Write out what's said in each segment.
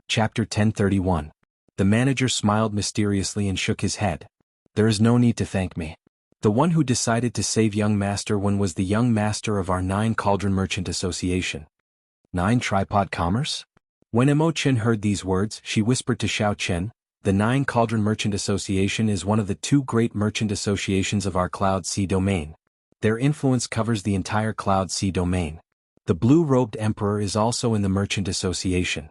Chapter 1031. The manager smiled mysteriously and shook his head. There is no need to thank me. The one who decided to save young Master Wen was the young master of our 9 Cauldron Merchant Association. 9 Tripod Commerce? When Imo Chen heard these words, she whispered to Xiao Chen, the 9 Cauldron Merchant Association is one of the 2 great merchant associations of our Cloud Sea domain. Their influence covers the entire Cloud Sea domain. The blue-robed emperor is also in the merchant association.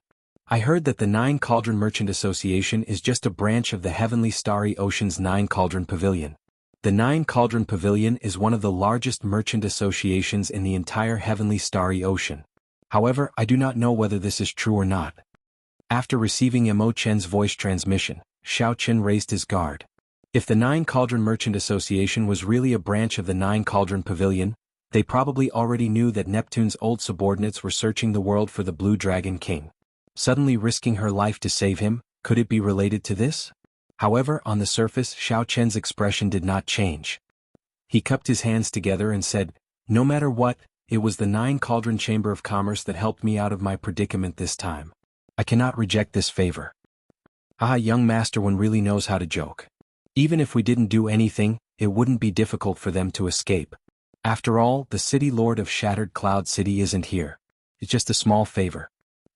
I heard that the 9 Cauldron Merchant Association is just a branch of the Heavenly Starry Ocean's 9 Cauldron Pavilion. The 9 Cauldron Pavilion is one of the largest merchant associations in the entire Heavenly Starry Ocean. However, I do not know whether this is true or not. After receiving Imo Chen's voice transmission, Xiao Chen raised his guard. If the 9 Cauldron Merchant Association was really a branch of the 9 Cauldron Pavilion, they probably already knew that Neptune's old subordinates were searching the world for the Blue Dragon King. Suddenly risking her life to save him, could it be related to this? However, on the surface, Xiao Chen's expression did not change. He cupped his hands together and said, no matter what, it was the 9 Cauldron Chamber of Commerce that helped me out of my predicament this time. I cannot reject this favor. Young Master Wen really knows how to joke. Even if we didn't do anything, it wouldn't be difficult for them to escape. After all, the City Lord of Shattered Cloud City isn't here. It's just a small favor.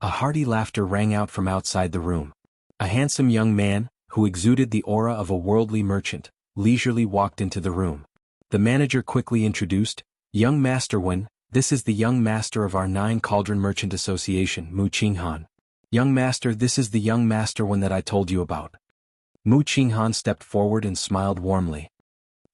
A hearty laughter rang out from outside the room. A handsome young man, who exuded the aura of a worldly merchant, leisurely walked into the room. The manager quickly introduced, Young Master Wen, this is the young master of our 9 Cauldron Merchant Association, Mu Qinghan. Young Master, this is the young Master Wen that I told you about. Mu Qinghan stepped forward and smiled warmly.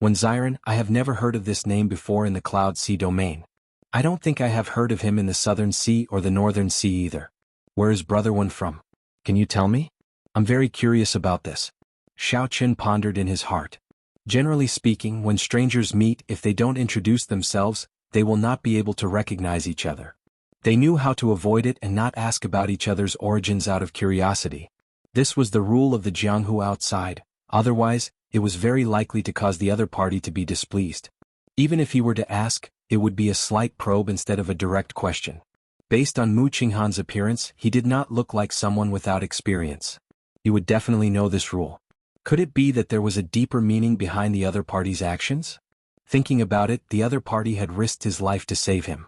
Wen Xiren, I have never heard of this name before in the Cloud Sea domain. I don't think I have heard of him in the Southern Sea or the Northern Sea either. Where is Brother Wen from? Can you tell me? I'm very curious about this. Xiao Chen pondered in his heart. Generally speaking, when strangers meet, if they don't introduce themselves, they will not be able to recognize each other. They knew how to avoid it and not ask about each other's origins out of curiosity. This was the rule of the Jianghu outside, otherwise, it was very likely to cause the other party to be displeased. Even if he were to ask, it would be a slight probe instead of a direct question. Based on Mu Qinghan's appearance, he did not look like someone without experience. He would definitely know this rule. Could it be that there was a deeper meaning behind the other party's actions? Thinking about it, the other party had risked his life to save him.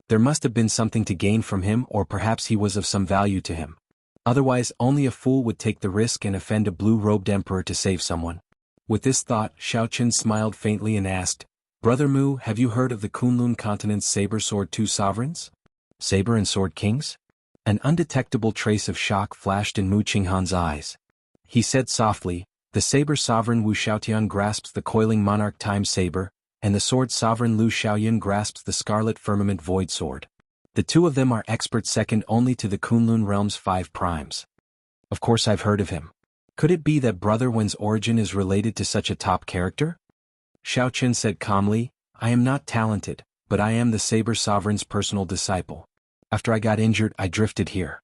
There must have been something to gain from him, or perhaps he was of some value to him. Otherwise, only a fool would take the risk and offend a blue-robed emperor to save someone. With this thought, Xiao Chen smiled faintly and asked, Brother Mu, have you heard of the Kunlun Continent's Saber Sword 2 sovereigns? Saber and Sword Kings? An undetectable trace of shock flashed in Mu Qinghan's eyes. He said softly, the Saber Sovereign Wu Xiaotian grasps the Coiling Monarch Time Saber, and the Sword Sovereign Lu Xiaoyun grasps the Scarlet Firmament Void Sword. The 2 of them are experts second only to the Kunlun Realm's 5 primes. Of course I've heard of him. Could it be that Brother Wen's origin is related to such a top character? Xiao Chen said calmly, I am not talented, but I am the Saber Sovereign's personal disciple. After I got injured, I drifted here.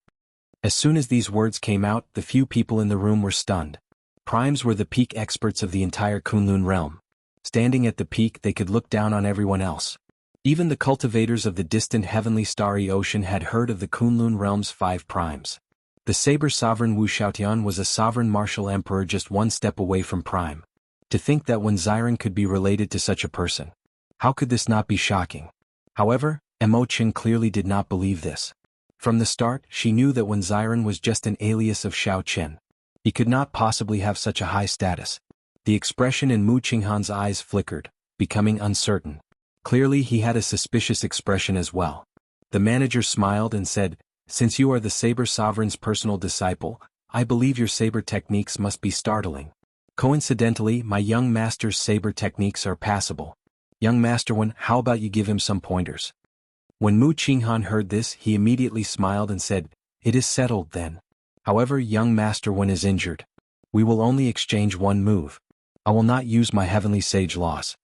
As soon as these words came out, the few people in the room were stunned. Primes were the peak experts of the entire Kunlun realm. Standing at the peak, they could look down on everyone else. Even the cultivators of the distant Heavenly Starry Ocean had heard of the Kunlun realm's 5 primes. The Saber Sovereign Wu Xiaotian was a sovereign martial emperor just 1 step away from prime. To think that Wen Xiren could be related to such a person. How could this not be shocking? However, Imo Chen clearly did not believe this. From the start, she knew that Wen Xiren was just an alias of Xiao Chen. He could not possibly have such a high status. The expression in Mu Qinghan's eyes flickered, becoming uncertain. Clearly he had a suspicious expression as well. The manager smiled and said, Since you are the Saber Sovereign's personal disciple, I believe your saber techniques must be startling. Coincidentally, my young master's saber techniques are passable. Young Master Wen, how about you give him some pointers? When Mu Qinghan heard this, he immediately smiled and said, It is settled then. However, young Master Wen is injured. We will only exchange 1 move. I will not use my Heavenly Sage laws.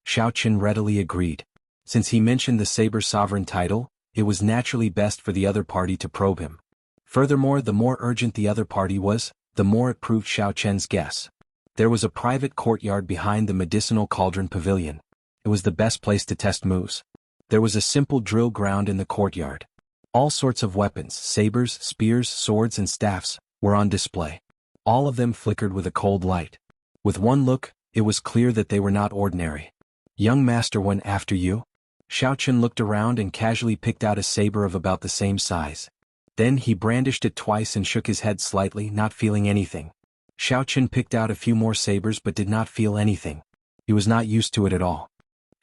Xiao Chen readily agreed. Since he mentioned the Saber Sovereign title, it was naturally best for the other party to probe him. Furthermore, the more urgent the other party was, the more it proved Xiao Chen's guess. There was a private courtyard behind the Medicinal Cauldron Pavilion. It was the best place to test moves. There was a simple drill ground in the courtyard. All sorts of weapons, sabers, spears, swords and staffs, were on display. All of them flickered with a cold light. With one look, it was clear that they were not ordinary. Young master, went after you? Xiaochen looked around and casually picked out a saber of about the same size. Then he brandished it twice and shook his head slightly, not feeling anything. Xiaochen picked out a few more sabers but did not feel anything. He was not used to it at all.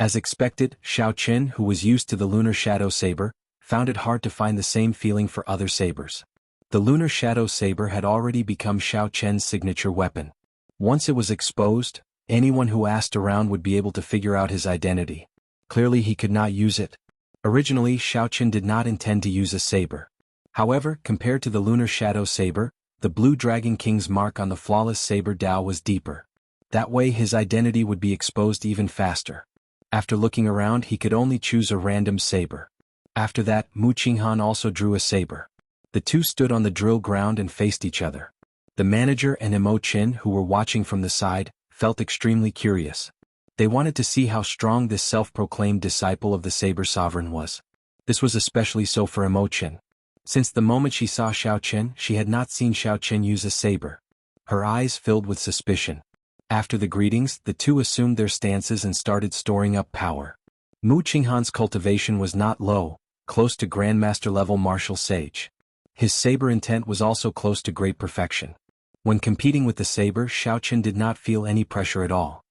As expected, Xiaochen, who was used to the Lunar Shadow Saber, found it hard to find the same feeling for other sabers. The Lunar Shadow Saber had already become Xiaochen's signature weapon. Once it was exposed, anyone who asked around would be able to figure out his identity. Clearly he could not use it. Originally, Xiaochen did not intend to use a saber. However, compared to the Lunar Shadow Saber, the Blue Dragon King's mark on the flawless saber Dao was deeper. That way his identity would be exposed even faster. After looking around, he could only choose a random saber. After that, Mu Qinghan also drew a saber. The two stood on the drill ground and faced each other. The manager and Imo Qin, who were watching from the side, felt extremely curious. They wanted to see how strong this self-proclaimed disciple of the Saber Sovereign was. This was especially so for Imo Qin. Since the moment she saw Xiaochen, she had not seen Xiaochen use a saber. Her eyes filled with suspicion. After the greetings, the two assumed their stances and started storing up power. Mu Qinghan's cultivation was not low, close to Grandmaster level martial sage. His saber intent was also close to great perfection. When competing with the saber, Xiaochen did not feel any pressure at all.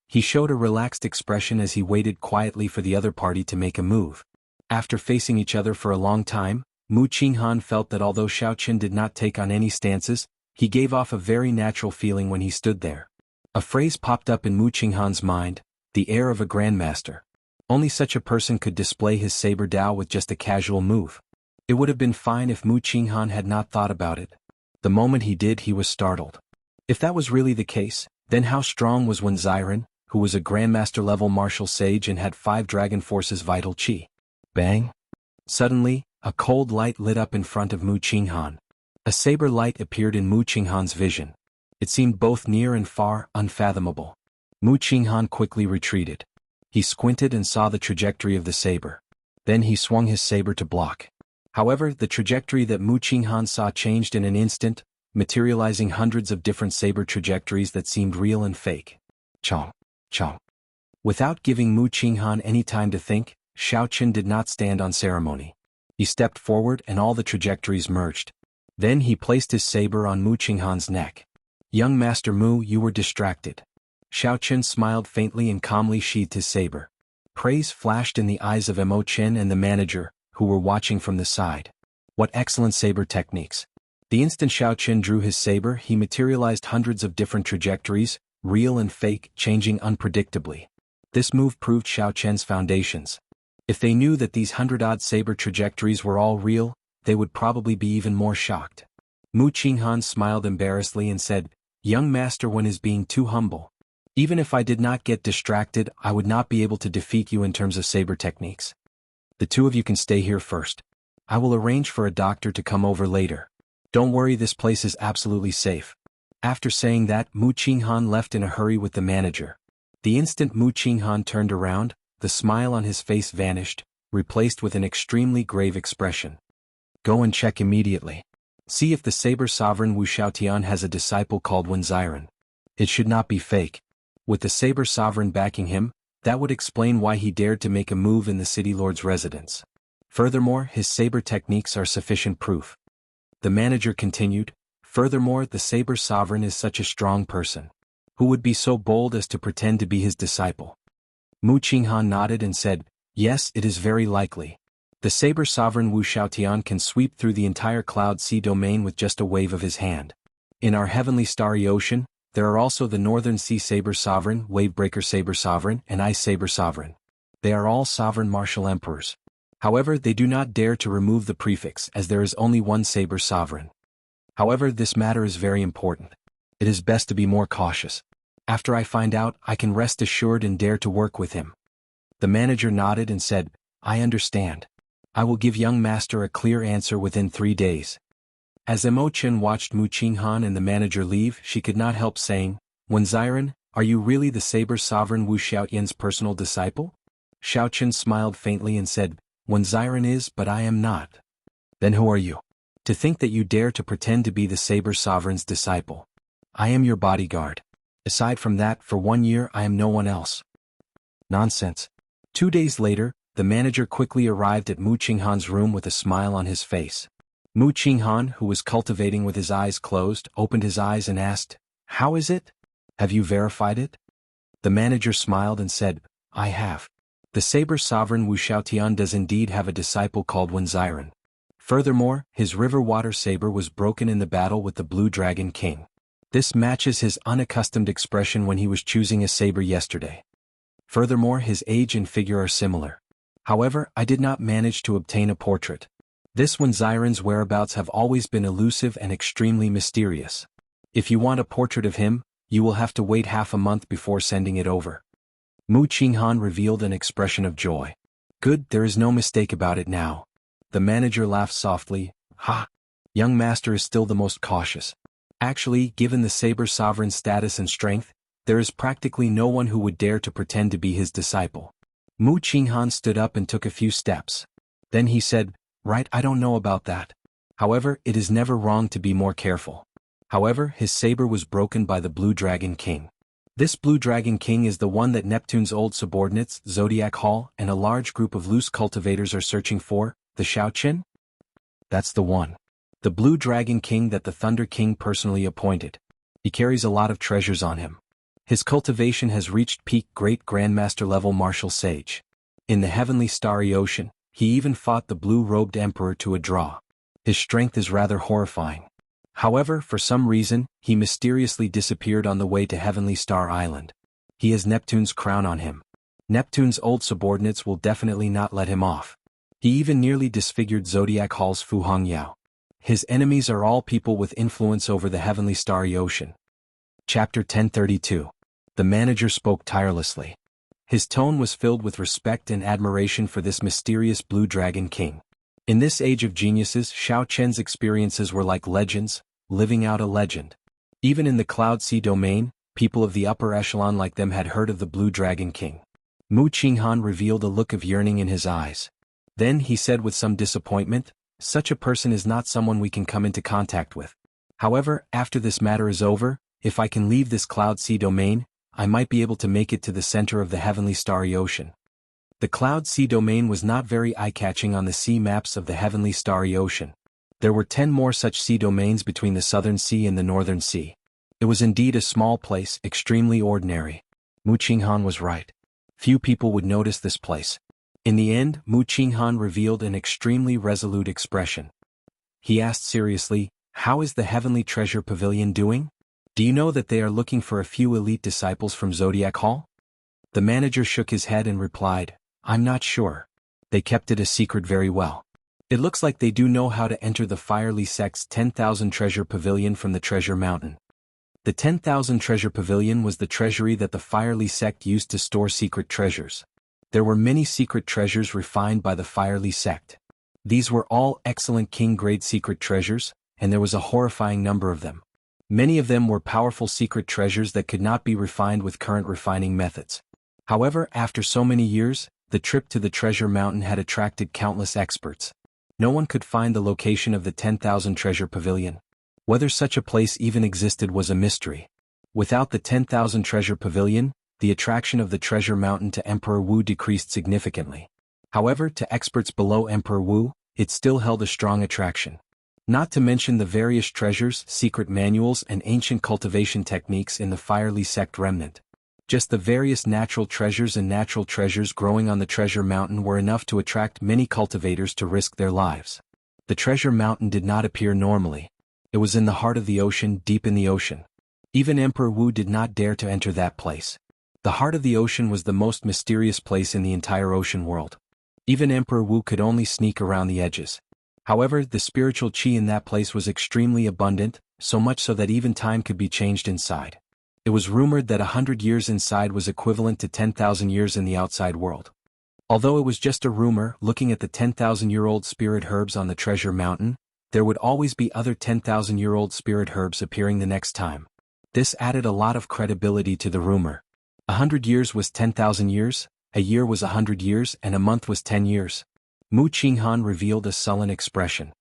He showed a relaxed expression as he waited quietly for the other party to make a move. After facing each other for a long time, Mu Qinghan felt that although Xiaochen did not take on any stances, he gave off a very natural feeling when he stood there. A phrase popped up in Mu Qinghan's mind, the air of a grandmaster. Only such a person could display his saber Dao with just a casual move. It would have been fine if Mu Qinghan had not thought about it. The moment he did, he was startled. If that was really the case, then how strong was Wen Xiren, who was a grandmaster-level martial sage and had 5 Dragon Force's vital qi? Bang! Suddenly, a cold light lit up in front of Mu Qinghan. A saber light appeared in Mu Qinghan's vision. It seemed both near and far, unfathomable. Mu Qinghan quickly retreated. He squinted and saw the trajectory of the saber. Then he swung his saber to block. However, the trajectory that Mu Qinghan saw changed in an instant, materializing hundreds of different saber trajectories that seemed real and fake. Chong, chong. Without giving Mu Qinghan any time to think, Xiaochen did not stand on ceremony. He stepped forward and all the trajectories merged. Then he placed his saber on Mu Qinghan's neck. Young Master Mu, you were distracted. Xiaochen smiled faintly and calmly sheathed his saber. Praise flashed in the eyes of Imo Qin and the manager, who were watching from the side. What excellent saber techniques. The instant Xiaochen drew his saber, he materialized hundreds of different trajectories, real and fake, changing unpredictably. This move proved Xiaochen's foundations. If they knew that these 100-odd saber trajectories were all real, they would probably be even more shocked. Mu Qinghan smiled embarrassedly and said, Young Master Wen is being too humble. Even if I did not get distracted, I would not be able to defeat you in terms of saber techniques. The two of you can stay here first. I will arrange for a doctor to come over later. Don't worry, this place is absolutely safe. After saying that, Mu Qinghan left in a hurry with the manager. The instant Mu Qinghan turned around, the smile on his face vanished, replaced with an extremely grave expression. Go and check immediately. See if the Saber Sovereign Wu Xiaotian has a disciple called Wen Xiren. It should not be fake. With the Saber Sovereign backing him, that would explain why he dared to make a move in the City Lord's residence. Furthermore, his saber techniques are sufficient proof. The manager continued, furthermore, the Saber Sovereign is such a strong person. Who would be so bold as to pretend to be his disciple? Mu Qinghan nodded and said, yes, it is very likely. The Saber Sovereign Wu Xiaotian can sweep through the entire Cloud Sea domain with just a wave of his hand. In our heavenly starry ocean, there are also the Northern Sea Saber Sovereign, Wavebreaker Saber Sovereign, and Ice Saber Sovereign. They are all sovereign martial emperors. However, they do not dare to remove the prefix as there is only one Saber Sovereign. However, this matter is very important. It is best to be more cautious. After I find out, I can rest assured and dare to work with him. The manager nodded and said, I understand. I will give young master a clear answer within 3 days. As Imo Qin watched Mu Qinghan and the manager leave, she could not help saying, Wen Xiren, are you really the Saber Sovereign Wu Xiaotian's personal disciple? Xiaochen smiled faintly and said, Wen Xiren is, but I am not. Then who are you? To think that you dare to pretend to be the Saber Sovereign's disciple. I am your bodyguard. Aside from that, for 1 year I am no one else. Nonsense. 2 days later, the manager quickly arrived at Mu Qinghan's room with a smile on his face. Mu Qinghan, who was cultivating with his eyes closed, opened his eyes and asked, "How is it? Have you verified it?" The manager smiled and said, "I have. The Saber Sovereign Wu Xiaotian does indeed have a disciple called Wen Ziren. Furthermore, his river water saber was broken in the battle with the Blue Dragon King. This matches his unaccustomed expression when he was choosing a saber yesterday. Furthermore, his age and figure are similar. However, I did not manage to obtain a portrait. This Wen Ziren's whereabouts have always been elusive and extremely mysterious. If you want a portrait of him, you will have to wait half a month before sending it over." Mu Qinghan revealed an expression of joy. "Good, there is no mistake about it now." The manager laughed softly. "Ha! Young master is still the most cautious. Actually, given the Saber Sovereign's status and strength, there is practically no one who would dare to pretend to be his disciple." Mu Qinghan stood up and took a few steps. Then he said, "Right, I don't know about that. However, it is never wrong to be more careful." However, his saber was broken by the Blue Dragon King. This Blue Dragon King is the one that Neptune's old subordinates, Zodiac Hall, and a large group of loose cultivators are searching for, the Shaoqin? That's the one. The Blue Dragon King that the Thunder King personally appointed. He carries a lot of treasures on him. His cultivation has reached peak Great Grandmaster level martial sage. In the heavenly starry ocean, he even fought the blue-robed emperor to a draw. His strength is rather horrifying. However, for some reason, he mysteriously disappeared on the way to Heavenly Star Island. He has Neptune's crown on him. Neptune's old subordinates will definitely not let him off. He even nearly disfigured Zodiac Hall's Fu Hongyao. His enemies are all people with influence over the heavenly starry ocean. Chapter 1032. The manager spoke tirelessly. His tone was filled with respect and admiration for this mysterious Blue Dragon King. In this age of geniuses, Xiao Chen's experiences were like legends, living out a legend. Even in the Cloud Sea domain, people of the upper echelon like them had heard of the Blue Dragon King. Mu Qinghan revealed a look of yearning in his eyes. Then he said with some disappointment, "Such a person is not someone we can come into contact with. However, after this matter is over, if I can leave this Cloud Sea domain, I might be able to make it to the center of the heavenly starry ocean." The Cloud Sea domain was not very eye-catching on the sea maps of the heavenly starry ocean. There were 10 more such sea domains between the Southern Sea and the Northern Sea. It was indeed a small place, extremely ordinary. Mu Qinghan was right. Few people would notice this place. In the end, Mu Qinghan revealed an extremely resolute expression. He asked seriously, "How is the Heavenly Treasure Pavilion doing? Do you know that they are looking for a few elite disciples from Zodiac Hall?" The manager shook his head and replied, "I'm not sure. They kept it a secret very well. It looks like they do know how to enter the Firely Sect's 10,000 Treasure Pavilion from the Treasure Mountain." The 10,000 Treasure Pavilion was the treasury that the Firely Sect used to store secret treasures. There were many secret treasures refined by the Firely Sect. These were all excellent king-grade secret treasures, and there was a horrifying number of them. Many of them were powerful secret treasures that could not be refined with current refining methods. However, after so many years, the trip to the Treasure Mountain had attracted countless experts. No one could find the location of the 10,000 Treasure Pavilion. Whether such a place even existed was a mystery. Without the 10,000 Treasure Pavilion, the attraction of the Treasure Mountain to Emperor Wu decreased significantly. However, to experts below Emperor Wu, it still held a strong attraction. Not to mention the various treasures, secret manuals and ancient cultivation techniques in the Firely Sect remnant. Just the various natural treasures and natural treasures growing on the Treasure Mountain were enough to attract many cultivators to risk their lives. The Treasure Mountain did not appear normally. It was in the heart of the ocean, deep in the ocean. Even Emperor Wu did not dare to enter that place. The heart of the ocean was the most mysterious place in the entire ocean world. Even Emperor Wu could only sneak around the edges. However, the spiritual qi in that place was extremely abundant, so much so that even time could be changed inside. It was rumored that 100 years inside was equivalent to 10,000 years in the outside world. Although it was just a rumor, looking at the 10,000-year-old spirit herbs on the Treasure Mountain, there would always be other 10,000-year-old spirit herbs appearing the next time. This added a lot of credibility to the rumor. 100 years was 10,000 years, a year was 100 years, and a month was 10 years. Mu Qinghan revealed a sullen expression.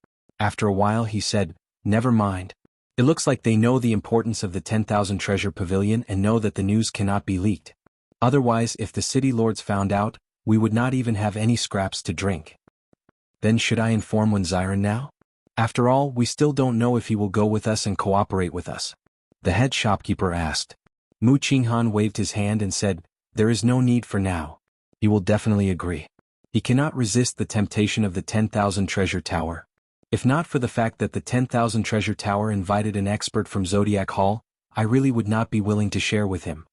After a while he said, "Never mind. It looks like they know the importance of the 10,000 treasure pavilion and know that the news cannot be leaked. Otherwise, if the city lords found out, we would not even have any scraps to drink. Then should I inform Wenziren now? After all, we still don't know if he will go with us and cooperate with us." The head shopkeeper asked. Mu Qinghan waved his hand and said, "There is no need for now. He will definitely agree. He cannot resist the temptation of the 10,000 treasure tower. If not for the fact that the 10,000 treasure tower invited an expert from Zodiac Hall, I really would not be willing to share with him.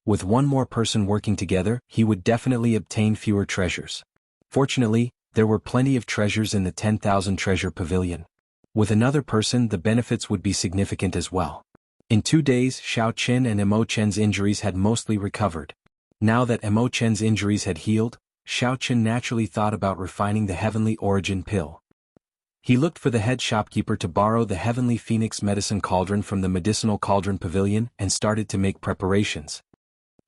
With one more person working together, he would definitely obtain fewer treasures. Fortunately, there were plenty of treasures in the 10,000 treasure pavilion. With another person, the benefits would be significant as well." In 2 days, Xiao Qin and Emo Chen's injuries had mostly recovered. Now that Emo Chen's injuries had healed, Xiao Qin naturally thought about refining the Heavenly Origin pill. He looked for the head shopkeeper to borrow the Heavenly Phoenix Medicine Cauldron from the Medicinal Cauldron Pavilion and started to make preparations.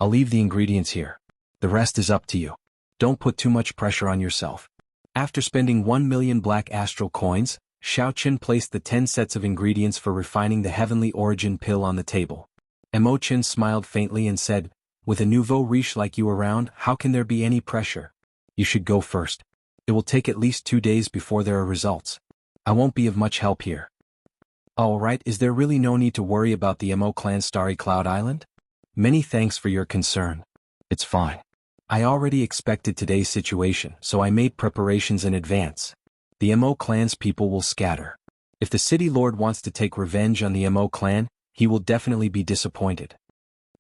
"I'll leave the ingredients here. The rest is up to you. Don't put too much pressure on yourself." After spending 1 million black astral coins, Xiao Qin placed the 10 sets of ingredients for refining the Heavenly Origin pill on the table. Emo Chin smiled faintly and said, "With a nouveau riche like you around, how can there be any pressure? You should go first. It will take at least 2 days before there are results. I won't be of much help here." "All right, is there really no need to worry about the Emo clan's Starry Cloud Island? Many thanks for your concern. It's fine. I already expected today's situation, so I made preparations in advance. The Emo clan's people will scatter. If the city lord wants to take revenge on the Emo clan, he will definitely be disappointed."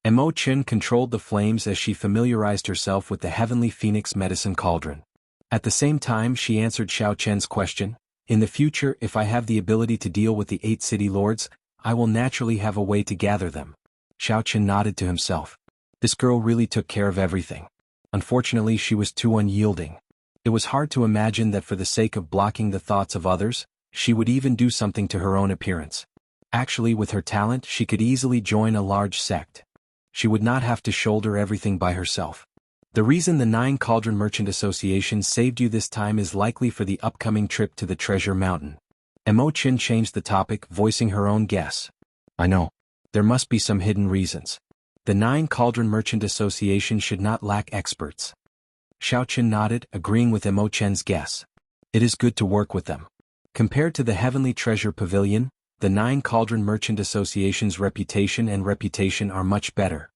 Emo Chin controlled the flames as she familiarized herself with the Heavenly Phoenix Medicine Cauldron. At the same time, she answered Xiao Chen's question. "In the future, if I have the ability to deal with the 8 city lords, I will naturally have a way to gather them." Xiao Chen nodded to himself. This girl really took care of everything. Unfortunately, she was too unyielding. It was hard to imagine that for the sake of blocking the thoughts of others, she would even do something to her own appearance. Actually, with her talent, she could easily join a large sect. She would not have to shoulder everything by herself. The reason the 9 Cauldron Merchant Association saved you this time is likely for the upcoming trip to the Treasure Mountain. Emo Chin changed the topic, voicing her own guess. "I know. There must be some hidden reasons. The 9 Cauldron Merchant Association should not lack experts." Xiao Qin nodded, agreeing with Emo Chen's guess. It is good to work with them. Compared to the Heavenly Treasure Pavilion, the 9 Cauldron Merchant Association's reputation are much better.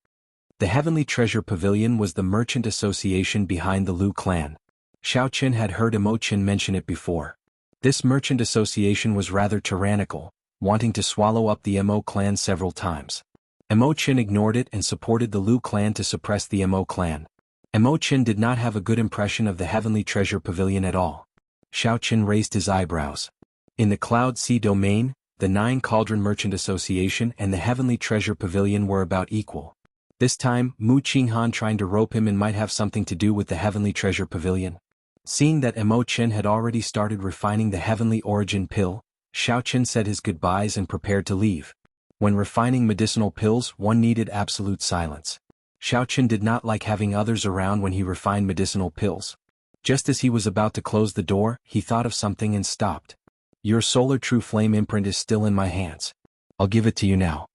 The Heavenly Treasure Pavilion was the merchant association behind the Liu clan. Xiao Qin had heard Emo Chin mention it before. This merchant association was rather tyrannical, wanting to swallow up the Emo clan several times. Emo Chin ignored it and supported the Liu clan to suppress the Emo clan. Emo Chin did not have a good impression of the Heavenly Treasure Pavilion at all. Xiao Qin raised his eyebrows. In the Cloud Sea domain, the 9 Cauldron Merchant Association and the Heavenly Treasure Pavilion were about equal. This time, Mu Qinghan trying to rope him in might have something to do with the Heavenly Treasure Pavilion. Seeing that Emo Chin had already started refining the Heavenly Origin pill, Xiao Qin said his goodbyes and prepared to leave. When refining medicinal pills, one needed absolute silence. Xiao Qin did not like having others around when he refined medicinal pills. Just as he was about to close the door, he thought of something and stopped. "Your Solar True Flame imprint is still in my hands. I'll give it to you now."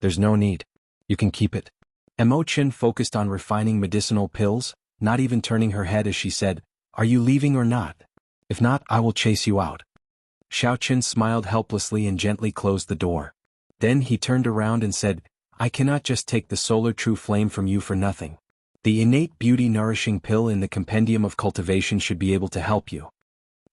"There's no need. You can keep it." Emo Chin focused on refining medicinal pills, not even turning her head as she said, "Are you leaving or not? If not, I will chase you out." Xiao Qin smiled helplessly and gently closed the door. Then he turned around and said, "I cannot just take the Solar True Flame from you for nothing. The Innate Beauty Nourishing Pill in the Compendium of Cultivation should be able to help you."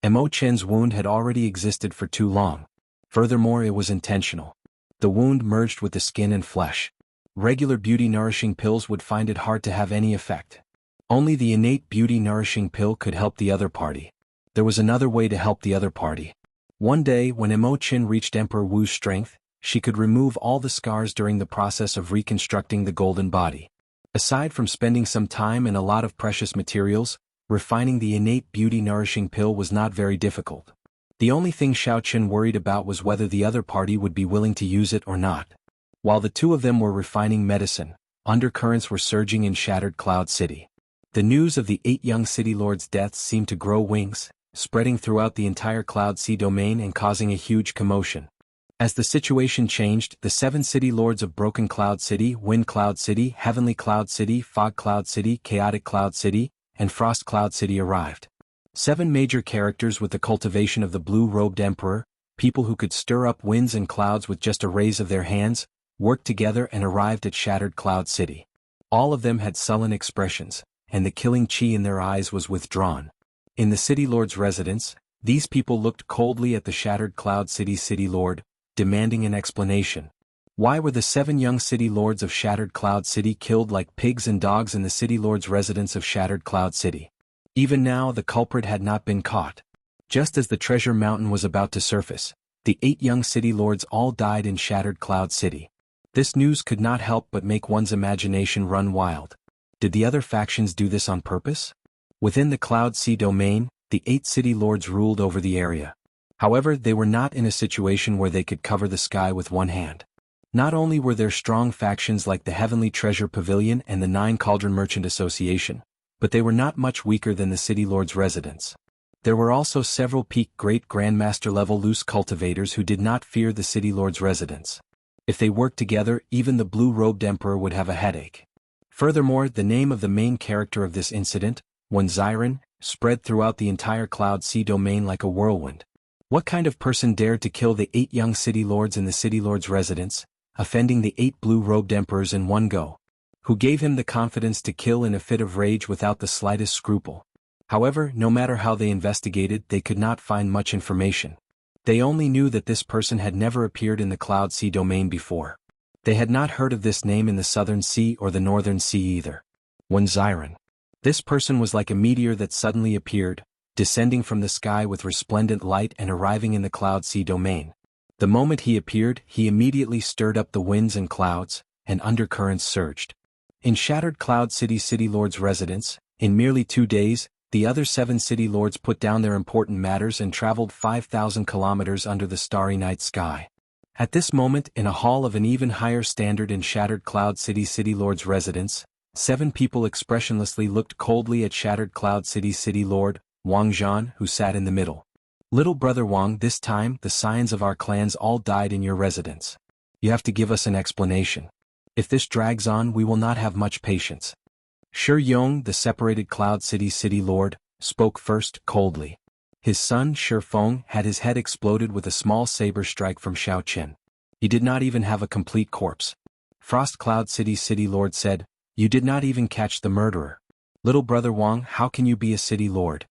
Emo Chen's wound had already existed for too long. Furthermore, it was intentional. The wound merged with the skin and flesh. Regular beauty nourishing pills would find it hard to have any effect. Only the Innate Beauty Nourishing Pill could help the other party. There was another way to help the other party. One day, when Emo Chin reached Emperor Wu's strength, she could remove all the scars during the process of reconstructing the golden body. Aside from spending some time and a lot of precious materials, refining the Innate Beauty Nourishing Pill was not very difficult. The only thing Xiao Qin worried about was whether the other party would be willing to use it or not. While the two of them were refining medicine, undercurrents were surging in Shattered Cloud City. The news of the 8 young city lords' deaths seemed to grow wings, spreading throughout the entire Cloud Sea domain and causing a huge commotion. As the situation changed, the 7 city lords of Broken Cloud City, Wind Cloud City, Heavenly Cloud City, Fog Cloud City, Chaotic Cloud City, and Frost Cloud City arrived. 7 major characters with the cultivation of the blue-robed emperor, people who could stir up winds and clouds with just a raise of their hands, worked together and arrived at Shattered Cloud City. All of them had sullen expressions, and the killing chi in their eyes was withdrawn. In the city lord's residence, these people looked coldly at the Shattered Cloud City city lord, demanding an explanation. Why were the 7 young city lords of Shattered Cloud City killed like pigs and dogs in the city lord's residence of Shattered Cloud City? Even now the culprit had not been caught. Just as the treasure mountain was about to surface, the 8 young city lords all died in Shattered Cloud City. This news could not help but make one's imagination run wild. Did the other factions do this on purpose? Within the Cloud Sea domain, the 8 city lords ruled over the area. However, they were not in a situation where they could cover the sky with one hand. Not only were there strong factions like the Heavenly Treasure Pavilion and the 9 Cauldron Merchant Association, but they were not much weaker than the city lord's residents. There were also several peak Great Grandmaster level loose cultivators who did not fear the city lord's residents. If they worked together, even the blue-robed emperor would have a headache. Furthermore, the name of the main character of this incident, Wuxia, spread throughout the entire Cloud Sea domain like a whirlwind. What kind of person dared to kill the 8 young city lords in the city lord's residence, offending the 8 blue-robed emperors in one go? Who gave him the confidence to kill in a fit of rage without the slightest scruple? However, no matter how they investigated, they could not find much information. They only knew that this person had never appeared in the Cloud Sea domain before. They had not heard of this name in the Southern Sea or the Northern Sea either. Wuxia. This person was like a meteor that suddenly appeared, descending from the sky with resplendent light and arriving in the Cloud Sea domain. The moment he appeared, he immediately stirred up the winds and clouds, and undercurrents surged. In Shattered Cloud City city lord's residence, in merely 2 days, the other 7 city lords put down their important matters and traveled 5,000 kilometers under the starry night sky. At this moment, in a hall of an even higher standard in Shattered Cloud City city lord's residence, 7 people expressionlessly looked coldly at Shattered Cloud City city lord, Wang Zhan, who sat in the middle. Little brother Wang, this time the scions of our clans all died in your residence. You have to give us an explanation. If this drags on, we will not have much patience. Shi Yong, the separated Cloud City city lord, spoke first, coldly. His son, Shi Feng, had his head exploded with a small saber strike from Xiao Qin. He did not even have a complete corpse. Frost Cloud City city lord said, "You did not even catch the murderer. Little brother Wang, how can you be a city lord?"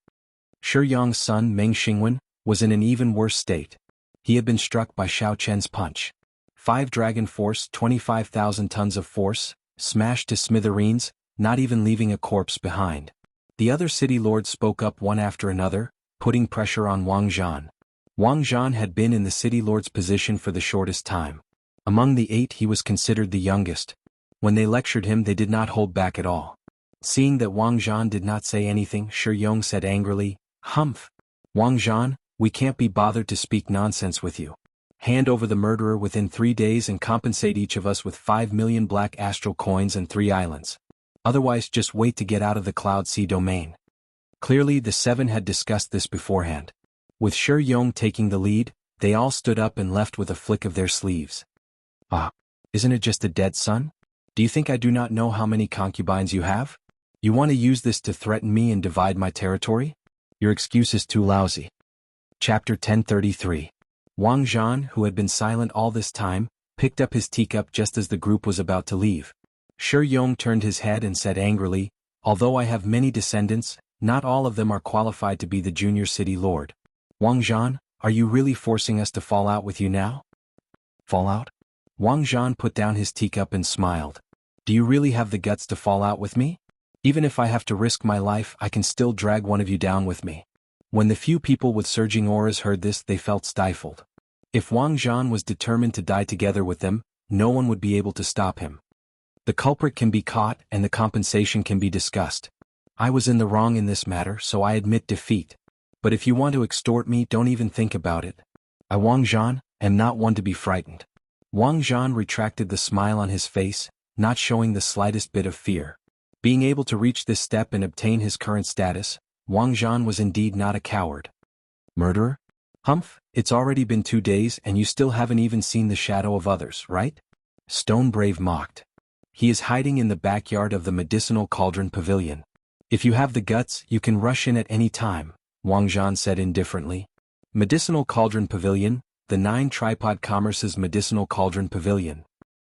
Shi Yong's son, Meng Xingwen, was in an even worse state. He had been struck by Xiao Chen's punch. 5 dragon force, 25,000 tons of force, smashed to smithereens, not even leaving a corpse behind. The other city lords spoke up one after another, putting pressure on Wang Zhan. Wang Zhan had been in the city lord's position for the shortest time. Among the 8 he was considered the youngest. When they lectured him they did not hold back at all. Seeing that Wang Zhan did not say anything, Shi Yong said angrily, "Humph! Wang Zhan, we can't be bothered to speak nonsense with you. Hand over the murderer within 3 days and compensate each of us with 5 million black astral coins and 3 islands. Otherwise just wait to get out of the Cloud Sea domain." Clearly the 7 had discussed this beforehand. With Shi Yong taking the lead, they all stood up and left with a flick of their sleeves. "Ah, isn't it just a dead son? Do you think I do not know how many concubines you have? You want to use this to threaten me and divide my territory? Your excuse is too lousy." Chapter 1033. Wang Zhan, who had been silent all this time, picked up his teacup just as the group was about to leave. Shi Yong turned his head and said angrily, "Although I have many descendants, not all of them are qualified to be the junior city lord. Wang Zhan, are you really forcing us to fall out with you now?" "Fall out?" Wang Zhan put down his teacup and smiled. "Do you really have the guts to fall out with me? Even if I have to risk my life, I can still drag one of you down with me." When the few people with surging auras heard this, they felt stifled. If Wang Zhan was determined to die together with them, no one would be able to stop him. The culprit can be caught and the compensation can be discussed. I was in the wrong in this matter, so I admit defeat. But if you want to extort me, don't even think about it. I, Wang Zhan, am not one to be frightened. Wang Zhan retracted the smile on his face, not showing the slightest bit of fear. Being able to reach this step and obtain his current status, Wang Zhan was indeed not a coward. Murderer? Humph, it's already been 2 days and you still haven't even seen the shadow of others, right? Stone Brave mocked. He is hiding in the backyard of the medicinal cauldron pavilion. If you have the guts, you can rush in at any time, Wang Zhan said indifferently. Medicinal Cauldron Pavilion, the 9-tripod commerce's Medicinal Cauldron Pavilion.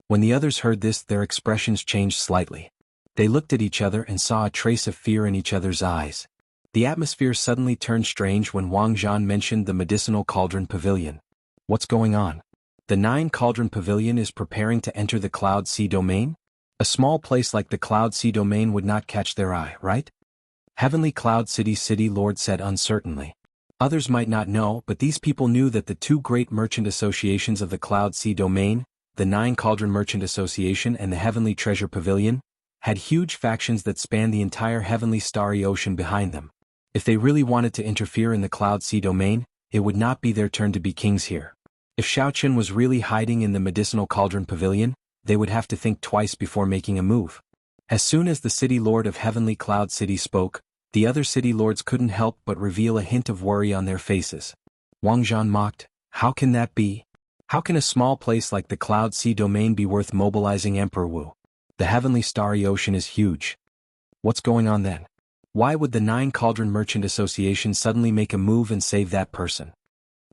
When the others heard this, their expressions changed slightly. They looked at each other and saw a trace of fear in each other's eyes. The atmosphere suddenly turned strange when Wang Zhan mentioned the Medicinal Cauldron Pavilion. What's going on? The 9-Cauldron Pavilion is preparing to enter the Cloud Sea domain? A small place like the Cloud Sea domain would not catch their eye, right? Heavenly Cloud City Lord said uncertainly. Others might not know, but these people knew that the two great merchant associations of the Cloud Sea domain, the 9-Cauldron Merchant Association and the Heavenly Treasure Pavilion, had huge factions that spanned the entire Heavenly Starry Ocean behind them. If they really wanted to interfere in the Cloud Sea domain, it would not be their turn to be kings here. If Xiaoqian was really hiding in the Medicinal Cauldron Pavilion, they would have to think twice before making a move. As soon as the City Lord of Heavenly Cloud City spoke, the other city lords couldn't help but reveal a hint of worry on their faces. Wang Zhan mocked, "How can that be? How can a small place like the Cloud Sea domain be worth mobilizing Emperor Wu? The Heavenly Starry Ocean is huge. What's going on then? Why would the 9-Cauldron Merchant Association suddenly make a move and save that person?"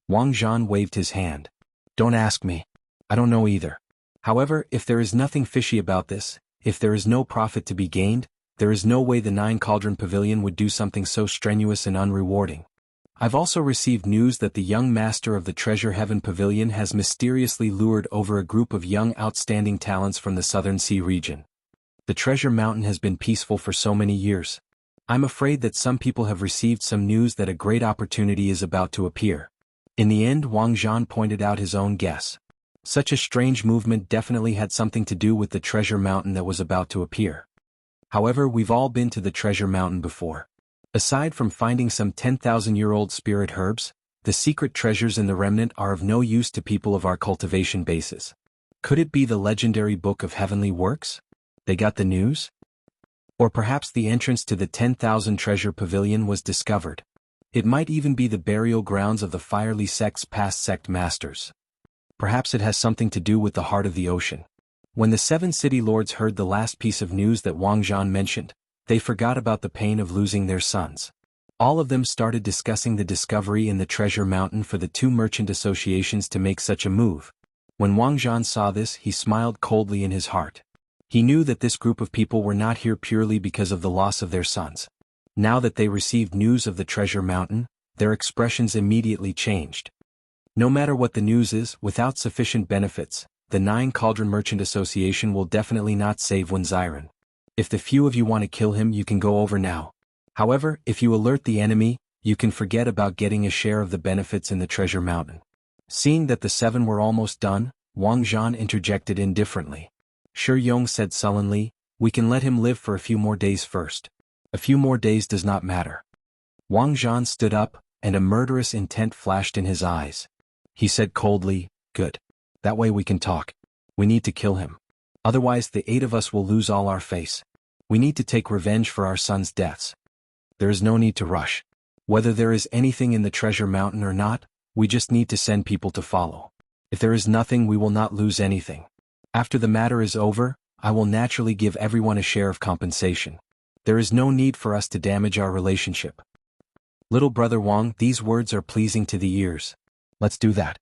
Wang Zhan waved his hand. "Don't ask me. I don't know either. However, if there is nothing fishy about this, if there is no profit to be gained, there is no way the 9-Cauldron Pavilion would do something so strenuous and unrewarding. I've also received news that the young master of the Treasure Heaven Pavilion has mysteriously lured over a group of young outstanding talents from the Southern Sea region. The Treasure Mountain has been peaceful for so many years. I'm afraid that some people have received some news that a great opportunity is about to appear." In the end, Wang Zhan pointed out his own guess. Such a strange movement definitely had something to do with the Treasure Mountain that was about to appear. However, we've all been to the Treasure Mountain before. Aside from finding some 10,000-year-old spirit herbs, the secret treasures in the remnant are of no use to people of our cultivation bases. Could it be the legendary Book of Heavenly Works? They got the news? Or perhaps the entrance to the 10,000 Treasure Pavilion was discovered. It might even be the burial grounds of the Firely Sect's past sect masters. Perhaps it has something to do with the heart of the ocean. When the 7 city lords heard the last piece of news that Wang Zhan mentioned, they forgot about the pain of losing their sons. All of them started discussing the discovery in the Treasure Mountain for the 2 merchant associations to make such a move. When Wang Zhan saw this, he smiled coldly in his heart. He knew that this group of people were not here purely because of the loss of their sons. Now that they received news of the Treasure Mountain, their expressions immediately changed. No matter what the news is, without sufficient benefits, the 9-Cauldron Merchant Association will definitely not save Wenziren. If the few of you want to kill him, you can go over now. However, if you alert the enemy, you can forget about getting a share of the benefits in the Treasure Mountain. Seeing that the 7 were almost done, Wang Zhan interjected indifferently. Shi Yong said sullenly, "We can let him live for a few more days first. A few more days does not matter." Wang Zhan stood up, and a murderous intent flashed in his eyes. He said coldly, "Good. That way we can talk. We need to kill him. Otherwise the 8 of us will lose all our face. We need to take revenge for our sons' deaths. There is no need to rush. Whether there is anything in the Treasure Mountain or not, we just need to send people to follow. If there is nothing, we will not lose anything. After the matter is over, I will naturally give everyone a share of compensation. There is no need for us to damage our relationship." "Little brother Wang, these words are pleasing to the ears. Let's do that.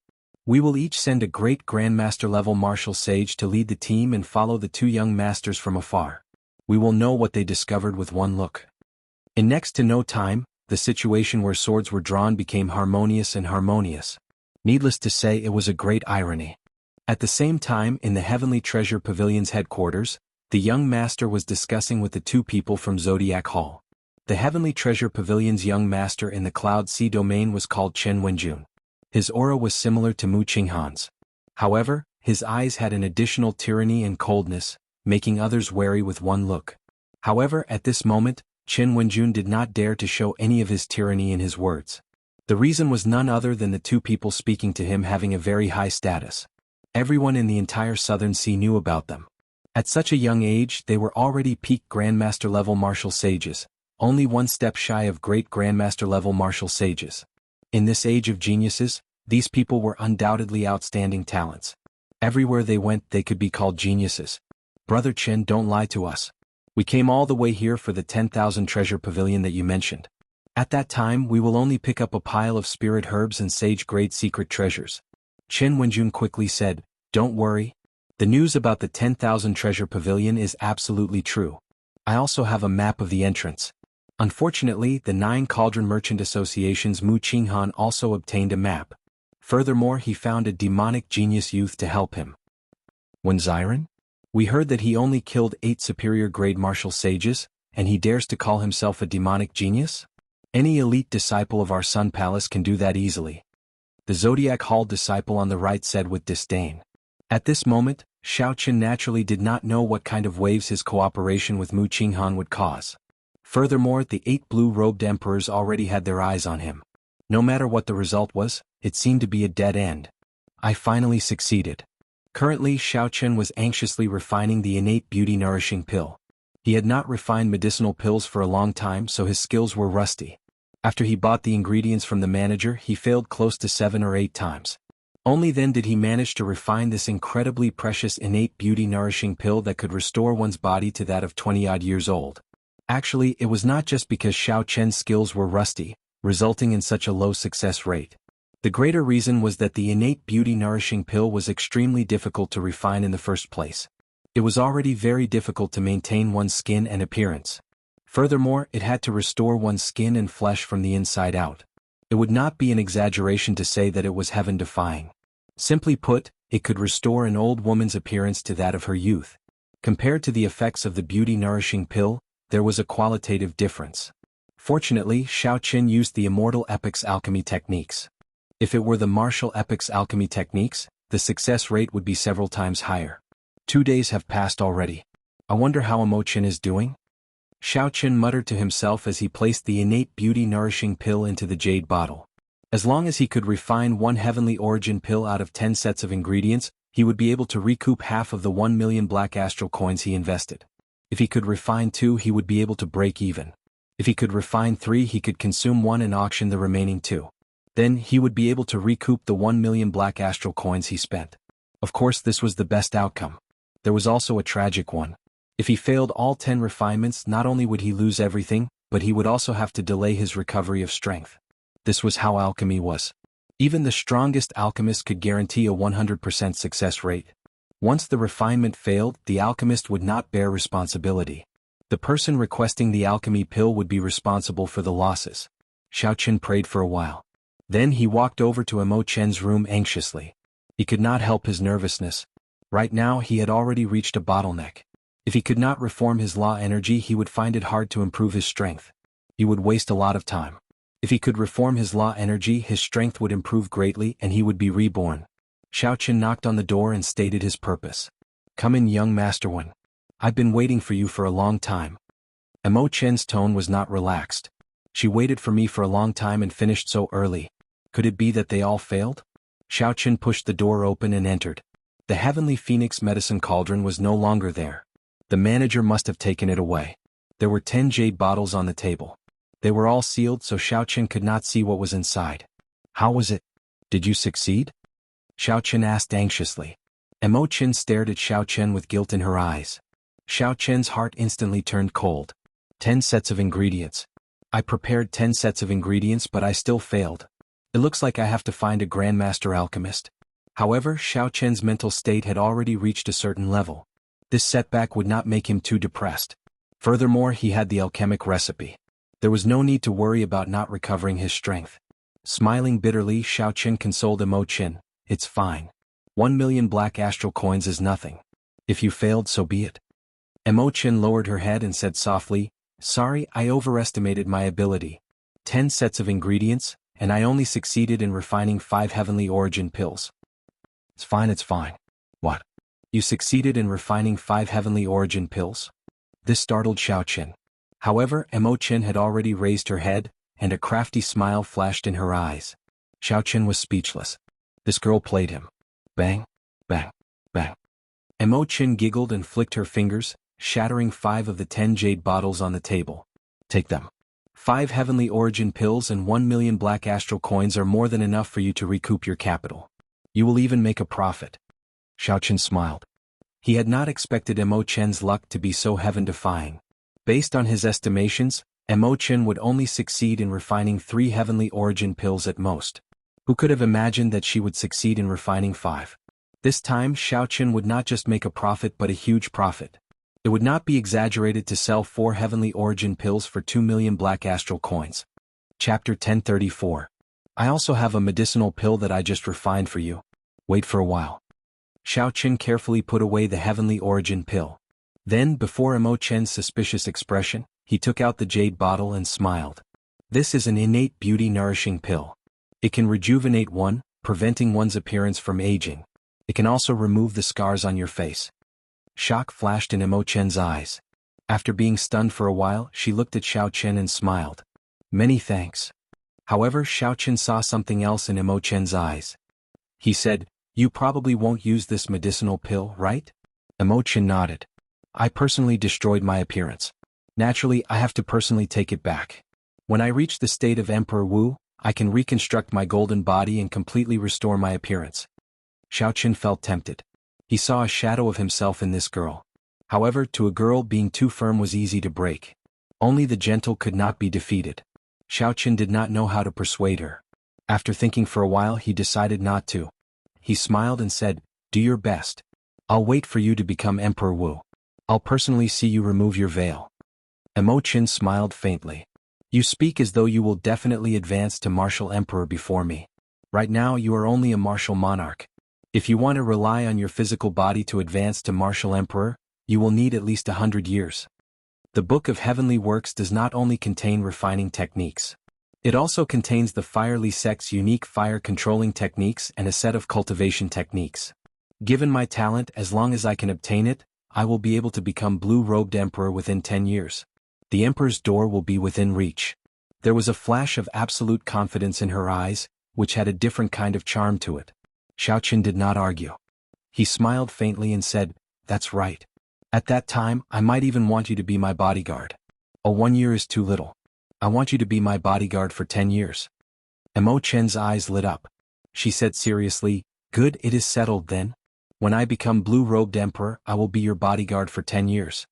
We will each send a great Grandmaster-level martial sage to lead the team and follow the 2 young masters from afar. We will know what they discovered with one look." In next to no time, the situation where swords were drawn became harmonious and harmonious. Needless to say, it was a great irony. At the same time, in the Heavenly Treasure Pavilion's headquarters, the young master was discussing with the 2 people from Zodiac Hall. The Heavenly Treasure Pavilion's young master in the Cloud Sea domain was called Chen Wenjun. His aura was similar to Mu Qinghan's. However, his eyes had an additional tyranny and coldness, making others wary with one look. However, at this moment, Chen Wenjun did not dare to show any of his tyranny in his words. The reason was none other than the 2 people speaking to him having a very high status. Everyone in the entire Southern Sea knew about them. At such a young age, they were already peak Grandmaster-level martial sages, only 1 step shy of great Grandmaster-level martial sages. In this age of geniuses, these people were undoubtedly outstanding talents. Everywhere they went they could be called geniuses. Brother Chen, don't lie to us. We came all the way here for the 10,000 treasure pavilion that you mentioned. At that time we will only pick up a pile of spirit herbs and sage-grade secret treasures. Chen Wenjun quickly said, don't worry. The news about the 10,000 treasure pavilion is absolutely true. I also have a map of the entrance. Unfortunately, the 9 Cauldron Merchant Association's Mu Qinghan also obtained a map. Furthermore, he found a demonic genius youth to help him. Wen Ziren? We heard that he only killed 8 superior-grade martial sages, and he dares to call himself a demonic genius? Any elite disciple of our Sun Palace can do that easily. The Zodiac Hall disciple on the right said with disdain. At this moment, Xiao Qin naturally did not know what kind of waves his cooperation with Mu Qinghan would cause. Furthermore, the 8 blue-robed emperors already had their eyes on him. No matter what the result was, it seemed to be a dead end. I finally succeeded. Currently, Xiao Qin was anxiously refining the innate beauty-nourishing pill. He had not refined medicinal pills for a long time, so his skills were rusty. After he bought the ingredients from the manager, he failed close to 7 or 8 times. Only then did he manage to refine this incredibly precious innate beauty-nourishing pill that could restore one's body to that of 20-odd years old. Actually, it was not just because Xiao Qian's skills were rusty, resulting in such a low success rate. The greater reason was that the innate beauty-nourishing pill was extremely difficult to refine in the first place. It was already very difficult to maintain one's skin and appearance. Furthermore, it had to restore one's skin and flesh from the inside out. It would not be an exaggeration to say that it was heaven-defying. Simply put, it could restore an old woman's appearance to that of her youth. Compared to the effects of the beauty-nourishing pill, there was a qualitative difference. Fortunately, Xiao Qin used the immortal epics alchemy techniques. If it were the martial epics alchemy techniques, the success rate would be several times higher. 2 days have passed already. I wonder how Imo Qin is doing? Xiao Qin muttered to himself as he placed the innate beauty-nourishing pill into the jade bottle. As long as he could refine 1 heavenly origin pill out of 10 sets of ingredients, he would be able to recoup half of the 1 million black astral coins he invested. If he could refine 2, he would be able to break even. If he could refine 3, he could consume 1 and auction the remaining 2. Then, he would be able to recoup the 1 million black astral coins he spent. Of course, this was the best outcome. There was also a tragic one. If he failed all 10 refinements, not only would he lose everything, but he would also have to delay his recovery of strength. This was how alchemy was. Even the strongest alchemist could guarantee a 100% success rate. Once the refinement failed, the alchemist would not bear responsibility. The person requesting the alchemy pill would be responsible for the losses. Xiao Qin prayed for a while. Then he walked over to Imo Chen's room anxiously. He could not help his nervousness. Right now he had already reached a bottleneck. If he could not reform his law energy, he would find it hard to improve his strength. He would waste a lot of time. If he could reform his law energy, his strength would improve greatly and he would be reborn. Xiao Qin knocked on the door and stated his purpose. Come in, young Master Wen. I've been waiting for you for a long time. Imo Chen's tone was not relaxed. She waited for me for a long time and finished so early. Could it be that they all failed? Xiao Qin pushed the door open and entered. The Heavenly Phoenix Medicine Cauldron was no longer there. The manager must have taken it away. There were 10 jade bottles on the table. They were all sealed, so Xiao Qin could not see what was inside. How was it? Did you succeed? Xiao Qin asked anxiously. Imo Qin stared at Xiao Qin with guilt in her eyes. Xiao Qin's heart instantly turned cold. 10 sets of ingredients. I prepared 10 sets of ingredients, but I still failed. It looks like I have to find a Grandmaster Alchemist. However, Xiao Qin's mental state had already reached a certain level. This setback would not make him too depressed. Furthermore, he had the alchemic recipe. There was no need to worry about not recovering his strength. Smiling bitterly, Xiao Qin consoled Imo Qin. It's fine. 1 million black astral coins is nothing. If you failed, so be it. Imo Qin lowered her head and said softly, Sorry, I overestimated my ability. 10 sets of ingredients, and I only succeeded in refining 5 heavenly origin pills. It's fine, it's fine. What? You succeeded in refining 5 heavenly origin pills? This startled Xiao Qin. However, Imo Qin had already raised her head, and a crafty smile flashed in her eyes. Xiao Qin was speechless. This girl played him. Bang, bang, bang. Imo Qin giggled and flicked her fingers, shattering 5 of the 10 jade bottles on the table. Take them. 5 heavenly origin pills and 1 million black astral coins are more than enough for you to recoup your capital. You will even make a profit. Xiaochen smiled. He had not expected Mo Chen's luck to be so heaven-defying. Based on his estimations, Mo Chen would only succeed in refining 3 heavenly origin pills at most. Who could have imagined that she would succeed in refining 5? This time Xiaochen would not just make a profit but a huge profit. It would not be exaggerated to sell 4 heavenly origin pills for 2 million black astral coins. Chapter 1034. I also have a medicinal pill that I just refined for you. Wait for a while. Xiaochen carefully put away the heavenly origin pill. Then, before Mo Chen's suspicious expression, he took out the jade bottle and smiled. This is an innate beauty-nourishing pill. It can rejuvenate one, preventing one's appearance from aging. It can also remove the scars on your face. Shock flashed in Mo Chen's eyes. After being stunned for a while, she looked at Xiaochen and smiled. Many thanks. However, Xiaochen saw something else in Mo Chen's eyes. He said, You probably won't use this medicinal pill, right? Mo Chen nodded. I personally destroyed my appearance. Naturally, I have to personally take it back. When I reach the state of Emperor Wu, I can reconstruct my golden body and completely restore my appearance. Xiaochen felt tempted. He saw a shadow of himself in this girl. However, to a girl being too firm was easy to break. Only the gentle could not be defeated. Xiaochen did not know how to persuade her. After thinking for a while, he decided not to. He smiled and said, Do your best. I'll wait for you to become Emperor Wu. I'll personally see you remove your veil. Mo Chen smiled faintly. You speak as though you will definitely advance to martial emperor before me. Right now you are only a martial monarch. If you want to rely on your physical body to advance to martial emperor, you will need at least 100 years. The Book of Heavenly Works does not only contain refining techniques. It also contains the Fire Li Sect's unique fire-controlling techniques and a set of cultivation techniques. Given my talent, as long as I can obtain it, I will be able to become blue-robed emperor within 10 years. The emperor's door will be within reach. There was a flash of absolute confidence in her eyes, which had a different kind of charm to it. Xiaochen did not argue. He smiled faintly and said, That's right. At that time, I might even want you to be my bodyguard. 1 year is too little. I want you to be my bodyguard for 10 years. Mo Chen's eyes lit up. She said seriously, Good, it is settled then. When I become blue-robed emperor, I will be your bodyguard for 10 years.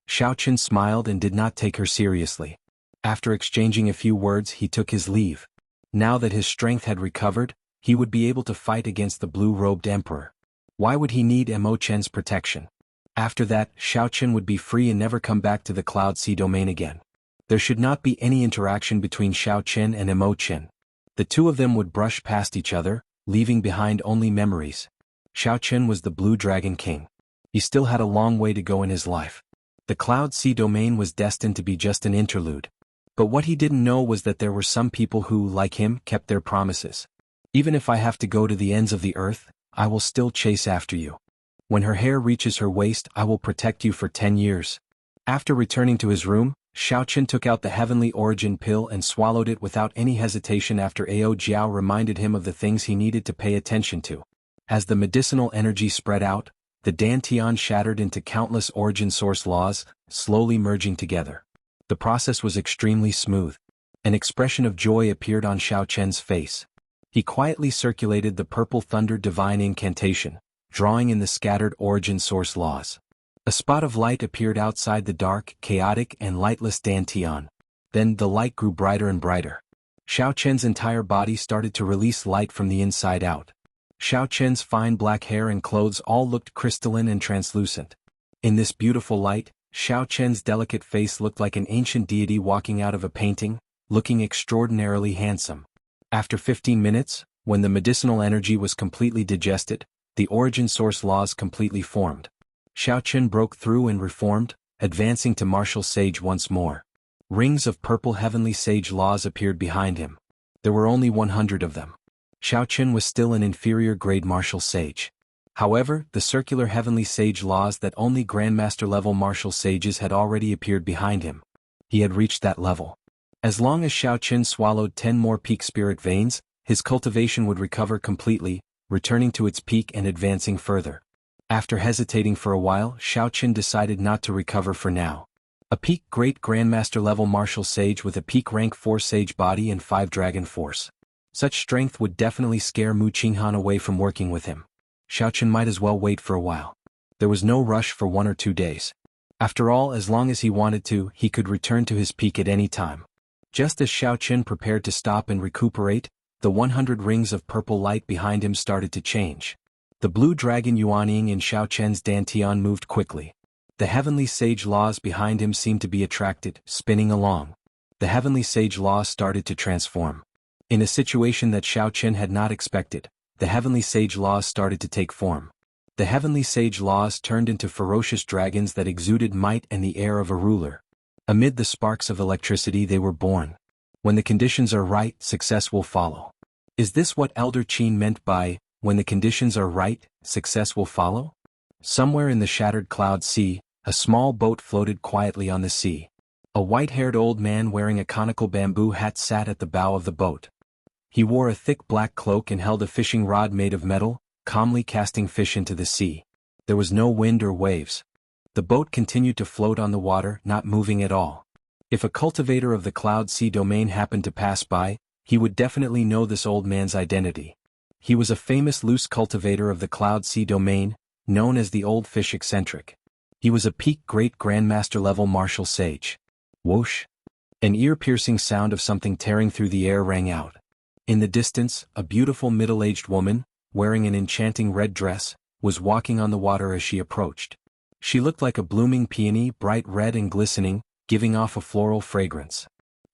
Xiaochen smiled and did not take her seriously. After exchanging a few words, he took his leave. Now that his strength had recovered, he would be able to fight against the blue-robed emperor. Why would he need Mo Chen's protection? After that, Xiaochen would be free and never come back to the Cloud Sea domain again. There should not be any interaction between Xiaochen and Mo Chen. The two of them would brush past each other, leaving behind only memories. Xiaochen was the Blue Dragon King. He still had a long way to go in his life. The Cloud Sea domain was destined to be just an interlude. But what he didn't know was that there were some people who, like him, kept their promises. Even if I have to go to the ends of the earth, I will still chase after you. When her hair reaches her waist, I will protect you for 10 years. After returning to his room, Xiaochen took out the heavenly origin pill and swallowed it without any hesitation after Ao Jiao reminded him of the things he needed to pay attention to. As the medicinal energy spread out, the Dantian shattered into countless origin source laws, slowly merging together. The process was extremely smooth. An expression of joy appeared on Xiaochen's face. He quietly circulated the purple thunder divine incantation, drawing in the scattered origin source laws. A spot of light appeared outside the dark, chaotic and lightless Dantian. Then the light grew brighter and brighter. Xiaochen's entire body started to release light from the inside out. Xiaochen's fine black hair and clothes all looked crystalline and translucent. In this beautiful light, Xiaochen's delicate face looked like an ancient deity walking out of a painting, looking extraordinarily handsome. After 15 minutes, when the medicinal energy was completely digested, the origin source laws completely formed. Xiaochen broke through and reformed, advancing to martial sage once more. Rings of purple heavenly sage laws appeared behind him. There were only 100 of them. Xiaochen was still an inferior grade martial sage. However, the circular heavenly sage laws that only grandmaster-level martial sages had already appeared behind him. He had reached that level. As long as Xiaochen swallowed 10 more peak spirit veins, his cultivation would recover completely, returning to its peak and advancing further. After hesitating for a while, Xiaochen decided not to recover for now. A peak Great Grandmaster level martial sage with a peak rank 4 sage body and 5 dragon force. Such strength would definitely scare Mu Qinghan away from working with him. Xiao Chen might as well wait for a while. There was no rush for 1 or 2 days. After all, as long as he wanted to, he could return to his peak at any time. Just as Xiao Chen prepared to stop and recuperate, the 100 rings of purple light behind him started to change. The blue dragon Yuanying in Xiao Chen's dantian moved quickly. The heavenly sage laws behind him seemed to be attracted, spinning along. The heavenly sage laws started to transform. In a situation that Xiao Chen had not expected, the heavenly sage laws started to take form. The heavenly sage laws turned into ferocious dragons that exuded might and the air of a ruler. Amid the sparks of electricity they were born. When the conditions are right, success will follow. Is this what Elder Qin meant by, when the conditions are right, success will follow? Somewhere in the shattered cloud sea, a small boat floated quietly on the sea. A white-haired old man wearing a conical bamboo hat sat at the bow of the boat. He wore a thick black cloak and held a fishing rod made of metal, calmly casting fish into the sea. There was no wind or waves. The boat continued to float on the water, not moving at all. If a cultivator of the Cloud Sea domain happened to pass by, he would definitely know this old man's identity. He was a famous loose cultivator of the Cloud Sea domain, known as the Old Fish Eccentric. He was a peak Great Grandmaster level martial sage. Whoosh! An ear-piercing sound of something tearing through the air rang out. In the distance, a beautiful middle-aged woman, wearing an enchanting red dress, was walking on the water as she approached. She looked like a blooming peony, bright red and glistening, giving off a floral fragrance.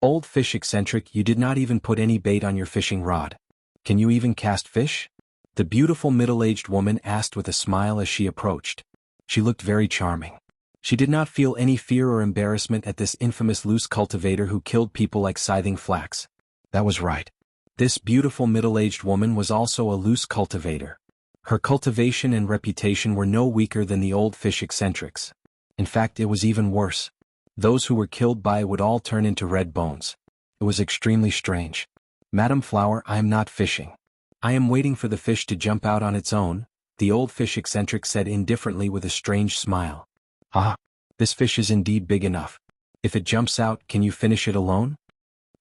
Old Fish Eccentric, you did not even put any bait on your fishing rod. Can you even cast fish? The beautiful middle-aged woman asked with a smile as she approached. She looked very charming. She did not feel any fear or embarrassment at this infamous loose cultivator who killed people like scything flax. That was right. This beautiful middle-aged woman was also a loose cultivator. Her cultivation and reputation were no weaker than the Old Fish Eccentrics. In fact, it was even worse. Those who were killed by it would all turn into red bones. It was extremely strange. Madam Flower, I am not fishing. I am waiting for the fish to jump out on its own, the Old Fish Eccentric said indifferently with a strange smile. Ah, this fish is indeed big enough. If it jumps out, can you finish it alone?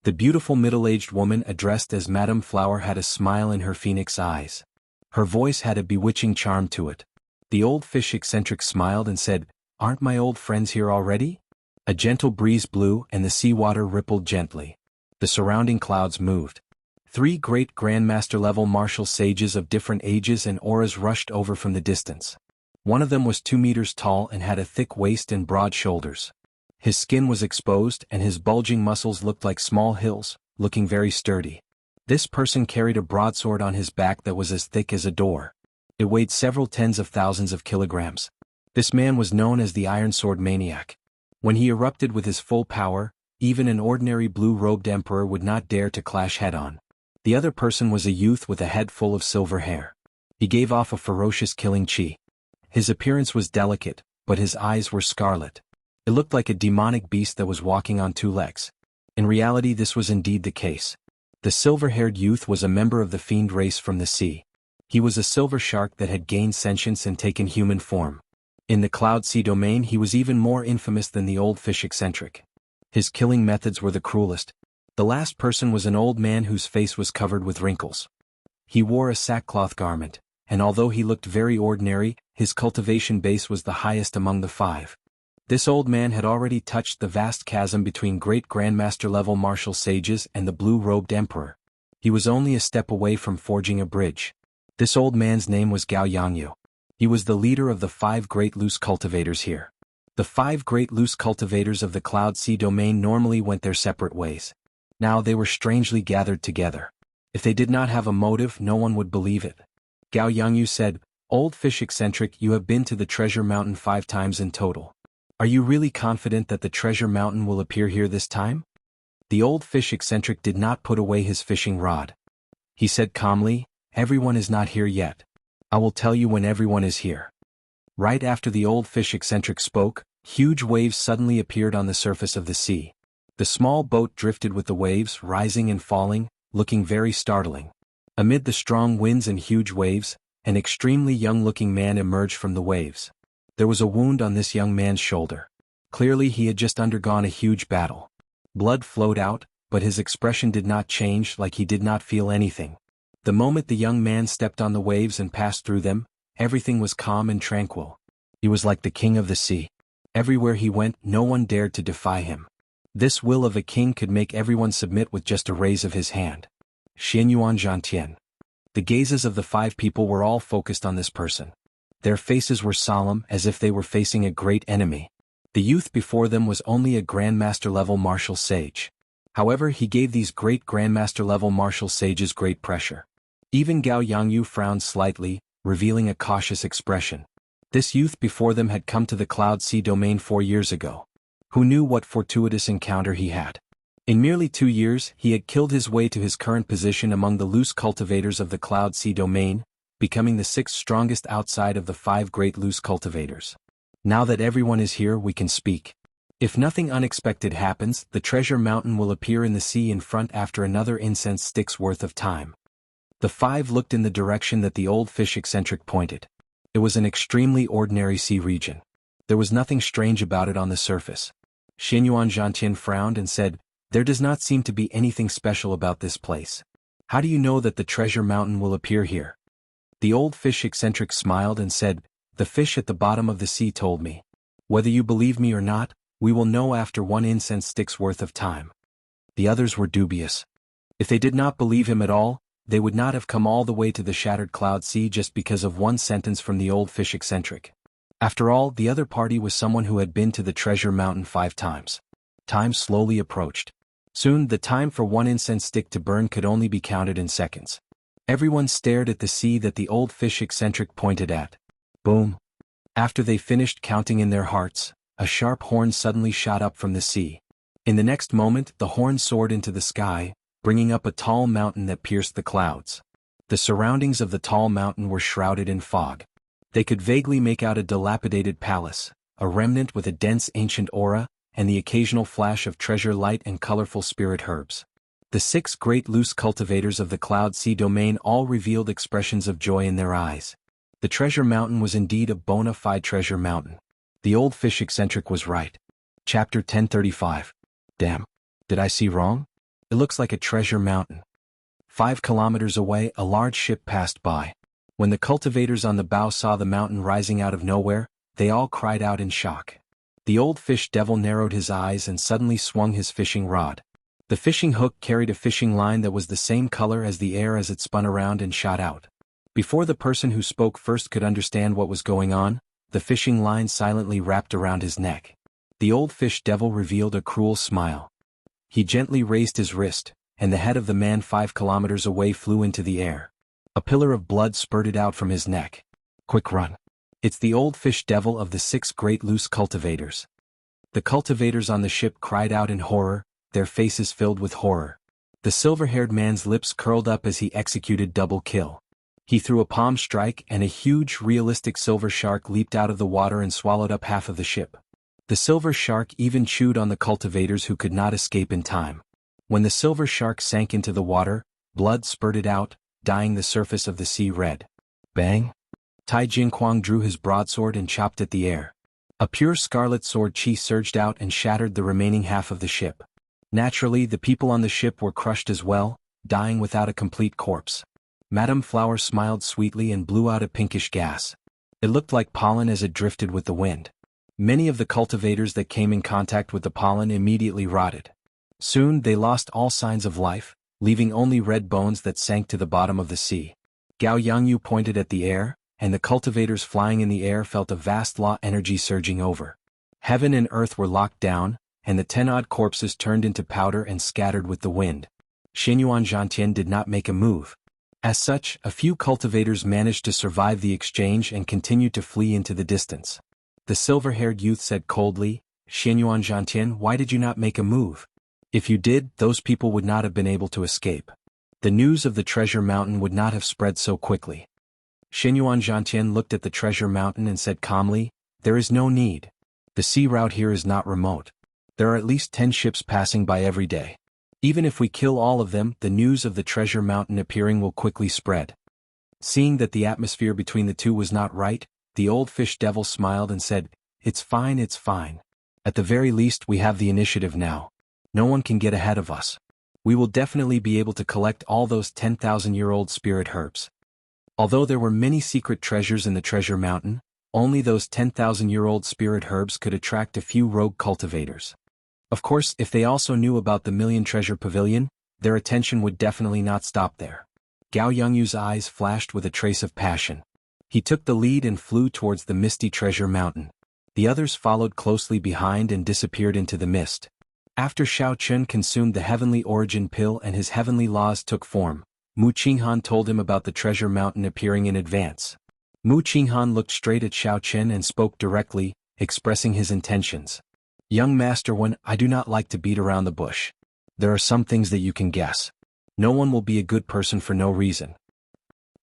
The beautiful middle-aged woman addressed as Madam Flower had a smile in her phoenix eyes. Her voice had a bewitching charm to it. The Old Fish Eccentric smiled and said, "Aren't my old friends here already?" A gentle breeze blew and the seawater rippled gently. The surrounding clouds moved. 3 great Grandmaster-level martial sages of different ages and auras rushed over from the distance. One of them was 2 meters tall and had a thick waist and broad shoulders. His skin was exposed and his bulging muscles looked like small hills, looking very sturdy. This person carried a broadsword on his back that was as thick as a door. It weighed several tens of thousands of kilograms. This man was known as the Iron Sword Maniac. When he erupted with his full power, even an ordinary blue-robed emperor would not dare to clash head-on. The other person was a youth with a head full of silver hair. He gave off a ferocious killing chi. His appearance was delicate, but his eyes were scarlet. It looked like a demonic beast that was walking on 2 legs. In reality, this was indeed the case. The silver-haired youth was a member of the fiend race from the sea. He was a silver shark that had gained sentience and taken human form. In the Cloud Sea domain he was even more infamous than the Old Fish Eccentric. His killing methods were the cruelest. The last person was an old man whose face was covered with wrinkles. He wore a sackcloth garment, and although he looked very ordinary, his cultivation base was the highest among the 5. This old man had already touched the vast chasm between great Grandmaster-level martial sages and the blue-robed emperor. He was only a step away from forging a bridge. This old man's name was Gao Yangyu. He was the leader of the 5 great loose cultivators here. The 5 great loose cultivators of the Cloud Sea domain normally went their separate ways. Now they were strangely gathered together. If they did not have a motive, no one would believe it. Gao Yangyu said, "Old Fish Eccentric, you have been to the Treasure Mountain 5 times in total. Are you really confident that the Treasure Mountain will appear here this time?" The Old Fish Eccentric did not put away his fishing rod. He said calmly, "Everyone is not here yet. I will tell you when everyone is here." Right after the Old Fish Eccentric spoke, huge waves suddenly appeared on the surface of the sea. The small boat drifted with the waves, rising and falling, looking very startling. Amid the strong winds and huge waves, an extremely young-looking man emerged from the waves. There was a wound on this young man's shoulder. Clearly he had just undergone a huge battle. Blood flowed out, but his expression did not change, like he did not feel anything. The moment the young man stepped on the waves and passed through them, everything was calm and tranquil. He was like the king of the sea. Everywhere he went, no one dared to defy him. This will of a king could make everyone submit with just a raise of his hand. Xianyuan Zhantian. The gazes of the 5 people were all focused on this person. Their faces were solemn, as if they were facing a great enemy. The youth before them was only a Grandmaster-level martial sage. However, he gave these great Grandmaster-level martial sages great pressure. Even Gao Yangyu frowned slightly, revealing a cautious expression. This youth before them had come to the Cloud Sea domain 4 years ago. Who knew what fortuitous encounter he had? In merely 2 years, he had killed his way to his current position among the loose cultivators of the Cloud Sea domain, becoming the 6th strongest outside of the 5 great loose cultivators. Now that everyone is here, we can speak. If nothing unexpected happens, the treasure mountain will appear in the sea in front after another incense stick's worth of time. The 5 looked in the direction that the old fish eccentric pointed. It was an extremely ordinary sea region. There was nothing strange about it on the surface. Xianyuan Zhantian frowned and said, "There does not seem to be anything special about this place. How do you know that the treasure mountain will appear here?" The old fish eccentric smiled and said, "The fish at the bottom of the sea told me. Whether you believe me or not, we will know after 1 incense stick's worth of time." The others were dubious. If they did not believe him at all, they would not have come all the way to the shattered Cloud Sea just because of 1 sentence from the old fish eccentric. After all, the other party was someone who had been to the treasure mountain 5 times. Time slowly approached. Soon, the time for 1 incense stick to burn could only be counted in seconds. Everyone stared at the sea that the old fish eccentric pointed at. Boom. After they finished counting in their hearts, a sharp horn suddenly shot up from the sea. In the next moment, the horn soared into the sky, bringing up a tall mountain that pierced the clouds. The surroundings of the tall mountain were shrouded in fog. They could vaguely make out a dilapidated palace, a remnant with a dense ancient aura, and the occasional flash of treasure light and colorful spirit herbs. The 6 great loose cultivators of the Cloud Sea domain all revealed expressions of joy in their eyes. The treasure mountain was indeed a bona fide treasure mountain. The old fish eccentric was right. Chapter 1035. Damn. Did I see wrong? It looks like a treasure mountain. 5 kilometers away, a large ship passed by. When the cultivators on the bow saw the mountain rising out of nowhere, they all cried out in shock. The old fish devil narrowed his eyes and suddenly swung his fishing rod. The fishing hook carried a fishing line that was the same color as the air as it spun around and shot out. Before the person who spoke first could understand what was going on, the fishing line silently wrapped around his neck. The old fish devil revealed a cruel smile. He gently raised his wrist, and the head of the man 5 kilometers away flew into the air. A pillar of blood spurted out from his neck. Quick run. It's the old fish devil of the 6 great loose cultivators. The cultivators on the ship cried out in horror, their faces filled with horror. The silver-haired man's lips curled up as he executed double kill. He threw a palm strike and a huge, realistic silver shark leaped out of the water and swallowed up half of the ship. The silver shark even chewed on the cultivators who could not escape in time. When the silver shark sank into the water, blood spurted out, dyeing the surface of the sea red. Bang! Tai Jingquang drew his broadsword and chopped at the air. A pure scarlet sword chi surged out and shattered the remaining half of the ship. Naturally, the people on the ship were crushed as well, dying without a complete corpse. Madame Flower smiled sweetly and blew out a pinkish gas. It looked like pollen as it drifted with the wind. Many of the cultivators that came in contact with the pollen immediately rotted. Soon they lost all signs of life, leaving only red bones that sank to the bottom of the sea. Gao Yangyu pointed at the air, and the cultivators flying in the air felt a vast law energy surging over. Heaven and earth were locked down, and the 10-odd corpses turned into powder and scattered with the wind. Xianyuan Zhantian did not make a move. As such, a few cultivators managed to survive the exchange and continued to flee into the distance. The silver-haired youth said coldly, "Xianyuan Zhantian, why did you not make a move? If you did, those people would not have been able to escape. The news of the treasure mountain would not have spread so quickly." Xianyuan Zhantian looked at the treasure mountain and said calmly, "There is no need. The sea route here is not remote. There are at least 10 ships passing by every day. Even if we kill all of them, the news of the treasure mountain appearing will quickly spread." Seeing that the atmosphere between the two was not right, the old fish devil smiled and said, "It's fine, it's fine. At the very least we have the initiative now. No one can get ahead of us. We will definitely be able to collect all those 10,000-year-old spirit herbs. Although there were many secret treasures in the treasure mountain, only those 10,000-year-old spirit herbs could attract a few rogue cultivators. Of course, if they also knew about the Million Treasure Pavilion, their attention would definitely not stop there. Gao Yongyu's eyes flashed with a trace of passion. He took the lead and flew towards the misty treasure mountain. The others followed closely behind and disappeared into the mist. After Xiao Chun consumed the heavenly origin pill and his heavenly laws took form, Mu Qinghan told him about the treasure mountain appearing in advance. Mu Qinghan looked straight at Xiao Chen and spoke directly, expressing his intentions. Young Master One, I do not like to beat around the bush. There are some things that you can guess. No one will be a good person for no reason.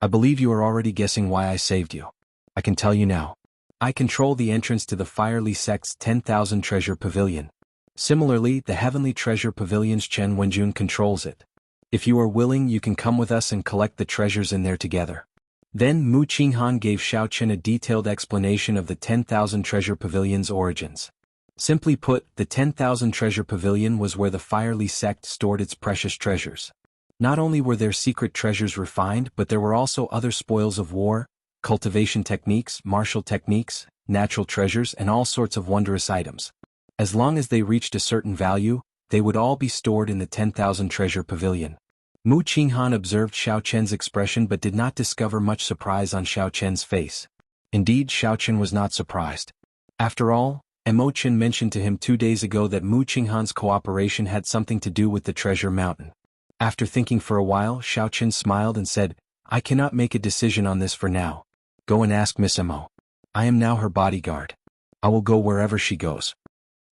I believe you are already guessing why I saved you. I can tell you now. I control the entrance to the Firely Sect's 10,000 Treasure Pavilion. Similarly, the Heavenly Treasure Pavilion's Chen Wenjun controls it. If you are willing, you can come with us and collect the treasures in there together. Then Mu Qinghan gave Xiao Chen a detailed explanation of the 10,000 Treasure Pavilion's origins. Simply put, the 10,000 Treasure Pavilion was where the Firely Sect stored its precious treasures. Not only were their secret treasures refined, but there were also other spoils of war, cultivation techniques, martial techniques, natural treasures, and all sorts of wondrous items. As long as they reached a certain value, they would all be stored in the 10,000 Treasure Pavilion. Mu Qinghan observed Xiao Chen's expression but did not discover much surprise on Xiao Chen's face. Indeed, Xiao Chen was not surprised. After all, Mo Chen mentioned to him 2 days ago that Mu Qinghan's cooperation had something to do with the treasure mountain. After thinking for a while, Xiao Chen smiled and said, I cannot make a decision on this for now. Go and ask Miss Mo. I am now her bodyguard. I will go wherever she goes.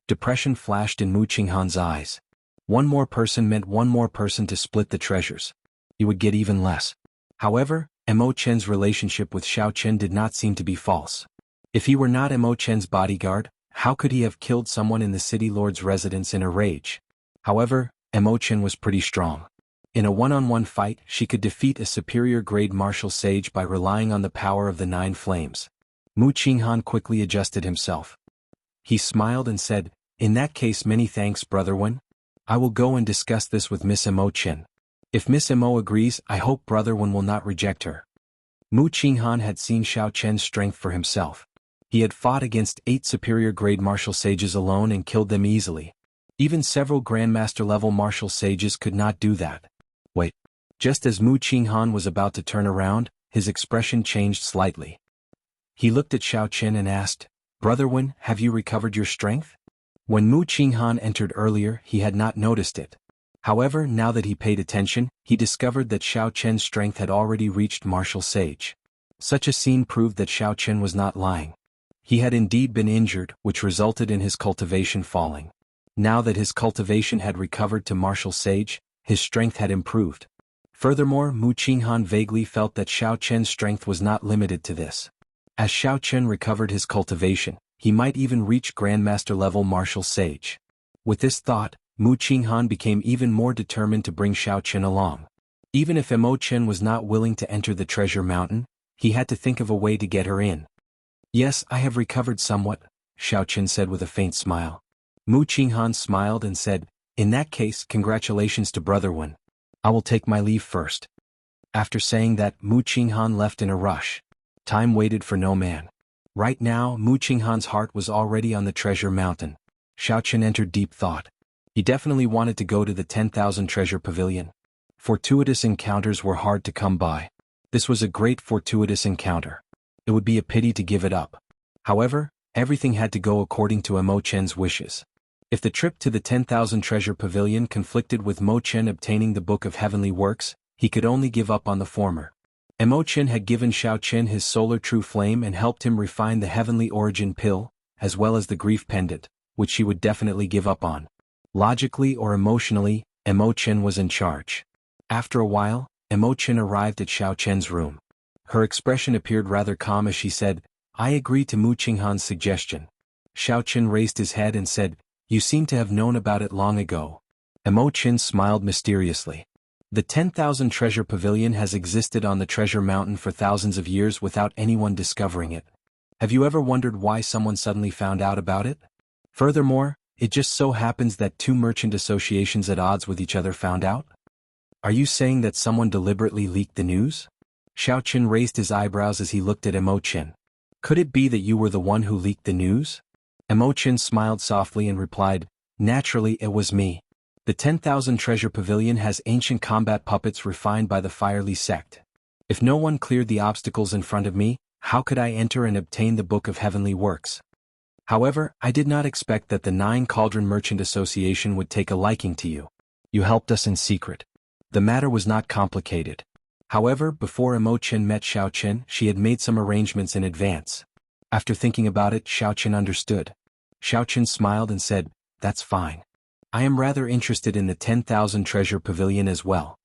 Depression flashed in Mu Qinghan's eyes. One more person meant one more person to split the treasures. He would get even less. However, Mo Chen's relationship with Xiao Chen did not seem to be false. If he were not Mo Chen's bodyguard, how could he have killed someone in the city lord's residence in a rage? However, Mo Chen was pretty strong. In a one-on-one fight, she could defeat a superior-grade martial sage by relying on the power of the 9 flames. Mu Qinghan quickly adjusted himself. He smiled and said, In that case, many thanks, Brother Wen. I will go and discuss this with Miss Mo Chen. If Miss Mo agrees, I hope Brother Wen will not reject her. Mu Qinghan had seen Xiao Chen's strength for himself. He had fought against 8 superior-grade martial sages alone and killed them easily. Even several Grandmaster-level martial sages could not do that. Wait. Just as Mu Qinghan was about to turn around, his expression changed slightly. He looked at Xiao Chen and asked, Brother Wen, have you recovered your strength? When Mu Qinghan entered earlier, he had not noticed it. However, now that he paid attention, he discovered that Xiao Chen's strength had already reached martial sage. Such a scene proved that Xiao Chen was not lying. He had indeed been injured, which resulted in his cultivation falling. Now that his cultivation had recovered to martial sage, his strength had improved. Furthermore, Mu Qinghan vaguely felt that Xiao Chen's strength was not limited to this. As Xiao Chen recovered his cultivation, he might even reach Grandmaster-level martial sage. With this thought, Mu Qinghan became even more determined to bring Xiao Chen along. Even if Mo Chen was not willing to enter the treasure mountain, he had to think of a way to get her in. Yes, I have recovered somewhat, Xiao Chen said with a faint smile. Mu Qinghan smiled and said, In that case, congratulations to Brother Wen. I will take my leave first. After saying that, Mu Qinghan left in a rush. Time waited for no man. Right now, Mu Qinghan's heart was already on the treasure mountain. Xiao Chen entered deep thought. He definitely wanted to go to the 10,000 Treasure Pavilion. Fortuitous encounters were hard to come by. This was a great fortuitous encounter. It would be a pity to give it up. However, everything had to go according to Mo Chen's wishes. If the trip to the 10,000 Treasure Pavilion conflicted with Mo Chen obtaining the Book of Heavenly Works, he could only give up on the former. Mo Chen had given Xiao Chen his solar true flame and helped him refine the heavenly origin pill, as well as the grief pendant, which she would definitely give up on. Logically or emotionally, Mo Chen was in charge. After a while, Mo Chen arrived at Xiao Chen's room. Her expression appeared rather calm as she said, I agree to Mu Qinghan's suggestion. Xiao Chen raised his head and said, You seem to have known about it long ago. Mo Chen smiled mysteriously. The 10,000 Treasure Pavilion has existed on the treasure mountain for thousands of years without anyone discovering it. Have you ever wondered why someone suddenly found out about it? Furthermore, it just so happens that two merchant associations at odds with each other found out? Are you saying that someone deliberately leaked the news? Xiao Qin raised his eyebrows as he looked at Imo Qin. Could it be that you were the one who leaked the news? Imo Qin smiled softly and replied, naturally it was me. The 10,000 Treasure Pavilion has ancient combat puppets refined by the Firely sect. If no one cleared the obstacles in front of me, how could I enter and obtain the Book of Heavenly Works? However, I did not expect that the 9 Cauldron Merchant Association would take a liking to you. You helped us in secret. The matter was not complicated. However, before Imo Qin met Xiao Qin, she had made some arrangements in advance. After thinking about it, Xiao Qin understood. Xiao Qin smiled and said, that's fine. I am rather interested in the 10,000 Treasure Pavilion as well.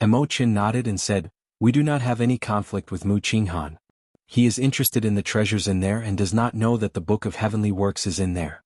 Imo Qin nodded and said, we do not have any conflict with Mu Qinghan. He is interested in the treasures in there and does not know that the Book of Heavenly Works is in there.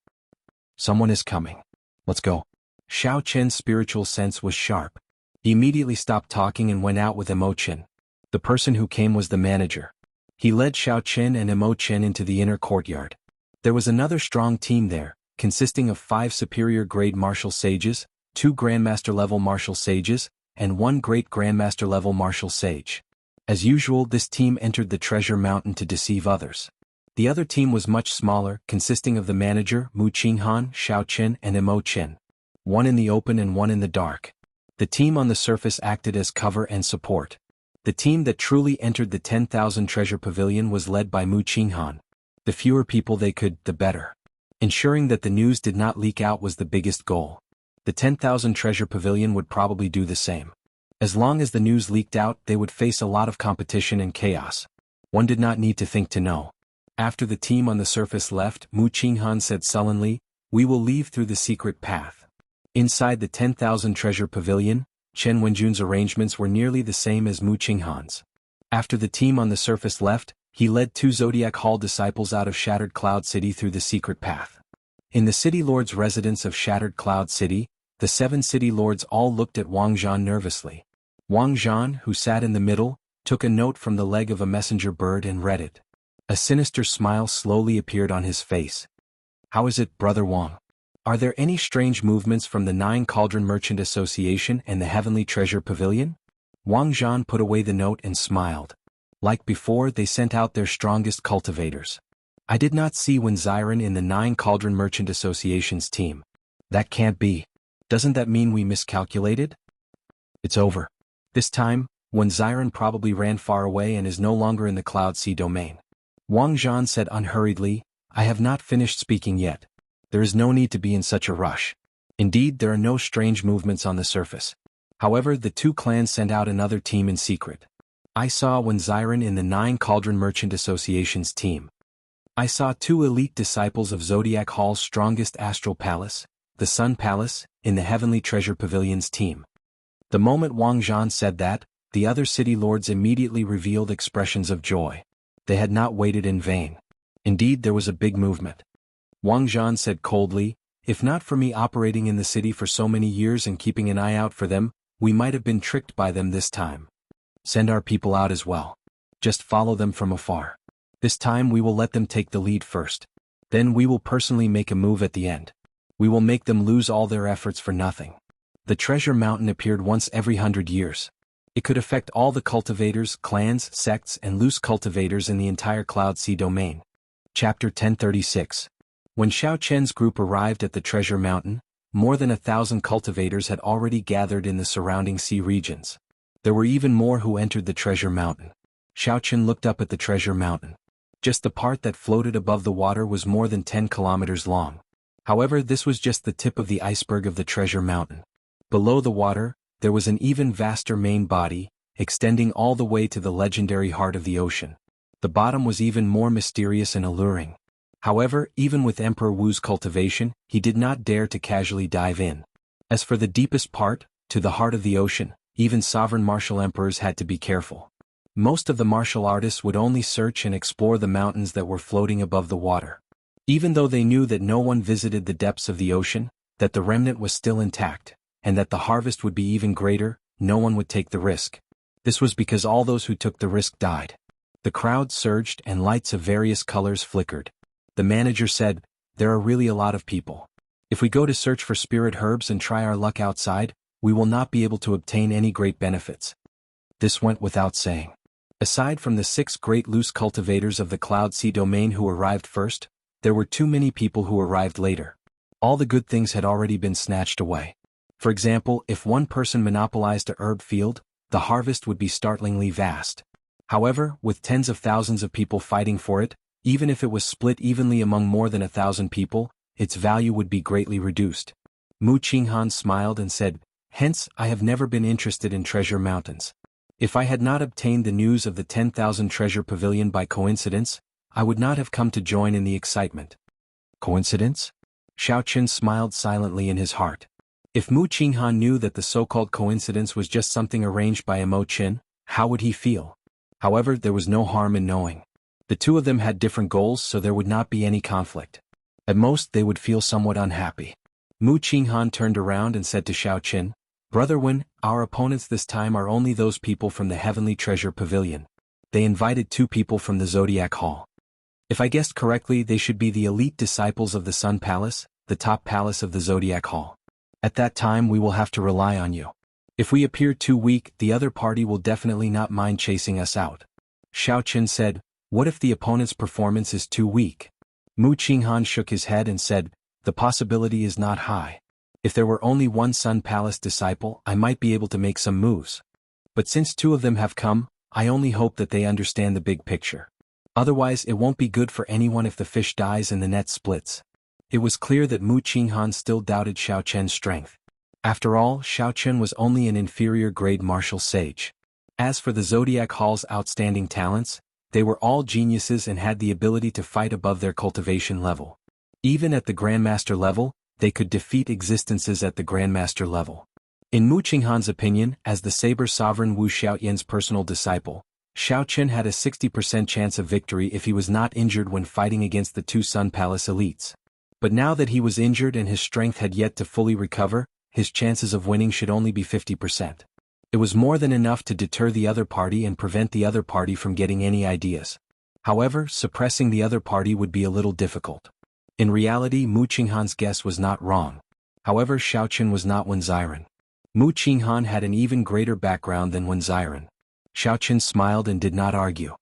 Someone is coming. Let's go. Xiao Qin's spiritual sense was sharp. He immediately stopped talking and went out with Imo Qin. The person who came was the manager. He led Xiao Qin and Imo Qin into the inner courtyard. There was another strong team there, consisting of 5 superior-grade martial sages, 2 Grandmaster-level martial sages, and 1 Great Grandmaster-level martial sage. As usual, this team entered the treasure mountain to deceive others. The other team was much smaller, consisting of the manager, Mu Qinghan, Xiao Qin, and Imo Qin. 1 in the open and 1 in the dark. The team on the surface acted as cover and support. The team that truly entered the 10,000 Treasure Pavilion was led by Mu Qinghan. The fewer people they could, the better. Ensuring that the news did not leak out was the biggest goal. The 10,000 Treasure Pavilion would probably do the same. As long as the news leaked out, they would face a lot of competition and chaos. One did not need to think to know. After the team on the surface left, Mu Qinghan said sullenly, we will leave through the secret path. Inside the 10,000 Treasure Pavilion, Chen Wenjun's arrangements were nearly the same as Mu Qinghan's. After the team on the surface left, he led 2 Zodiac Hall disciples out of Shattered Cloud City through the secret path. In the City Lord's residence of Shattered Cloud City, the 7 City Lords all looked at Wang Zhan nervously. Wang Zhan, who sat in the middle, took a note from the leg of a messenger bird and read it. A sinister smile slowly appeared on his face. How is it, Brother Wang? Are there any strange movements from the 9 Cauldron Merchant Association and the Heavenly Treasure Pavilion? Wang Zhan put away the note and smiled. Like before, they sent out their strongest cultivators. I did not see Wen Xiren in the 9 Cauldron Merchant Association's team. That can't be. Doesn't that mean we miscalculated? It's over. This time, Wen Xiren probably ran far away and is no longer in the Cloud Sea domain. Wang Zhan said unhurriedly, I have not finished speaking yet. There is no need to be in such a rush. Indeed, there are no strange movements on the surface. However, the 2 clans sent out another team in secret. I saw Wen Xiren in the 9 Cauldron Merchant Association's team. I saw 2 elite disciples of Zodiac Hall's strongest astral palace, the Sun Palace, in the Heavenly Treasure Pavilion's team. The moment Wang Zhan said that, the other city lords immediately revealed expressions of joy. They had not waited in vain. Indeed, there was a big movement. Wang Zhan said coldly, if not for me operating in the city for so many years and keeping an eye out for them, we might have been tricked by them this time. Send our people out as well. Just follow them from afar. This time we will let them take the lead first. Then we will personally make a move at the end. We will make them lose all their efforts for nothing. The treasure mountain appeared once every 100 years. It could affect all the cultivators, clans, sects, and loose cultivators in the entire Cloud Sea domain. Chapter 1036. When Xiao Chen's group arrived at the treasure mountain, more than 1,000 cultivators had already gathered in the surrounding sea regions. There were even more who entered the treasure mountain. Xiao Chen looked up at the treasure mountain. Just the part that floated above the water was more than 10 kilometers long. However, this was just the tip of the iceberg of the treasure mountain. Below the water, there was an even vaster main body, extending all the way to the legendary heart of the ocean. The bottom was even more mysterious and alluring. However, even with Emperor Wu's cultivation, he did not dare to casually dive in. As for the deepest part, to the heart of the ocean, even sovereign martial emperors had to be careful. Most of the martial artists would only search and explore the mountains that were floating above the water. Even though they knew that no one visited the depths of the ocean, that the remnant was still intact, and that the harvest would be even greater, no one would take the risk. This was because all those who took the risk died. The crowd surged and lights of various colors flickered. The manager said, there are really a lot of people. If we go to search for spirit herbs and try our luck outside, we will not be able to obtain any great benefits. This went without saying. Aside from the 6 great loose cultivators of the Cloud Sea domain who arrived first, there were too many people who arrived later. All the good things had already been snatched away. For example, if one person monopolized a herb field, the harvest would be startlingly vast. However, with tens of thousands of people fighting for it, even if it was split evenly among more than 1,000 people, its value would be greatly reduced. Mu Qinghan smiled and said, "Hence, I have never been interested in treasure mountains. If I had not obtained the news of the 10,000 treasure pavilion by coincidence, I would not have come to join in the excitement." Coincidence? Xiao Qin smiled silently in his heart. If Mu Qinghan knew that the so-called coincidence was just something arranged by Mo Qin, how would he feel? However, there was no harm in knowing. The two of them had different goals, so there would not be any conflict. At most, they would feel somewhat unhappy. Mu Qinghan turned around and said to Xiao Qin, "Brother Wen, our opponents this time are only those people from the Heavenly Treasure Pavilion. They invited 2 people from the Zodiac Hall. If I guessed correctly, they should be the elite disciples of the Sun Palace, the top palace of the Zodiac Hall. At that time we will have to rely on you. If we appear too weak, the other party will definitely not mind chasing us out." Xiao Qin said, "What if the opponent's performance is too weak?" Mu Qinghan shook his head and said, "The possibility is not high. If there were only one Sun Palace disciple, I might be able to make some moves. But since 2 of them have come, I only hope that they understand the big picture. Otherwise it won't be good for anyone if the fish dies and the net splits." It was clear that Mu Qinghan still doubted Xiao Qian's strength. After all, Xiao Qian was only an inferior grade martial sage. As for the Zodiac Hall's outstanding talents, they were all geniuses and had the ability to fight above their cultivation level. Even at the Grandmaster level, they could defeat existences at the Grandmaster level. In Mu Qinghan's opinion, as the Saber Sovereign Wu Xiaoyan's personal disciple, Xiao Qian had a 60% chance of victory if he was not injured when fighting against the 2 Sun Palace elites. But now that he was injured and his strength had yet to fully recover, his chances of winning should only be 50%. It was more than enough to deter the other party and prevent the other party from getting any ideas. However, suppressing the other party would be a little difficult. In reality, Mu Qinghan's guess was not wrong. However, Xiao Qian was not Wen Xiren. Mu Qinghan had an even greater background than Wen Xiren. Xiao Qian smiled and did not argue.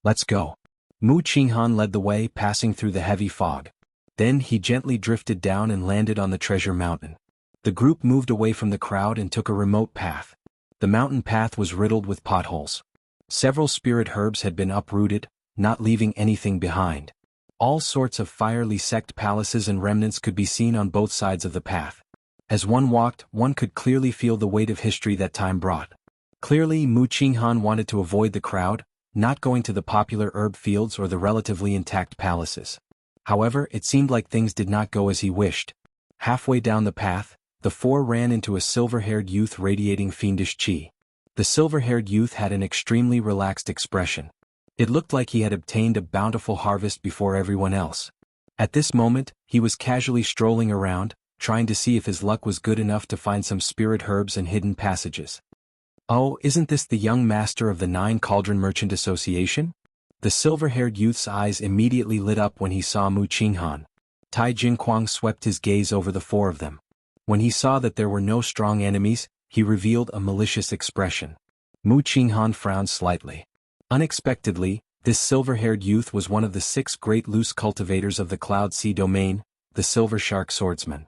"Let's go." Mu Qinghan led the way, passing through the heavy fog. Then he gently drifted down and landed on the treasure mountain. The group moved away from the crowd and took a remote path. The mountain path was riddled with potholes. Several spirit herbs had been uprooted, not leaving anything behind. All sorts of fiery sect palaces and remnants could be seen on both sides of the path. As one walked, one could clearly feel the weight of history that time brought. Clearly, Mu Qinghan wanted to avoid the crowd, not going to the popular herb fields or the relatively intact palaces. However, it seemed like things did not go as he wished. Halfway down the path, the 4 ran into a silver-haired youth radiating fiendish qi. The silver-haired youth had an extremely relaxed expression. It looked like he had obtained a bountiful harvest before everyone else. At this moment, he was casually strolling around, trying to see if his luck was good enough to find some spirit herbs and hidden passages. "Oh, isn't this the young master of the 9 Cauldron Merchant Association?" The silver-haired youth's eyes immediately lit up when he saw Mu Qinghan. Tai Jinquang swept his gaze over the 4 of them. When he saw that there were no strong enemies, he revealed a malicious expression. Mu Qinghan frowned slightly. Unexpectedly, this silver-haired youth was one of the 6 great loose cultivators of the Cloud Sea domain, the Silver Shark Swordsman.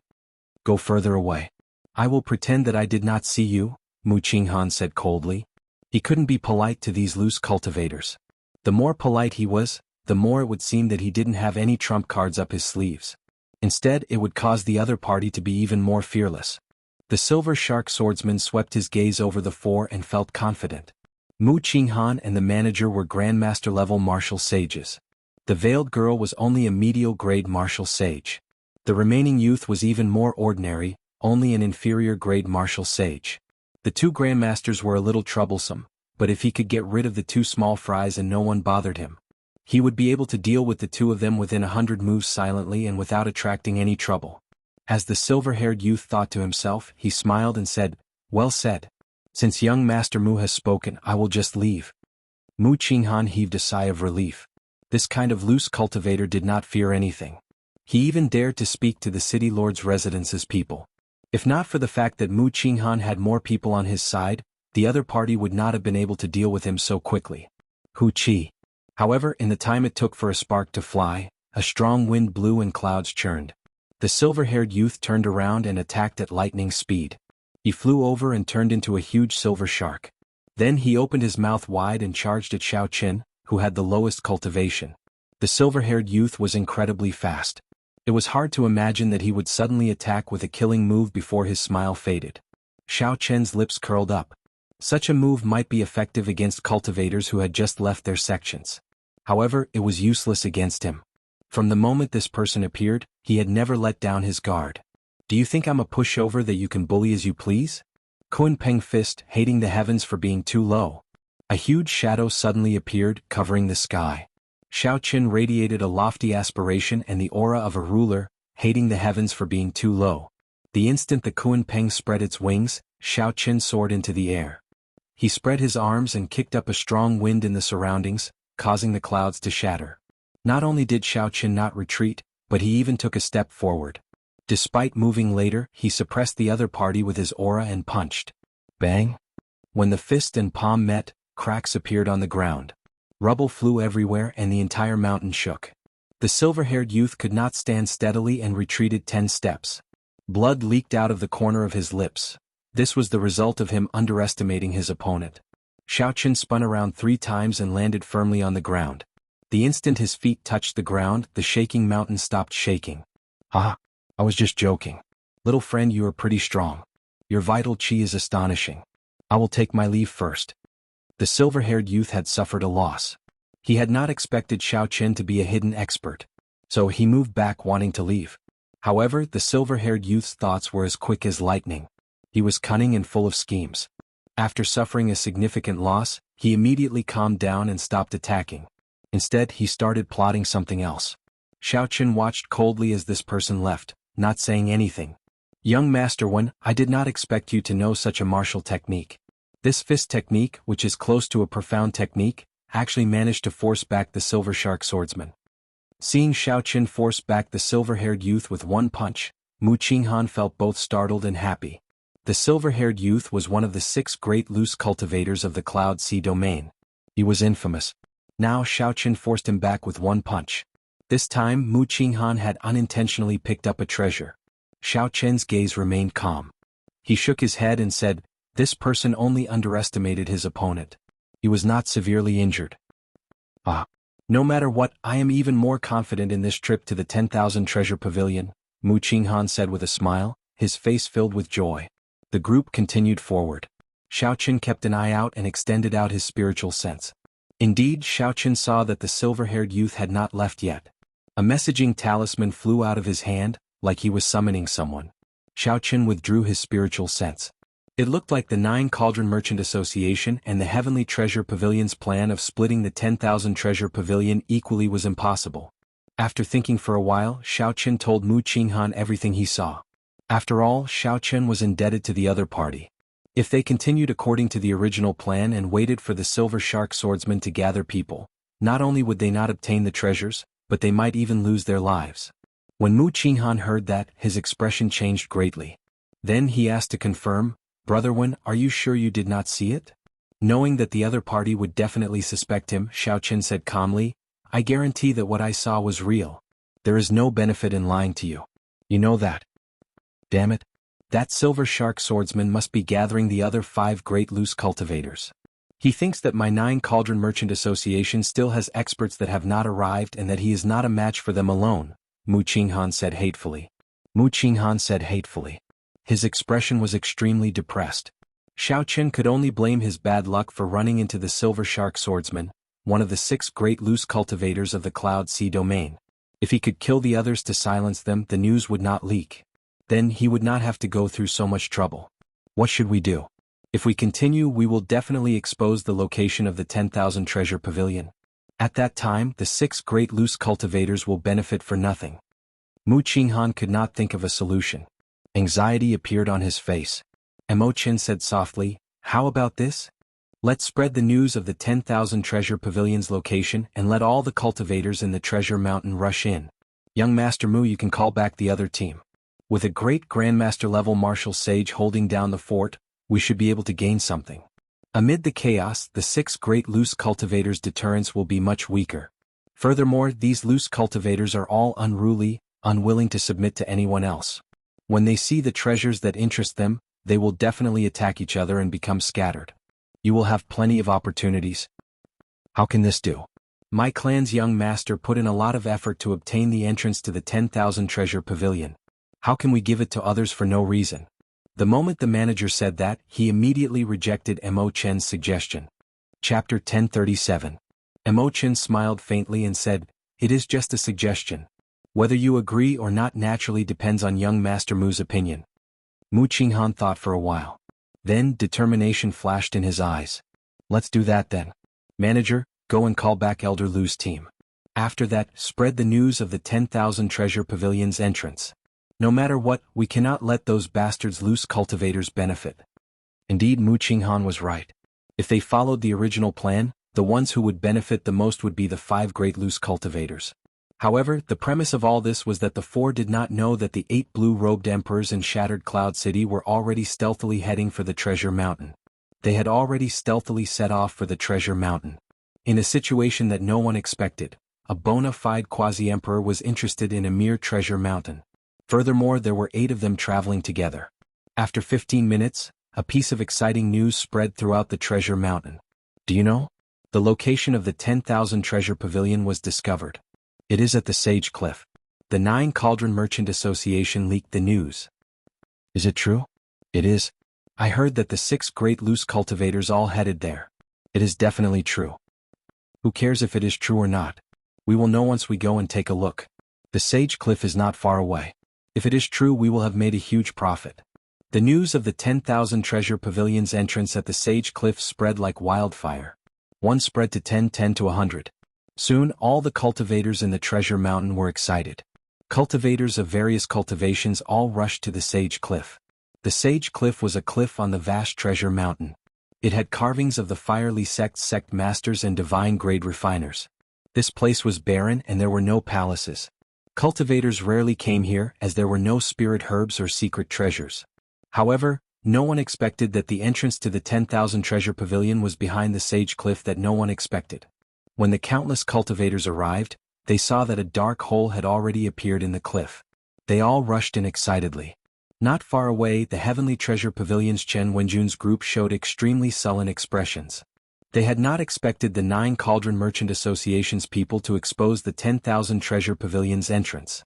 "Go further away. I will pretend that I did not see you," Mu Qinghan said coldly. He couldn't be polite to these loose cultivators. The more polite he was, the more it would seem that he didn't have any trump cards up his sleeves. Instead, it would cause the other party to be even more fearless. The Silver Shark Swordsman swept his gaze over the 4 and felt confident. Mu Qinghan and the manager were Grandmaster-level martial sages. The veiled girl was only a medial-grade martial sage. The remaining youth was even more ordinary, only an inferior-grade martial sage. The 2 Grandmasters were a little troublesome, but if he could get rid of the 2 small fries and no one bothered him, he would be able to deal with the 2 of them within 100 moves silently and without attracting any trouble. As the silver-haired youth thought to himself, he smiled and said, "Well said. Since young Master Mu has spoken, I will just leave." Mu Qinghan heaved a sigh of relief. This kind of loose cultivator did not fear anything. He even dared to speak to the city lord's residence's people. If not for the fact that Mu Qinghan had more people on his side, the other party would not have been able to deal with him so quickly. Hu Qi. However, in the time it took for a spark to fly, a strong wind blew and clouds churned. The silver-haired youth turned around and attacked at lightning speed. He flew over and turned into a huge silver shark. Then he opened his mouth wide and charged at Xiao Qin, who had the lowest cultivation. The silver-haired youth was incredibly fast. It was hard to imagine that he would suddenly attack with a killing move before his smile faded. Xiao Qian's lips curled up. Such a move might be effective against cultivators who had just left their sections. However, it was useless against him. From the moment this person appeared, he had never let down his guard. Do you think I'm a pushover that you can bully as you please? Kunpeng fist, hating the heavens for being too low. A huge shadow suddenly appeared, covering the sky. Xiao Qin radiated a lofty aspiration and the aura of a ruler, hating the heavens for being too low. The instant the Kunpeng spread its wings, Xiao Qin soared into the air. He spread his arms and kicked up a strong wind in the surroundings, causing the clouds to shatter. Not only did Xiao Qin not retreat, but he even took a step forward. Despite moving later, he suppressed the other party with his aura and punched. Bang! When the fist and palm met, cracks appeared on the ground. Rubble flew everywhere and the entire mountain shook. The silver-haired youth could not stand steadily and retreated 10 steps. Blood leaked out of the corner of his lips. This was the result of him underestimating his opponent. Xiao Qin spun around 3 times and landed firmly on the ground. The instant his feet touched the ground, the shaking mountain stopped shaking. Ah, I was just joking. Little friend, you are pretty strong. Your vital qi is astonishing. I will take my leave first. The silver-haired youth had suffered a loss. He had not expected Xiao Qin to be a hidden expert. So he moved back wanting to leave. However, the silver-haired youth's thoughts were as quick as lightning. He was cunning and full of schemes. After suffering a significant loss, he immediately calmed down and stopped attacking. Instead, he started plotting something else. Xiao Qin watched coldly as this person left, not saying anything. Young Master One, I did not expect you to know such a martial technique. This fist technique, which is close to a profound technique, actually managed to force back the silver shark swordsman. Seeing Xiao Qin force back the silver-haired youth with one punch, Mu Qinghan felt both startled and happy. The silver-haired youth was one of the 6 great loose cultivators of the Cloud Sea domain. He was infamous. Now Xiao Qin forced him back with one punch. This time Mu Qinghan had unintentionally picked up a treasure. Xiao Qin's gaze remained calm. He shook his head and said, this person only underestimated his opponent. He was not severely injured. Ah. No matter what, I am even more confident in this trip to the 10,000 treasure pavilion, Mu Qinghan said with a smile, his face filled with joy. The group continued forward. Xiao Qin kept an eye out and extended out his spiritual sense. Indeed, Xiao Qin saw that the silver-haired youth had not left yet. A messaging talisman flew out of his hand, like he was summoning someone. Xiao Qin withdrew his spiritual sense. It looked like the 9 Cauldron Merchant Association and the Heavenly Treasure Pavilion's plan of splitting the 10,000 treasure pavilion equally was impossible. After thinking for a while, Xiao Qin told Mu Qinghan everything he saw. After all, Xiao Qin was indebted to the other party. If they continued according to the original plan and waited for the Silver Shark Swordsman to gather people, not only would they not obtain the treasures, but they might even lose their lives. When Mu Qinghan heard that, his expression changed greatly. Then he asked to confirm, Brother Wen, are you sure you did not see it? Knowing that the other party would definitely suspect him, Xiao Qin said calmly, I guarantee that what I saw was real. There is no benefit in lying to you. You know that. Damn it. That Silver Shark Swordsman must be gathering the other 5 great loose cultivators. He thinks that my 9 Cauldron Merchant Association still has experts that have not arrived and that he is not a match for them alone, Mu Qinghan said hatefully. Mu Qinghan said hatefully. His expression was extremely depressed. Xiao Qin could only blame his bad luck for running into the Silver Shark Swordsman, one of the 6 great loose cultivators of the Cloud Sea domain. If he could kill the others to silence them, the news would not leak. Then he would not have to go through so much trouble. What should we do? If we continue, we will definitely expose the location of the 10,000 treasure pavilion. At that time, the 6 great loose cultivators will benefit for nothing. Mu Qinghan could not think of a solution. Anxiety appeared on his face. Mo Qin said softly, how about this? Let's spread the news of the 10,000 treasure pavilion's location and let all the cultivators in the treasure mountain rush in. Young Master Mu, you can call back the other team. With a great Grandmaster-level martial sage holding down the fort, we should be able to gain something. Amid the chaos, the 6 great loose cultivators' deterrence will be much weaker. Furthermore, these loose cultivators are all unruly, unwilling to submit to anyone else. When they see the treasures that interest them, they will definitely attack each other and become scattered. You will have plenty of opportunities. How can this do? My clan's young master put in a lot of effort to obtain the entrance to the 10,000 treasure pavilion. How can we give it to others for no reason? The moment the manager said that, he immediately rejected Mo Chen's suggestion. Chapter 1037. Mo Chen smiled faintly and said, "It is just a suggestion. Whether you agree or not naturally depends on young Master Mu's opinion." Mu Qinghan thought for a while. Then determination flashed in his eyes. "Let's do that then. Manager, go and call back Elder Lu's team. After that, spread the news of the 10,000 treasure pavilion's entrance. No matter what, we cannot let those bastards loose cultivators benefit." Indeed, Mu Qinghan was right. If they followed the original plan, the ones who would benefit the most would be the 5 great loose cultivators. However, the premise of all this was that the 4 did not know that the 8 blue-robed emperors in Shattered Cloud City were already stealthily heading for the Treasure Mountain. They had already stealthily set off for the Treasure Mountain. In a situation that no one expected, a bona fide quasi-emperor was interested in a mere Treasure Mountain. Furthermore, there were 8 of them traveling together. After 15 minutes, a piece of exciting news spread throughout the Treasure Mountain. Do you know? The location of the 10,000 treasure pavilion was discovered. It is at the Sage Cliff. The 9 Cauldron Merchant Association leaked the news. Is it true? It is. I heard that the 6 great loose cultivators all headed there. It is definitely true. Who cares if it is true or not? We will know once we go and take a look. The Sage Cliff is not far away. If it is true, we will have made a huge profit. The news of the 10,000 treasure pavilion's entrance at the Sage Cliff spread like wildfire. One spread to 10, 10 to 100. Soon, all the cultivators in the Treasure Mountain were excited. Cultivators of various cultivations all rushed to the Sage Cliff. The Sage Cliff was a cliff on the vast Treasure Mountain. It had carvings of the Firely sect masters and divine grade refiners. This place was barren and there were no palaces. Cultivators rarely came here as there were no spirit herbs or secret treasures. However, no one expected that the entrance to the 10,000 treasure pavilion was behind the Sage Cliff that no one expected. When the countless cultivators arrived, they saw that a dark hole had already appeared in the cliff. They all rushed in excitedly. Not far away, the Heavenly Treasure Pavilion's Chen Wenjun's group showed extremely sullen expressions. They had not expected the 9 Cauldron Merchant Association's people to expose the 10,000 treasure pavilion's entrance.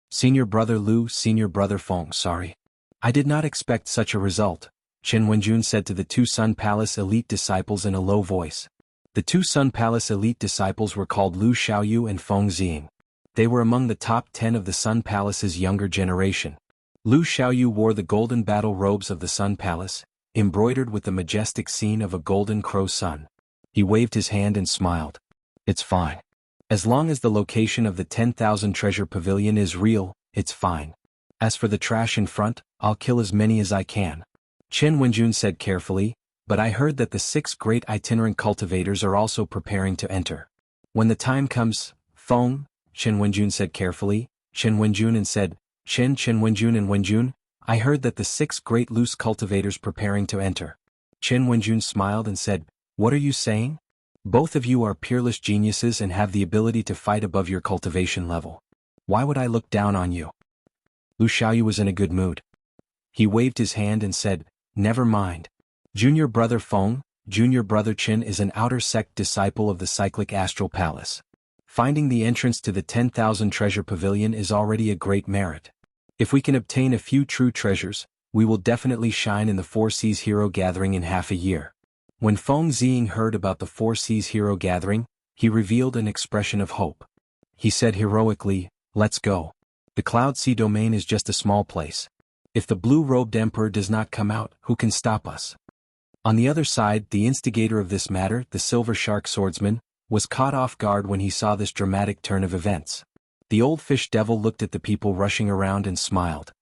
"Senior Brother Lu, Senior Brother Feng, sorry. I did not expect such a result," Chen Wenjun said to the 2 Sun Palace elite disciples in a low voice. The 2 Sun Palace elite disciples were called Lu Xiaoyu and Feng Xing. They were among the top 10 of the Sun Palace's younger generation. Lu Xiaoyu wore the golden battle robes of the Sun Palace, embroidered with the majestic scene of a golden crow sun. He waved his hand and smiled. "It's fine. As long as the location of the 10,000 treasure pavilion is real, it's fine. As for the trash in front, I'll kill as many as I can," Chen Wenjun said carefully, "but I heard that the 6 great itinerant cultivators are also preparing to enter. When the time comes, Feng," Chen Wenjun said carefully, Chen Wenjun and said, Chen Wenjun and Wenjun, "I heard that the 6 great loose cultivators preparing to enter." Chen Wenjun smiled and said, "What are you saying? Both of you are peerless geniuses and have the ability to fight above your cultivation level. Why would I look down on you?" Lu Xiaoyu was in a good mood. He waved his hand and said, "Never mind. Junior Brother Feng, Junior Brother Chen is an outer sect disciple of the Cyclic Astral Palace. Finding the entrance to the 10,000 treasure pavilion is already a great merit. If we can obtain a few true treasures, we will definitely shine in the 4 Seas Hero Gathering in half a year." When Feng Xing heard about the 4 Seas Hero Gathering, he revealed an expression of hope. He said heroically, "Let's go. The Cloud Sea domain is just a small place. If the blue-robed emperor does not come out, who can stop us?" On the other side, the instigator of this matter, the Silver Shark Swordsman, was caught off guard when he saw this dramatic turn of events. The old fish devil looked at the people rushing around and smiled.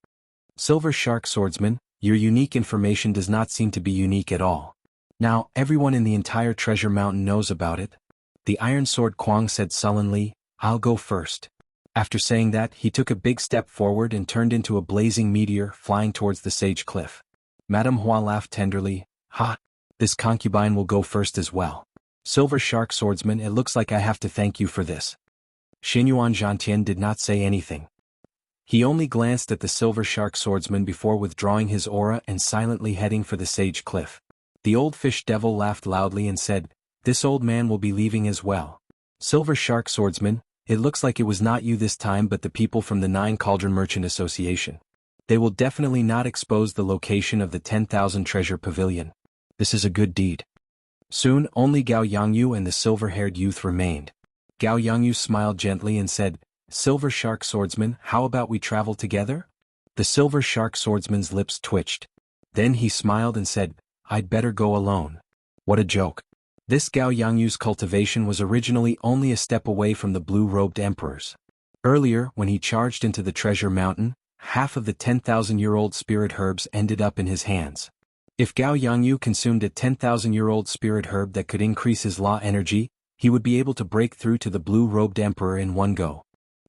"Silver Shark Swordsman, your unique information does not seem to be unique at all. Now, everyone in the entire Treasure Mountain knows about it." The Iron Sword Kuang said sullenly, "I'll go first. After saying that, he took a big step forward and turned into a blazing meteor flying towards the sage cliff. Madame Hua laughed tenderly. Ha! This concubine will go first as well. Silver Shark Swordsman, it looks like I have to thank you for this. Xinyuan Zhantian did not say anything. He only glanced at the Silver Shark Swordsman before withdrawing his aura and silently heading for the sage cliff. The old fish devil laughed loudly and said, "This old man will be leaving as well. Silver Shark Swordsman, it looks like it was not you this time but the people from the 9 Cauldron Merchant Association. They will definitely not expose the location of the 10,000 treasure pavilion. This is a good deed." Soon only Gao Yangyu and the silver-haired youth remained. Gao Yangyu smiled gently and said, "Silver Shark Swordsman, how about we travel together?" The Silver Shark Swordsman's lips twitched. Then he smiled and said, "I'd better go alone." What a joke. This Gao Yangyu's cultivation was originally only a step away from the blue-robed emperor's. Earlier, when he charged into the treasure mountain, half of the 10,000-year-old spirit herbs ended up in his hands. If Gao Yangyu consumed a 10,000-year-old spirit herb that could increase his law energy, he would be able to break through to the blue-robed emperor in one go.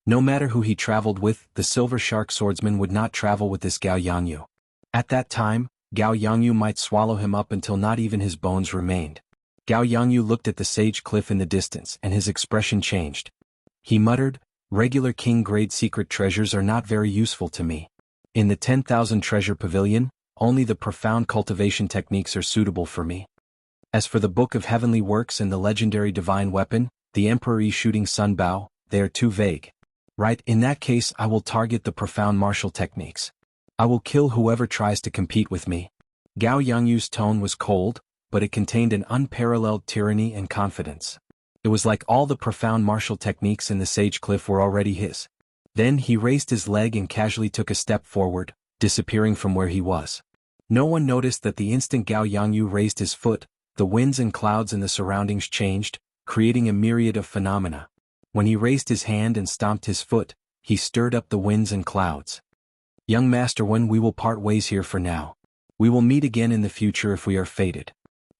No matter who he traveled with, the Silver Shark Swordsman would not travel with this Gao Yangyu. At that time, Gao Yangyu might swallow him up until not even his bones remained. Gao Yangyu looked at the sage cliff in the distance and his expression changed. He muttered, "Regular king-grade secret treasures are not very useful to me. In the 10,000 treasure pavilion, only the profound cultivation techniques are suitable for me. As for the Book of Heavenly Works and the legendary divine weapon, the Emperor shooting sun bow, they are too vague. Right, in that case I will target the profound martial techniques. I will kill whoever tries to compete with me." Gao Yangyu's tone was cold, but it contained an unparalleled tyranny and confidence. It was like all the profound martial techniques in the sage cliff were already his. Then he raised his leg and casually took a step forward, disappearing from where he was. No one noticed that the instant Gao Yangyu raised his foot, the winds and clouds in the surroundings changed, creating a myriad of phenomena. When he raised his hand and stomped his foot, he stirred up the winds and clouds. "Young Master Wen, we will part ways here for now. We will meet again in the future if we are fated."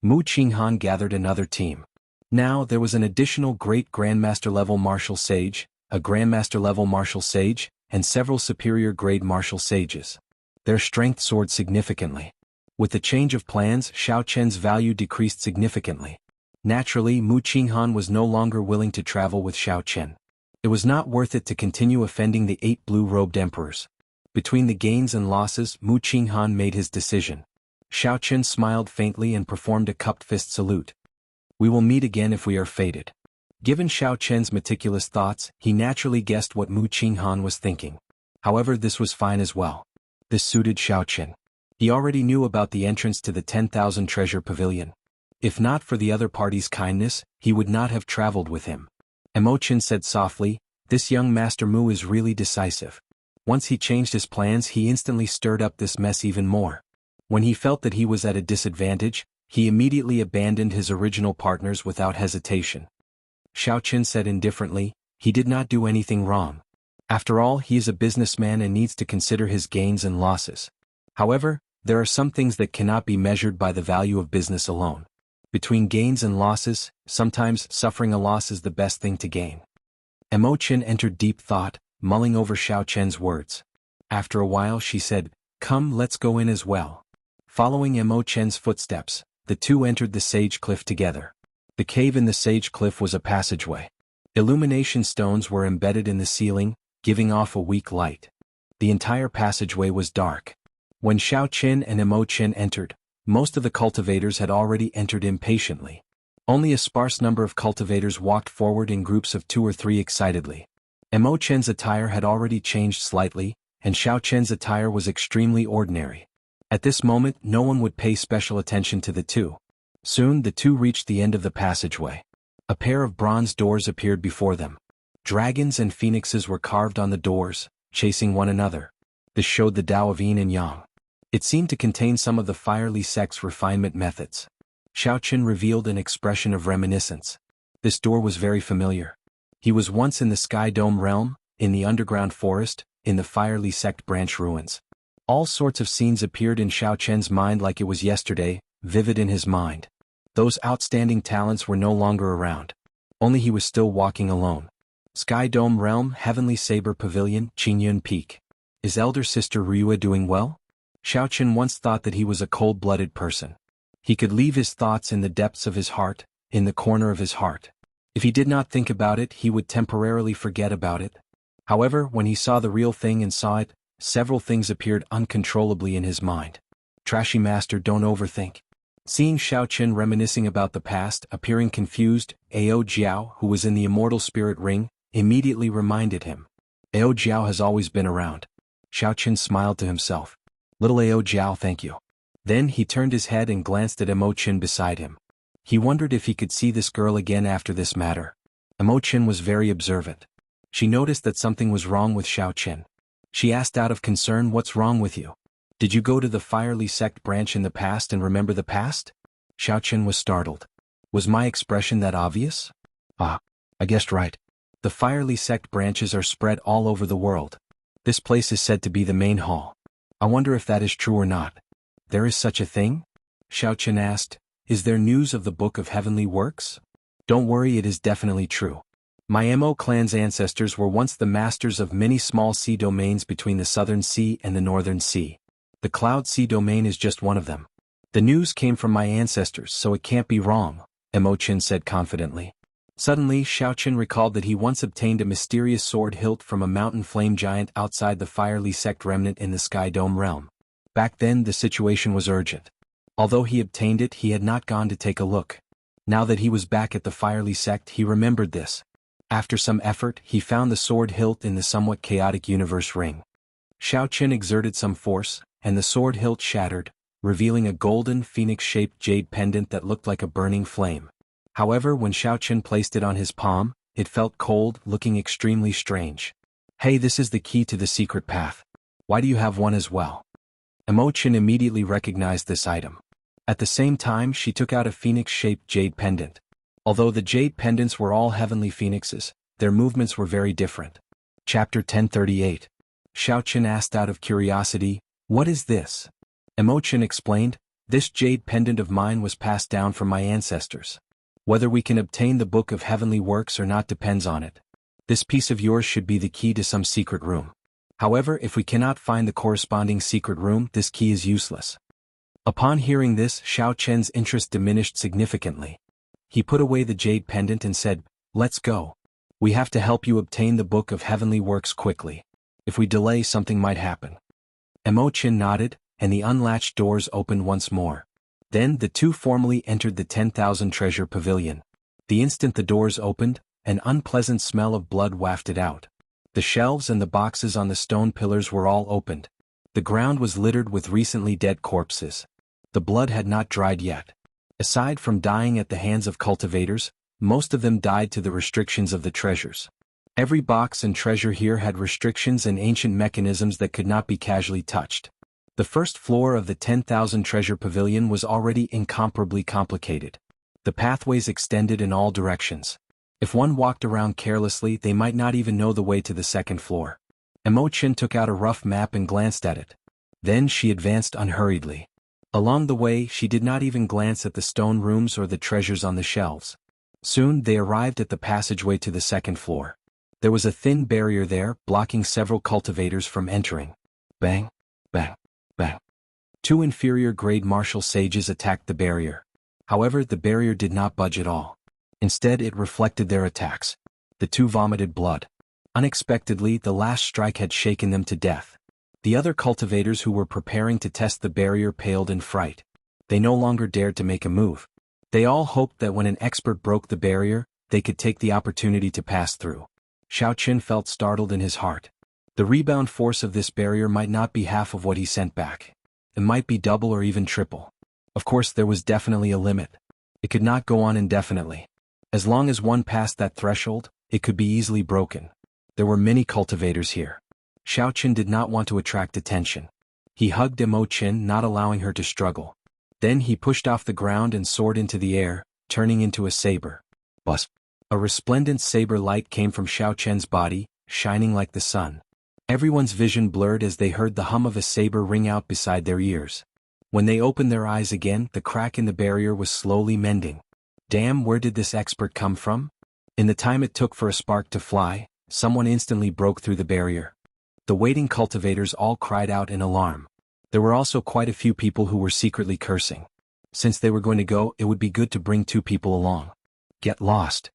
Mu Qinghan gathered another team. Now there was an additional great Grandmaster-level martial sage, a Grandmaster-level martial sage, and several superior-grade martial sages. Their strength soared significantly. With the change of plans, Xiao Chen's value decreased significantly. Naturally, Mu Qinghan was no longer willing to travel with Xiao Chen. It was not worth it to continue offending the 8 blue-robed emperors. Between the gains and losses, Mu Qinghan made his decision. Xiao Chen smiled faintly and performed a cupped fist salute. "We will meet again if we are fated." Given Xiao Chen's meticulous thoughts, he naturally guessed what Mu Qinghan was thinking. However, this was fine as well. This suited Xiao Chen. He already knew about the entrance to the 10,000 treasure pavilion. If not for the other party's kindness, he would not have traveled with him. Imochen said softly, "This young Master Mu is really decisive." Once he changed his plans, he instantly stirred up this mess even more. When he felt that he was at a disadvantage, he immediately abandoned his original partners without hesitation. Xiao Chen said indifferently, "He did not do anything wrong. After all, he is a businessman and needs to consider his gains and losses. However, there are some things that cannot be measured by the value of business alone. Between gains and losses, sometimes suffering a loss is the best thing to gain." Imochen entered deep thought, mulling over Xiao Chen's words. After a while she said, "Come, let's go in as well." Following Imochen's footsteps, the two entered the sage cliff together. The cave in the sage cliff was a passageway. Illumination stones were embedded in the ceiling, giving off a weak light. The entire passageway was dark. When Xiao Chen and Imochen entered, most of the cultivators had already entered impatiently. Only a sparse number of cultivators walked forward in groups of 2 or 3 excitedly. Imochen's attire had already changed slightly, and Xiao Chen's attire was extremely ordinary. At this moment, no one would pay special attention to the two. Soon the two reached the end of the passageway. A pair of bronze doors appeared before them. Dragons and phoenixes were carved on the doors, chasing one another. This showed the Tao of Yin and Yang. It seemed to contain some of the fiery sect's refinement methods. Xiao Chen revealed an expression of reminiscence. This door was very familiar. He was once in the Sky Dome realm, in the underground forest, in the fiery sect branch ruins. All sorts of scenes appeared in Xiao Chen's mind like it was yesterday, vivid in his mind. Those outstanding talents were no longer around. Only he was still walking alone. Sky Dome Realm, Heavenly Saber Pavilion, Qingyun Peak. Is elder sister Ryua doing well? Xiaoqin once thought that he was a cold-blooded person. He could leave his thoughts in the depths of his heart, in the corner of his heart. If he did not think about it, he would temporarily forget about it. However, when he saw the real thing and saw it, several things appeared uncontrollably in his mind. Trashy master, don't overthink. Seeing Xiaoqin reminiscing about the past, appearing confused, Ao Jiao, who was in the immortal spirit ring, immediately reminded him. Ao Jiao has always been around. Xiaoqin smiled to himself. Little Ao Jiao, thank you. Then he turned his head and glanced at Imoqin beside him. He wondered if he could see this girl again after this matter. Imoqin was very observant. She noticed that something was wrong with Xiaoqin. She asked out of concern, what's wrong with you? Did you go to the Firely sect branch in the past and remember the past? Xiaoqin was startled. Was my expression that obvious? Ah, I guessed right. The Firely sect branches are spread all over the world. This place is said to be the main hall. I wonder if that is true or not. There is such a thing? Xiaoqin asked. Is there news of the Book of Heavenly Works? Don't worry, it is definitely true. My Mo clan's ancestors were once the masters of many small sea domains between the Southern Sea and the Northern Sea. The Cloud Sea domain is just one of them. The news came from my ancestors, so it can't be wrong, Imoqin said confidently. Suddenly, Xiaoqin recalled that he once obtained a mysterious sword hilt from a mountain flame giant outside the Firely sect remnant in the Sky Dome realm. Back then, the situation was urgent. Although he obtained it, he had not gone to take a look. Now that he was back at the Firely sect, he remembered this. After some effort, he found the sword hilt in the somewhat chaotic universe ring. Xiaoqin exerted some force, and the sword hilt shattered, revealing a golden phoenix-shaped jade pendant that looked like a burning flame. However, when Xiaoqin placed it on his palm, it felt cold, looking extremely strange. Hey, this is the key to the secret path. Why do you have one as well? Imoqin immediately recognized this item. At the same time, she took out a phoenix-shaped jade pendant. Although the jade pendants were all heavenly phoenixes, their movements were very different. Chapter 1038. Xiaoqin asked out of curiosity, what is this? Imoqin explained, this jade pendant of mine was passed down from my ancestors. Whether we can obtain the Book of Heavenly Works or not depends on it. This piece of yours should be the key to some secret room. However, if we cannot find the corresponding secret room, this key is useless. Upon hearing this, Xiaoqin's interest diminished significantly. He put away the jade pendant and said, let's go. We have to help you obtain the Book of Heavenly Works quickly. If we delay, something might happen. Imoqin nodded, and the unlatched doors opened once more. Then the two formally entered the 10,000 treasure pavilion. The instant the doors opened, an unpleasant smell of blood wafted out. The shelves and the boxes on the stone pillars were all opened. The ground was littered with recently dead corpses. The blood had not dried yet. Aside from dying at the hands of cultivators, most of them died to the restrictions of the treasures. Every box and treasure here had restrictions and ancient mechanisms that could not be casually touched. The first floor of the 10,000 treasure pavilion was already incomparably complicated. The pathways extended in all directions. If one walked around carelessly, they might not even know the way to the second floor. Imoqin took out a rough map and glanced at it. Then she advanced unhurriedly. Along the way, she did not even glance at the stone rooms or the treasures on the shelves. Soon they arrived at the passageway to the second floor. There was a thin barrier there, blocking several cultivators from entering. Bang, bang, bang. Two inferior-grade martial sages attacked the barrier. However, the barrier did not budge at all. Instead, it reflected their attacks. The two vomited blood. Unexpectedly, the last strike had shaken them to death. The other cultivators who were preparing to test the barrier paled in fright. They no longer dared to make a move. They all hoped that when an expert broke the barrier, they could take the opportunity to pass through. Xiaoqin felt startled in his heart. The rebound force of this barrier might not be half of what he sent back. It might be double or even triple. Of course, there was definitely a limit. It could not go on indefinitely. As long as one passed that threshold, it could be easily broken. There were many cultivators here. Xiaoqin did not want to attract attention. He hugged Imoqin, not allowing her to struggle. Then he pushed off the ground and soared into the air, turning into a saber. Buzz! A resplendent saber light came from Xiaoqin's body, shining like the sun. Everyone's vision blurred as they heard the hum of a saber ring out beside their ears. When they opened their eyes again, the crack in the barrier was slowly mending. Damn, where did this expert come from? In the time it took for a spark to fly, someone instantly broke through the barrier. The waiting cultivators all cried out in alarm. There were also quite a few people who were secretly cursing. Since they were going to go, it would be good to bring 2 people along. Get lost.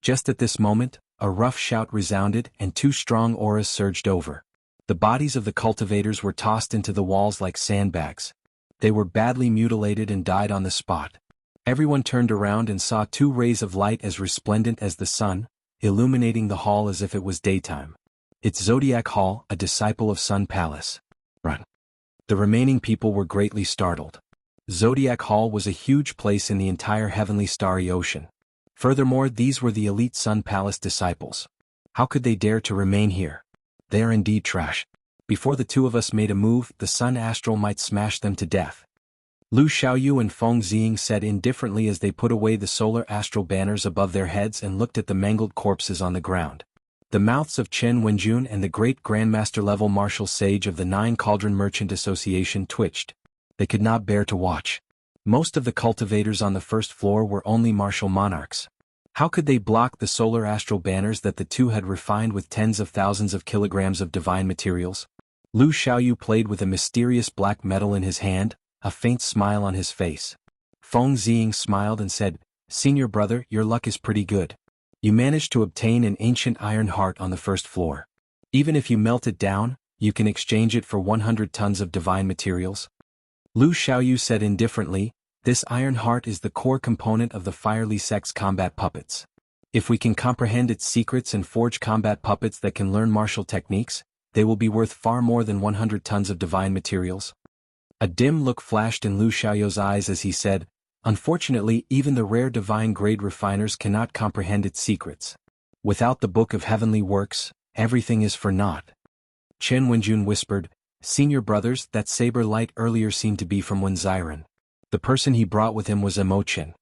Just at this moment, a rough shout resounded and 2 strong auras surged over. The bodies of the cultivators were tossed into the walls like sandbags. They were badly mutilated and died on the spot. Everyone turned around and saw 2 rays of light as resplendent as the sun, illuminating the hall as if it was daytime. It's Zodiac Hall, a disciple of Sun Palace. Run. The remaining people were greatly startled. Zodiac Hall was a huge place in the entire heavenly starry ocean. Furthermore, these were the elite Sun Palace disciples. How could they dare to remain here? They are indeed trash. Before the 2 of us made a move, the Sun Astral might smash them to death. Lu Xiaoyu and Feng Xiying said indifferently as they put away the solar astral banners above their heads and looked at the mangled corpses on the ground. The mouths of Chen Wenjun and the great Grandmaster-level martial sage of the 9 Cauldron Merchant Association twitched. They could not bear to watch. Most of the cultivators on the first floor were only martial monarchs. How could they block the solar astral banners that the 2 had refined with tens of thousands of kilograms of divine materials? Lu Xiaoyu played with a mysterious black metal in his hand, a faint smile on his face. Feng Xiying smiled and said, "Senior brother, your luck is pretty good. You managed to obtain an ancient iron heart on the first floor. Even if you melt it down, you can exchange it for 100 tons of divine materials." Lu Xiaoyu said indifferently, "This iron heart is the core component of the Firely Sect's combat puppets. If we can comprehend its secrets and forge combat puppets that can learn martial techniques, they will be worth far more than 100 tons of divine materials." A dim look flashed in Lu Xiaoyu's eyes as he said, "Unfortunately, even the rare divine-grade refiners cannot comprehend its secrets. Without the Book of Heavenly Works, everything is for naught." Chen Wenjun whispered, "Senior brothers, that saber light earlier seemed to be from Wenziren. The person he brought with him was Imochen."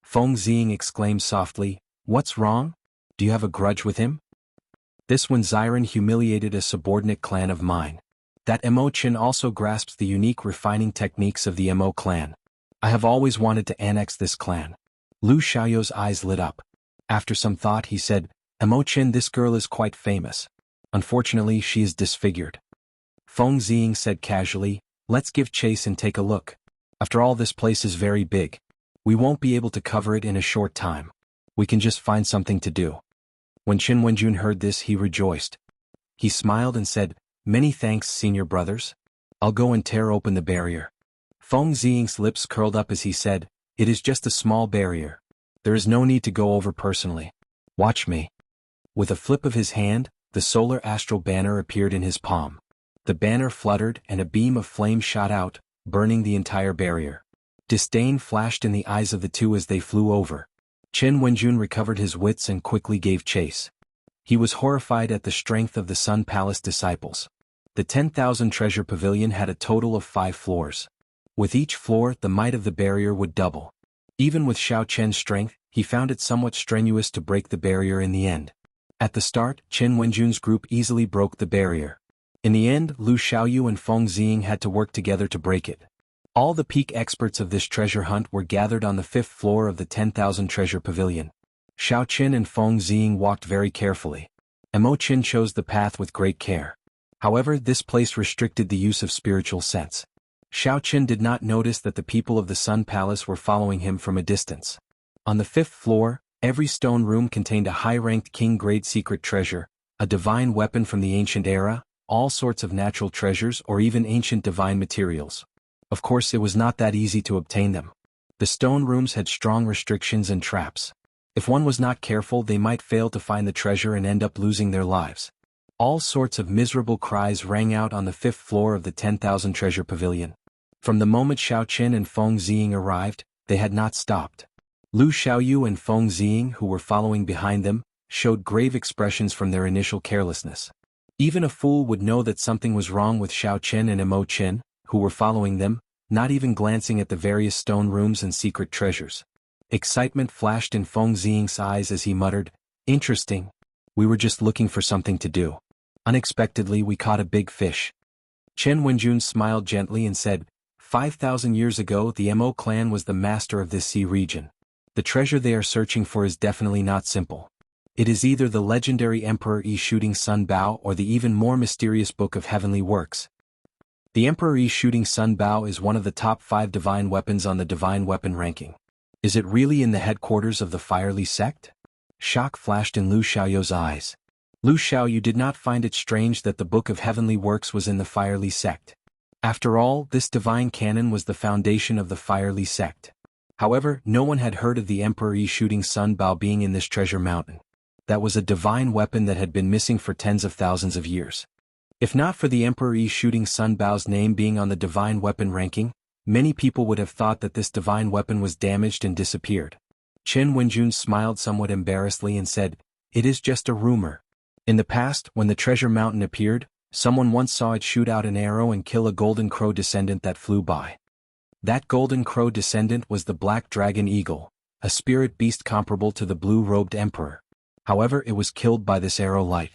Feng Xiying exclaimed softly, "What's wrong? Do you have a grudge with him?" "This Wenziren humiliated a subordinate clan of mine. That Imochen also grasps the unique refining techniques of the Imo clan. I have always wanted to annex this clan." Lu Xiaoyu's eyes lit up. After some thought he said, "Imochen, this girl is quite famous. Unfortunately, she is disfigured." Feng Xiying said casually, "Let's give chase and take a look. After all, this place is very big. We won't be able to cover it in a short time. We can just find something to do." When Chen Wenjun heard this, he rejoiced. He smiled and said, "Many thanks, senior brothers. I'll go and tear open the barrier." Feng Xiying's lips curled up as he said, "It is just a small barrier. There is no need to go over personally. Watch me." With a flip of his hand, the solar astral banner appeared in his palm. The banner fluttered and a beam of flame shot out, burning the entire barrier. Disdain flashed in the eyes of the 2 as they flew over. Chen Wenjun recovered his wits and quickly gave chase. He was horrified at the strength of the Sun Palace disciples. The 10,000 treasure pavilion had a total of 5 floors. With each floor, the might of the barrier would double. Even with Xiao Chen's strength, he found it somewhat strenuous to break the barrier in the end. At the start, Chen Wenjun's group easily broke the barrier. In the end, Lu Xiaoyu and Feng Xiying had to work together to break it. All the peak experts of this treasure hunt were gathered on the 5th floor of the 10,000 treasure pavilion. Xiao Chen and Feng Xiying walked very carefully. Imochen chose the path with great care. However, this place restricted the use of spiritual sense. Xiao Chen did not notice that the people of the Sun Palace were following him from a distance. On the 5th floor, every stone room contained a high-ranked king-grade secret treasure, a divine weapon from the ancient era, all sorts of natural treasures or even ancient divine materials. Of course, it was not that easy to obtain them. The stone rooms had strong restrictions and traps. If one was not careful, they might fail to find the treasure and end up losing their lives. All sorts of miserable cries rang out on the 5th floor of the 10,000 treasure pavilion. From the moment Xiao Chen and Feng Xiying arrived, they had not stopped. Lu Xiaoyu and Feng Xiying, who were following behind them, showed grave expressions from their initial carelessness. Even a fool would know that something was wrong with Xiao Chen and Imo Chen, who were following them, not even glancing at the various stone rooms and secret treasures. Excitement flashed in Feng Xiying's eyes as he muttered, "Interesting. We were just looking for something to do. Unexpectedly, we caught a big fish." Chen Wenjun smiled gently and said, 5,000 years ago, the Mo clan was the master of this sea region. The treasure they are searching for is definitely not simple. It is either the legendary Emperor Yi Shooting Sun Bao or the even more mysterious Book of Heavenly Works. The Emperor Yi Shooting Sun Bao is one of the top 5 divine weapons on the divine weapon ranking. Is it really in the headquarters of the Firely sect? Shock flashed in Lu Xiaoyu's eyes. Lu Xiaoyu did not find it strange that the Book of Heavenly Works was in the Firely sect. After all, this divine canon was the foundation of the Firely sect. However, no one had heard of the Emperor Yi Shooting Sun Bao being in this treasure mountain. That was a divine weapon that had been missing for tens of thousands of years. If not for the Emperor Yi Shooting Sun Bao's name being on the divine weapon ranking, many people would have thought that this divine weapon was damaged and disappeared. Chen Wenjun smiled somewhat embarrassedly and said, "It is just a rumor. In the past, when the treasure mountain appeared, someone once saw it shoot out an arrow and kill a golden crow descendant that flew by. That golden crow descendant was the black dragon eagle, a spirit beast comparable to the blue-robed emperor. However, it was killed by this arrow light.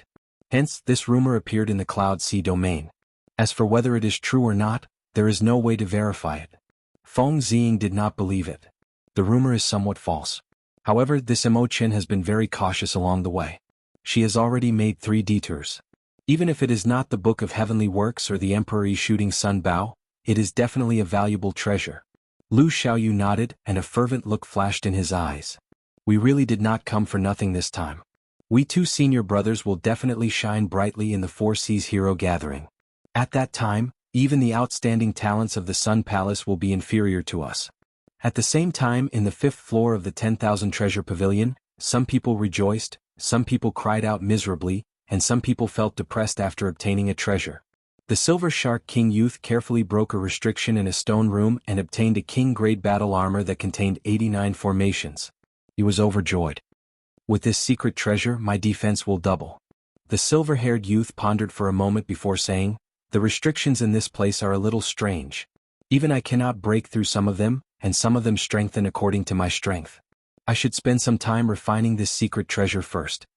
Hence, this rumor appeared in the Cloud Sea domain. As for whether it is true or not, there is no way to verify it." Feng Ziying did not believe it. The rumor is somewhat false. However, this Mo Chen has been very cautious along the way. She has already made 3 detours. Even if it is not the Book of Heavenly Works or the Emperor Yi Shooting Sun Bao, it is definitely a valuable treasure. Lu Xiaoyu nodded, and a fervent look flashed in his eyes. We really did not come for nothing this time. We 2 senior brothers will definitely shine brightly in the Four Seas Hero Gathering. At that time, even the outstanding talents of the Sun Palace will be inferior to us. At the same time, in the 5th floor of the 10,000 Treasure Pavilion, some people rejoiced, some people cried out miserably, and some people felt depressed after obtaining a treasure. The Silver Shark King Youth carefully broke a restriction in a stone room and obtained a king-grade battle armor that contained 89 formations. He was overjoyed. With this secret treasure, my defense will double. The silver-haired youth pondered for a moment before saying, "The restrictions in this place are a little strange. Even I cannot break through some of them, and some of them strengthen according to my strength. I should spend some time refining this secret treasure first."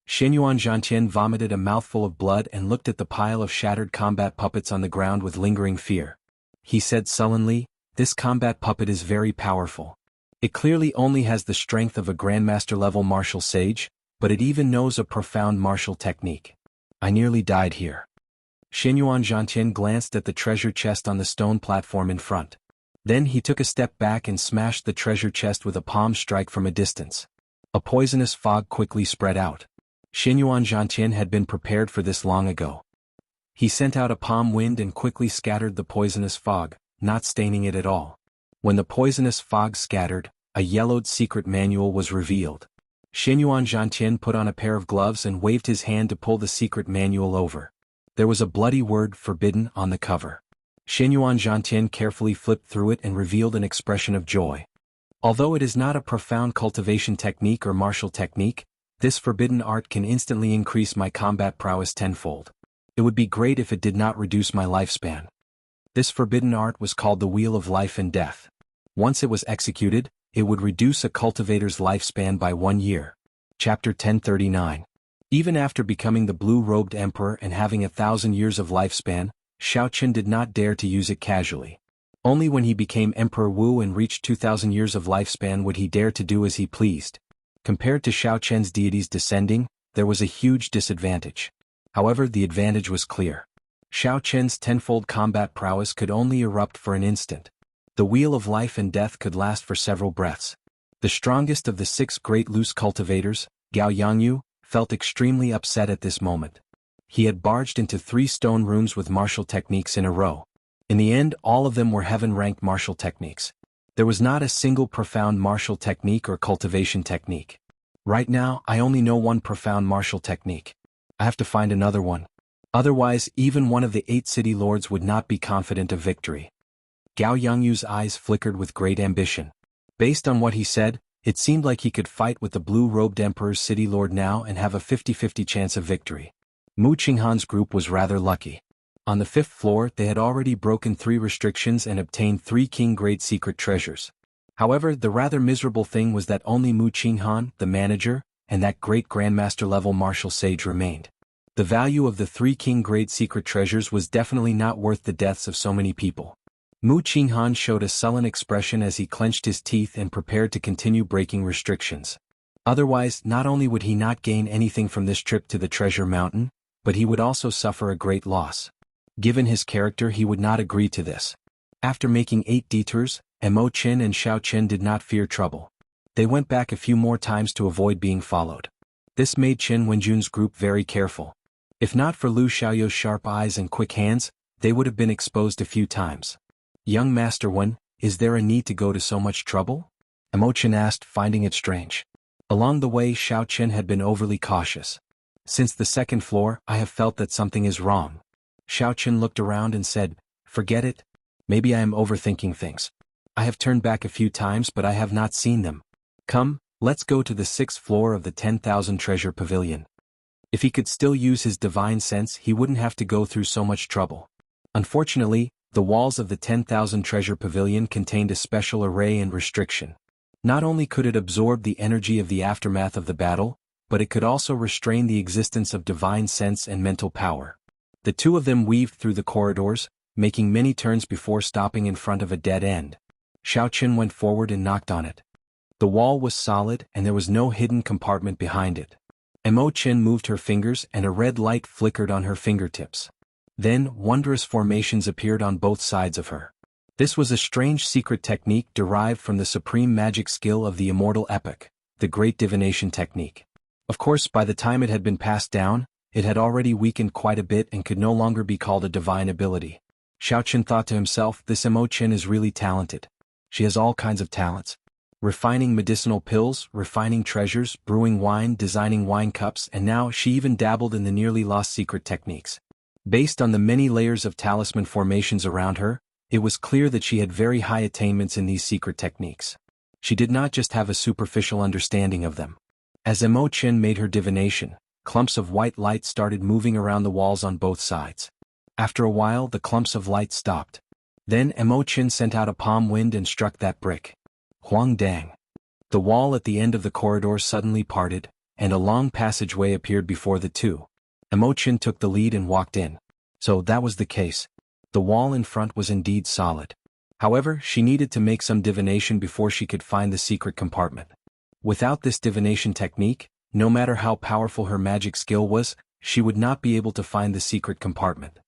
Shenyuan Zhantian vomited a mouthful of blood and looked at the pile of shattered combat puppets on the ground with lingering fear. He said sullenly, "This combat puppet is very powerful. It clearly only has the strength of a Grandmaster-level martial sage, but it even knows a profound martial technique. I nearly died here." Shenyuan Zhantian glanced at the treasure chest on the stone platform in front. Then he took a step back and smashed the treasure chest with a palm strike from a distance. A poisonous fog quickly spread out. Shenyuan Zhantian had been prepared for this long ago. He sent out a palm wind and quickly scattered the poisonous fog, not staining it at all. When the poisonous fog scattered, a yellowed secret manual was revealed. Shenyuan Zhantian put on a pair of gloves and waved his hand to pull the secret manual over. There was a bloody word "forbidden" on the cover. Shenyuan Zhantian carefully flipped through it and revealed an expression of joy. Although it is not a profound cultivation technique or martial technique, this forbidden art can instantly increase my combat prowess tenfold. It would be great if it did not reduce my lifespan. This forbidden art was called the Wheel of Life and Death. Once it was executed, it would reduce a cultivator's lifespan by 1 year. Chapter 1039. Even after becoming the blue-robed emperor and having 1,000 years of lifespan, Xiaoqian did not dare to use it casually. Only when he became Emperor Wu and reached 2,000 years of lifespan would he dare to do as he pleased. Compared to Xiaoqian's deities descending, there was a huge disadvantage. However, the advantage was clear. Xiaoqian's tenfold combat prowess could only erupt for an instant. The Wheel of Life and Death could last for several breaths. The strongest of the 6 great loose cultivators, Gao Yangyu, felt extremely upset at this moment. He had barged into 3 stone rooms with martial techniques in a row. In the end, all of them were heaven-ranked martial techniques. There was not a single profound martial technique or cultivation technique. Right now, I only know one profound martial technique. I have to find another one. Otherwise, even one of the 8 city lords would not be confident of victory. Gao Yangyu's eyes flickered with great ambition. Based on what he said, it seemed like he could fight with the blue-robed emperor's city lord now and have a 50-50 chance of victory. Mu Qinghan's group was rather lucky. On the 5th floor, they had already broken 3 restrictions and obtained 3 king-grade secret treasures. However, the rather miserable thing was that only Mu Qinghan, the manager, and that great grandmaster-level martial sage remained. The value of the 3 king-grade secret treasures was definitely not worth the deaths of so many people. Mu Qinghan showed a sullen expression as he clenched his teeth and prepared to continue breaking restrictions. Otherwise, not only would he not gain anything from this trip to the treasure mountain, but he would also suffer a great loss. Given his character, he would not agree to this. After making 8 detours, Mo Qin and Xiao Qin did not fear trouble. They went back a few more times to avoid being followed. This made Qin Wenjun's group very careful. If not for Lu Xiaoyou's sharp eyes and quick hands, they would have been exposed a few times. "Young Master Wen, is there a need to go to so much trouble?" Mo Qin asked, finding it strange. Along the way, Xiao Qin had been overly cautious. "Since the second floor, I have felt that something is wrong." Xiao Qin looked around and said, "Forget it. Maybe I am overthinking things. I have turned back a few times but I have not seen them. Come, let's go to the 6th floor of the 10,000 treasure pavilion." If he could still use his divine sense, he wouldn't have to go through so much trouble. Unfortunately, the walls of the 10,000 treasure pavilion contained a special array and restriction. Not only could it absorb the energy of the aftermath of the battle, but it could also restrain the existence of divine sense and mental power. The two of them weaved through the corridors, making many turns before stopping in front of a dead end. Xiao Qin went forward and knocked on it. The wall was solid and there was no hidden compartment behind it. Mo Qin moved her fingers and a red light flickered on her fingertips. Then, wondrous formations appeared on both sides of her. This was a strange secret technique derived from the supreme magic skill of the immortal epoch, the Great Divination Technique. Of course, by the time it had been passed down, it had already weakened quite a bit and could no longer be called a divine ability. Xiao Qin thought to himself, this Mo Qin is really talented. She has all kinds of talents. Refining medicinal pills, refining treasures, brewing wine, designing wine cups, and now she even dabbled in the nearly lost secret techniques. Based on the many layers of talisman formations around her, it was clear that she had very high attainments in these secret techniques. She did not just have a superficial understanding of them. As Mo Qin made her divination, clumps of white light started moving around the walls on both sides. After a while, the clumps of light stopped. Then Mo Qin sent out a palm wind and struck that brick. Huang dang. The wall at the end of the corridor suddenly parted, and a long passageway appeared before the two. Mo Qin took the lead and walked in. So that was the case. The wall in front was indeed solid. However, she needed to make some divination before she could find the secret compartment. Without this divination technique, no matter how powerful her magic skill was, she would not be able to find the secret compartment.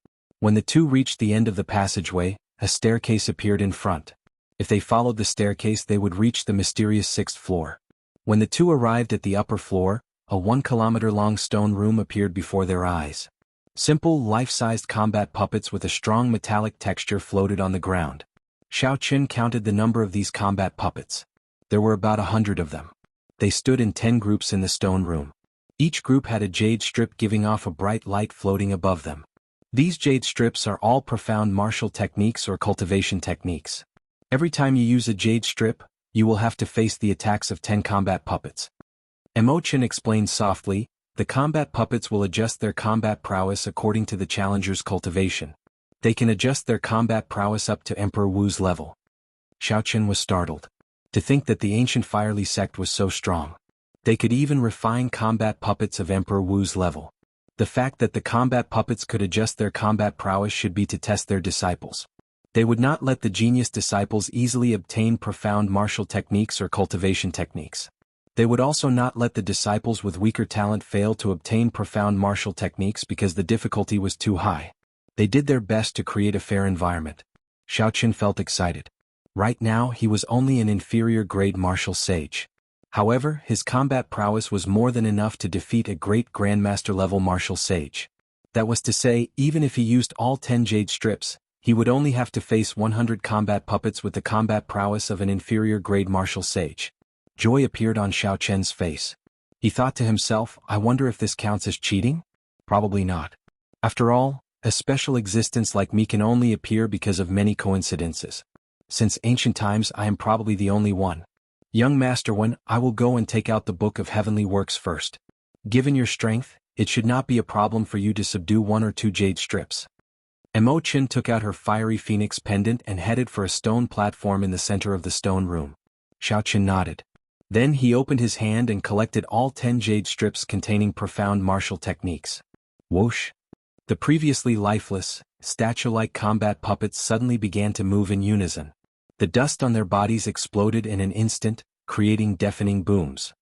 When the two reached the end of the passageway, a staircase appeared in front. If they followed the staircase, they would reach the mysterious 6th floor. When the two arrived at the upper floor, a 1-kilometer-long stone room appeared before their eyes. Simple, life-sized combat puppets with a strong metallic texture floated on the ground. Xiao Qin counted the number of these combat puppets. There were about 100 of them. They stood in 10 groups in the stone room. Each group had a jade strip giving off a bright light floating above them. These jade strips are all profound martial techniques or cultivation techniques. Every time you use a jade strip, you will have to face the attacks of 10 combat puppets. Mo Qin explained softly, the combat puppets will adjust their combat prowess according to the challenger's cultivation. They can adjust their combat prowess up to Emperor Wu's level. Xiao Qin was startled. To think that the ancient Firely sect was so strong. They could even refine combat puppets of Emperor Wu's level. The fact that the combat puppets could adjust their combat prowess should be to test their disciples. They would not let the genius disciples easily obtain profound martial techniques or cultivation techniques. They would also not let the disciples with weaker talent fail to obtain profound martial techniques because the difficulty was too high. They did their best to create a fair environment. Xiao Qin felt excited. Right now he was only an inferior grade martial sage. However, his combat prowess was more than enough to defeat a great grandmaster level martial sage. That was to say, even if he used all 10 jade strips, he would only have to face 100 combat puppets with the combat prowess of an inferior grade martial sage. Joy appeared on Xiao Qin's face. He thought to himself, I wonder if this counts as cheating? Probably not. After all, a special existence like me can only appear because of many coincidences. Since ancient times I am probably the only one. Young Master Wen, I will go and take out the Book of Heavenly Works first. Given your strength, it should not be a problem for you to subdue 1 or 2 jade strips. Mo Qin took out her fiery phoenix pendant and headed for a stone platform in the center of the stone room. Xiao Qin nodded. Then he opened his hand and collected all 10 jade strips containing profound martial techniques. Whoosh! The previously lifeless, statue-like combat puppets suddenly began to move in unison. The dust on their bodies exploded in an instant, creating deafening booms.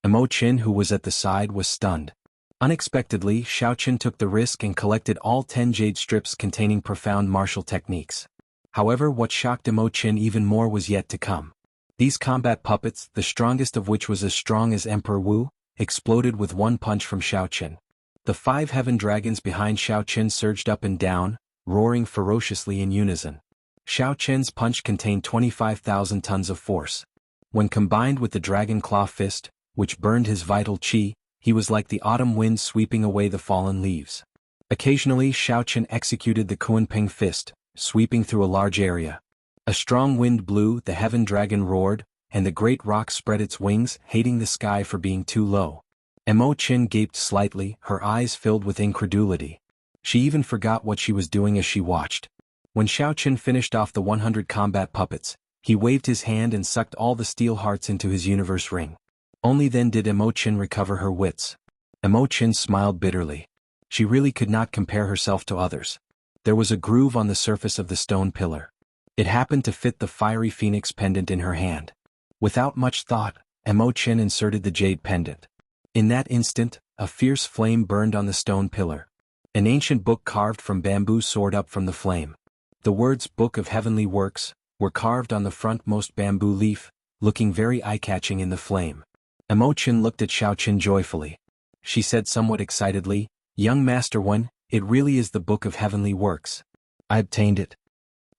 Mo Qin, who was at the side, was stunned. Unexpectedly, Xiao Qin took the risk and collected all 10 jade strips containing profound martial techniques. However, what shocked Mo Qin even more was yet to come. These combat puppets, the strongest of which was as strong as Emperor Wu, exploded with one punch from Xiao Qin. The 5 heaven dragons behind Xiao Qin surged up and down, roaring ferociously in unison. Xiao Qin's punch contained 25,000 tons of force. When combined with the dragon claw fist, which burned his vital qi, he was like the autumn wind sweeping away the fallen leaves. Occasionally, Xiao Qin executed the Kunping fist, sweeping through a large area. A strong wind blew, the heaven dragon roared, and the great rock spread its wings, hating the sky for being too low. Mo Qin gaped slightly, her eyes filled with incredulity. She even forgot what she was doing as she watched. When Xiao Qin finished off the 100 combat puppets, he waved his hand and sucked all the steel hearts into his universe ring. Only then did Mo Qin recover her wits. Mo Qin smiled bitterly. She really could not compare herself to others. There was a groove on the surface of the stone pillar. It happened to fit the fiery phoenix pendant in her hand. Without much thought, Mo Qin inserted the jade pendant. In that instant, a fierce flame burned on the stone pillar. An ancient book carved from bamboo soared up from the flame. The words "Book of Heavenly Works" were carved on the frontmost bamboo leaf, looking very eye-catching in the flame. Mo Qin looked at Xiao Qin joyfully. She said somewhat excitedly, "Young Master One, it really is the Book of Heavenly Works. I obtained it."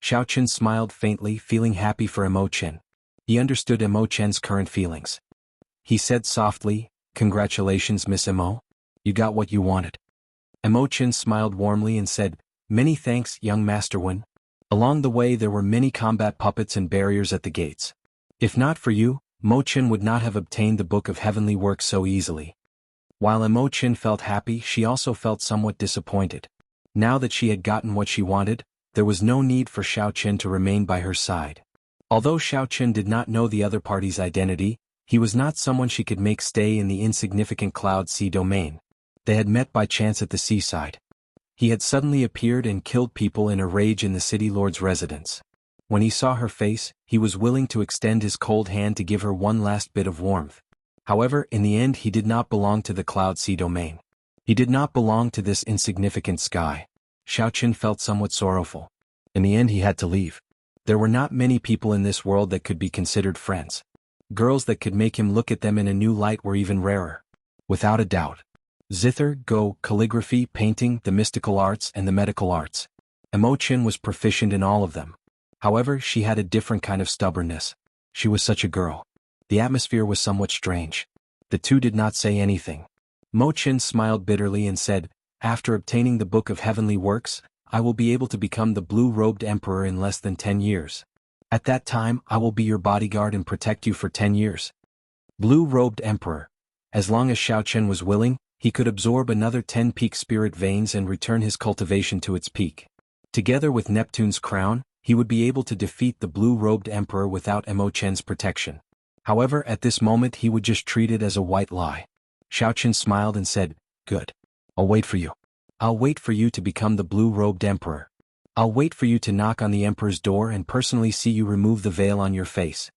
Xiao Qin smiled faintly, feeling happy for Mo Qin. He understood Mo Qin's current feelings. He said softly, "Congratulations, Miss Mo. You got what you wanted." Mo Qin smiled warmly and said, "Many thanks, young Master One." Along the way there were many combat puppets and barriers at the gates. If not for you, Mo Qin would not have obtained the Book of Heavenly Works so easily. While Mo Qin felt happy, she also felt somewhat disappointed. Now that she had gotten what she wanted, there was no need for Xiao Qin to remain by her side. Although Xiao Qin did not know the other party's identity, he was not someone she could make stay in the insignificant Cloud Sea domain. They had met by chance at the seaside. He had suddenly appeared and killed people in a rage in the city lord's residence. When he saw her face, he was willing to extend his cold hand to give her one last bit of warmth. However, in the end he did not belong to the Cloud Sea domain. He did not belong to this insignificant sky. Xiao Qin felt somewhat sorrowful. In the end he had to leave. There were not many people in this world that could be considered friends. Girls that could make him look at them in a new light were even rarer. Without a doubt. Zither, Go, calligraphy, painting, the mystical arts and the medical arts. Mo Qin was proficient in all of them. However, she had a different kind of stubbornness. She was such a girl. The atmosphere was somewhat strange. The two did not say anything. Mo Qin smiled bitterly and said, "After obtaining the Book of Heavenly Works, I will be able to become the blue-robed emperor in less than 10 years. At that time, I will be your bodyguard and protect you for 10 years. Blue-robed emperor. As long as Xiao Qin was willing, he could absorb another 10 peak spirit veins and return his cultivation to its peak. Together with Neptune's crown, he would be able to defeat the blue-robed emperor without Mo Qin's protection. However, at this moment he would just treat it as a white lie." Xiao Qin smiled and said, "Good. I'll wait for you. I'll wait for you to become the blue-robed emperor. I'll wait for you to knock on the emperor's door and personally see you remove the veil on your face."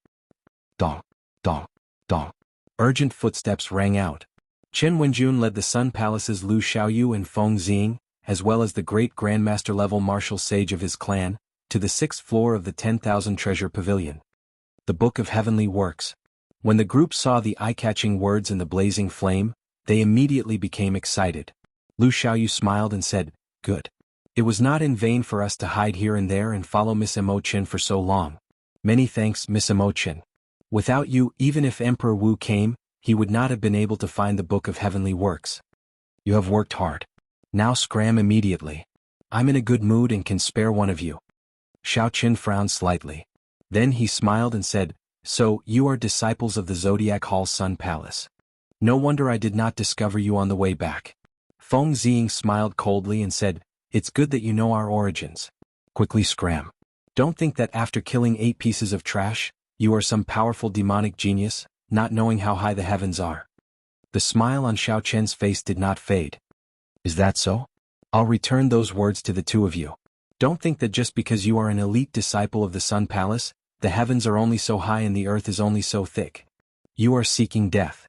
Dong, dong, dong. Urgent footsteps rang out. Chen Wenjun led the Sun Palace's Lu Xiaoyu and Feng Xing, as well as the great Grandmaster-level martial sage of his clan, to the 6th floor of the 10,000 Treasure Pavilion. The Book of Heavenly Works. When the group saw the eye-catching words in the blazing flame, they immediately became excited. Lu Xiaoyu smiled and said, "Good. It was not in vain for us to hide here and there and follow Miss Mo Qin for so long. Many thanks, Miss Mo Qin. Without you, even if Emperor Wu came, he would not have been able to find the Book of Heavenly Works. You have worked hard. Now scram immediately. I'm in a good mood and can spare one of you." Xiao Qin frowned slightly. Then he smiled and said, "So, you are disciples of the Zodiac Hall Sun Palace. No wonder I did not discover you on the way back." Feng Xing smiled coldly and said, "It's good that you know our origins. Quickly scram. Don't think that after killing 8 pieces of trash, you are some powerful demonic genius, not knowing how high the heavens are." The smile on Xiao Qin's face did not fade. "Is that so? I'll return those words to the two of you. Don't think that just because you are an elite disciple of the Sun Palace, the heavens are only so high and the earth is only so thick. You are seeking death.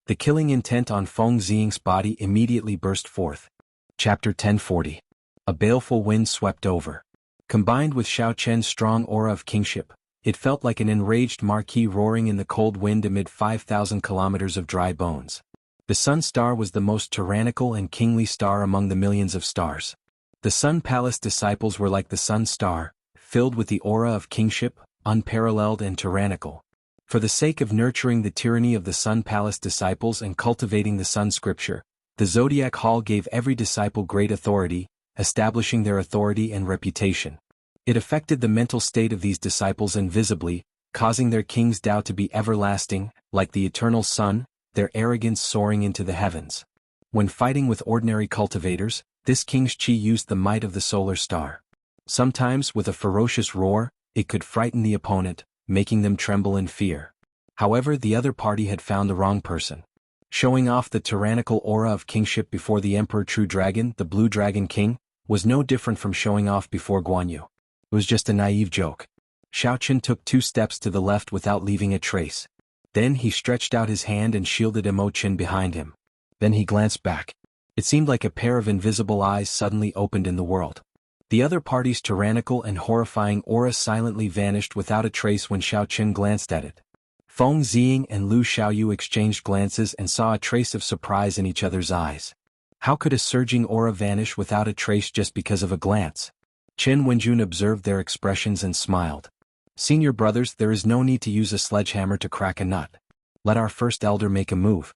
The killing intent on Feng Ziying's body immediately burst forth. Chapter 1040. A baleful wind swept over. Combined with Xiao Chen's strong aura of kingship, it felt like an enraged marquis roaring in the cold wind amid 5,000 kilometers of dry bones. The Sun Star was the most tyrannical and kingly star among the millions of stars. The Sun Palace disciples were like the Sun Star, filled with the aura of kingship, unparalleled and tyrannical. For the sake of nurturing the tyranny of the Sun Palace disciples and cultivating the Sun Scripture, the Zodiac Hall gave every disciple great authority, establishing their authority and reputation. It affected the mental state of these disciples invisibly, causing their king's Tao to be everlasting, like the eternal sun, their arrogance soaring into the heavens. When fighting with ordinary cultivators, this king's chi used the might of the solar star. Sometimes, with a ferocious roar, it could frighten the opponent, making them tremble in fear. However, the other party had found the wrong person. Showing off the tyrannical aura of kingship before the Emperor True Dragon, the Blue Dragon King, was no different from showing off before Guan Yu. It was just a naive joke. Xiao Chen took 2 steps to the left without leaving a trace. Then he stretched out his hand and shielded Imo Chen behind him. Then he glanced back. It seemed like a pair of invisible eyes suddenly opened in the world. The other party's tyrannical and horrifying aura silently vanished without a trace when Xiao Chen glanced at it. Feng Ziying and Lu Xiaoyu exchanged glances and saw a trace of surprise in each other's eyes. How could a surging aura vanish without a trace just because of a glance? Chen Wenjun observed their expressions and smiled. Senior brothers, there is no need to use a sledgehammer to crack a nut. Let our first elder make a move.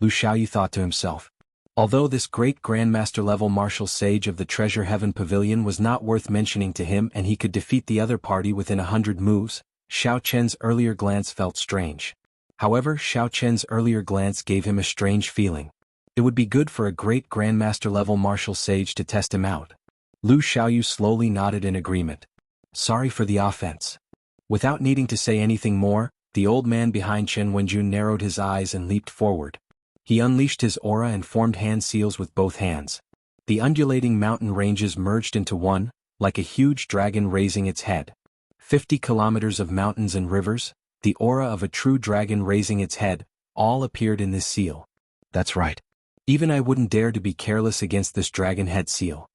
Lu Xiaoyu thought to himself. Although this great Grandmaster-level martial sage of the Treasure Heaven Pavilion was not worth mentioning to him and he could defeat the other party within 100 moves, Xiao Chen's earlier glance felt strange. However, Xiao Chen's earlier glance gave him a strange feeling. It would be good for a great Grandmaster-level martial sage to test him out. Lu Xiaoyu slowly nodded in agreement. Sorry for the offense. Without needing to say anything more, the old man behind Chen Wenjun narrowed his eyes and leaped forward. He unleashed his aura and formed hand seals with both hands. The undulating mountain ranges merged into one, like a huge dragon raising its head. 50 kilometers of mountains and rivers, the aura of a true dragon raising its head, all appeared in this seal. That's right. Even I wouldn't dare to be careless against this dragon head seal.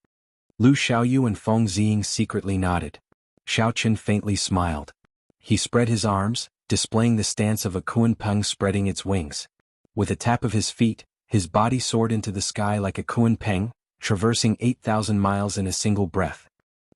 Lu Xiaoyu and Feng Ziying secretly nodded. Xiao Chen faintly smiled. He spread his arms, displaying the stance of a Kunpeng spreading its wings. With a tap of his feet, his body soared into the sky like a Kunpeng, traversing 8,000 miles in a single breath.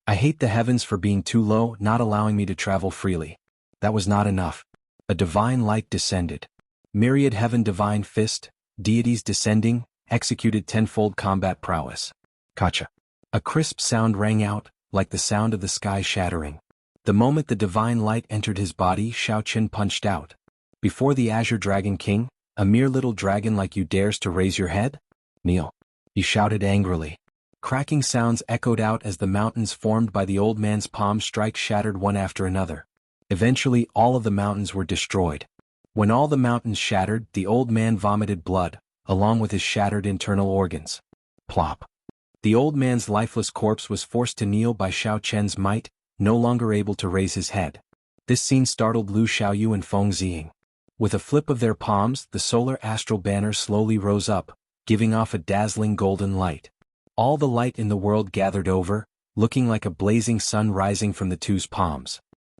I hate the heavens for being too low, not allowing me to travel freely. That was not enough. A divine light descended. Myriad heaven divine fist, deities descending, executed tenfold combat prowess. Kacha. A crisp sound rang out, like the sound of the sky shattering. The moment the divine light entered his body, Xiao Chen punched out. Before the Azure Dragon King, a mere little dragon like you dares to raise your head? Kneel. He shouted angrily. Cracking sounds echoed out as the mountains formed by the old man's palm strike shattered one after another. Eventually all of the mountains were destroyed. When all the mountains shattered, the old man vomited blood, along with his shattered internal organs. Plop. The old man's lifeless corpse was forced to kneel by Xiao Chen's might, no longer able to raise his head. This scene startled Lu Xiaoyu and Feng Ziying. With a flip of their palms, the solar astral banner slowly rose up, giving off a dazzling golden light. All the light in the world gathered over, looking like a blazing sun rising from the two's palms.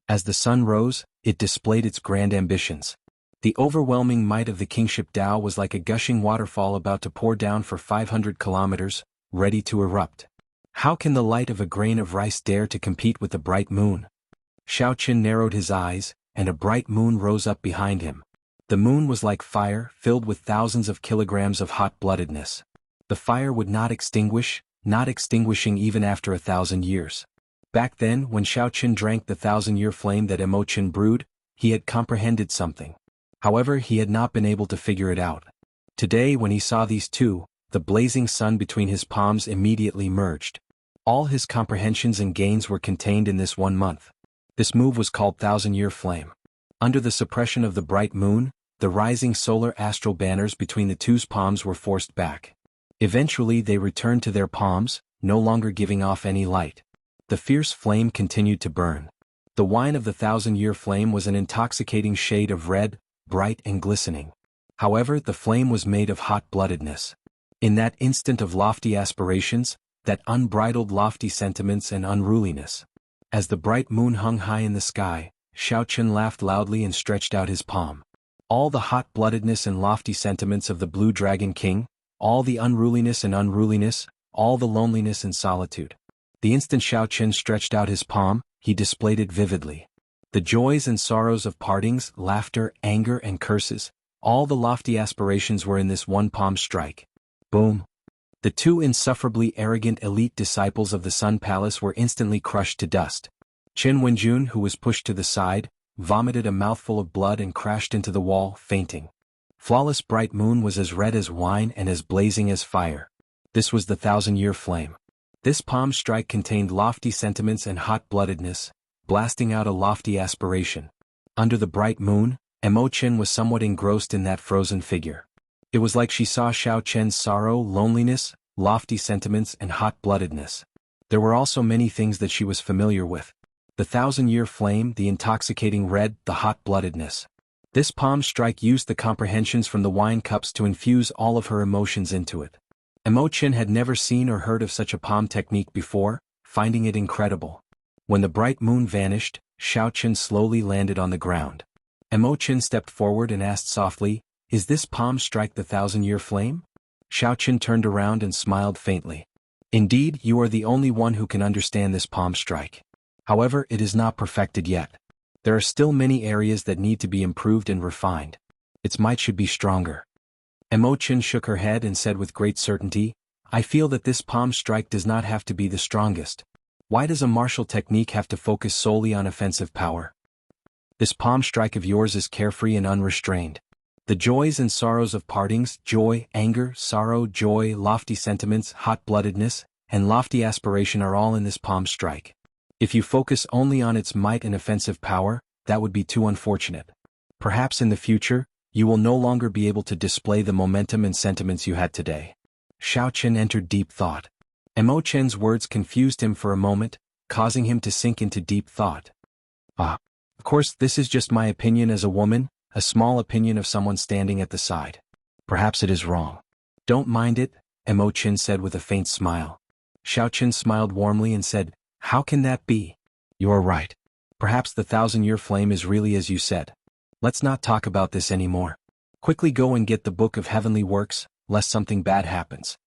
As the sun rose, it displayed its grand ambitions. The overwhelming might of the kingship Tao was like a gushing waterfall about to pour down for 500 kilometers, ready to erupt. How can the light of a grain of rice dare to compete with the bright moon? Xiao Chen narrowed his eyes, and a bright moon rose up behind him. The moon was like fire, filled with thousands of kilograms of hot-bloodedness. The fire would not extinguish, not extinguishing even after 1,000 years. Back then, when Xiao Chen drank the 1,000-year flame that Imo Chen brewed, he had comprehended something. However, he had not been able to figure it out. Today, when he saw these two, the blazing sun between his palms immediately merged. All his comprehensions and gains were contained in this 1 month. This move was called 1,000-year flame. Under the suppression of the bright moon, the rising solar astral banners between the two's palms were forced back. Eventually they returned to their palms, no longer giving off any light. The fierce flame continued to burn. The wine of the 1,000-year flame was an intoxicating shade of red, bright and glistening. However, the flame was made of hot-bloodedness. In that instant of lofty aspirations, that unbridled lofty sentiments and unruliness. As the bright moon hung high in the sky, Xiaochen laughed loudly and stretched out his palm. All the hot-bloodedness and lofty sentiments of the Blue Dragon King, all the unruliness and unruliness, all the loneliness and solitude. The instant Xiaochen stretched out his palm, he displayed it vividly. The joys and sorrows of partings, laughter, anger and curses, all the lofty aspirations were in this one palm strike. Boom! The two insufferably arrogant elite disciples of the Sun Palace were instantly crushed to dust. Qin Wenjun, who was pushed to the side, vomited a mouthful of blood and crashed into the wall, fainting. Flawless Bright Moon was as red as wine and as blazing as fire. This was the 1,000-year flame. This palm strike contained lofty sentiments and hot-bloodedness, blasting out a lofty aspiration. Under the bright moon, Imochen was somewhat engrossed in that frozen figure. It was like she saw Xiaochen's sorrow, loneliness, lofty sentiments and hot-bloodedness. There were also many things that she was familiar with. The 1,000-year flame, the intoxicating red, the hot-bloodedness. This palm strike used the comprehensions from the wine cups to infuse all of her emotions into it. Imochen had never seen or heard of such a palm technique before, finding it incredible. When the bright moon vanished, Xiaochen slowly landed on the ground. Imochen stepped forward and asked softly, "Is this palm strike the 1,000-year flame?" Xiaochen turned around and smiled faintly. "Indeed, you are the only one who can understand this palm strike. However, it is not perfected yet. There are still many areas that need to be improved and refined. Its might should be stronger." Imochen shook her head and said with great certainty, "I feel that this palm strike does not have to be the strongest. Why does a martial technique have to focus solely on offensive power? This palm strike of yours is carefree and unrestrained. The joys and sorrows of partings, joy, anger, sorrow, joy, lofty sentiments, hot-bloodedness, and lofty aspiration are all in this palm strike. If you focus only on its might and offensive power, that would be too unfortunate. Perhaps in the future, you will no longer be able to display the momentum and sentiments you had today." Xiaochen entered deep thought. Imochen's words confused him for a moment, causing him to sink into deep thought. Of course, this is just my opinion as a woman, a small opinion of someone standing at the side. Perhaps it is wrong. Don't mind it, Imochen said with a faint smile. Xiaochen smiled warmly and said, "How can that be? You are right. Perhaps the 1,000-year flame is really as you said. Let's not talk about this anymore. Quickly go and get the Book of Heavenly Works, lest something bad happens."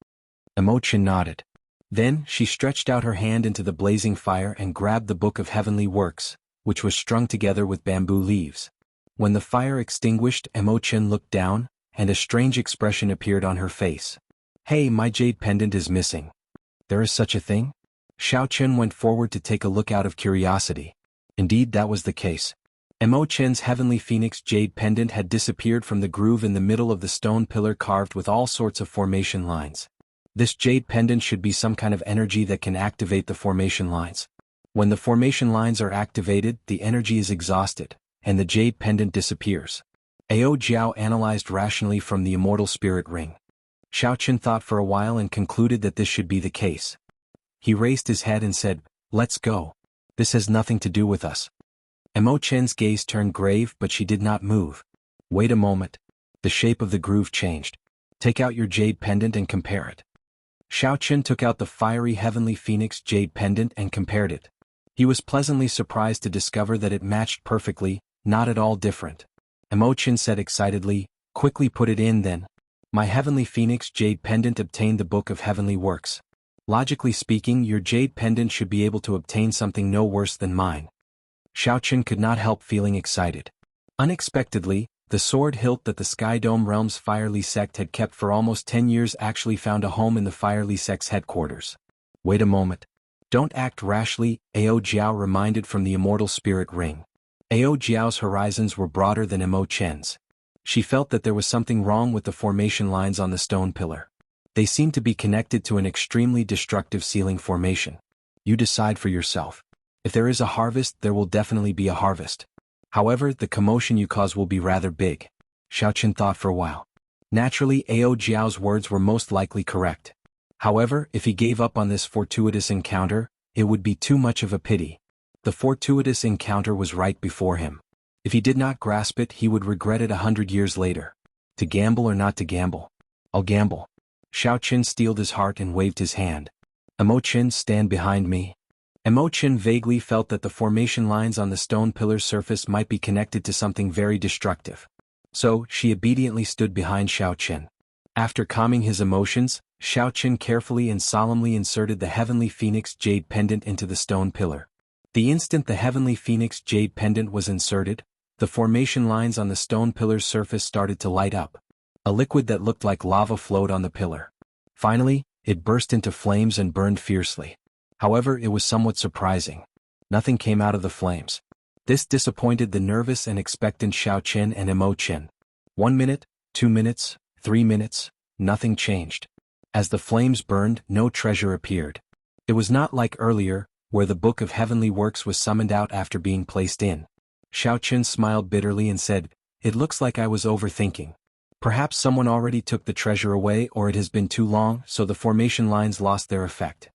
Imochen nodded. Then, she stretched out her hand into the blazing fire and grabbed the Book of Heavenly Works, which was strung together with bamboo leaves. When the fire extinguished, Imochen looked down, and a strange expression appeared on her face. "Hey, my jade pendant is missing." "There is such a thing?" Xiaochen went forward to take a look out of curiosity. Indeed, that was the case. Imochen's heavenly phoenix jade pendant had disappeared from the groove in the middle of the stone pillar carved with all sorts of formation lines. This jade pendant should be some kind of energy that can activate the formation lines. When the formation lines are activated, the energy is exhausted, and the jade pendant disappears. Ao Jiao analyzed rationally from the immortal spirit ring. Xiaochen thought for a while and concluded that this should be the case. He raised his head and said, "Let's go. This has nothing to do with us." Imochen's gaze turned grave, but she did not move. "Wait a moment." The shape of the groove changed. "Take out your jade pendant and compare it." Xiaochen took out the fiery heavenly phoenix jade pendant and compared it. He was pleasantly surprised to discover that it matched perfectly, not at all different. Imochen said excitedly, "Quickly put it in then." "My heavenly phoenix jade pendant obtained the Book of Heavenly Works. Logically speaking, your jade pendant should be able to obtain something no worse than mine." Xiaochen could not help feeling excited. Unexpectedly, the sword hilt that the Sky Dome Realm's Firely sect had kept for almost 10 years actually found a home in the Firely sect's headquarters. "Wait a moment. Don't act rashly," Ao Jiao reminded from the immortal spirit ring. Ao Jiao's horizons were broader than Imochen's. She felt that there was something wrong with the formation lines on the stone pillar. They seemed to be connected to an extremely destructive ceiling formation. "You decide for yourself. If there is a harvest, there will definitely be a harvest. However, the commotion you cause will be rather big." Xiaochen thought for a while. Naturally, Ao Jiao's words were most likely correct. However, if he gave up on this fortuitous encounter, it would be too much of a pity. The fortuitous encounter was right before him. If he did not grasp it, he would regret it 100 years later. To gamble or not to gamble? I'll gamble. Xiao Qin steeled his heart and waved his hand. Emo Qin, stand behind me. Emo Qin vaguely felt that the formation lines on the stone pillar's surface might be connected to something very destructive. So, she obediently stood behind Xiao Qin. After calming his emotions, Xiao Qin carefully and solemnly inserted the Heavenly Phoenix Jade Pendant into the stone pillar. The instant the Heavenly Phoenix Jade Pendant was inserted, the formation lines on the stone pillar's surface started to light up. A liquid that looked like lava flowed on the pillar. Finally, it burst into flames and burned fiercely. However, it was somewhat surprising. Nothing came out of the flames. This disappointed the nervous and expectant Xiao Qin and Emo Qin. 1 minute, 2 minutes, 3 minutes, nothing changed. As the flames burned, no treasure appeared. It was not like earlier, where the Book of Heavenly Works was summoned out after being placed in. Xiao Qin smiled bitterly and said, "It looks like I was overthinking. Perhaps someone already took the treasure away, or it has been too long, so the formation lines lost their effect."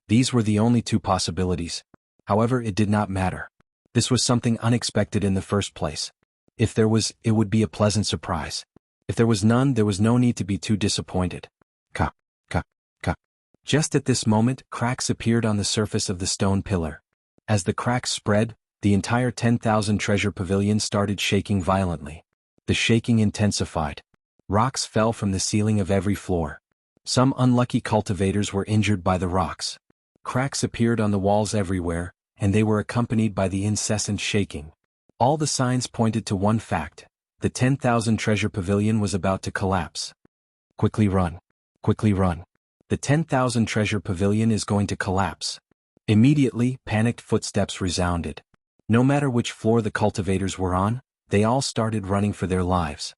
These were the only two possibilities. However, it did not matter. This was something unexpected in the first place. If there was, it would be a pleasant surprise. If there was none, there was no need to be too disappointed. Ka, ka, ka. Just at this moment, cracks appeared on the surface of the stone pillar. As the cracks spread, the entire 10,000 treasure pavilion started shaking violently. The shaking intensified. Rocks fell from the ceiling of every floor. Some unlucky cultivators were injured by the rocks. Cracks appeared on the walls everywhere, and they were accompanied by the incessant shaking. All the signs pointed to one fact: the 10,000 treasure pavilion was about to collapse. Quickly run. Quickly run. The 10,000 treasure pavilion is going to collapse. Immediately, panicked footsteps resounded. No matter which floor the cultivators were on, they all started running for their lives.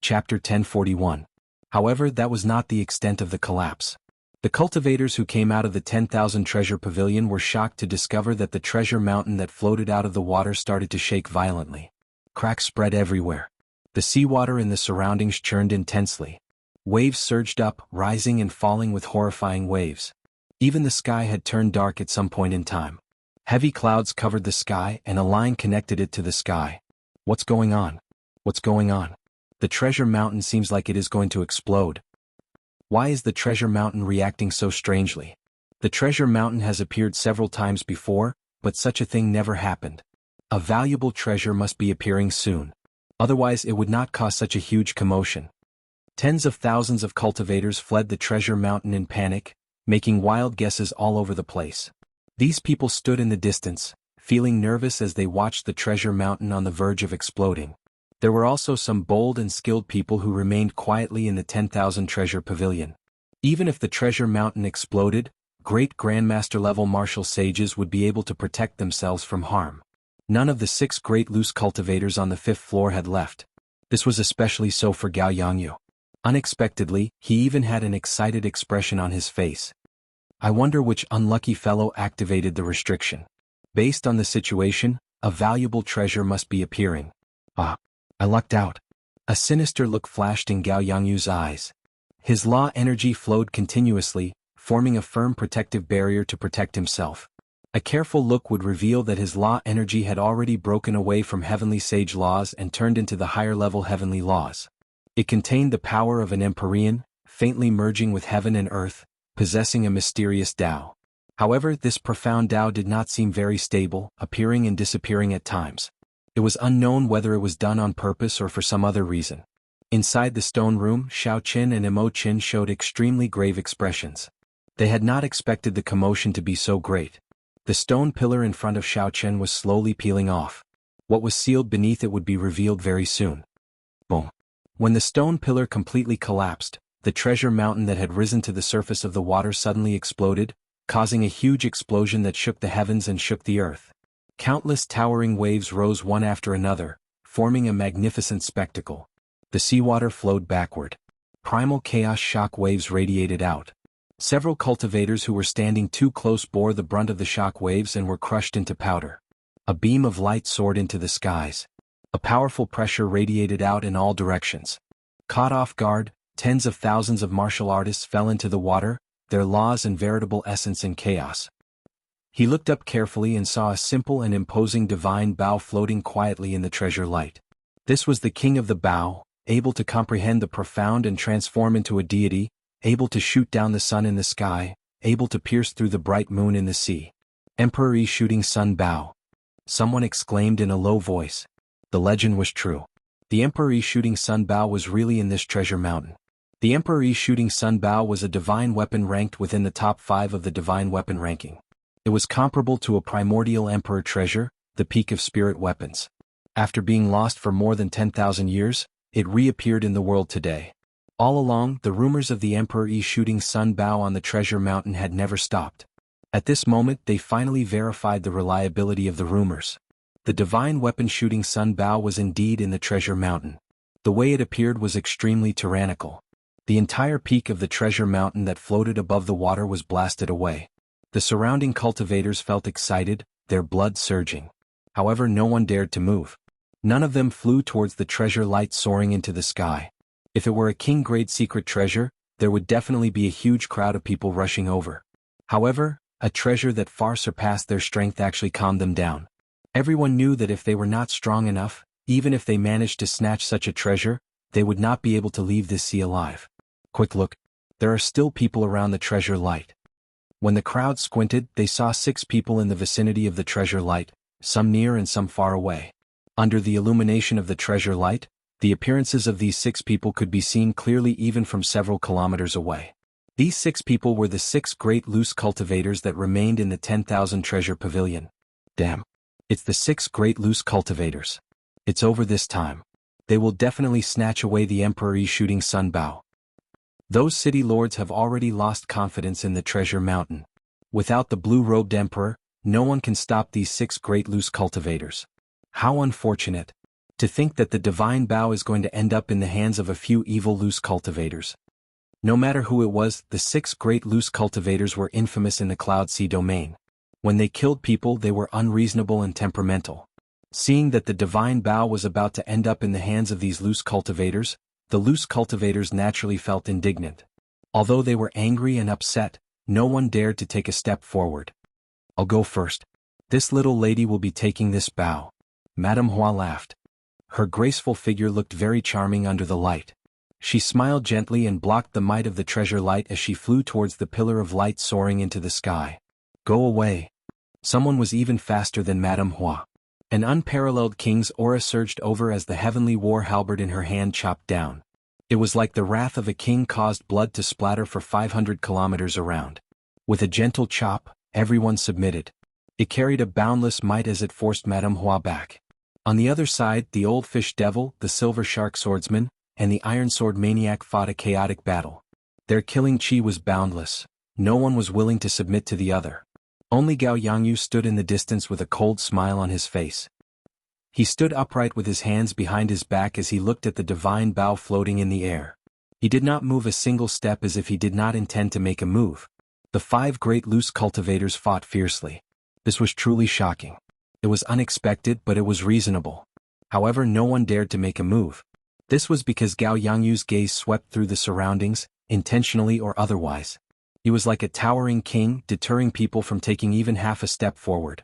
Chapter 1041. However, that was not the extent of the collapse. The cultivators who came out of the 10,000 treasure pavilion were shocked to discover that the treasure mountain that floated out of the water started to shake violently. Cracks spread everywhere. The seawater in the surroundings churned intensely. Waves surged up, rising and falling with horrifying waves. Even the sky had turned dark at some point in time. Heavy clouds covered the sky and a line connected it to the sky. What's going on? What's going on? The treasure mountain seems like it is going to explode. Why is the treasure mountain reacting so strangely? The treasure mountain has appeared several times before, but such a thing never happened. A valuable treasure must be appearing soon. Otherwise it would not cause such a huge commotion. Tens of thousands of cultivators fled the treasure mountain in panic, making wild guesses all over the place. These people stood in the distance, feeling nervous as they watched the treasure mountain on the verge of exploding. There were also some bold and skilled people who remained quietly in the 10,000 treasure pavilion. Even if the treasure mountain exploded, great grandmaster-level martial sages would be able to protect themselves from harm. None of the 6 great loose cultivators on the 5th floor had left. This was especially so for Gao Yangyu. Unexpectedly, he even had an excited expression on his face. I wonder which unlucky fellow activated the restriction. Based on the situation, a valuable treasure must be appearing. Ah, I lucked out. A sinister look flashed in Gao Yangyu's eyes. His law energy flowed continuously, forming a firm protective barrier to protect himself. A careful look would reveal that his law energy had already broken away from heavenly sage laws and turned into the higher-level heavenly laws. It contained the power of an Empyrean, faintly merging with heaven and earth, possessing a mysterious Tao. However, this profound Tao did not seem very stable, appearing and disappearing at times. It was unknown whether it was done on purpose or for some other reason. Inside the stone room, Xiao Qin and Emo Qin showed extremely grave expressions. They had not expected the commotion to be so great. The stone pillar in front of Xiao Qin was slowly peeling off. What was sealed beneath it would be revealed very soon. Boom. When the stone pillar completely collapsed, the treasure mountain that had risen to the surface of the water suddenly exploded, causing a huge explosion that shook the heavens and shook the earth. Countless towering waves rose one after another, forming a magnificent spectacle. The seawater flowed backward. Primal chaos shock waves radiated out. Several cultivators who were standing too close bore the brunt of the shock waves and were crushed into powder. A beam of light soared into the skies. A powerful pressure radiated out in all directions. Caught off guard, tens of thousands of martial artists fell into the water, their laws and veritable essence in chaos. He looked up carefully and saw a simple and imposing divine bow floating quietly in the treasure light. This was the king of the bow, able to comprehend the profound and transform into a deity, able to shoot down the sun in the sky, able to pierce through the bright moon in the sea. Emperor Yi shooting sun bao. Someone exclaimed in a low voice. The legend was true. The Emperor Yi shooting sun bao was really in this treasure mountain. The Emperor Yi shooting sun bao was a divine weapon ranked within the top 5 of the divine weapon ranking. It was comparable to a primordial emperor treasure, the peak of spirit weapons. After being lost for more than 10,000 years, it reappeared in the world today. All along, the rumors of the Emperor Yi shooting sun bao on the treasure mountain had never stopped. At this moment they finally verified the reliability of the rumors. The divine weapon shooting sun bao was indeed in the treasure mountain. The way it appeared was extremely tyrannical. The entire peak of the treasure mountain that floated above the water was blasted away. The surrounding cultivators felt excited, their blood surging. However, no one dared to move. None of them flew towards the treasure light soaring into the sky. If it were a king-grade secret treasure, there would definitely be a huge crowd of people rushing over. However, a treasure that far surpassed their strength actually calmed them down. Everyone knew that if they were not strong enough, even if they managed to snatch such a treasure, they would not be able to leave this sea alive. Quick look. There are still people around the treasure light. When the crowd squinted, they saw 6 people in the vicinity of the treasure light, some near and some far away. Under the illumination of the treasure light, the appearances of these 6 people could be seen clearly even from several kilometers away. These 6 people were the 6 great loose cultivators that remained in the 10,000 treasure pavilion. Damn. It's the 6 great loose cultivators. It's over this time. They will definitely snatch away the Emperor Yi shooting sun bao. Those city lords have already lost confidence in the treasure mountain. Without the blue-robed emperor, no one can stop these 6 great loose cultivators. How unfortunate. To think that the divine bao is going to end up in the hands of a few evil loose cultivators. No matter who it was, the 6 great loose cultivators were infamous in the Cloud Sea domain. When they killed people, they were unreasonable and temperamental. Seeing that the divine bao was about to end up in the hands of these loose cultivators, the loose cultivators naturally felt indignant. Although they were angry and upset, no one dared to take a step forward. I'll go first. This little lady will be taking this bao. Madame Hua laughed. Her graceful figure looked very charming under the light. She smiled gently and blocked the might of the treasure light as she flew towards the pillar of light soaring into the sky. Go away. Someone was even faster than Madame Hua. An unparalleled king's aura surged over as the heavenly war halberd in her hand chopped down. It was like the wrath of a king caused blood to splatter for 500 kilometers around. With a gentle chop, everyone submitted. It carried a boundless might as it forced Madame Hua back. On the other side, the old fish devil, the silver shark swordsman, and the iron sword maniac fought a chaotic battle. Their killing chi was boundless. No one was willing to submit to the other. Only Jianghu stood in the distance with a cold smile on his face. He stood upright with his hands behind his back as he looked at the divine bao floating in the air. He did not move a single step as if he did not intend to make a move. The 5 great loose cultivators fought fiercely. This was truly shocking. It was unexpected, but it was reasonable. However, no one dared to make a move. This was because Jianghu's gaze swept through the surroundings, intentionally or otherwise. He was like a towering king, deterring people from taking even half a step forward.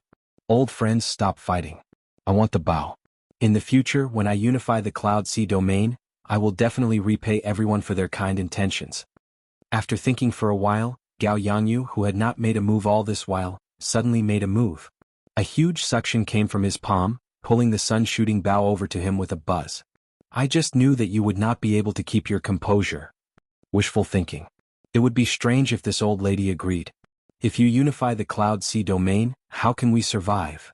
Old friends, stop fighting. I want the bao. In the future, when I unify the Cloud Sea domain, I will definitely repay everyone for their kind intentions. After thinking for a while, Jianghu, who had not made a move all this while, suddenly made a move. A huge suction came from his palm, pulling the sun-shooting bao over to him with a buzz. I just knew that you would not be able to keep your composure. Wishful thinking. It would be strange if this old lady agreed. If you unify the Cloud Sea domain, how can we survive?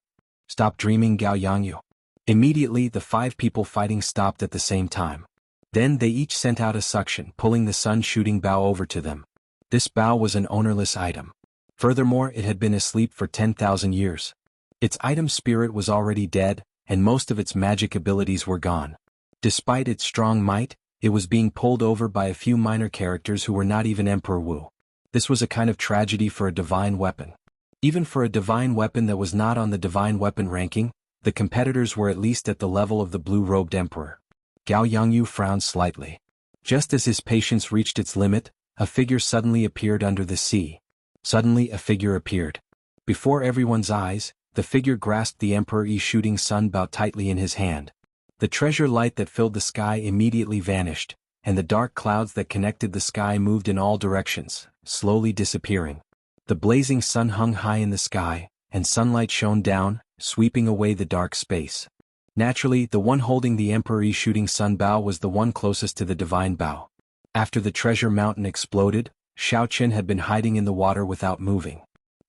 Stop dreaming, Jianghu. Immediately, the 5 people fighting stopped at the same time. Then they each sent out a suction, pulling the sun-shooting bao over to them. This bao was an ownerless item. Furthermore, it had been asleep for 10,000 years. Its item spirit was already dead, and most of its magic abilities were gone. Despite its strong might, it was being pulled over by a few minor characters who were not even Emperor Wu. This was a kind of tragedy for a divine weapon. Even for a divine weapon that was not on the divine weapon ranking, the competitors were at least at the level of the blue-robed emperor. Jianghu frowned slightly. Just as his patience reached its limit, a figure suddenly appeared under the sea. Suddenly a figure appeared. Before everyone's eyes, the figure grasped the Emperor Yi shooting sun bao tightly in his hand. The treasure light that filled the sky immediately vanished, and the dark clouds that connected the sky moved in all directions, slowly disappearing. The blazing sun hung high in the sky, and sunlight shone down, sweeping away the dark space. Naturally, the one holding the Emperor shooting sun bow was the one closest to the divine bow. After the treasure mountain exploded, Xiao Qian had been hiding in the water without moving.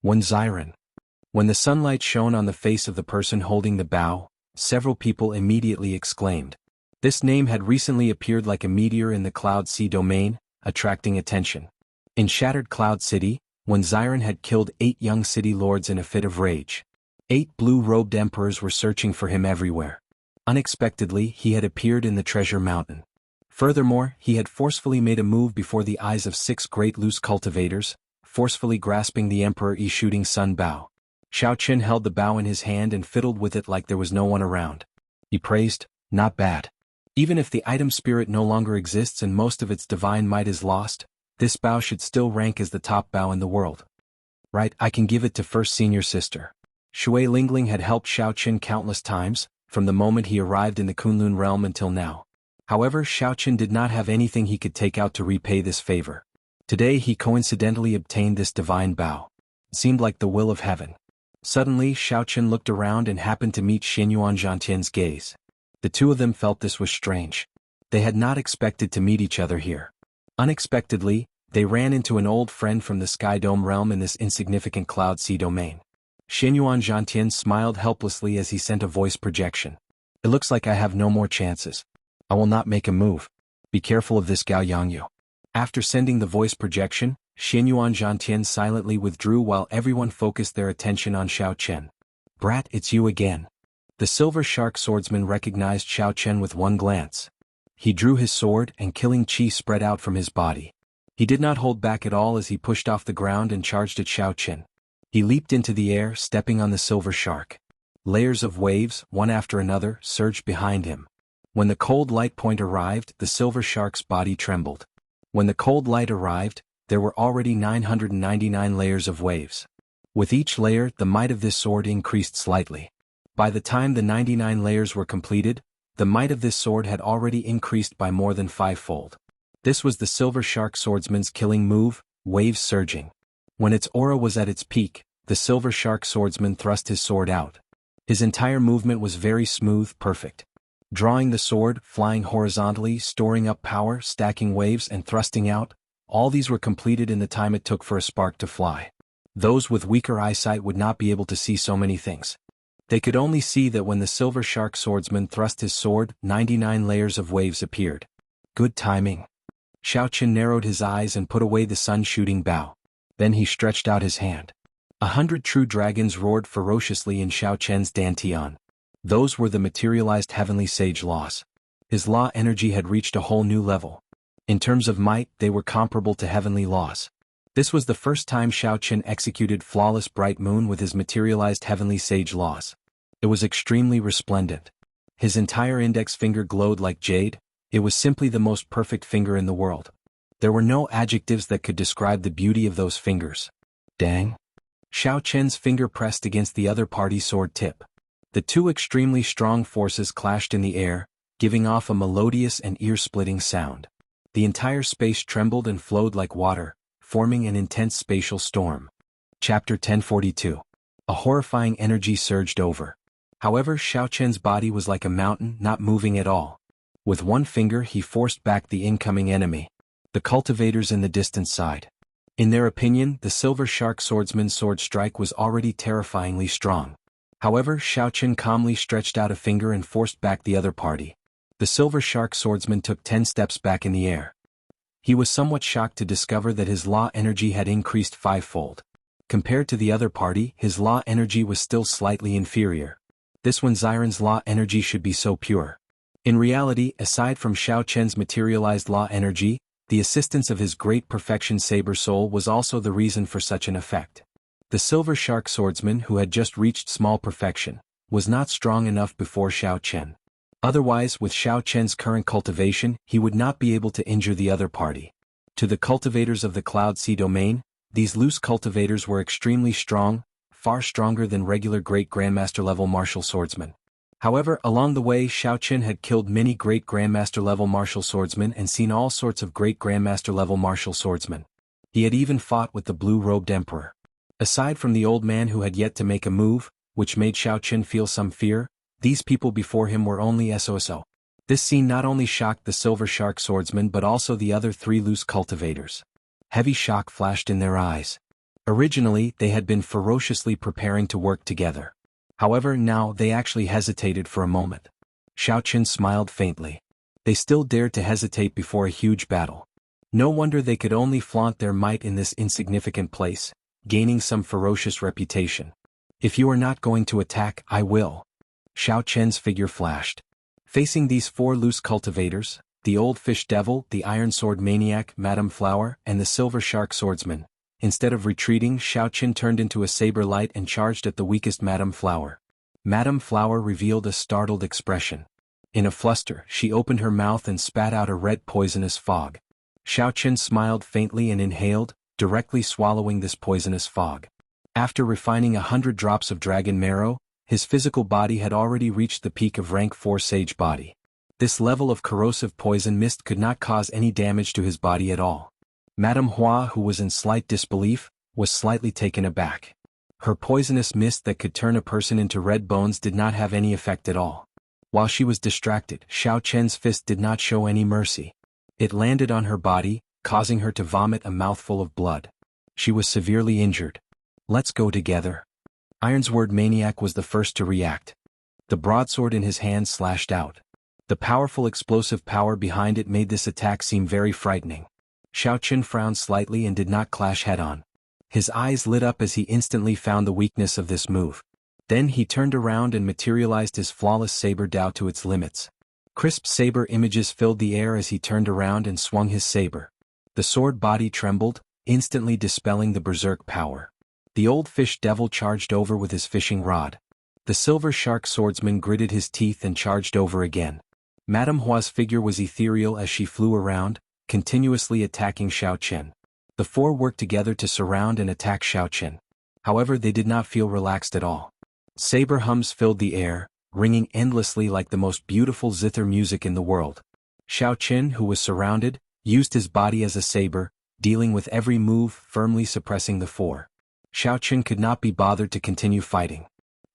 When the sunlight shone on the face of the person holding the bow, several people immediately exclaimed. This name had recently appeared like a meteor in the Cloud Sea domain, attracting attention. In Shattered Cloud City, when Xiren had killed 8 young city lords in a fit of rage, 8 blue-robed emperors were searching for him everywhere. Unexpectedly, he had appeared in the treasure mountain. Furthermore, he had forcefully made a move before the eyes of 6 great loose cultivators, forcefully grasping the Emperor shooting sun bow. Xiao Qian held the bow in his hand and fiddled with it like there was no one around. He praised, "Not bad. Even if the item spirit no longer exists and most of its divine might is lost, this bow should still rank as the top bow in the world. Right, I can give it to first senior sister." Shui Lingling had helped Xiao Qian countless times, from the moment he arrived in the Kunlun realm until now. However, Xiao Qian did not have anything he could take out to repay this favor. Today he coincidentally obtained this divine bow. It seemed like the will of heaven. Suddenly, Xiao Qian looked around and happened to meet Xianyuan Zhantian's gaze. The two of them felt this was strange. They had not expected to meet each other here. Unexpectedly, they ran into an old friend from the Sky Dome realm in this insignificant Cloud Sea domain. Xianyuan Zhantian smiled helplessly as he sent a voice projection. "It looks like I have no more chances. I will not make a move. Be careful of this Gao Yangyu." After sending the voice projection, Xianyuan Zhantian silently withdrew while everyone focused their attention on Xiao Qian. "Brat, it's you again." The Silver Shark Swordsman recognized Xiao Qian with one glance. He drew his sword and killing chi spread out from his body. He did not hold back at all as he pushed off the ground and charged at Xiao Qian. He leaped into the air, stepping on the Silver Shark. Layers of waves, one after another, surged behind him. When the cold light point arrived, the Silver Shark's body trembled. When the cold light arrived, there were already 999 layers of waves. With each layer, the might of this sword increased slightly. By the time the 99 layers were completed, the might of this sword had already increased by more than 5-fold. This was the Silver Shark Swordsman's killing move, Waves Surging. When its aura was at its peak, the Silver Shark Swordsman thrust his sword out. His entire movement was very smooth, perfect. Drawing the sword, flying horizontally, storing up power, stacking waves and thrusting out, all these were completed in the time it took for a spark to fly. Those with weaker eyesight would not be able to see so many things. They could only see that when the Silver Shark Swordsman thrust his sword, 99 layers of waves appeared. Good timing. Xiao Qian narrowed his eyes and put away the sun-shooting bow. Then he stretched out his hand. 100 true dragons roared ferociously in Xiao Qian's dantian. Those were the materialized heavenly sage laws. His law energy had reached a whole new level. In terms of might, they were comparable to heavenly laws. This was the first time Xiao Qian executed flawless bright moon with his materialized heavenly sage laws. It was extremely resplendent. His entire index finger glowed like jade. It was simply the most perfect finger in the world. There were no adjectives that could describe the beauty of those fingers. Dang. Xiao Qian's finger pressed against the other party's sword tip. The two extremely strong forces clashed in the air, giving off a melodious and ear-splitting sound. The entire space trembled and flowed like water, forming an intense spatial storm. Chapter 1042. A horrifying energy surged over. However, Xiao Qian's body was like a mountain, not moving at all. With one finger he forced back the incoming enemy. The cultivators in the distant side. In their opinion, the Silver Shark Swordsman's sword strike was already terrifyingly strong. However, Xiao Qian calmly stretched out a finger and forced back the other party. The Silver Shark Swordsman took 10 steps back in the air. He was somewhat shocked to discover that his law energy had increased 5-fold. Compared to the other party, his law energy was still slightly inferior. This when Xiren's law energy should be so pure. In reality, aside from Xiao Qian's materialized law energy, the assistance of his great perfection saber soul was also the reason for such an effect. The Silver Shark Swordsman, who had just reached small perfection, was not strong enough before Xiao Qian. Otherwise, with Xiao Qian's current cultivation, he would not be able to injure the other party. To the cultivators of the Cloud Sea domain, these loose cultivators were extremely strong, far stronger than regular Great Grandmaster level martial swordsmen. However, along the way Xiao Qin had killed many great Grandmaster-level martial swordsmen and seen all sorts of great Grandmaster-level martial swordsmen. He had even fought with the blue-robed emperor. Aside from the old man who had yet to make a move, which made Xiao Qin feel some fear, these people before him were only SOSO. This scene not only shocked the Silver Shark swordsman but also the other 3 loose cultivators. Heavy shock flashed in their eyes. Originally, they had been ferociously preparing to work together. However, now they actually hesitated for a moment. Xiao Qin smiled faintly. They still dared to hesitate before a huge battle. No wonder they could only flaunt their might in this insignificant place, gaining some ferocious reputation. If you are not going to attack, I will. Xiao Qian's figure flashed. Facing these 4 loose cultivators, the old fish devil, the iron sword maniac, Madame Flower, and the silver shark swordsman, instead of retreating, Xiao Qin turned into a saber light and charged at the weakest Madame Flower. Madame Flower revealed a startled expression. In a fluster, she opened her mouth and spat out a red poisonous fog. Xiao Qin smiled faintly and inhaled, directly swallowing this poisonous fog. After refining 100 drops of dragon marrow, his physical body had already reached the peak of rank 4 sage body. This level of corrosive poison mist could not cause any damage to his body at all. Madame Hua, who was in slight disbelief, was slightly taken aback. Her poisonous mist that could turn a person into red bones did not have any effect at all. While she was distracted, Xiao Qian's fist did not show any mercy. It landed on her body, causing her to vomit a mouthful of blood. She was severely injured. Let's go together. Ironsword Maniac was the first to react. The broadsword in his hand slashed out. The powerful explosive power behind it made this attack seem very frightening. Xiao Qin frowned slightly and did not clash head-on. His eyes lit up as he instantly found the weakness of this move. Then he turned around and materialized his flawless saber dao to its limits. Crisp saber images filled the air as he turned around and swung his saber. The sword body trembled, instantly dispelling the berserk power. The old fish devil charged over with his fishing rod. The silver shark swordsman gritted his teeth and charged over again. Madame Hua's figure was ethereal as she flew around, continuously attacking Xiao Qin. The 4 worked together to surround and attack Xiao Qin. However, they did not feel relaxed at all. Saber hums filled the air, ringing endlessly like the most beautiful zither music in the world. Xiao Qin, who was surrounded, used his body as a saber, dealing with every move, firmly suppressing the 4. Xiao Qin could not be bothered to continue fighting.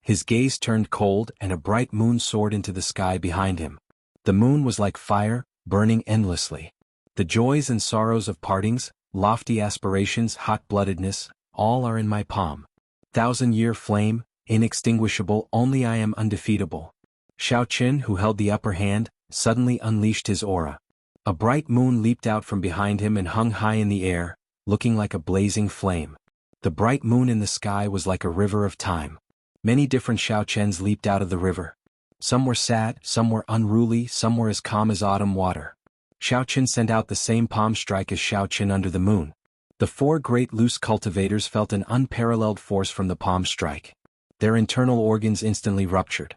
His gaze turned cold and a bright moon soared into the sky behind him. The moon was like fire, burning endlessly. The joys and sorrows of partings, lofty aspirations, hot-bloodedness, all are in my palm. 1,000-year flame, inextinguishable, only I am undefeatable. Xiao Qin, who held the upper hand, suddenly unleashed his aura. A bright moon leaped out from behind him and hung high in the air, looking like a blazing flame. The bright moon in the sky was like a river of time. Many different Xiao Qians leaped out of the river. Some were sad, some were unruly, some were as calm as autumn water. Xiao Qin sent out the same palm strike as Xiao Qin under the moon. The 4 great loose cultivators felt an unparalleled force from the palm strike. Their internal organs instantly ruptured.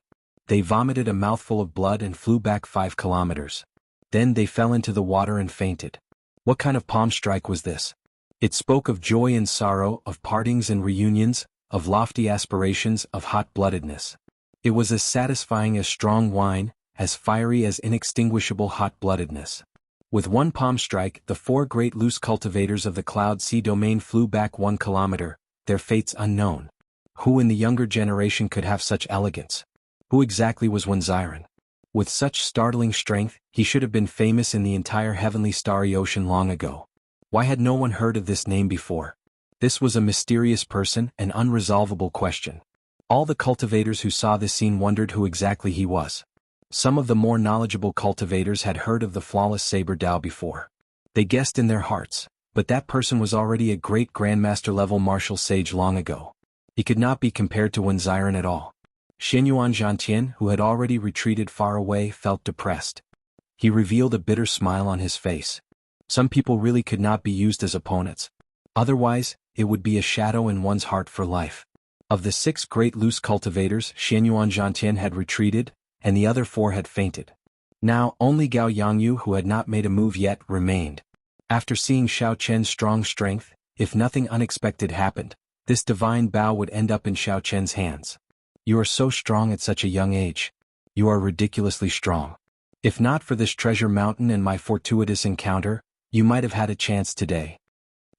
They vomited a mouthful of blood and flew back 5 kilometers. Then they fell into the water and fainted. What kind of palm strike was this? It spoke of joy and sorrow, of partings and reunions, of lofty aspirations, of hot-bloodedness. It was as satisfying as strong wine, as fiery as inextinguishable hot-bloodedness. With one palm strike, the 4 great loose cultivators of the Cloud Sea domain flew back 1 kilometer, their fates unknown. Who in the younger generation could have such elegance? Who exactly was Wenziren? With such startling strength, he should have been famous in the entire heavenly starry ocean long ago. Why had no one heard of this name before? This was a mysterious person, an unresolvable question. All the cultivators who saw this scene wondered who exactly he was. Some of the more knowledgeable cultivators had heard of the flawless saber dao before. They guessed in their hearts, but that person was already a great grandmaster-level martial sage long ago. He could not be compared to Wenziren at all. Xinyuan Zhantian, who had already retreated far away, felt depressed. He revealed a bitter smile on his face. Some people really could not be used as opponents. Otherwise, it would be a shadow in one's heart for life. Of the 6 great loose cultivators, Xinyuan Zhantian had retreated, and the other 4 had fainted. Now, only Gao Yangyu, who had not made a move yet, remained. After seeing Xiao Qian's strong strength, if nothing unexpected happened, this divine bow would end up in Xiao Qian's hands. You are so strong at such a young age. You are ridiculously strong. If not for this treasure mountain and my fortuitous encounter, you might have had a chance today.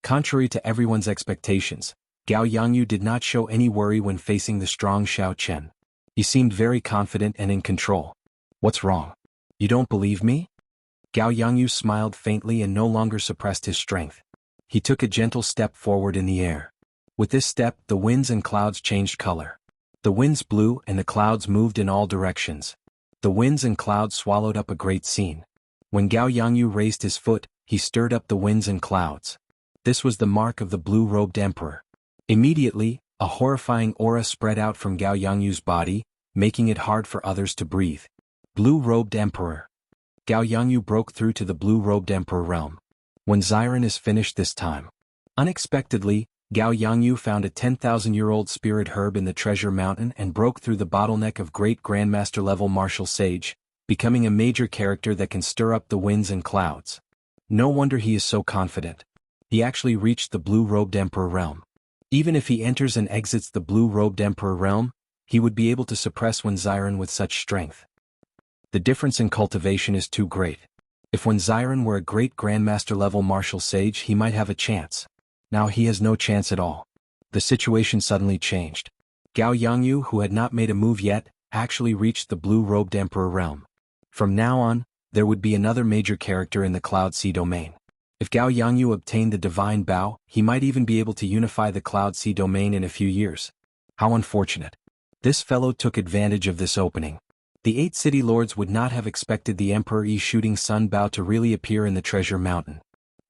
Contrary to everyone's expectations, Gao Yangyu did not show any worry when facing the strong Xiao Chen. He seemed very confident and in control. What's wrong? You don't believe me? Gao Yangyu smiled faintly and no longer suppressed his strength. He took a gentle step forward in the air. With this step, the winds and clouds changed color. The winds blew and the clouds moved in all directions. The winds and clouds swallowed up a great scene. When Gao Yangyu raised his foot, he stirred up the winds and clouds. This was the mark of the blue-robed emperor. Immediately, a horrifying aura spread out from Gao Yangyu's body, making it hard for others to breathe. Blue-robed emperor. Gao Yangyu broke through to the blue-robed emperor realm. When Xiren is finished this time. Unexpectedly, Gao Yangyu found a 10,000-year-old spirit herb in the treasure mountain and broke through the bottleneck of great grandmaster-level martial sage, becoming a major character that can stir up the winds and clouds. No wonder he is so confident. He actually reached the blue-robed emperor realm. Even if he enters and exits the blue-robed emperor realm, he would be able to suppress Wen Xiren with such strength. The difference in cultivation is too great. If Wen Xiren were a great grandmaster-level martial sage, he might have a chance. Now he has no chance at all. The situation suddenly changed. Gao Yangyu, who had not made a move yet, actually reached the blue-robed emperor realm. From now on, there would be another major character in the Cloud Sea domain. If Gao Yangyu obtained the divine bow, he might even be able to unify the Cloud Sea domain in a few years. How unfortunate. This fellow took advantage of this opening. The 8 city lords would not have expected the Emperor Yi shooting sun bow to really appear in the treasure mountain.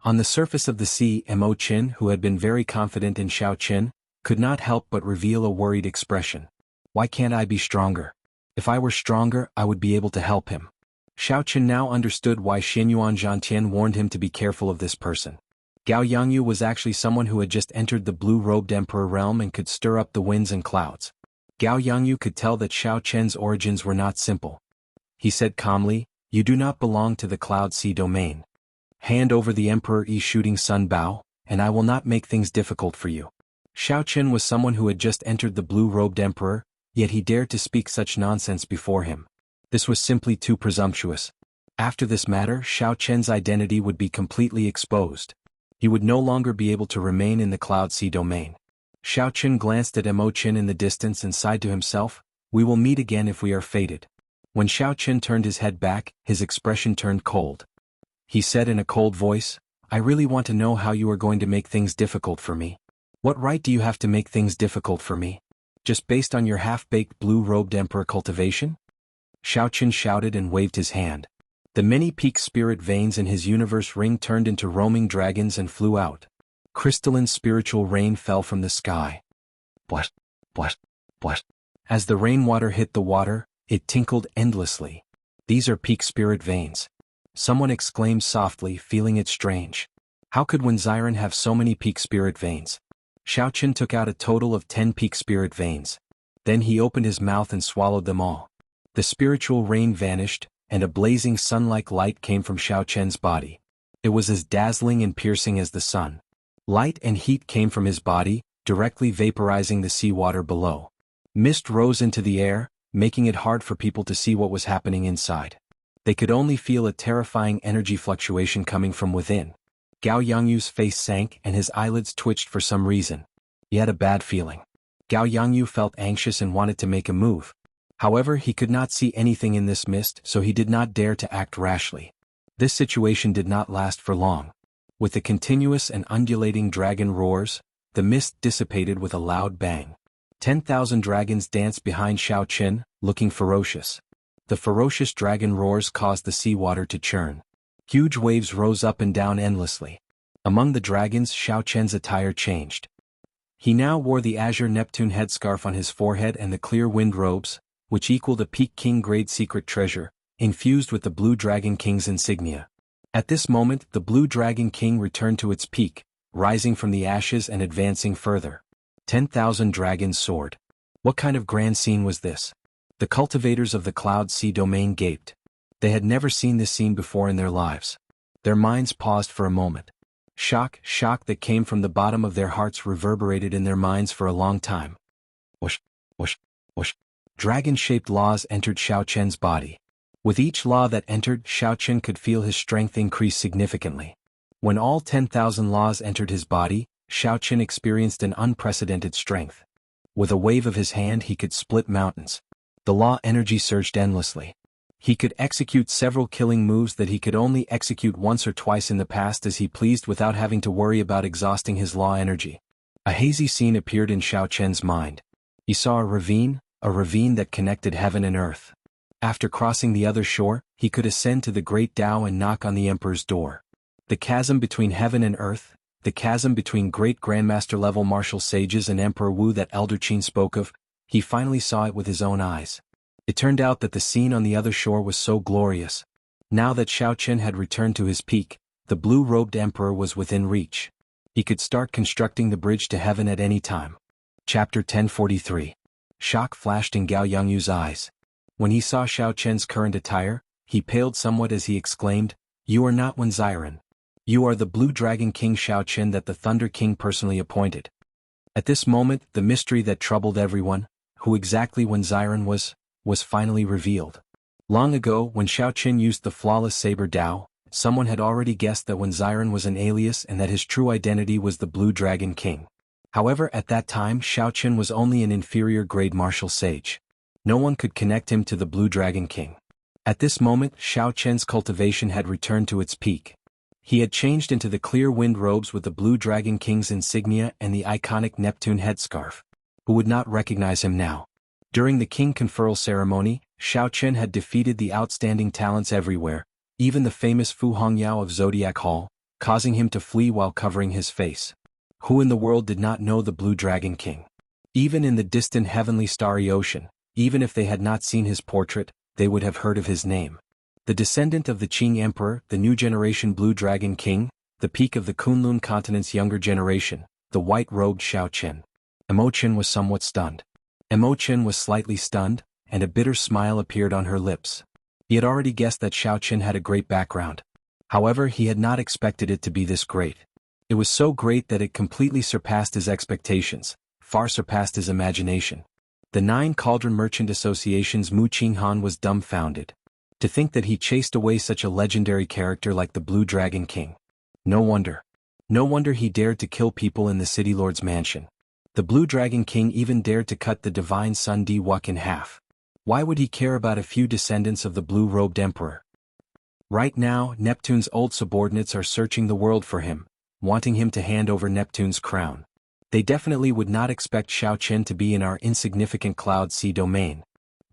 On the surface of the sea, Mo Qin, who had been very confident in Xiao Qin, could not help but reveal a worried expression. Why can't I be stronger? If I were stronger, I would be able to help him. Xiao Qin now understood why Xianyuan Zhantian warned him to be careful of this person. Gao Yangyu was actually someone who had just entered the blue-robed emperor realm and could stir up the winds and clouds. Gao Yangyu could tell that Xiao Chen's origins were not simple. He said calmly, "You do not belong to the Cloud Sea domain. Hand over the Emperor Yi shooting sun bow, and I will not make things difficult for you." Xiao Chen was someone who had just entered the blue-robed emperor, yet he dared to speak such nonsense before him. This was simply too presumptuous. After this matter, Xiao Chen's identity would be completely exposed. He would no longer be able to remain in the Cloud Sea domain. Xiao Chen glanced at Mo Qin in the distance and sighed to himself, "We will meet again if we are fated." When Xiao Chen turned his head back, his expression turned cold. He said in a cold voice, "I really want to know how you are going to make things difficult for me. What right do you have to make things difficult for me? Just based on your half-baked blue-robed emperor cultivation?" Xiao Chen shouted and waved his hand. The many peak spirit veins in his universe ring turned into roaming dragons and flew out. Crystalline spiritual rain fell from the sky. What? As the rainwater hit the water, it tinkled endlessly. "These are peak spirit veins." Someone exclaimed softly, feeling it strange. How could Wen Xiren have so many peak spirit veins? Xiao Chen took out a total of 10 peak spirit veins. Then he opened his mouth and swallowed them all. The spiritual rain vanished, and a blazing sun-like light came from Xiao Chen's body. It was as dazzling and piercing as the sun. Light and heat came from his body, directly vaporizing the seawater below. Mist rose into the air, making it hard for people to see what was happening inside. They could only feel a terrifying energy fluctuation coming from within. Gao Yangyu's face sank and his eyelids twitched for some reason. He had a bad feeling. Gao Yangyu felt anxious and wanted to make a move. However, he could not see anything in this mist, so he did not dare to act rashly. This situation did not last for long. With the continuous and undulating dragon roars, the mist dissipated with a loud bang. 10,000 dragons danced behind Xiao Chen, looking ferocious. The ferocious dragon roars caused the seawater to churn. Huge waves rose up and down endlessly. Among the dragons, Xiao Chen's attire changed. He now wore the azure Neptune headscarf on his forehead and the clear wind robes, which equaled a Peak King grade secret treasure, infused with the Blue Dragon King's insignia. At this moment, the Blue Dragon King returned to its peak, rising from the ashes and advancing further. 10,000 dragons soared. What kind of grand scene was this? The cultivators of the Cloud Sea domain gaped. They had never seen this scene before in their lives. Their minds paused for a moment. Shock that came from the bottom of their hearts reverberated in their minds for a long time. Whoosh, whoosh, whoosh. Dragon-shaped laws entered Xiao Chen's body. With each law that entered, Xiao Chen could feel his strength increase significantly. When all 10,000 laws entered his body, Xiao Chen experienced an unprecedented strength. With a wave of his hand he could split mountains. The law energy surged endlessly. He could execute several killing moves that he could only execute once or twice in the past as he pleased without having to worry about exhausting his law energy. A hazy scene appeared in Xiao Chen's mind. He saw a ravine that connected heaven and earth. After crossing the other shore, he could ascend to the great Tao and knock on the emperor's door. The chasm between heaven and earth, the chasm between great grandmaster-level martial sages and Emperor Wu that Elder Qin spoke of, he finally saw it with his own eyes. It turned out that the scene on the other shore was so glorious. Now that Xiao Chen had returned to his peak, the blue-robed emperor was within reach. He could start constructing the bridge to heaven at any time. Chapter 1043. Shock flashed in Gao Yangyu's eyes. When he saw Xiao Chen's current attire, he paled somewhat as he exclaimed, "You are not Wen Xiren. You are the Blue Dragon King Xiao Chen that the Thunder King personally appointed." At this moment, the mystery that troubled everyone, who exactly Wen Xiren was finally revealed. Long ago, when Xiao Chen used the flawless saber Dao, someone had already guessed that Wen Xiren was an alias and that his true identity was the Blue Dragon King. However, at that time Xiao Chen was only an inferior grade martial sage. No one could connect him to the Blue Dragon King. At this moment, Xiao Chen's cultivation had returned to its peak. He had changed into the clear wind robes with the Blue Dragon King's insignia and the iconic Neptune headscarf. Who would not recognize him now? During the king conferral ceremony, Xiao Chen had defeated the outstanding talents everywhere, even the famous Fu Hongyao of Zodiac Hall, causing him to flee while covering his face. Who in the world did not know the Blue Dragon King? Even in the distant heavenly starry ocean, even if they had not seen his portrait, they would have heard of his name. The descendant of the Qing Emperor, the new generation Blue Dragon King, the peak of the Kunlun continent's younger generation, the white-robed Xiao Chen. Emo Chen was somewhat stunned. Emo Chen was slightly stunned, and a bitter smile appeared on her lips. He had already guessed that Xiao Chen had a great background. However, he had not expected it to be this great. It was so great that it completely surpassed his expectations, far surpassed his imagination. The 9 Cauldron Merchant Association's Mu Qinghan was dumbfounded. To think that he chased away such a legendary character like the Blue Dragon King. No wonder. No wonder he dared to kill people in the City Lord's mansion. The Blue Dragon King even dared to cut the divine Sun Di Wuk in half. Why would he care about a few descendants of the blue-robed emperor? Right now, Neptune's old subordinates are searching the world for him, wanting him to hand over Neptune's crown. They definitely would not expect Xiao Chen to be in our insignificant Cloud Sea domain.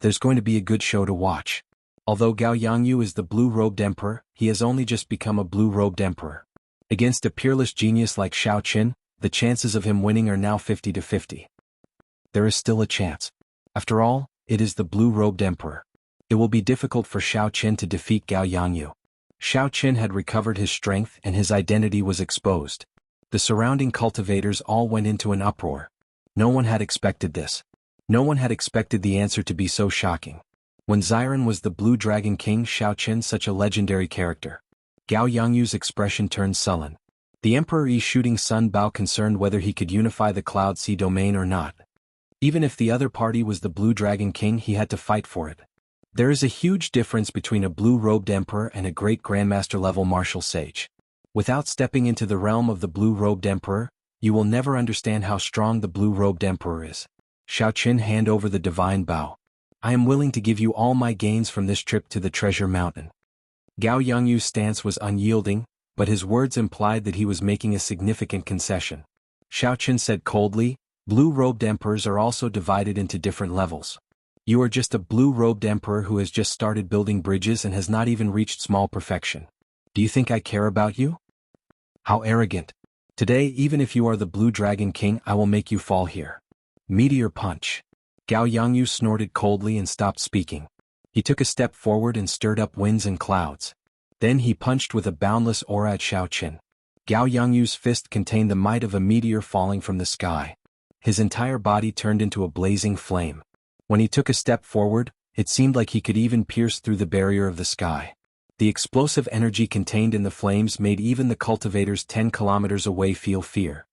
There's going to be a good show to watch. Although Gao Yangyu is the blue-robed emperor, he has only just become a blue-robed emperor. Against a peerless genius like Xiao Chen, the chances of him winning are now 50-50. There is still a chance. After all, it is the blue-robed emperor. It will be difficult for Xiao Chen to defeat Gao Yangyu. Xiao Chen had recovered his strength and his identity was exposed. The surrounding cultivators all went into an uproar. No one had expected this. No one had expected the answer to be so shocking. When Xiren was the Blue Dragon King, Xiao Chen such a legendary character. Gao Yangyu's expression turned sullen. The Emperor Yi Shooting Sun Bao concerned whether he could unify the Cloud Sea domain or not. Even if the other party was the Blue Dragon King, he had to fight for it. There is a huge difference between a blue-robed emperor and a great grandmaster-level martial sage. Without stepping into the realm of the blue-robed emperor, you will never understand how strong the blue-robed emperor is. Xiao Chen hand over the divine bow. I am willing to give you all my gains from this trip to the treasure mountain. Gao Yangyu's stance was unyielding, but his words implied that he was making a significant concession. Xiao Chen said coldly, blue-robed emperors are also divided into different levels. You are just a blue-robed emperor who has just started building bridges and has not even reached small perfection. Do you think I care about you? How arrogant. Today, even if you are the Blue Dragon King, I will make you fall here. Meteor punch. Gao Yangyu snorted coldly and stopped speaking. He took a step forward and stirred up winds and clouds. Then he punched with a boundless aura at Xiao Chen. Gao Yangyu's fist contained the might of a meteor falling from the sky. His entire body turned into a blazing flame. When he took a step forward, it seemed like he could even pierce through the barrier of the sky. The explosive energy contained in the flames made even the cultivators 10 kilometers away feel fear.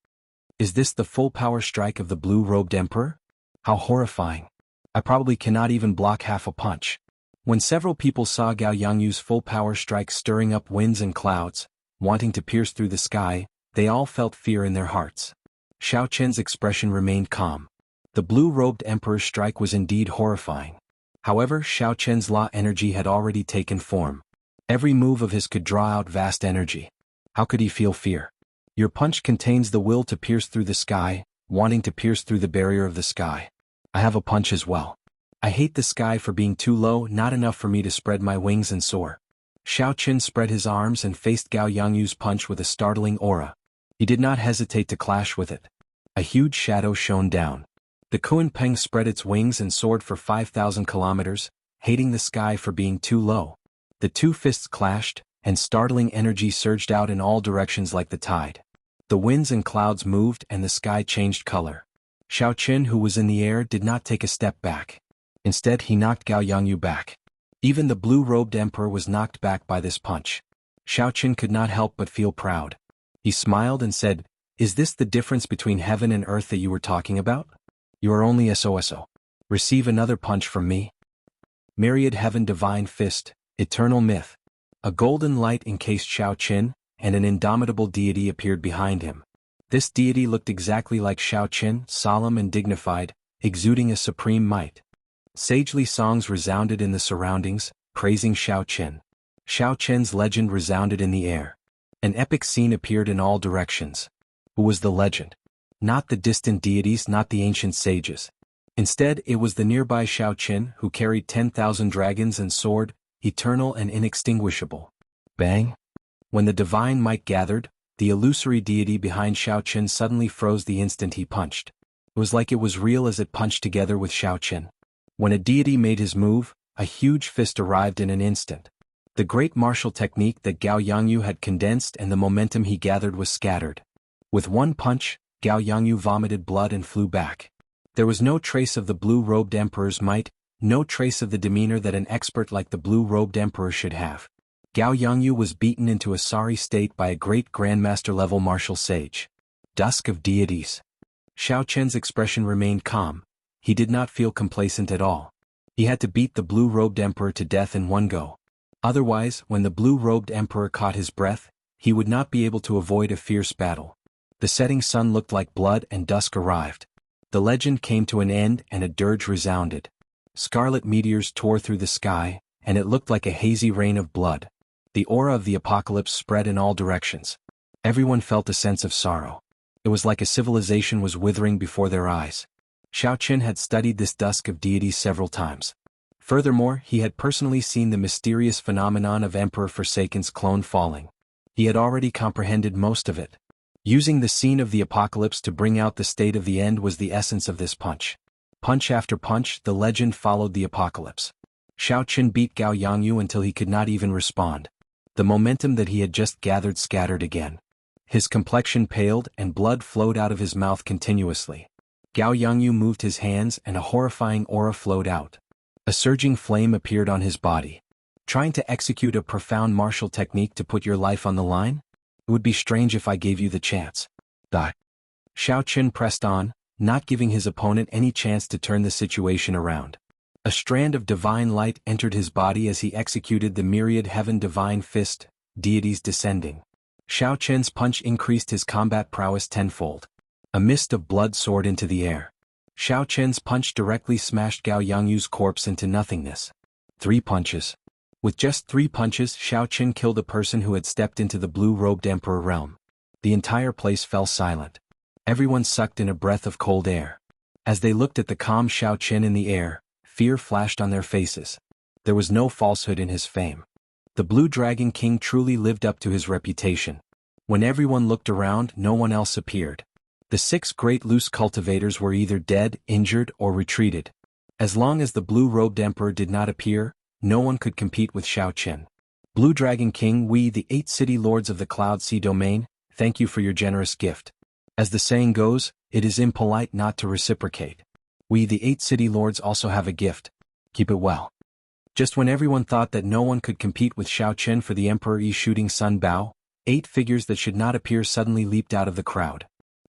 Is this the full power strike of the blue-robed emperor? How horrifying. I probably cannot even block half a punch. When several people saw Gao Yangyu's full power strike stirring up winds and clouds, wanting to pierce through the sky, they all felt fear in their hearts. Xiao Qian's expression remained calm. The blue-robed emperor's strike was indeed horrifying. However, Xiao Qian's law energy had already taken form. Every move of his could draw out vast energy. How could he feel fear? Your punch contains the will to pierce through the sky, wanting to pierce through the barrier of the sky. I have a punch as well. I hate the sky for being too low, not enough for me to spread my wings and soar. Xiao Qian spread his arms and faced Gao Yangyu's punch with a startling aura. He did not hesitate to clash with it. A huge shadow shone down. The Kunpeng spread its wings and soared for 5,000 kilometers, hating the sky for being too low. The two fists clashed, and startling energy surged out in all directions like the tide. The winds and clouds moved and the sky changed color. Xiao Qian, who was in the air, did not take a step back. Instead, he knocked Gao Yangyu back. Even the blue-robed emperor was knocked back by this punch. Xiao Qian could not help but feel proud. He smiled and said, "Is this the difference between heaven and earth that you were talking about? You are only SOSO. Receive another punch from me." Myriad Heaven Divine Fist, Eternal Myth. A golden light encased Xiao Qian, and an indomitable deity appeared behind him. This deity looked exactly like Xiao Qian, solemn and dignified, exuding a supreme might. Sagely songs resounded in the surroundings, praising Xiao Qian. Xiao Qian's legend resounded in the air. An epic scene appeared in all directions. Who was the legend? Not the distant deities, not the ancient sages. Instead, it was the nearby Xiao Qian who carried 10,000 dragons and soared, eternal and inextinguishable. Bang! When the divine might gathered, the illusory deity behind Xiao Qian suddenly froze the instant he punched. It was like it was real as it punched together with Xiao Qian. When a deity made his move, a huge fist arrived in an instant. The great martial technique that Gao Yangyu had condensed and the momentum he gathered was scattered. With one punch, Gao Yangyu vomited blood and flew back. There was no trace of the blue-robed emperor's might, no trace of the demeanor that an expert like the blue-robed emperor should have. Gao Yangyu was beaten into a sorry state by a great grandmaster-level martial sage. Dusk of deities. Xiao Qian's expression remained calm. He did not feel complacent at all. He had to beat the blue-robed emperor to death in one go. Otherwise, when the blue-robed emperor caught his breath, he would not be able to avoid a fierce battle. The setting sun looked like blood and dusk arrived. The legend came to an end and a dirge resounded. Scarlet meteors tore through the sky, and it looked like a hazy rain of blood. The aura of the apocalypse spread in all directions. Everyone felt a sense of sorrow. It was like a civilization was withering before their eyes. Xiao Qian had studied this dusk of deities several times. Furthermore, he had personally seen the mysterious phenomenon of Emperor Forsaken's clone falling. He had already comprehended most of it. Using the scene of the apocalypse to bring out the state of the end was the essence of this punch. Punch after punch, the legend followed the apocalypse. Xiao Qian beat Gao Yangyu until he could not even respond. The momentum that he had just gathered scattered again. His complexion paled and blood flowed out of his mouth continuously. Gao Yangyu moved his hands and a horrifying aura flowed out. A surging flame appeared on his body. Trying to execute a profound martial technique to put your life on the line? It would be strange if I gave you the chance. Die. Xiao Qian pressed on, not giving his opponent any chance to turn the situation around. A strand of divine light entered his body as he executed the myriad heaven divine fist, deities descending. Xiao Qian's punch increased his combat prowess tenfold. A mist of blood soared into the air. Xiao Qian's punch directly smashed Gao Yangyu's corpse into nothingness. 3 punches. With just 3 punches, Xiao Qian killed a person who had stepped into the blue-robed emperor realm. The entire place fell silent. Everyone sucked in a breath of cold air. As they looked at the calm Xiao Qian in the air, fear flashed on their faces. There was no falsehood in his fame. The Blue Dragon King truly lived up to his reputation. When everyone looked around, no one else appeared. The 6 great loose cultivators were either dead, injured, or retreated. As long as the blue-robed emperor did not appear, no one could compete with Xiao Qian. Blue Dragon King, we the 8 city lords of the Cloud Sea domain, thank you for your generous gift. As the saying goes, it is impolite not to reciprocate. We the 8 city lords also have a gift. Keep it well. Just when everyone thought that no one could compete with Xiao Qian for the Emperor Yi Shooting Sun Bao, 8 figures that should not appear suddenly leaped out of the crowd.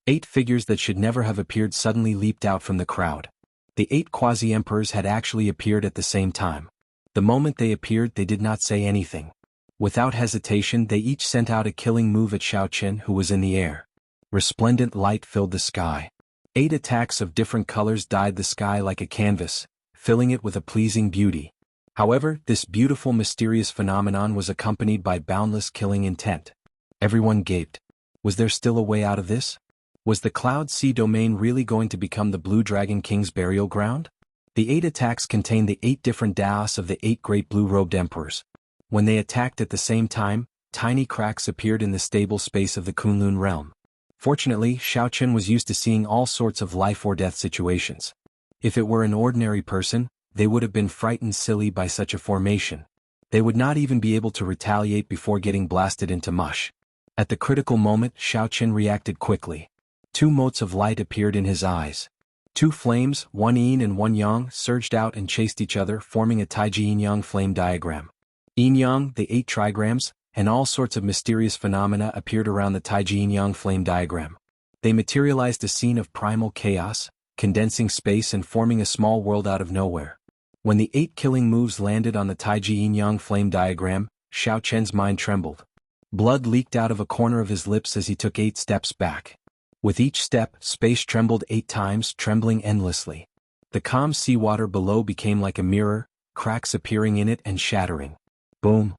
8 figures that should never have appeared suddenly leaped out from the crowd. The 8 quasi-emperors had actually appeared at the same time. The moment they appeared, they did not say anything. Without hesitation, they each sent out a killing move at Xiaoqian, who was in the air. Resplendent light filled the sky. 8 attacks of different colors dyed the sky like a canvas, filling it with a pleasing beauty. However, this beautiful mysterious phenomenon was accompanied by boundless killing intent. Everyone gaped. Was there still a way out of this? Was the Cloud Sea domain really going to become the Blue Dragon King's burial ground? The 8 attacks contained the 8 different Daos of the 8 great blue-robed emperors. When they attacked at the same time, tiny cracks appeared in the stable space of the Kunlun realm. Fortunately, Xiaoqian was used to seeing all sorts of life-or-death situations. If it were an ordinary person, they would have been frightened silly by such a formation. They would not even be able to retaliate before getting blasted into mush. At the critical moment, Xiaoqian reacted quickly. 2 motes of light appeared in his eyes. 2 flames, one yin and one yang, surged out and chased each other, forming a Taiji yin-yang flame diagram. Yin-yang, the 8 trigrams, and all sorts of mysterious phenomena appeared around the Taiji yin-yang flame diagram. They materialized a scene of primal chaos, condensing space and forming a small world out of nowhere. When the 8 killing moves landed on the Taiji yin-yang flame diagram, Xiaoqian's mind trembled. Blood leaked out of a corner of his lips as he took 8 steps back. With each step, space trembled 8 times, trembling endlessly. The calm seawater below became like a mirror, cracks appearing in it and shattering. Boom!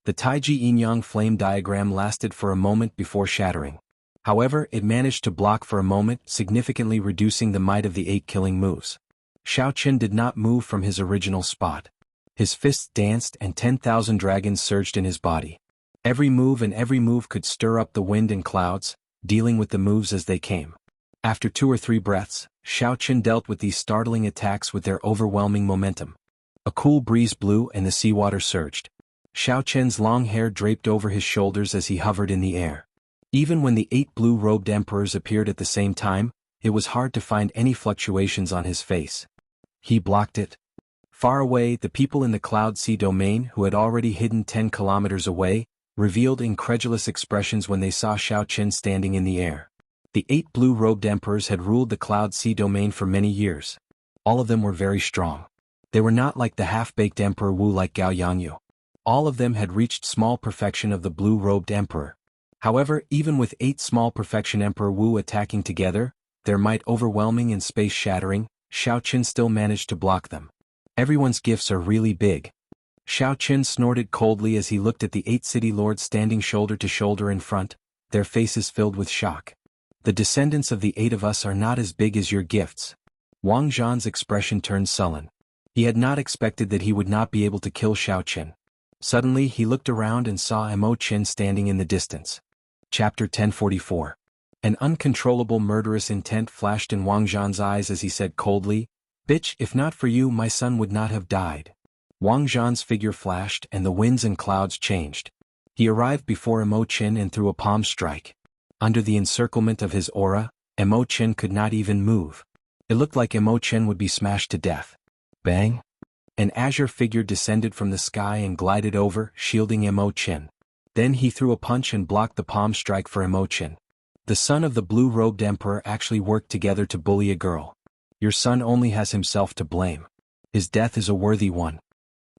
The Taiji yin-yang flame diagram lasted for a moment before shattering. However, it managed to block for a moment, significantly reducing the might of the 8 killing moves. Xiaoqian did not move from his original spot. His fists danced and 10,000 dragons surged in his body. Every move could stir up the wind and clouds, dealing with the moves as they came. After 2 or 3 breaths, Xiaoqian dealt with these startling attacks with their overwhelming momentum. A cool breeze blew and the seawater surged. Xiaoqian's long hair draped over his shoulders as he hovered in the air. Even when the 8 blue-robed emperors appeared at the same time, it was hard to find any fluctuations on his face. He blocked it. Far away, the people in the Cloud Sea domain, who had already hidden 10 kilometers away, revealed incredulous expressions when they saw Xiaoqian standing in the air. The 8 blue-robed emperors had ruled the Cloud Sea domain for many years. All of them were very strong. They were not like the half-baked Emperor Wu like Gao Yangyu. All of them had reached small perfection of the blue-robed emperor. However, even with 8 small perfection Emperor Wu attacking together, their might overwhelming and space-shattering, Xiaoqian still managed to block them. Everyone's gifts are really big. Xiaoqian snorted coldly as he looked at the 8 city lords standing shoulder to shoulder in front, their faces filled with shock. The descendants of the 8 of us are not as big as your gifts. Wang Zhan's expression turned sullen. He had not expected that he would not be able to kill Xiaoqian. Suddenly he looked around and saw Mo Qin standing in the distance. Chapter 1044. An uncontrollable murderous intent flashed in Wang Zhan's eyes as he said coldly, "Bitch, if not for you my son would not have died." Wang Zhan's figure flashed and the winds and clouds changed. He arrived before Mo Qin and threw a palm strike. Under the encirclement of his aura, Mo Qin could not even move. It looked like Mo Qin would be smashed to death. Bang! An azure figure descended from the sky and glided over, shielding Mo Qin. Then he threw a punch and blocked the palm strike for Mo Qin. The son of the blue-robed emperor actually worked together to bully a girl. Your son only has himself to blame. His death is a worthy one.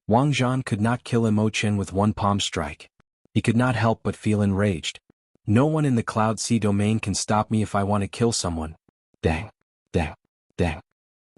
Wang Zhan could not kill Mo Qin with one palm strike. He could not help but feel enraged. No one in the Cloud Sea domain can stop me if I want to kill someone. Dang, dang, dang.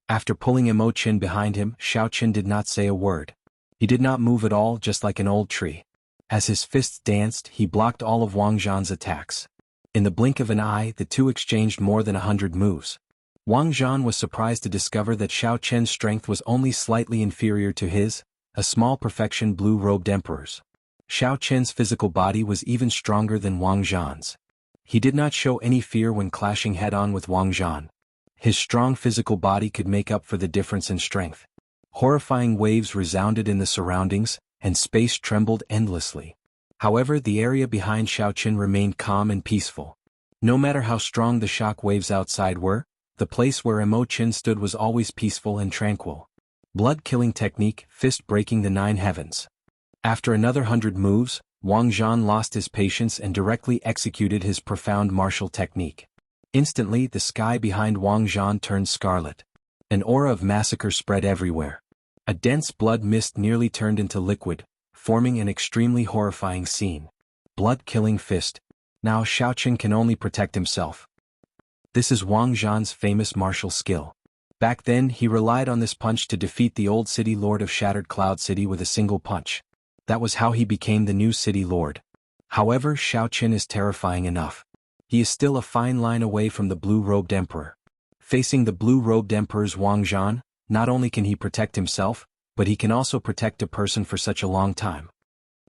After pulling Mo Qin behind him, Xiaoqian did not say a word. He did not move at all, just like an old tree. As his fists danced, he blocked all of Wang Zhan's attacks. In the blink of an eye, the two exchanged more than 100 moves. Wang Zhan was surprised to discover that Xiaoqian's strength was only slightly inferior to his, a small perfection blue-robed emperor's. Xiaoqian's physical body was even stronger than Wang Zhan's. He did not show any fear when clashing head-on with Wang Zhan. His strong physical body could make up for the difference in strength. Horrifying waves resounded in the surroundings, and space trembled endlessly. However, the area behind Xiaoqian remained calm and peaceful. No matter how strong the shock waves outside were, the place where Mo Qin stood was always peaceful and tranquil. Blood-killing technique, fist breaking the 9 heavens. After another 100 moves, Wang Zhan lost his patience and directly executed his profound martial technique. Instantly, the sky behind Wang Zhan turned scarlet. An aura of massacre spread everywhere. A dense blood mist nearly turned into liquid, forming an extremely horrifying scene. Blood-killing fist. Now Xiaoqin can only protect himself. This is Wang Zhan's famous martial skill. Back then he relied on this punch to defeat the old city lord of Shattered Cloud City with a single punch. That was how he became the new city lord. However, Xiaoqin is terrifying enough. He is still a fine line away from the blue-robed emperor. Facing the blue-robed emperor's Wang Zhan, not only can he protect himself, but he can also protect a person for such a long time.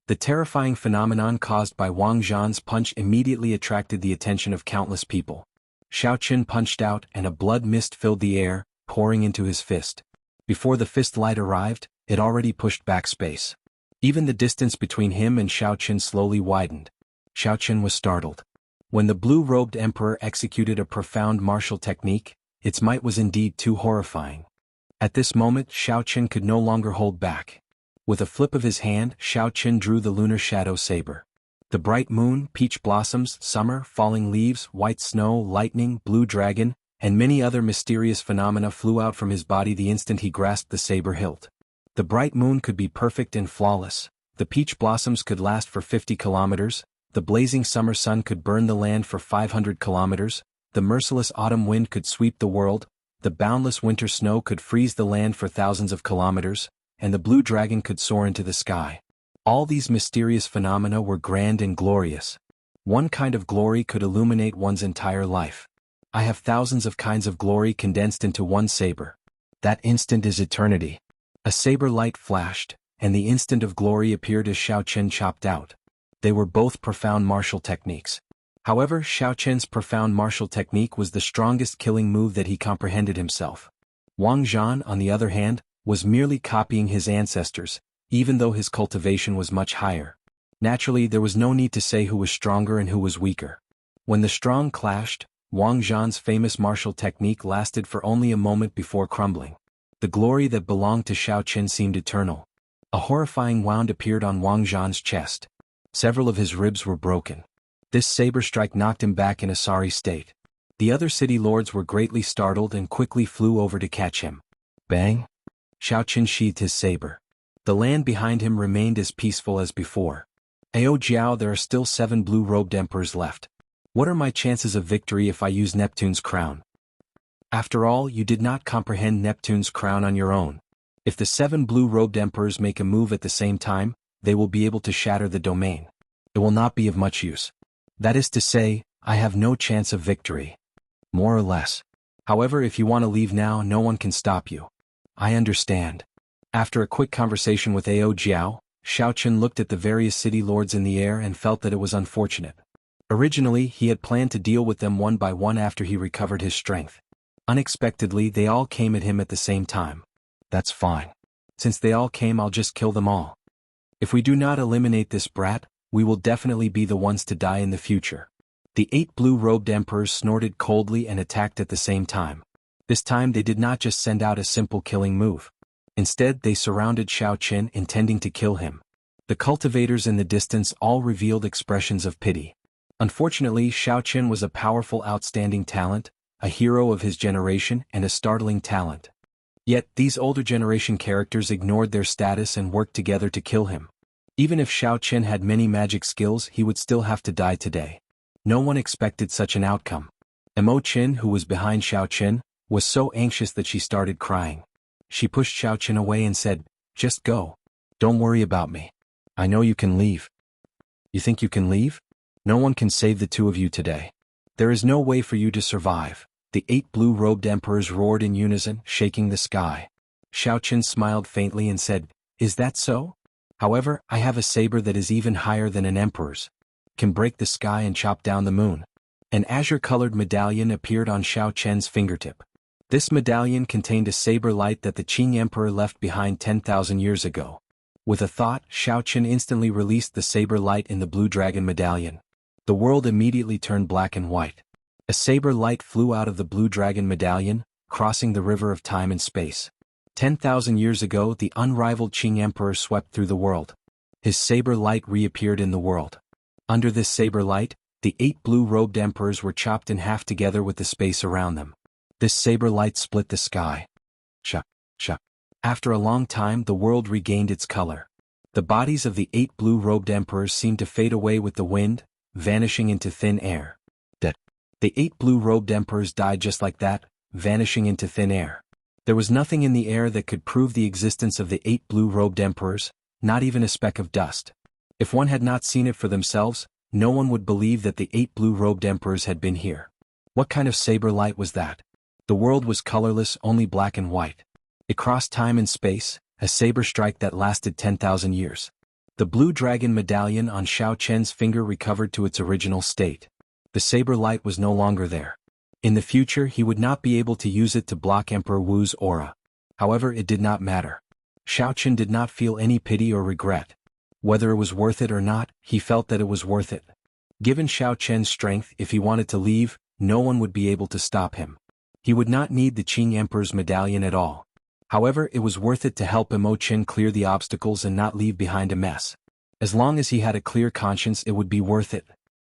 The terrifying phenomenon caused by Wang Zhan's punch immediately attracted the attention of countless people. Xiaoqin punched out and a blood mist filled the air, pouring into his fist. Before the fist light arrived, it already pushed back space. Even the distance between him and Xiaoqin slowly widened. Xiaoqin was startled. When the blue-robed emperor executed a profound martial technique, its might was indeed too horrifying. At this moment, Xiaoqin could no longer hold back. With a flip of his hand, Xiaoqin drew the lunar shadow saber. The bright moon, peach blossoms, summer, falling leaves, white snow, lightning, blue dragon, and many other mysterious phenomena flew out from his body the instant he grasped the saber hilt. The bright moon could be perfect and flawless, the peach blossoms could last for 50 kilometers, the blazing summer sun could burn the land for 500 kilometers, the merciless autumn wind could sweep the world, the boundless winter snow could freeze the land for thousands of kilometers, and the blue dragon could soar into the sky. All these mysterious phenomena were grand and glorious. One kind of glory could illuminate one's entire life. I have thousands of kinds of glory condensed into one saber. That instant is eternity. A saber light flashed, and the instant of glory appeared as Xiaoqin chopped out. They were both profound martial techniques. However, Xiaoqin's profound martial technique was the strongest killing move that he comprehended himself. Wang Zhan, on the other hand, was merely copying his ancestors, even though his cultivation was much higher. Naturally, there was no need to say who was stronger and who was weaker. When the strong clashed, Wang Zhan's famous martial technique lasted for only a moment before crumbling. The glory that belonged to Xiaoqin seemed eternal. A horrifying wound appeared on Wang Zhan's chest. Several of his ribs were broken. This saber strike knocked him back in a sorry state. The other city lords were greatly startled and quickly flew over to catch him. Bang! Xiaoqin sheathed his saber. The land behind him remained as peaceful as before. Ao Jiao, there are still 7 blue-robed emperors left. What are my chances of victory if I use Neptune's crown? After all, you did not comprehend Neptune's crown on your own. If the 7 blue-robed emperors make a move at the same time, they will be able to shatter the domain. It will not be of much use. That is to say, I have no chance of victory. More or less. However, if you want to leave now, no one can stop you. I understand. After a quick conversation with Ao Jiao, Xiaoqin looked at the various city lords in the air and felt that it was unfortunate. Originally, he had planned to deal with them one by one after he recovered his strength. Unexpectedly, they all came at him at the same time. That's fine. Since they all came, I'll just kill them all. If we do not eliminate this brat, we will definitely be the ones to die in the future. The 8 blue-robed emperors snorted coldly and attacked at the same time. This time they did not just send out a simple killing move. Instead, they surrounded Xiaoqin, intending to kill him. The cultivators in the distance all revealed expressions of pity. Unfortunately, Xiaoqin was a powerful, outstanding talent, a hero of his generation and a startling talent. Yet, these older generation characters ignored their status and worked together to kill him. Even if Xiaoqin had many magic skills, he would still have to die today. No one expected such an outcome. Mo Qin, who was behind Xiaoqin, was so anxious that she started crying. She pushed Xiaoqin away and said, "Just go. Don't worry about me. I know you can leave." You think you can leave? No one can save the two of you today. There is no way for you to survive. The 8 blue-robed emperors roared in unison, shaking the sky. Xiaoqin smiled faintly and said, "Is that so? However, I have a saber that is even higher than an emperor's. Can break the sky and chop down the moon." An azure-colored medallion appeared on Xiaoqin's fingertip. This medallion contained a saber light that the Qing emperor left behind 10,000 years ago. With a thought, Xiaoqin instantly released the saber light in the blue dragon medallion. The world immediately turned black and white. A saber light flew out of the blue dragon medallion, crossing the river of time and space. 10,000 years ago, the unrivaled Qing emperor swept through the world. His saber light reappeared in the world. Under this saber light, the 8 blue-robed emperors were chopped in half together with the space around them. This saber light split the sky. Sha, sha. After a long time the world regained its color. The bodies of the 8 blue-robed emperors seemed to fade away with the wind, vanishing into thin air. The 8 blue-robed emperors died just like that, vanishing into thin air. There was nothing in the air that could prove the existence of the 8 blue-robed emperors, not even a speck of dust. If one had not seen it for themselves, no one would believe that the 8 blue-robed emperors had been here. What kind of saber light was that? The world was colorless, only black and white. It crossed time and space, a saber strike that lasted 10,000 years. The blue dragon medallion on Xiao Chen's finger recovered to its original state. The saber light was no longer there. In the future he would not be able to use it to block Emperor Wu's aura. However, it did not matter. Xiao Chen did not feel any pity or regret. Whether it was worth it or not, he felt that it was worth it. Given Xiao Chen's strength, if he wanted to leave, no one would be able to stop him. He would not need the Qing Emperor's medallion at all. However, it was worth it to help Imo Chen clear the obstacles and not leave behind a mess. As long as he had a clear conscience, it would be worth it.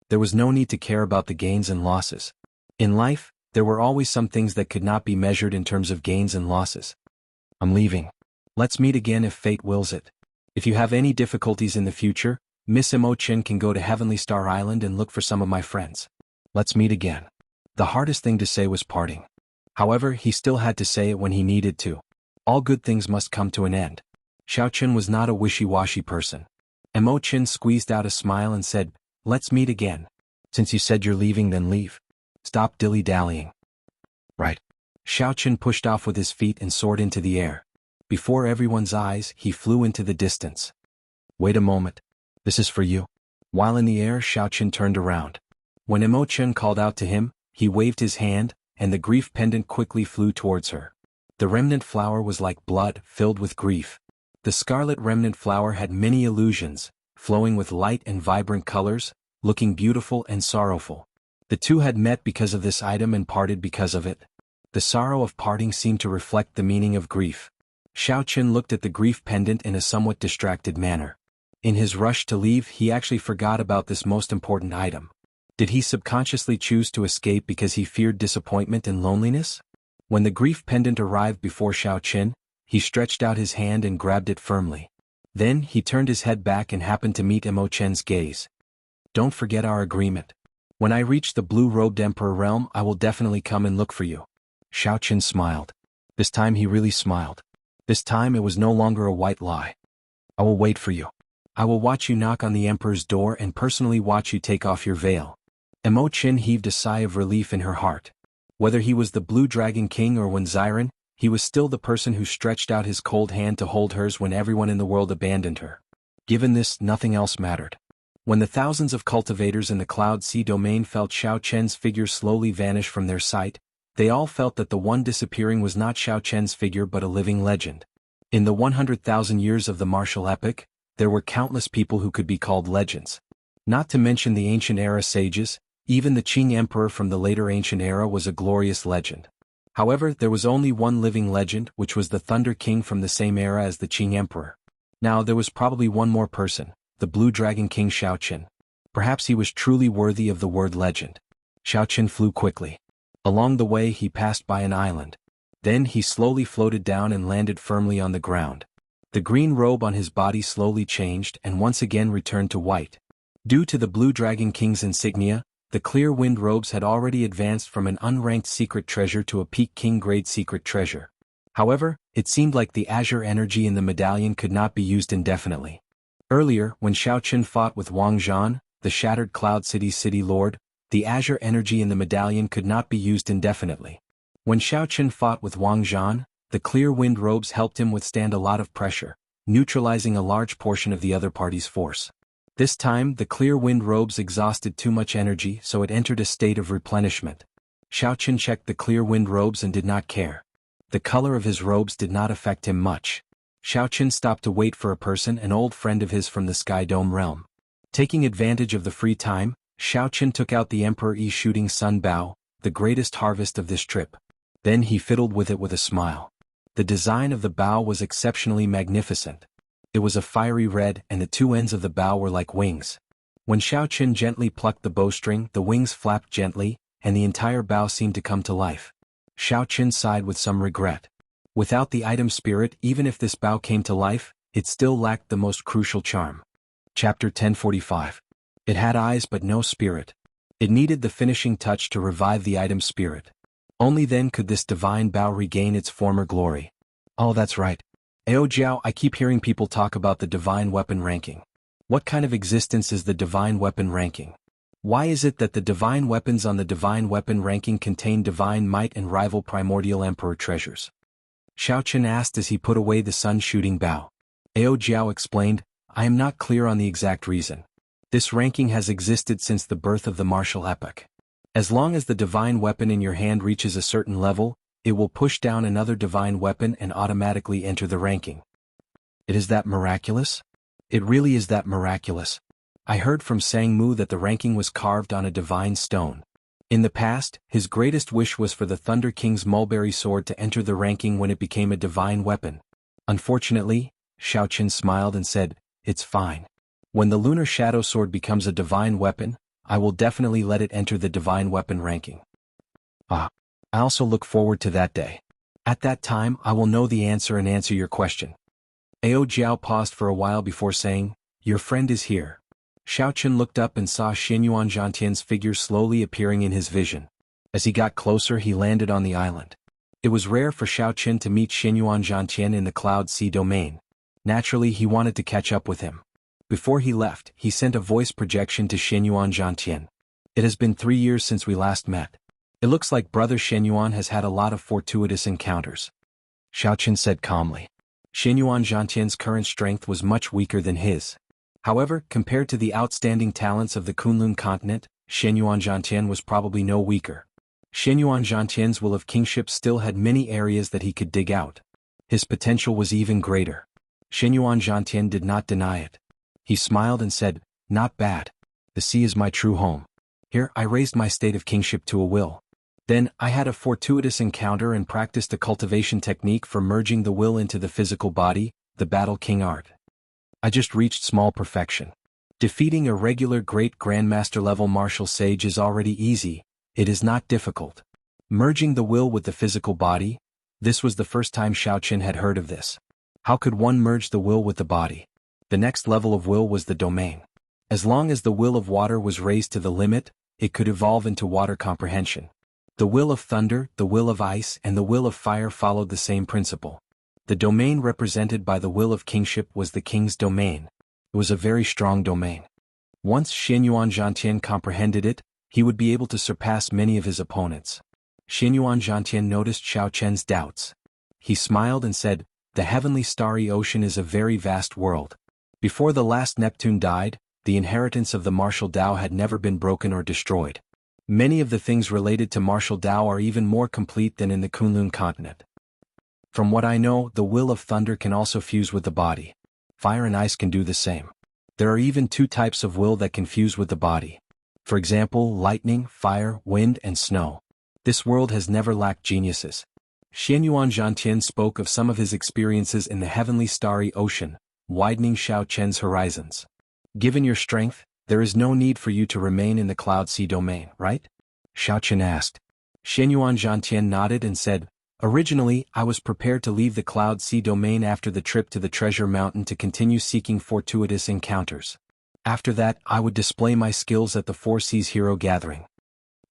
There was no need to care about the gains and losses. In life, there were always some things that could not be measured in terms of gains and losses. I'm leaving. Let's meet again if fate wills it. If you have any difficulties in the future, Miss Imo Chen can go to Heavenly Star Island and look for some of my friends. Let's meet again. The hardest thing to say was parting. However, he still had to say it when he needed to. All good things must come to an end. Xiao Chen was not a wishy-washy person. Imo Chen squeezed out a smile and said, "Let's meet again. Since you said you're leaving, then leave. Stop dilly-dallying." Right. Xiao Chen pushed off with his feet and soared into the air. Before everyone's eyes, he flew into the distance. Wait a moment. This is for you. While in the air, Xiao Chen turned around. When Imo Chen called out to him, he waved his hand, and the grief pendant quickly flew towards her. The remnant flower was like blood, filled with grief. The scarlet remnant flower had many illusions, flowing with light and vibrant colors, looking beautiful and sorrowful. The two had met because of this item and parted because of it. The sorrow of parting seemed to reflect the meaning of grief. Xiao Chen looked at the grief pendant in a somewhat distracted manner. In his rush to leave, he actually forgot about this most important item. Did he subconsciously choose to escape because he feared disappointment and loneliness? When the grief pendant arrived before Xiao Chen, he stretched out his hand and grabbed it firmly. Then he turned his head back and happened to meet Imo Chen's gaze. Don't forget our agreement. When I reach the blue-robed emperor realm, I will definitely come and look for you. Xiao Chen smiled. This time he really smiled. This time it was no longer a white lie. I will wait for you. I will watch you knock on the emperor's door and personally watch you take off your veil. Imo Chen heaved a sigh of relief in her heart. Whether he was the Blue Dragon King or Wen Xiren, he was still the person who stretched out his cold hand to hold hers when everyone in the world abandoned her. Given this, nothing else mattered. When the thousands of cultivators in the Cloud Sea domain felt Xiao Chen's figure slowly vanish from their sight, they all felt that the one disappearing was not Xiao Chen's figure but a living legend. In the 100,000 years of the martial epoch, there were countless people who could be called legends. Not to mention the ancient era sages, even the Qing Emperor from the later ancient era was a glorious legend. However, there was only one living legend, which was the Thunder King from the same era as the Qing Emperor. Now there was probably one more person, the Blue Dragon King Xiao Chen. Perhaps he was truly worthy of the word legend. Xiao Chen flew quickly. Along the way he passed by an island. Then he slowly floated down and landed firmly on the ground. The green robe on his body slowly changed and once again returned to white. Due to the Blue Dragon King's insignia, the clear wind robes had already advanced from an unranked secret treasure to a peak king-grade secret treasure. However, it seemed like the azure energy in the medallion could not be used indefinitely. Earlier, when Xiao Chen fought with Wang Zhan, the Shattered Cloud City's city lord, the azure energy in the medallion could not be used indefinitely. When Xiao Chen fought with Wang Zhan, the clear wind robes helped him withstand a lot of pressure, neutralizing a large portion of the other party's force. This time, the clear wind robes exhausted too much energy, so it entered a state of replenishment. Xiao Chen checked the clear wind robes and did not care. The color of his robes did not affect him much. Xiao Chen stopped to wait for a person, an old friend of his from the Sky Dome realm. Taking advantage of the free time, Xiao Chen took out the Emperor Yi Shooting Sun Bow, the greatest harvest of this trip. Then he fiddled with it with a smile. The design of the bow was exceptionally magnificent. It was a fiery red and the two ends of the bow were like wings. When Xiao Chen gently plucked the bowstring, the wings flapped gently, and the entire bow seemed to come to life. Xiao Chen sighed with some regret. Without the item spirit, even if this bow came to life, it still lacked the most crucial charm. Chapter 1045. It had eyes but no spirit. It needed the finishing touch to revive the item spirit. Only then could this divine bow regain its former glory. Oh, that's right. Jiao, I keep hearing people talk about the divine weapon ranking. What kind of existence is the divine weapon ranking? Why is it that the divine weapons on the divine weapon ranking contain divine might and rival primordial emperor treasures? Xiaochen asked as he put away the sun-shooting bow. Jiao explained, I am not clear on the exact reason. This ranking has existed since the birth of the martial epoch. As long as the divine weapon in your hand reaches a certain level, it will push down another divine weapon and automatically enter the ranking. It is that miraculous? It really is that miraculous. I heard from Sangmu that the ranking was carved on a divine stone. In the past, his greatest wish was for the Thunder King's mulberry sword to enter the ranking when it became a divine weapon. Unfortunately, Xiaochen smiled and said, it's fine. When the lunar shadow sword becomes a divine weapon, I will definitely let it enter the divine weapon ranking. I also look forward to that day. At that time, I will know the answer and answer your question. Jiao paused for a while before saying, your friend is here. Xiaochen looked up and saw Xinyuan Zhantian's figure slowly appearing in his vision. As he got closer, he landed on the island. It was rare for Xiaochen to meet Xinyuan Zhantian in the Cloud Sea domain. Naturally, he wanted to catch up with him. Before he left, he sent a voice projection to Xinyuan Zhantian. It has been 3 years since we last met. It looks like Brother Xinyuan has had a lot of fortuitous encounters. Xiaochen said calmly. Xinyuan Zhantian's current strength was much weaker than his. However, compared to the outstanding talents of the Kunlun continent, Xinyuan Zhantian was probably no weaker. Xinyuan Zhantian's will of kingship still had many areas that he could dig out. His potential was even greater. Xinyuan Zhantian did not deny it. He smiled and said, not bad. The sea is my true home. Here, I raised my state of kingship to a will. Then, I had a fortuitous encounter and practiced a cultivation technique for merging the will into the physical body, the Battle King art. I just reached small perfection. Defeating a regular great grandmaster level martial sage is already easy, it is not difficult. Merging the will with the physical body, this was the first time Xiaochen had heard of this. How could one merge the will with the body? The next level of will was the domain. As long as the will of water was raised to the limit, it could evolve into water comprehension. The will of thunder, the will of ice, and the will of fire followed the same principle. The domain represented by the will of kingship was the king's domain. It was a very strong domain. Once Xinyuan Zhantian comprehended it, he would be able to surpass many of his opponents. Xinyuan Zhantian noticed Xiaochen's doubts. He smiled and said, the heavenly starry ocean is a very vast world. Before the last Neptune died, the inheritance of the martial Tao had never been broken or destroyed. Many of the things related to martial Tao are even more complete than in the Kunlun continent. From what I know, the will of thunder can also fuse with the body. Fire and ice can do the same. There are even 2 types of will that can fuse with the body. For example, lightning, fire, wind, and snow. This world has never lacked geniuses. Xianyuan Zhantian spoke of some of his experiences in the heavenly starry ocean, widening Xiaochen's horizons. Given your strength, there is no need for you to remain in the Cloud Sea domain, right? Xiaochen asked. Xianyuan Zhantian nodded and said, originally, I was prepared to leave the Cloud Sea domain after the trip to the Treasure Mountain to continue seeking fortuitous encounters. After that, I would display my skills at the Four Seas Hero Gathering.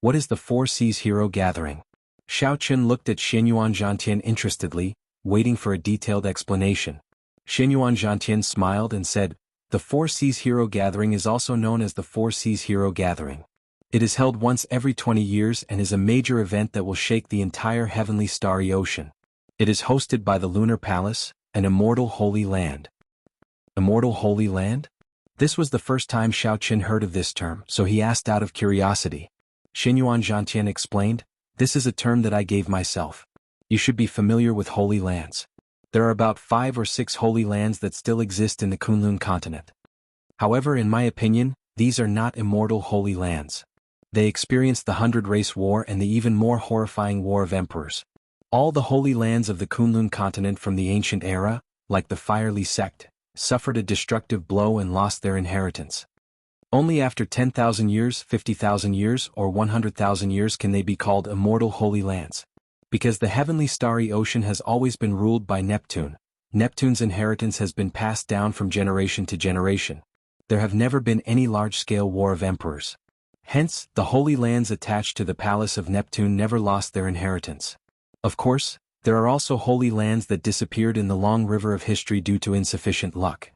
What is the Four Seas Hero Gathering? Xiaochen looked at Xianyuan Zhantian interestedly, waiting for a detailed explanation. Xianyuan Zhantian smiled and said, the Four Seas Hero Gathering is also known as the Four Seas Hero Gathering. It is held once every 20 years and is a major event that will shake the entire heavenly starry ocean. It is hosted by the Lunar Palace, an immortal holy land. Immortal holy land? This was the first time Xiaochen heard of this term, so he asked out of curiosity. Xianyuan Zhantian explained, this is a term that I gave myself. You should be familiar with holy lands. There are about 5 or 6 holy lands that still exist in the Kunlun continent. However, in my opinion, these are not immortal holy lands. They experienced the 100-Race War and the even more horrifying War of Emperors. All the holy lands of the Kunlun continent from the ancient era, like the Firely sect, suffered a destructive blow and lost their inheritance. Only after 10,000 years, 50,000 years, or 100,000 years can they be called immortal holy lands. Because the heavenly starry ocean has always been ruled by Neptune, Neptune's inheritance has been passed down from generation to generation. There have never been any large-scale war of emperors. Hence, the holy lands attached to the palace of Neptune never lost their inheritance. Of course, there are also holy lands that disappeared in the long river of history due to insufficient luck.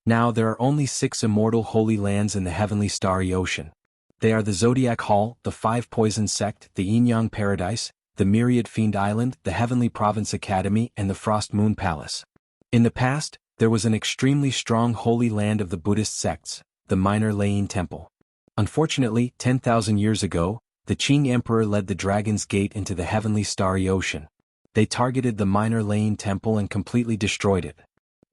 Now there are only 6 immortal holy lands in the heavenly starry ocean. They are the Zodiac Hall, the 5 Poison Sect, the Yin-Yang Paradise, the Myriad Fiend Island, the Heavenly Province Academy, and the Frost Moon Palace. In the past, there was an extremely strong holy land of the Buddhist sects, the Minor Lain Temple. Unfortunately, 10,000 years ago, the Qing Emperor led the Dragon's Gate into the heavenly starry ocean. They targeted the Minor Lain Temple and completely destroyed it.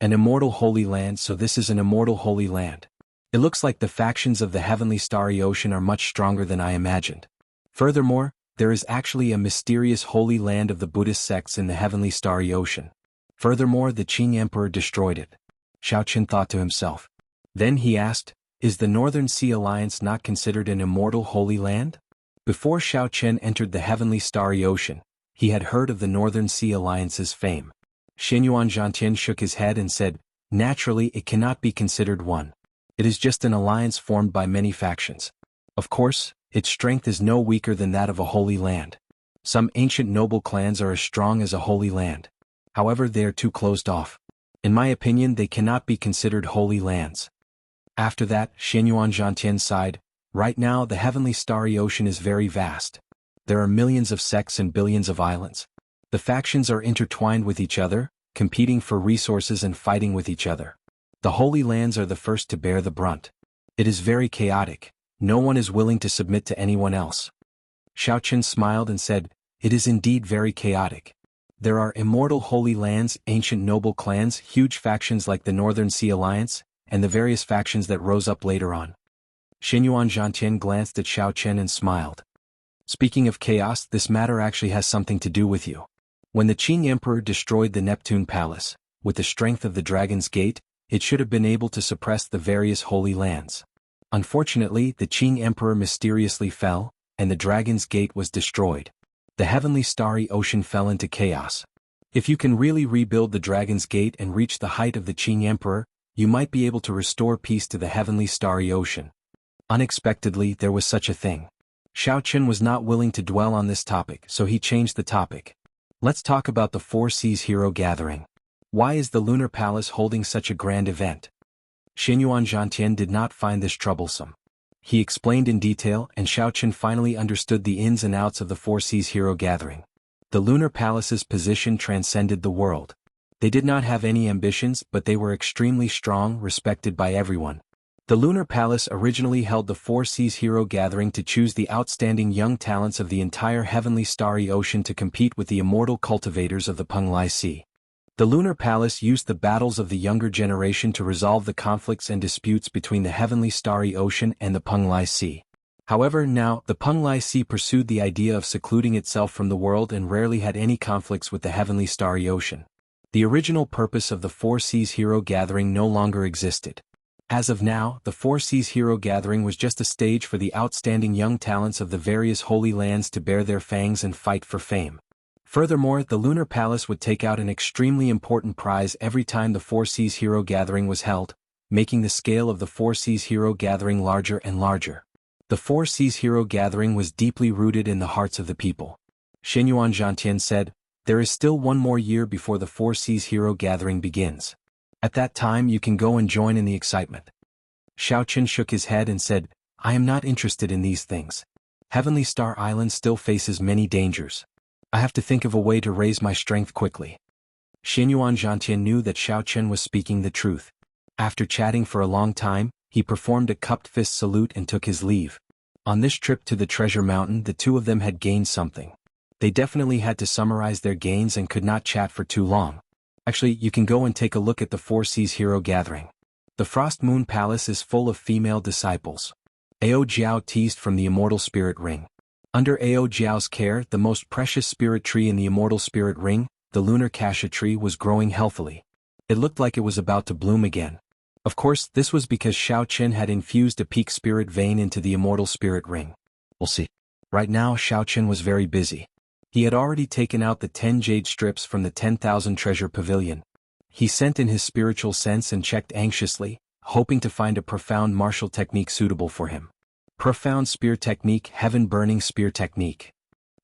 An immortal holy land, so this is an immortal holy land. It looks like the factions of the heavenly starry ocean are much stronger than I imagined. Furthermore, there is actually a mysterious holy land of the Buddhist sects in the heavenly starry ocean. Furthermore, the Qing Emperor destroyed it. Xiao Qin thought to himself. Then he asked, is the Northern Sea Alliance not considered an immortal holy land? Before Xiao Qin entered the heavenly starry ocean, he had heard of the Northern Sea Alliance's fame. Xinyuan Zhantian shook his head and said, naturally it cannot be considered one. It is just an alliance formed by many factions. Of course, its strength is no weaker than that of a holy land. Some ancient noble clans are as strong as a holy land. However, they are too closed off. In my opinion, they cannot be considered holy lands. After that, Xinyuan Zhantian sighed. Right now, the heavenly starry ocean is very vast. There are millions of sects and billions of islands. The factions are intertwined with each other, competing for resources and fighting with each other. The holy lands are the first to bear the brunt. It is very chaotic. No one is willing to submit to anyone else. Xiao Qin smiled and said, it is indeed very chaotic. There are immortal holy lands, ancient noble clans, huge factions like the Northern Sea Alliance, and the various factions that rose up later on. Xinyuan Zhantian glanced at Xiao Qin and smiled. Speaking of chaos, this matter actually has something to do with you. When the Qing Emperor destroyed the Neptune Palace, with the strength of the Dragon's Gate, it should have been able to suppress the various holy lands. Unfortunately, the Qing Emperor mysteriously fell, and the Dragon's Gate was destroyed. The heavenly starry ocean fell into chaos. If you can really rebuild the Dragon's Gate and reach the height of the Qing Emperor, you might be able to restore peace to the heavenly starry ocean. Unexpectedly, there was such a thing. Xiao Qin was not willing to dwell on this topic, so he changed the topic. Let's talk about the Four Seas Hero Gathering. Why is the Lunar Palace holding such a grand event? Xinyuan Zhantian did not find this troublesome. He explained in detail, and Xiao Qin finally understood the ins and outs of the Four Seas Hero Gathering. The Lunar Palace's position transcended the world. They did not have any ambitions, but they were extremely strong, respected by everyone. The Lunar Palace originally held the Four Seas Hero Gathering to choose the outstanding young talents of the entire heavenly starry ocean to compete with the immortal cultivators of the Penglai Sea. The Lunar Palace used the battles of the younger generation to resolve the conflicts and disputes between the heavenly starry ocean and the Penglai Sea. However, now, the Penglai Sea pursued the idea of secluding itself from the world and rarely had any conflicts with the heavenly starry ocean. The original purpose of the Four Seas Hero Gathering no longer existed. As of now, the Four Seas Hero Gathering was just a stage for the outstanding young talents of the various holy lands to bare their fangs and fight for fame. Furthermore, the Lunar Palace would take out an extremely important prize every time the Four Seas Hero Gathering was held, making the scale of the Four Seas Hero Gathering larger and larger. The Four Seas Hero Gathering was deeply rooted in the hearts of the people. Xinyuan Zhantian said, there is still one more year before the Four Seas Hero Gathering begins. At that time you can go and join in the excitement. Xiao Qin shook his head and said, I am not interested in these things. Heavenly Star Island still faces many dangers. I have to think of a way to raise my strength quickly. Xinyuan Zhantian knew that Xiao Qin was speaking the truth. After chatting for a long time, he performed a cupped fist salute and took his leave. On this trip to the Treasure Mountain, the two of them had gained something. They definitely had to summarize their gains and could not chat for too long. Actually, you can go and take a look at the Four Seas Hero Gathering. The Frost Moon Palace is full of female disciples. Ao Jiao teased from the Immortal Spirit Ring. Under Ao Jiao's care, the most precious spirit tree in the Immortal Spirit Ring, the Lunar Cassia tree, was growing healthily. It looked like it was about to bloom again. Of course, this was because Xiao Qin had infused a peak spirit vein into the Immortal Spirit Ring. We'll see. Right now, Xiao Qin was very busy. He had already taken out the 10 jade strips from the 10,000 treasure pavilion. He sent in his spiritual sense and checked anxiously, hoping to find a profound martial technique suitable for him. Profound spear technique, heaven-burning spear technique.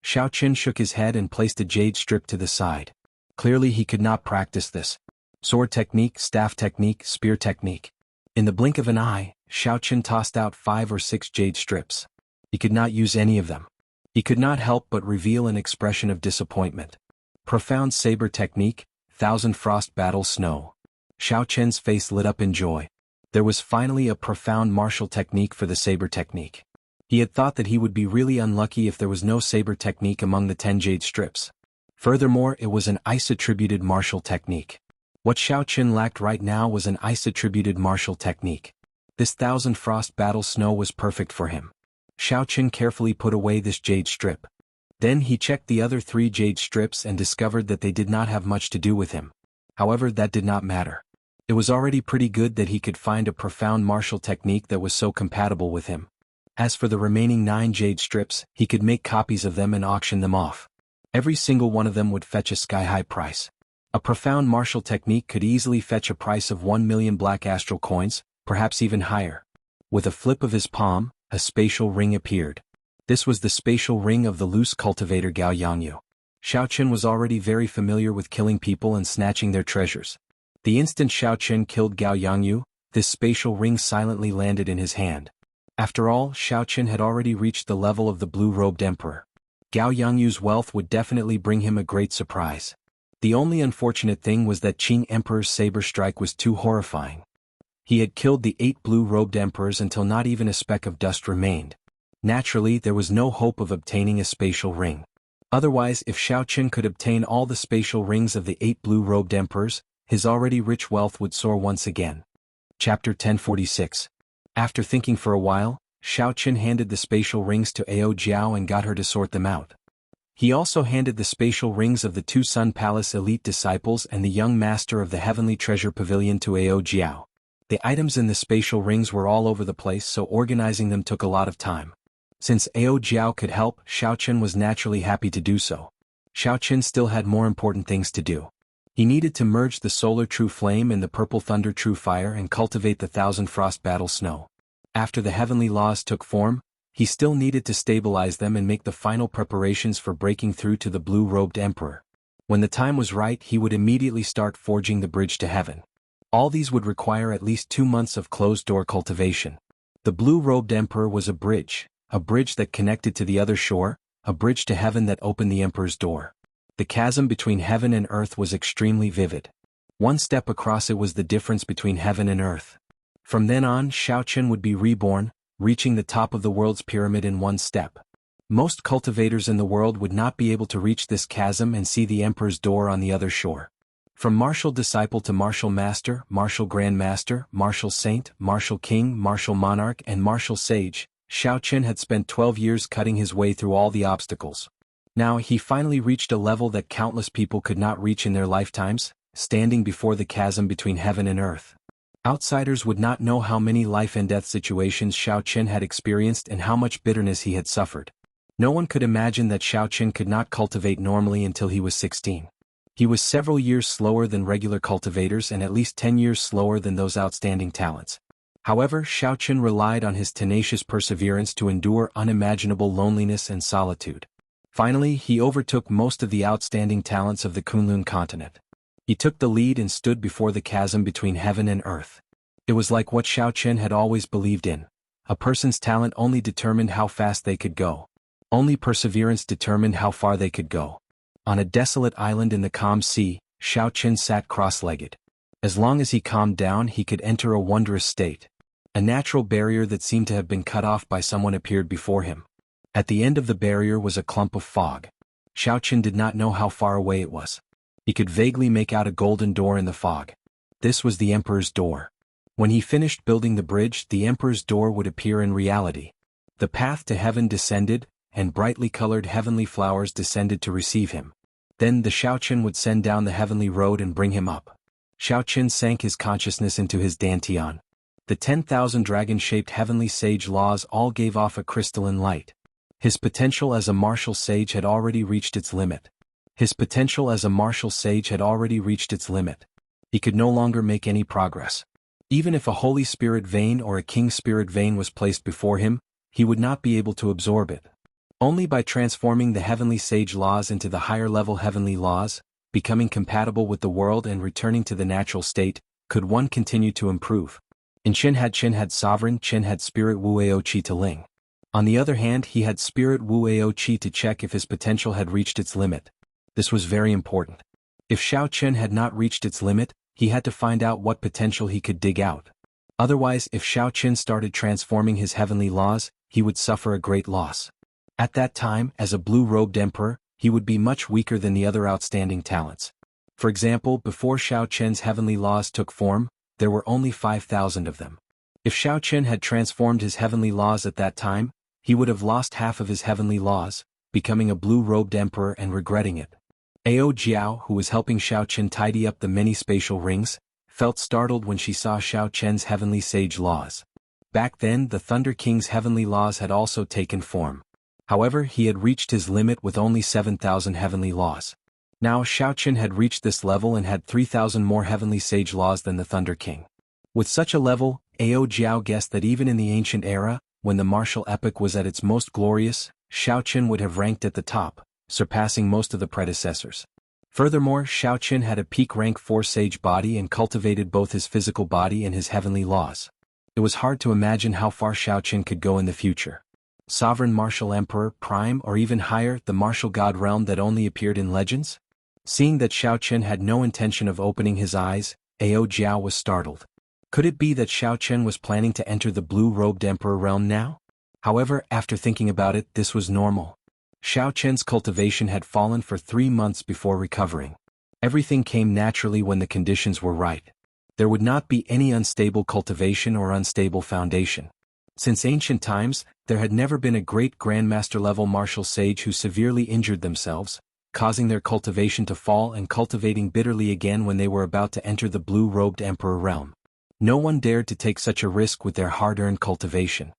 Xiaoqin shook his head and placed a jade strip to the side. Clearly he could not practice this. Sword technique, staff technique, spear technique. In the blink of an eye, Xiaoqin tossed out 5 or 6 jade strips. He could not use any of them. He could not help but reveal an expression of disappointment. Profound saber technique, thousand frost battle snow. Xiaoqin's face lit up in joy. There was finally a profound martial technique for the saber technique. He had thought that he would be really unlucky if there was no saber technique among the 10 jade strips. Furthermore, it was an ice-attributed martial technique. What Xiaoqin lacked right now was an ice-attributed martial technique. This thousand frost battle snow was perfect for him. Xiaoqin carefully put away this jade strip. Then he checked the other 3 jade strips and discovered that they did not have much to do with him. However, that did not matter. It was already pretty good that he could find a profound martial technique that was so compatible with him. As for the remaining 9 jade strips, he could make copies of them and auction them off. Every single one of them would fetch a sky-high price. A profound martial technique could easily fetch a price of 1 million black astral coins, perhaps even higher. With a flip of his palm, a spatial ring appeared. This was the spatial ring of the loose cultivator Gao Yangyu. Xiaoqin was already very familiar with killing people and snatching their treasures. The instant Xiaoqin killed Gao Yangyu, this spatial ring silently landed in his hand. After all, Xiaoqin had already reached the level of the blue-robed emperor. Gao Yangyu's wealth would definitely bring him a great surprise. The only unfortunate thing was that Qing Emperor's saber strike was too horrifying. He had killed the 8 blue-robed emperors until not even a speck of dust remained. Naturally, there was no hope of obtaining a spatial ring. Otherwise, if Xiaoqin could obtain all the spatial rings of the 8 blue-robed emperors, his already rich wealth would soar once again. Chapter 1046. After thinking for a while, Xiaoqin handed the spatial rings to Ao Jiao and got her to sort them out. He also handed the spatial rings of the 2 Sun Palace elite disciples and the young master of the Heavenly Treasure Pavilion to Ao Jiao. The items in the spatial rings were all over the place, so organizing them took a lot of time. Since Ao Jiao could help, Xiaoqin was naturally happy to do so. Xiaoqin still had more important things to do. He needed to merge the Solar True Flame and the Purple Thunder True Fire and cultivate the Thousand Frost Battle Snow. After the heavenly laws took form, he still needed to stabilize them and make the final preparations for breaking through to the blue-robed emperor. When the time was right, he would immediately start forging the bridge to heaven. All these would require at least 2 months of closed-door cultivation. The blue-robed emperor was a bridge that connected to the other shore, a bridge to heaven that opened the emperor's door. The chasm between heaven and earth was extremely vivid. One step across it was the difference between heaven and earth. From then on, Xiaoqin would be reborn, reaching the top of the world's pyramid in 1 step. Most cultivators in the world would not be able to reach this chasm and see the emperor's door on the other shore. From martial disciple to martial master, martial grand master, martial saint, martial king, martial monarch and martial sage, Xiaoqin had spent 12 years cutting his way through all the obstacles. Now he finally reached a level that countless people could not reach in their lifetimes, standing before the chasm between heaven and earth. Outsiders would not know how many life and death situations Xiaoqin had experienced and how much bitterness he had suffered. No one could imagine that Xiaoqin could not cultivate normally until he was 16. He was several years slower than regular cultivators and at least 10 years slower than those outstanding talents. However, Xiaoqin relied on his tenacious perseverance to endure unimaginable loneliness and solitude. Finally, he overtook most of the outstanding talents of the Kunlun continent. He took the lead and stood before the chasm between heaven and earth. It was like what Xiaoqin had always believed in. A person's talent only determined how fast they could go. Only perseverance determined how far they could go. On a desolate island in the calm sea, Xiaoqin sat cross-legged. As long as he calmed down, he could enter a wondrous state. A natural barrier that seemed to have been cut off by someone appeared before him. At the end of the barrier was a clump of fog. Xiaoqin did not know how far away it was. He could vaguely make out a golden door in the fog. This was the emperor's door. When he finished building the bridge, the emperor's door would appear in reality. The path to heaven descended, and brightly colored heavenly flowers descended to receive him. Then the Xiaoqin would send down the heavenly road and bring him up. Xiaoqin sank his consciousness into his dantian. The 10,000 dragon-shaped heavenly sage laws all gave off a crystalline light. His potential as a martial sage had already reached its limit. His potential as a martial sage had already reached its limit. He could no longer make any progress. Even if a Holy Spirit vein or a King Spirit vein was placed before him, he would not be able to absorb it. Only by transforming the heavenly sage laws into the higher-level heavenly laws, becoming compatible with the world and returning to the natural state, could one continue to improve. In Qin had sovereign, Qin had spirit Wuao Qi to Ling. On the other hand, he had spirit Wuao Qi to check if his potential had reached its limit. This was very important. If Xiao Qin had not reached its limit, he had to find out what potential he could dig out. Otherwise, if Xiao Qin started transforming his heavenly laws, he would suffer a great loss. At that time, as a blue-robed emperor, he would be much weaker than the other outstanding talents. For example, before Xiao Qin's heavenly laws took form, there were only 5,000 of them. If Xiao Qin had transformed his heavenly laws at that time, he would have lost half of his heavenly laws, becoming a blue-robed emperor and regretting it. Ao Jiao, who was helping Xiao Qin tidy up the many spatial rings, felt startled when she saw Xiao Qin's heavenly sage laws. Back then, the Thunder King's heavenly laws had also taken form. However, he had reached his limit with only 7,000 heavenly laws. Now Xiao Qin had reached this level and had 3,000 more heavenly sage laws than the Thunder King. With such a level, Ao Jiao guessed that even in the ancient era, when the martial epoch was at its most glorious, Xiao Qin would have ranked at the top, surpassing most of the predecessors. Furthermore, Xiao Qin had a peak rank 4 sage body and cultivated both his physical body and his heavenly laws. It was hard to imagine how far Xiao Qin could go in the future. Sovereign martial emperor, prime, or even higher, the martial god realm that only appeared in legends? Seeing that Xiao Qin had no intention of opening his eyes, Ao Jiao was startled. Could it be that Xiao Qin was planning to enter the blue-robed emperor realm now? However, after thinking about it, this was normal. Xiao Qin's cultivation had fallen for 3 months before recovering. Everything came naturally when the conditions were right. There would not be any unstable cultivation or unstable foundation. Since ancient times, there had never been a great grandmaster-level martial sage who severely injured themselves, causing their cultivation to fall and cultivating bitterly again when they were about to enter the blue-robed emperor realm. No one dared to take such a risk with their hard-earned cultivation.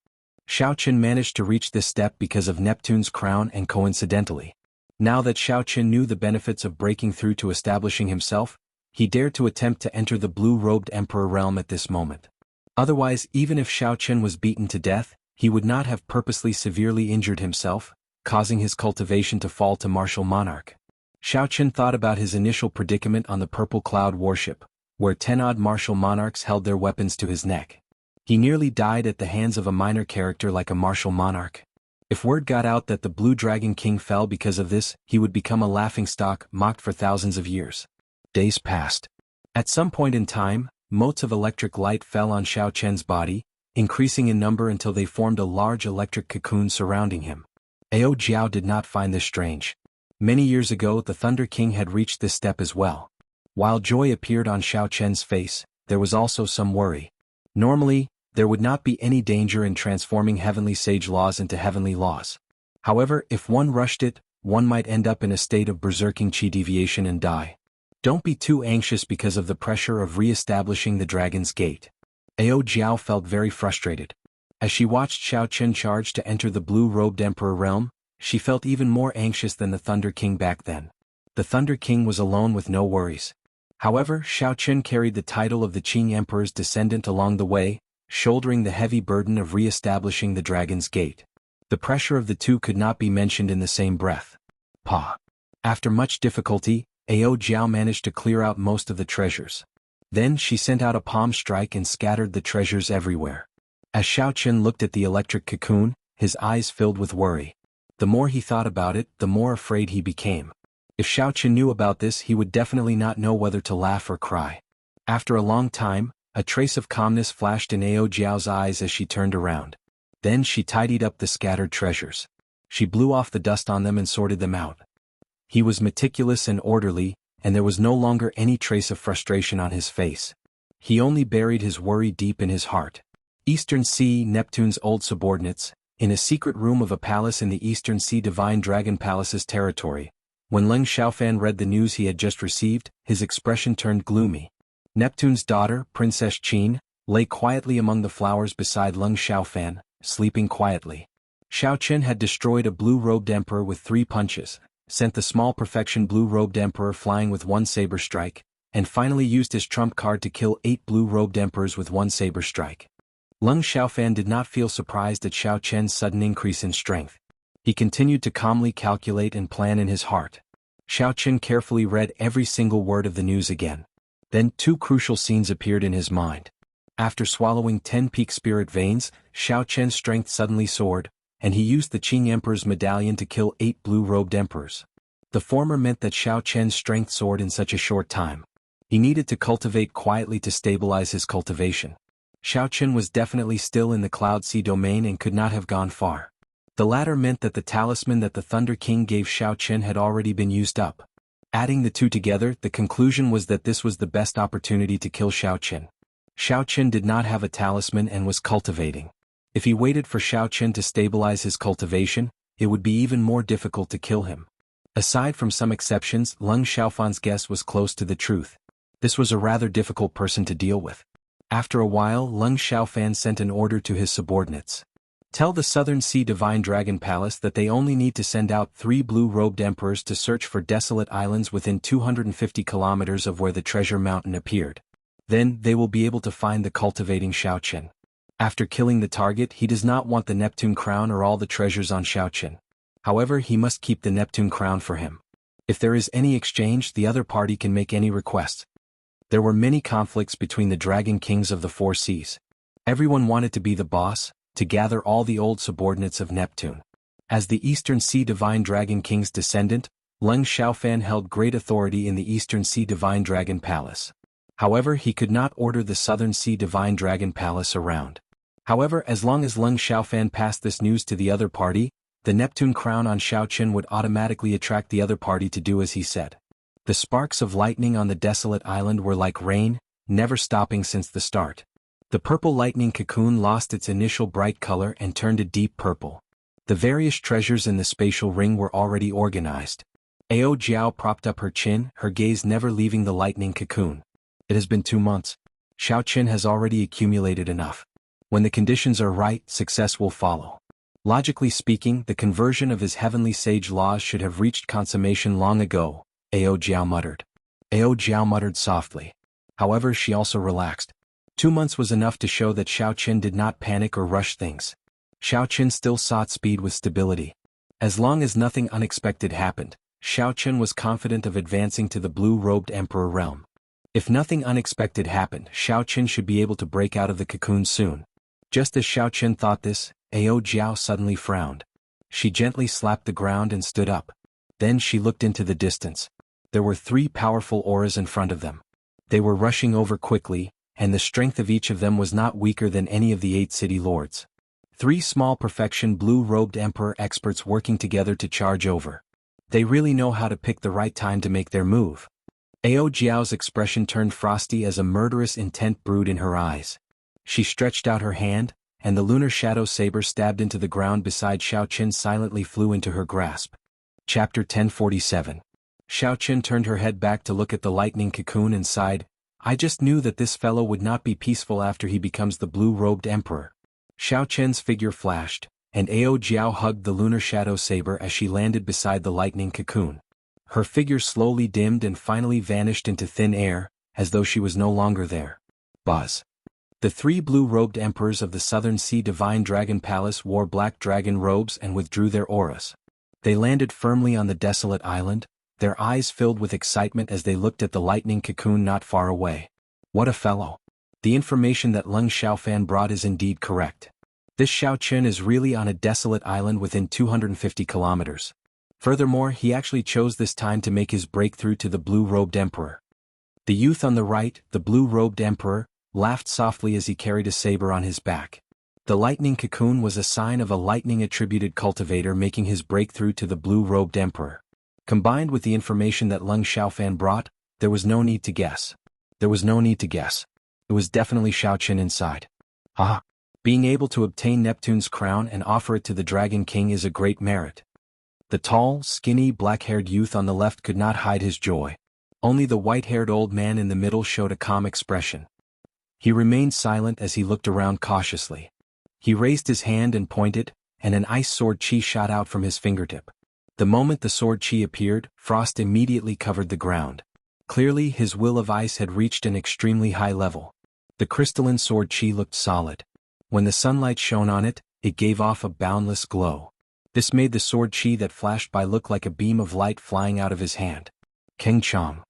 Xiao Qin managed to reach this step because of Neptune's crown and coincidentally. Now that Xiao Qin knew the benefits of breaking through to establishing himself, he dared to attempt to enter the blue-robed emperor realm at this moment. Otherwise, even if Xiao Qin was beaten to death, he would not have purposely severely injured himself, causing his cultivation to fall to martial monarch. Xiao Qin thought about his initial predicament on the Purple Cloud warship, where 10-odd martial monarchs held their weapons to his neck. He nearly died at the hands of a minor character like a martial monarch. If word got out that the Blue Dragon King fell because of this, he would become a laughingstock, mocked for thousands of years. Days passed. At some point in time, motes of electric light fell on Xiao Qin's body, increasing in number until they formed a large electric cocoon surrounding him. Ao Jiao did not find this strange. Many years ago, the Thunder King had reached this step as well. While joy appeared on Xiao Qin's face, there was also some worry. Normally, there would not be any danger in transforming heavenly sage laws into heavenly laws. However, if one rushed it, one might end up in a state of berserking chi deviation and die. Don't be too anxious because of the pressure of re-establishing the Dragon's Gate. Ao Jiao felt very frustrated. As she watched Xiao Qin charge to enter the blue-robed emperor realm, she felt even more anxious than the Thunder King back then. The Thunder King was alone with no worries. However, Xiao Qin carried the title of the Qing Emperor's descendant along the way, shouldering the heavy burden of re-establishing the Dragon's Gate. The pressure of the two could not be mentioned in the same breath. After much difficulty, Ao Jiao managed to clear out most of the treasures. Then she sent out a palm strike and scattered the treasures everywhere. As Xiao Qin looked at the electric cocoon, his eyes filled with worry. The more he thought about it, the more afraid he became. If Xiao Qin knew about this, he would definitely not know whether to laugh or cry. After a long time, a trace of calmness flashed in Ao Jiao's eyes as she turned around. Then she tidied up the scattered treasures. She blew off the dust on them and sorted them out. He was meticulous and orderly, and there was no longer any trace of frustration on his face. He only buried his worry deep in his heart. Eastern Sea, Neptune's old subordinates, in a secret room of a palace in the Eastern Sea Divine Dragon Palace's territory. When Leng Xiaofan read the news he had just received, his expression turned gloomy. Neptune's daughter, Princess Qin, lay quietly among the flowers beside Leng Xiaofan, sleeping quietly. Xiao Chen had destroyed a blue-robed emperor with 3 punches, sent the small perfection blue-robed emperor flying with 1 saber strike, and finally used his trump card to kill 8 blue-robed emperors with 1 saber strike. Leng Xiaofan did not feel surprised at Xiao Chen's sudden increase in strength. He continued to calmly calculate and plan in his heart. Xiao Chen carefully read every single word of the news again. Then 2 crucial scenes appeared in his mind. After swallowing 10 peak spirit veins, Xiao Chen's strength suddenly soared, and he used the Qing Emperor's medallion to kill 8 blue-robed emperors. The former meant that Xiao Chen's strength soared in such a short time. He needed to cultivate quietly to stabilize his cultivation. Xiao Chen was definitely still in the Cloud Sea domain and could not have gone far. The latter meant that the talisman that the Thunder King gave Xiao Chen had already been used up. Adding the 2 together, the conclusion was that this was the best opportunity to kill Xiao Chen. Xiao Chen did not have a talisman and was cultivating. If he waited for Xiao Chen to stabilize his cultivation, it would be even more difficult to kill him. Aside from some exceptions, Leng Xiaofan's guess was close to the truth. This was a rather difficult person to deal with. After a while, Leng Xiaofan sent an order to his subordinates. Tell the Southern Sea Divine Dragon Palace that they only need to send out 3 blue-robed emperors to search for desolate islands within 250 kilometers of where the treasure mountain appeared. Then, they will be able to find the cultivating Xiao Chen. After killing the target, he does not want the Neptune crown or all the treasures on Xiao Chen. However, he must keep the Neptune crown for him. If there is any exchange, the other party can make any request. There were many conflicts between the Dragon Kings of the 4 seas. Everyone wanted to be the boss, to gather all the old subordinates of Neptune. As the Eastern Sea Divine Dragon King's descendant, Leng Xiaofan held great authority in the Eastern Sea Divine Dragon Palace. However, he could not order the Southern Sea Divine Dragon Palace around. However, as long as Leng Xiaofan passed this news to the other party, the Neptune crown on Xiao Chen would automatically attract the other party to do as he said. The sparks of lightning on the desolate island were like rain, never stopping since the start. The purple lightning cocoon lost its initial bright color and turned a deep purple. The various treasures in the spatial ring were already organized. Ao Jiao propped up her chin, her gaze never leaving the lightning cocoon. It has been 2 months. Xiao Chen has already accumulated enough. When the conditions are right, success will follow. Logically speaking, the conversion of his heavenly sage laws should have reached consummation long ago, Ao Jiao muttered. Ao Jiao muttered softly. However, she also relaxed. 2 months was enough to show that Xiao Chen did not panic or rush things. Xiao Chen still sought speed with stability. As long as nothing unexpected happened, Xiao Chen was confident of advancing to the blue-robed emperor realm. If nothing unexpected happened, Xiao Chen should be able to break out of the cocoon soon. Just as Xiao Chen thought this, Ao Jiao suddenly frowned. She gently slapped the ground and stood up. Then she looked into the distance. There were 3 powerful auras in front of them. They were rushing over quickly, and the strength of each of them was not weaker than any of the 8 city lords. 3 small perfection blue-robed emperor experts working together to charge over. They really know how to pick the right time to make their move. Ao Jiao's expression turned frosty as a murderous intent brewed in her eyes. She stretched out her hand, and the lunar shadow saber stabbed into the ground beside Xiao Chen silently flew into her grasp. Chapter 1047. Xiao Chen turned her head back to look at the lightning cocoon and sighed, I just knew that this fellow would not be peaceful after he becomes the blue-robed emperor. Xiao Chen's figure flashed, and Ao Jiao hugged the lunar shadow saber as she landed beside the lightning cocoon. Her figure slowly dimmed and finally vanished into thin air, as though she was no longer there. Buzz. The 3 blue-robed emperors of the Southern Sea Divine Dragon Palace wore black dragon robes and withdrew their auras. They landed firmly on the desolate island, their eyes filled with excitement as they looked at the lightning cocoon not far away. What a fellow. The information that Leng Xiaofan brought is indeed correct. This Xiao Chen is really on a desolate island within 250 kilometers. Furthermore, he actually chose this time to make his breakthrough to the blue-robed emperor. The youth on the right, the blue-robed emperor, laughed softly as he carried a saber on his back. The lightning cocoon was a sign of a lightning-attributed cultivator making his breakthrough to the blue-robed emperor. Combined with the information that Leng Xiaofan brought, there was no need to guess. There was no need to guess. It was definitely Xiao Chen inside. Ah! Being able to obtain Neptune's crown and offer it to the Dragon King is a great merit. The tall, skinny, black-haired youth on the left could not hide his joy. Only the white-haired old man in the middle showed a calm expression. He remained silent as he looked around cautiously. He raised his hand and pointed, and an ice sword chi shot out from his fingertip. The moment the sword chi appeared, frost immediately covered the ground. Clearly, his will of ice had reached an extremely high level. The crystalline sword chi looked solid. When the sunlight shone on it, it gave off a boundless glow. This made the sword chi that flashed by look like a beam of light flying out of his hand. Keng Chong.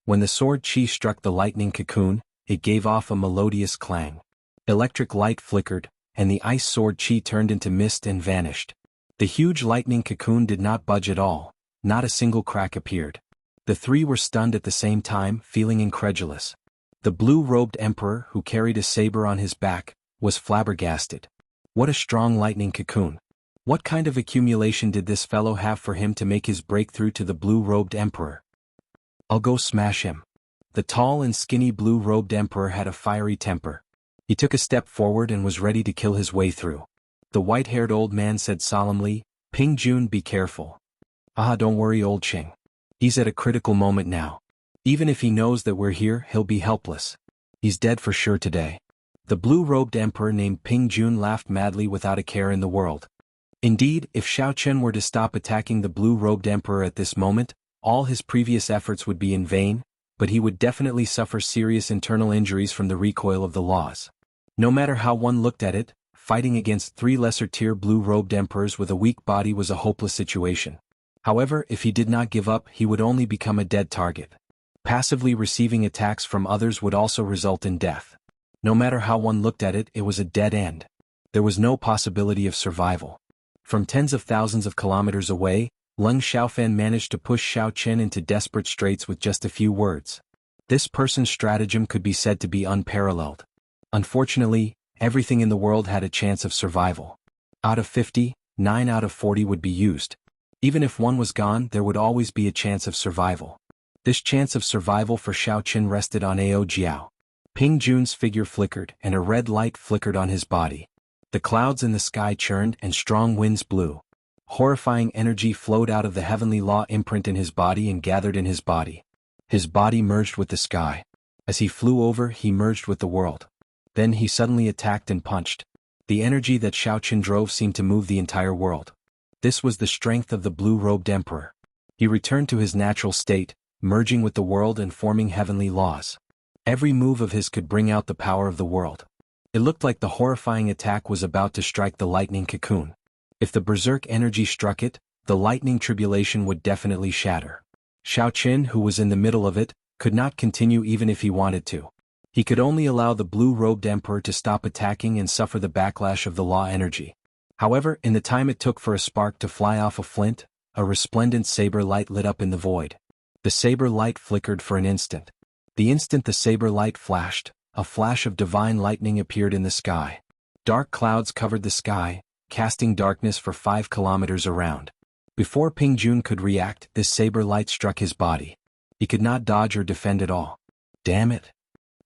When the sword chi struck the lightning cocoon, it gave off a melodious clang. Electric light flickered, and the ice sword chi turned into mist and vanished. The huge lightning cocoon did not budge at all, not a single crack appeared. The three were stunned at the same time, feeling incredulous. The blue-robed emperor, who carried a saber on his back, was flabbergasted. What a strong lightning cocoon. What kind of accumulation did this fellow have for him to make his breakthrough to the blue-robed emperor? I'll go smash him. The tall and skinny blue-robed emperor had a fiery temper. He took a step forward and was ready to kill his way through. The white-haired old man said solemnly, "Ping Jun, be careful." "Ah, don't worry, old Ching. He's at a critical moment now. Even if he knows that we're here, he'll be helpless. He's dead for sure today." The blue-robed emperor named Ping Jun laughed madly without a care in the world. Indeed, if Xiao Chen were to stop attacking the blue-robed emperor at this moment, all his previous efforts would be in vain, but he would definitely suffer serious internal injuries from the recoil of the laws. No matter how one looked at it, fighting against three lesser-tier blue-robed emperors with a weak body was a hopeless situation. However, if he did not give up, he would only become a dead target. Passively receiving attacks from others would also result in death. No matter how one looked at it, it was a dead end. There was no possibility of survival. From tens of thousands of kilometers away, Leng Xiaofan managed to push Xiao Chen into desperate straits with just a few words. This person's stratagem could be said to be unparalleled. Unfortunately, everything in the world had a chance of survival. Out of 50, 9 out of 40 would be used. Even if one was gone, there would always be a chance of survival. This chance of survival for Xiao Chen rested on Ao Jiao. Ping Jun's figure flickered, and a red light flickered on his body. The clouds in the sky churned, and strong winds blew. Horrifying energy flowed out of the heavenly law imprint in his body and gathered in his body. His body merged with the sky. As he flew over, he merged with the world. Then he suddenly attacked and punched. The energy that Xiao Chen drove seemed to move the entire world. This was the strength of the blue-robed emperor. He returned to his natural state, merging with the world and forming heavenly laws. Every move of his could bring out the power of the world. It looked like the horrifying attack was about to strike the lightning cocoon. If the berserk energy struck it, the lightning tribulation would definitely shatter. Xiao Chen, who was in the middle of it, could not continue even if he wanted to. He could only allow the blue-robed emperor to stop attacking and suffer the backlash of the law energy. However, in the time it took for a spark to fly off a flint, a resplendent saber light lit up in the void. The saber light flickered for an instant. The instant the saber light flashed, a flash of divine lightning appeared in the sky. Dark clouds covered the sky, casting darkness for 5 kilometers around. Before Ping Jun could react, this saber light struck his body. He could not dodge or defend at all. Damn it!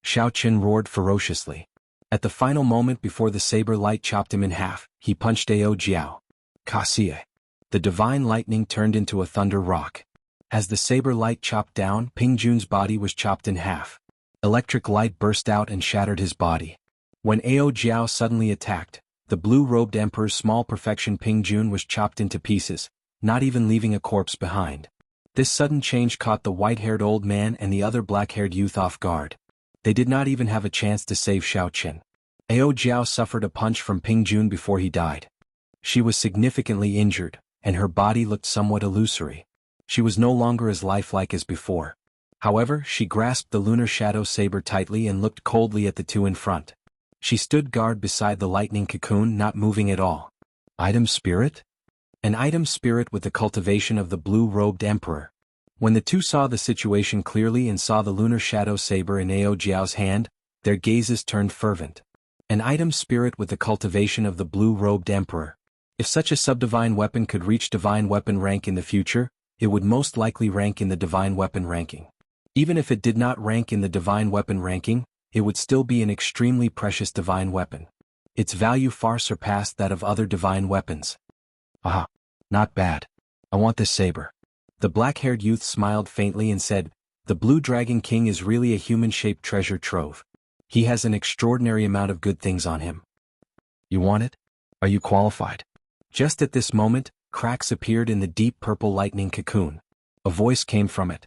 Xiao Chen roared ferociously. At the final moment before the saber light chopped him in half, he punched Ao Jiao. Kasie. The divine lightning turned into a thunder rock. As the saber light chopped down, Ping Jun's body was chopped in half. Electric light burst out and shattered his body. When Ao Jiao suddenly attacked, the blue-robed emperor's small perfection Ping Jun was chopped into pieces, not even leaving a corpse behind. This sudden change caught the white-haired old man and the other black-haired youth off guard. They did not even have a chance to save Xiao Chen. Ao Jiao suffered a punch from Ping Jun before he died. She was significantly injured, and her body looked somewhat illusory. She was no longer as lifelike as before. However, she grasped the lunar shadow saber tightly and looked coldly at the two in front. She stood guard beside the lightning cocoon, not moving at all. Item spirit? An item spirit with the cultivation of the blue-robed emperor. When the two saw the situation clearly and saw the lunar shadow saber in Ao Jiao's hand, their gazes turned fervent. An item spirit with the cultivation of the blue-robed emperor. If such a subdivine weapon could reach divine weapon rank in the future, it would most likely rank in the divine weapon ranking. Even if it did not rank in the divine weapon ranking, it would still be an extremely precious divine weapon. Its value far surpassed that of other divine weapons. Aha! Not bad. I want this saber. The black-haired youth smiled faintly and said, "The Blue Dragon King is really a human-shaped treasure trove. He has an extraordinary amount of good things on him. You want it? Are you qualified?" Just at this moment, cracks appeared in the deep purple lightning cocoon. A voice came from it.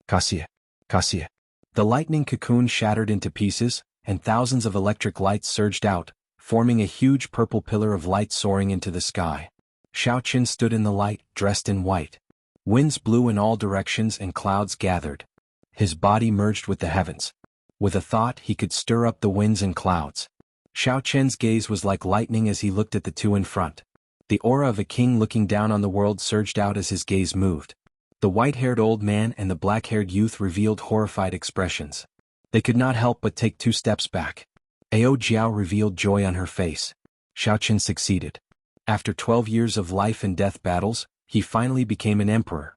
Cassia. Cassia. The lightning cocoon shattered into pieces, and thousands of electric lights surged out, forming a huge purple pillar of light soaring into the sky. Xiao Qin stood in the light, dressed in white. Winds blew in all directions and clouds gathered. His body merged with the heavens. With a thought, he could stir up the winds and clouds. Xiao Qian's gaze was like lightning as he looked at the two in front. The aura of a king looking down on the world surged out as his gaze moved. The white-haired old man and the black-haired youth revealed horrified expressions. They could not help but take 2 steps back. Ao Jiao revealed joy on her face. Xiao Qin succeeded. After 12 years of life and death battles, he finally became an emperor.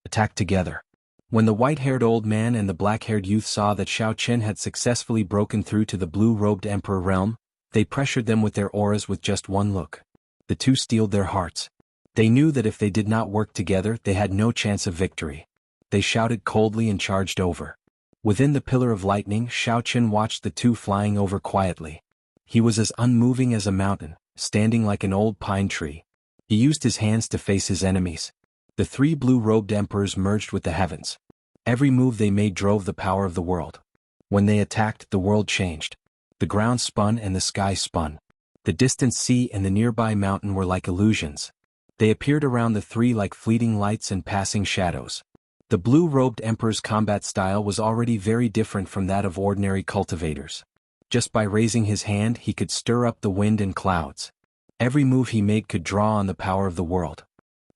Attacked together. When the white-haired old man and the black-haired youth saw that Xiao Qin had successfully broken through to the blue-robed emperor realm, they pressured them with their auras with just one look. The two steeled their hearts. They knew that if they did not work together, they had no chance of victory. They shouted coldly and charged over. Within the pillar of lightning, Xiao Qin watched the two flying over quietly. He was as unmoving as a mountain, standing like an old pine tree. He used his hands to face his enemies. The 3 blue-robed emperors merged with the heavens. Every move they made drove the power of the world. When they attacked, the world changed. The ground spun and the sky spun. The distant sea and the nearby mountain were like illusions. They appeared around the 3 like fleeting lights and passing shadows. The blue-robed emperor's combat style was already very different from that of ordinary cultivators. Just by raising his hand, he could stir up the wind and clouds. Every move he made could draw on the power of the world.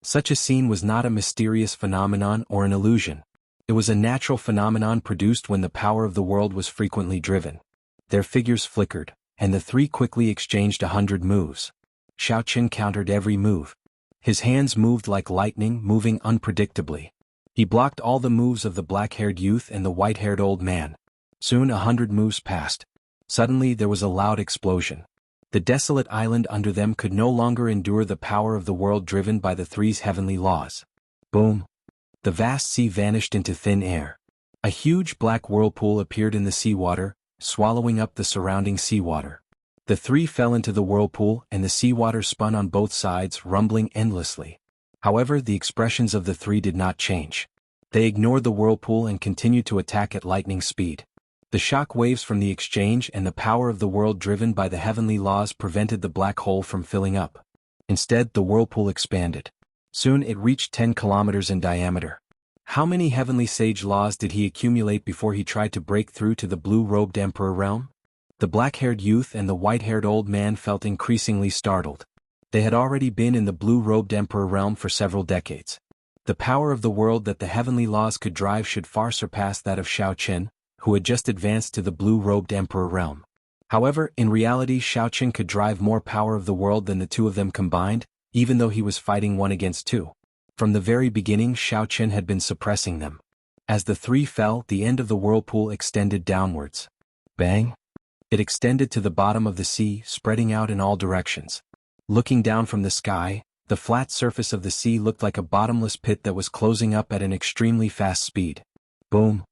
Such a scene was not a mysterious phenomenon or an illusion. It was a natural phenomenon produced when the power of the world was frequently driven. Their figures flickered, and the 3 quickly exchanged 100 moves. Xiao Qin countered every move. His hands moved like lightning, moving unpredictably. He blocked all the moves of the black-haired youth and the white-haired old man. Soon 100 moves passed. Suddenly there was a loud explosion. The desolate island under them could no longer endure the power of the world driven by the 3's heavenly laws. Boom! The vast sea vanished into thin air. A huge black whirlpool appeared in the seawater, swallowing up the surrounding seawater. The 3 fell into the whirlpool and the seawater spun on both sides, rumbling endlessly. However, the expressions of the 3 did not change. They ignored the whirlpool and continued to attack at lightning speed. The shock waves from the exchange and the power of the world driven by the heavenly laws prevented the black hole from filling up. Instead, the whirlpool expanded. Soon it reached 10 kilometers in diameter. How many heavenly sage laws did he accumulate before he tried to break through to the blue-robed emperor realm? The black-haired youth and the white-haired old man felt increasingly startled. They had already been in the blue-robed emperor realm for several decades. The power of the world that the heavenly laws could drive should far surpass that of Xiao Qin, who had just advanced to the blue-robed emperor realm. However, in reality, Xiao Qin could drive more power of the world than the 2 of them combined, even though he was fighting 1 against 2. From the very beginning, Xiao Qin had been suppressing them. As the 3 fell, the end of the whirlpool extended downwards. Bang! It extended to the bottom of the sea, spreading out in all directions. Looking down from the sky, the flat surface of the sea looked like a bottomless pit that was closing up at an extremely fast speed. Boom!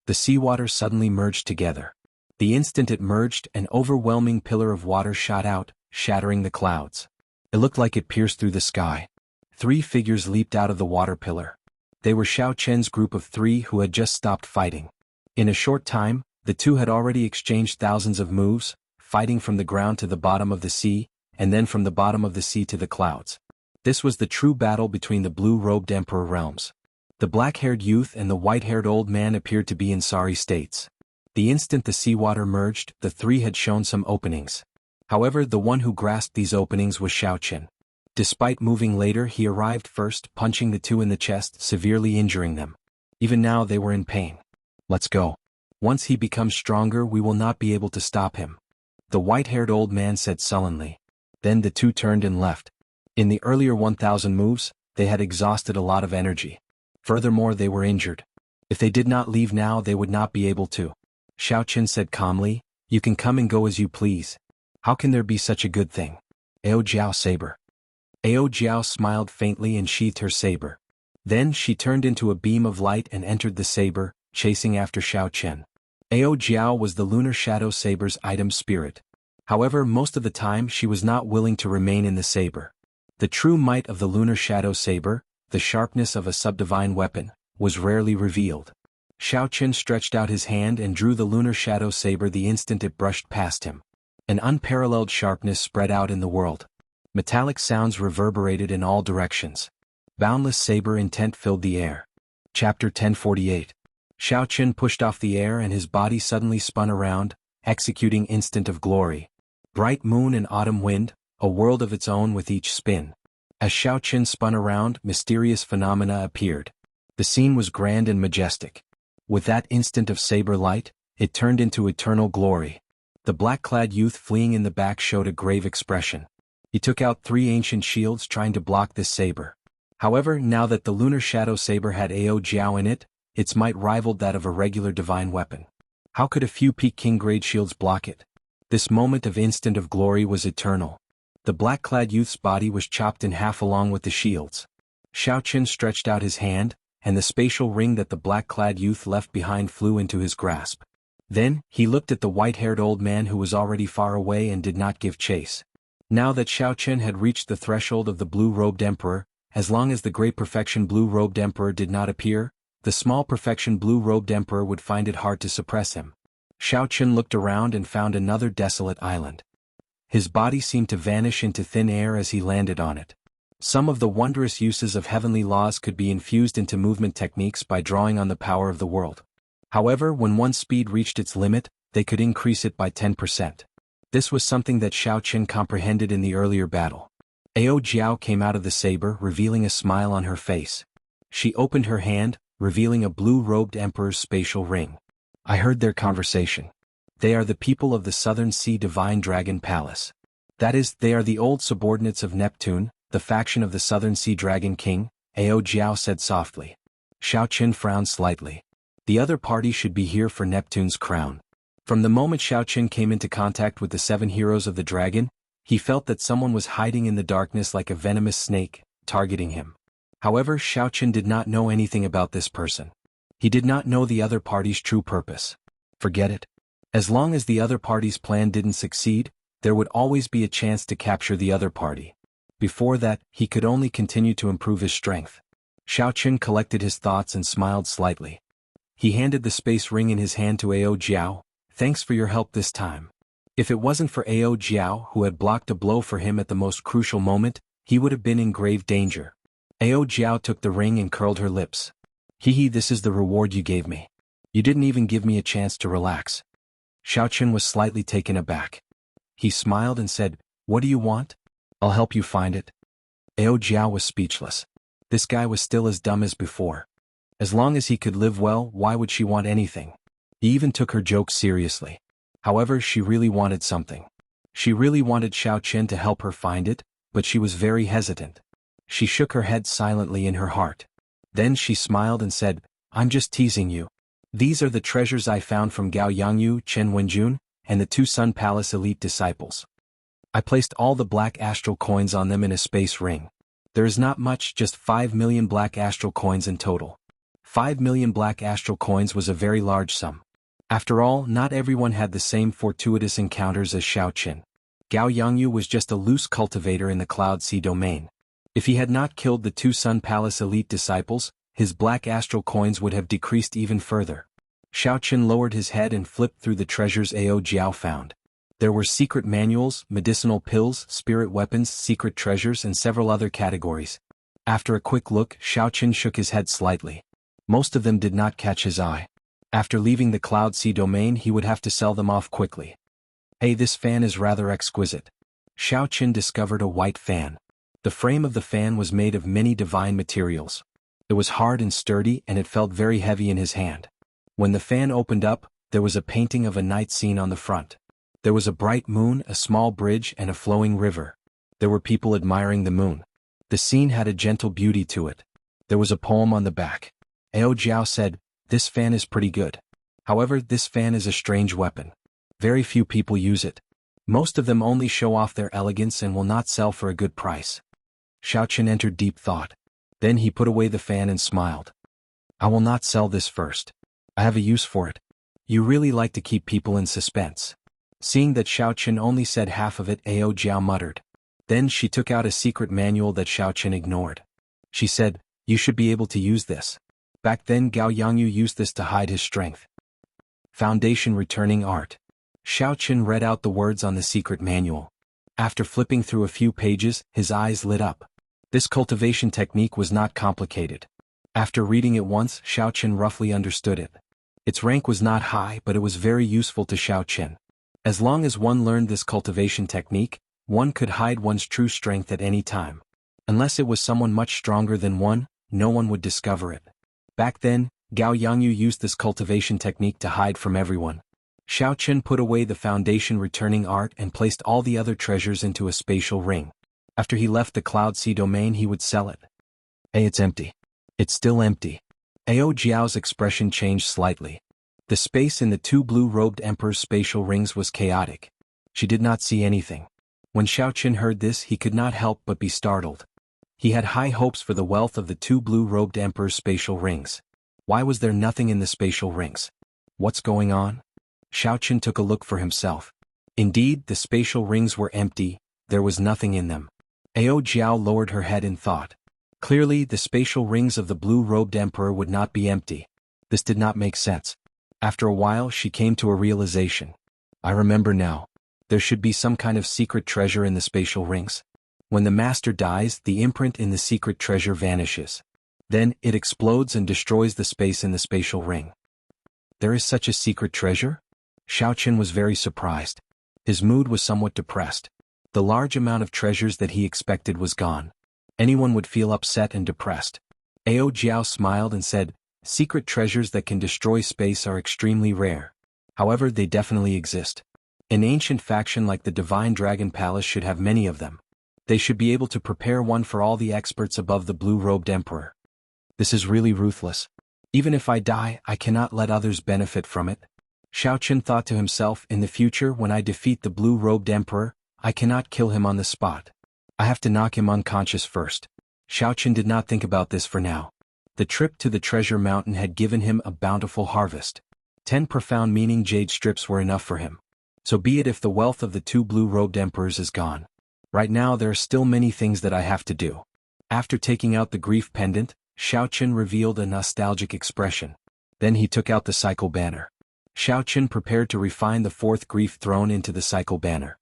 The seawater suddenly merged together. The instant it merged, an overwhelming pillar of water shot out, shattering the clouds. It looked like it pierced through the sky. 3 figures leaped out of the water pillar. They were Xiao Qin's group of 3 who had just stopped fighting. In a short time, the 2 had already exchanged thousands of moves, fighting from the ground to the bottom of the sea, and then from the bottom of the sea to the clouds. This was the true battle between the blue-robed emperor realms. The black-haired youth and the white-haired old man appeared to be in sorry states. The instant the seawater merged, the 3 had shown some openings. However, the one who grasped these openings was Xiao Qin. Despite moving later, he arrived first, punching the 2 in the chest, severely injuring them. Even now they were in pain. Let's go. Once he becomes stronger, we will not be able to stop him. The white-haired old man said sullenly. Then the 2 turned and left. In the earlier 1,000 moves, they had exhausted a lot of energy. Furthermore, they were injured. If they did not leave now, they would not be able to. Xiao Qin said calmly, "You can come and go as you please. How can there be such a good thing?" Ao Jiao saber. Ao Jiao smiled faintly and sheathed her saber. Then she turned into a beam of light and entered the saber, chasing after Xiao Qin. Ao Jiao was the lunar shadow saber's item spirit. However, most of the time she was not willing to remain in the saber. The true might of the lunar shadow saber, the sharpness of a subdivine weapon, was rarely revealed. Xiao Qin stretched out his hand and drew the lunar shadow saber the instant it brushed past him. An unparalleled sharpness spread out in the world. Metallic sounds reverberated in all directions. Boundless saber intent filled the air. Chapter 1048. Xiao Qin pushed off the air and his body suddenly spun around, executing instant of glory. Bright moon and autumn wind, a world of its own with each spin. As Xiao Qin spun around, mysterious phenomena appeared. The scene was grand and majestic. With that instant of saber light, it turned into eternal glory. The black-clad youth fleeing in the back showed a grave expression. He took out 3 ancient shields trying to block this saber. However, now that the lunar shadow saber had Ao Jiao in it, its might rivaled that of a regular divine weapon. How could a few Peking grade shields block it? This moment of instant of glory was eternal. The black-clad youth's body was chopped in half along with the shields. Xiao Qin stretched out his hand, and the spatial ring that the black-clad youth left behind flew into his grasp. Then, he looked at the white-haired old man who was already far away and did not give chase. Now that Xiao Qin had reached the threshold of the blue-robed emperor, as long as the great perfection blue-robed emperor did not appear, the small perfection blue-robed emperor would find it hard to suppress him. Xiao Qin looked around and found another desolate island. His body seemed to vanish into thin air as he landed on it. Some of the wondrous uses of heavenly laws could be infused into movement techniques by drawing on the power of the world. However, when one's speed reached its limit, they could increase it by 10%. This was something that Xiao Qin comprehended in the earlier battle. Ao Jiao came out of the saber, revealing a smile on her face. She opened her hand, revealing a blue-robed emperor's spatial ring. I heard their conversation. They are the people of the Southern Sea Divine Dragon Palace. That is, they are the old subordinates of Neptune, the faction of the Southern Sea Dragon King, Ao Jiao said softly. Xiao Qin frowned slightly. The other party should be here for Neptune's crown. From the moment Xiao Qin came into contact with the 7 heroes of the dragon, he felt that someone was hiding in the darkness like a venomous snake, targeting him. However, Xiao Qin did not know anything about this person. He did not know the other party's true purpose. Forget it. As long as the other party's plan didn't succeed, there would always be a chance to capture the other party. Before that, he could only continue to improve his strength. Xiao Qin collected his thoughts and smiled slightly. He handed the space ring in his hand to Ao Jiao. Thanks for your help this time. If it wasn't for Ao Jiao, who had blocked a blow for him at the most crucial moment, he would have been in grave danger. Ao Jiao took the ring and curled her lips. Hee, this is the reward you gave me. You didn't even give me a chance to relax. Xiao Qin was slightly taken aback. He smiled and said, What do you want? I'll help you find it. Ao Jiao was speechless. This guy was still as dumb as before. As long as he could live well, why would she want anything? He even took her jokes seriously. However, she really wanted something. She really wanted Xiao Qin to help her find it, but she was very hesitant. She shook her head silently in her heart. Then she smiled and said, I'm just teasing you. These are the treasures I found from Gao Yangyu, Chen Wenjun, and the 2 Sun Palace elite disciples. I placed all the black astral coins on them in a space ring. There is not much, just 5 million black astral coins in total. 5 million black astral coins was a very large sum. After all, not everyone had the same fortuitous encounters as Xiao Qin. Gao Yangyu was just a loose cultivator in the Cloud Sea domain. If he had not killed the 2 Sun Palace elite disciples, his black astral coins would have decreased even further. Xiao Qin lowered his head and flipped through the treasures Ao Jiao found. There were secret manuals, medicinal pills, spirit weapons, secret treasures, and several other categories. After a quick look, Xiao Qin shook his head slightly. Most of them did not catch his eye. After leaving the Cloud Sea domain, he would have to sell them off quickly. Hey, this fan is rather exquisite. Xiao Qin discovered a white fan. The frame of the fan was made of many divine materials. It was hard and sturdy, and it felt very heavy in his hand. When the fan opened up, there was a painting of a night scene on the front. There was a bright moon, a small bridge, and a flowing river. There were people admiring the moon. The scene had a gentle beauty to it. There was a poem on the back. Ao Jiao said, This fan is pretty good. However, this fan is a strange weapon. Very few people use it. Most of them only show off their elegance and will not sell for a good price. Xiao Qin entered deep thought. Then he put away the fan and smiled. I will not sell this first. I have a use for it. You really like to keep people in suspense. Seeing that Xiao Qin only said half of it, Ao Jiao muttered. Then she took out a secret manual that Xiaoqin ignored. She said, "You should be able to use this." Back then Jianghu used this to hide his strength. Foundation Returning Art. Xiaoqin read out the words on the secret manual. After flipping through a few pages, his eyes lit up. This cultivation technique was not complicated. After reading it once, Xiaoqin roughly understood it. Its rank was not high, but it was very useful to Xiaoqin. As long as one learned this cultivation technique, one could hide one's true strength at any time. Unless it was someone much stronger than one, no one would discover it. Back then, Gao Yangyu used this cultivation technique to hide from everyone. Xiaoqin put away the foundation returning art and placed all the other treasures into a spatial ring. After he left the Cloud Sea domain, he would sell it. Hey, it's empty. It's still empty. Ao Jiao's expression changed slightly. The space in the two blue-robed emperor's spatial rings was chaotic. She did not see anything. When Xiaoqin heard this, he could not help but be startled. He had high hopes for the wealth of the two blue-robed emperor's spatial rings. Why was there nothing in the spatial rings? What's going on? Xiaoqin took a look for himself. Indeed, the spatial rings were empty, there was nothing in them. Ao Jiao lowered her head in thought. Clearly, the spatial rings of the blue-robed emperor would not be empty. This did not make sense. After a while, she came to a realization. I remember now. There should be some kind of secret treasure in the spatial rings. When the master dies, the imprint in the secret treasure vanishes. Then, it explodes and destroys the space in the spatial ring. There is such a secret treasure? Xiaoqin was very surprised. His mood was somewhat depressed. The large amount of treasures that he expected was gone. Anyone would feel upset and depressed. Ao Jiao smiled and said, "Secret treasures that can destroy space are extremely rare. However, they definitely exist. An ancient faction like the Divine Dragon Palace should have many of them. They should be able to prepare one for all the experts above the blue-robed emperor. This is really ruthless. Even if I die, I cannot let others benefit from it." Xiaoqin thought to himself, in the future when I defeat the blue-robed emperor, I cannot kill him on the spot. I have to knock him unconscious first. Xiaoqin did not think about this for now. The trip to the treasure mountain had given him a bountiful harvest. 10 profound meaning jade strips were enough for him. So be it if the wealth of the two blue-robed emperors is gone. Right now there are still many things that I have to do. After taking out the grief pendant, Xiaoqin revealed a nostalgic expression. Then he took out the cycle banner. Xiaoqin prepared to refine the fourth grief throne into the cycle banner.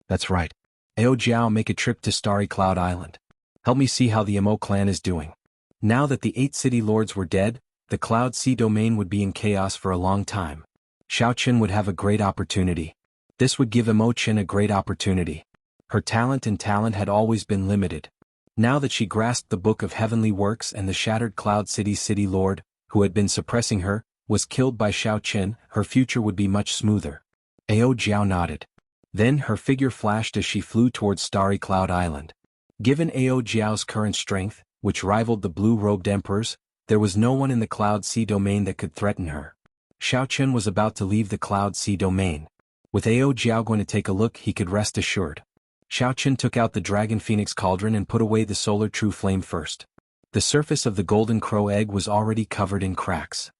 That's right. Ao Jiao, make a trip to Starry Cloud Island. Help me see how the Imo clan is doing. Now that the 8 city lords were dead, the Cloud Sea domain would be in chaos for a long time. Xiaoqin would have a great opportunity. This would give Imo-chan a great opportunity. Her talent had always been limited. Now that she grasped the Book of Heavenly Works and the shattered Cloud City Lord, who had been suppressing her, was killed by Xiaoqin, her future would be much smoother. Ao Jiao nodded. Then her figure flashed as she flew towards Starry Cloud Island. Given Ao Jiao's current strength, which rivaled the blue-robed emperors, there was no one in the Cloud Sea domain that could threaten her. Xiaoqin was about to leave the Cloud Sea domain. With Ao Jiao going to take a look, he could rest assured. Xiaoqin took out the Dragon Phoenix Cauldron and put away the Solar True Flame first. The surface of the Golden Crow egg was already covered in cracks.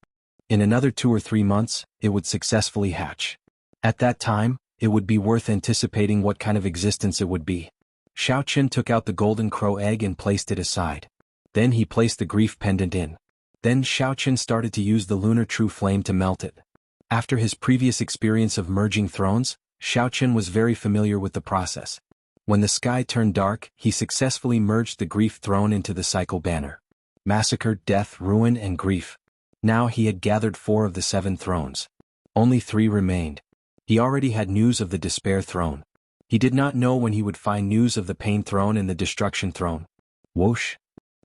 In another 2 or 3 months, it would successfully hatch. At that time, it would be worth anticipating what kind of existence it would be. Xiaoqin took out the Golden Crow egg and placed it aside. Then he placed the grief pendant in. Then Xiaoqin started to use the Lunar True Flame to melt it. After his previous experience of merging thrones, Xiaoqin was very familiar with the process. When the sky turned dark, he successfully merged the grief throne into the cycle banner. Massacre, death, ruin, and grief. Now he had gathered 4 of the 7 thrones. Only 3 remained. He already had news of the despair throne. He did not know when he would find news of the pain throne and the destruction throne. Whoosh!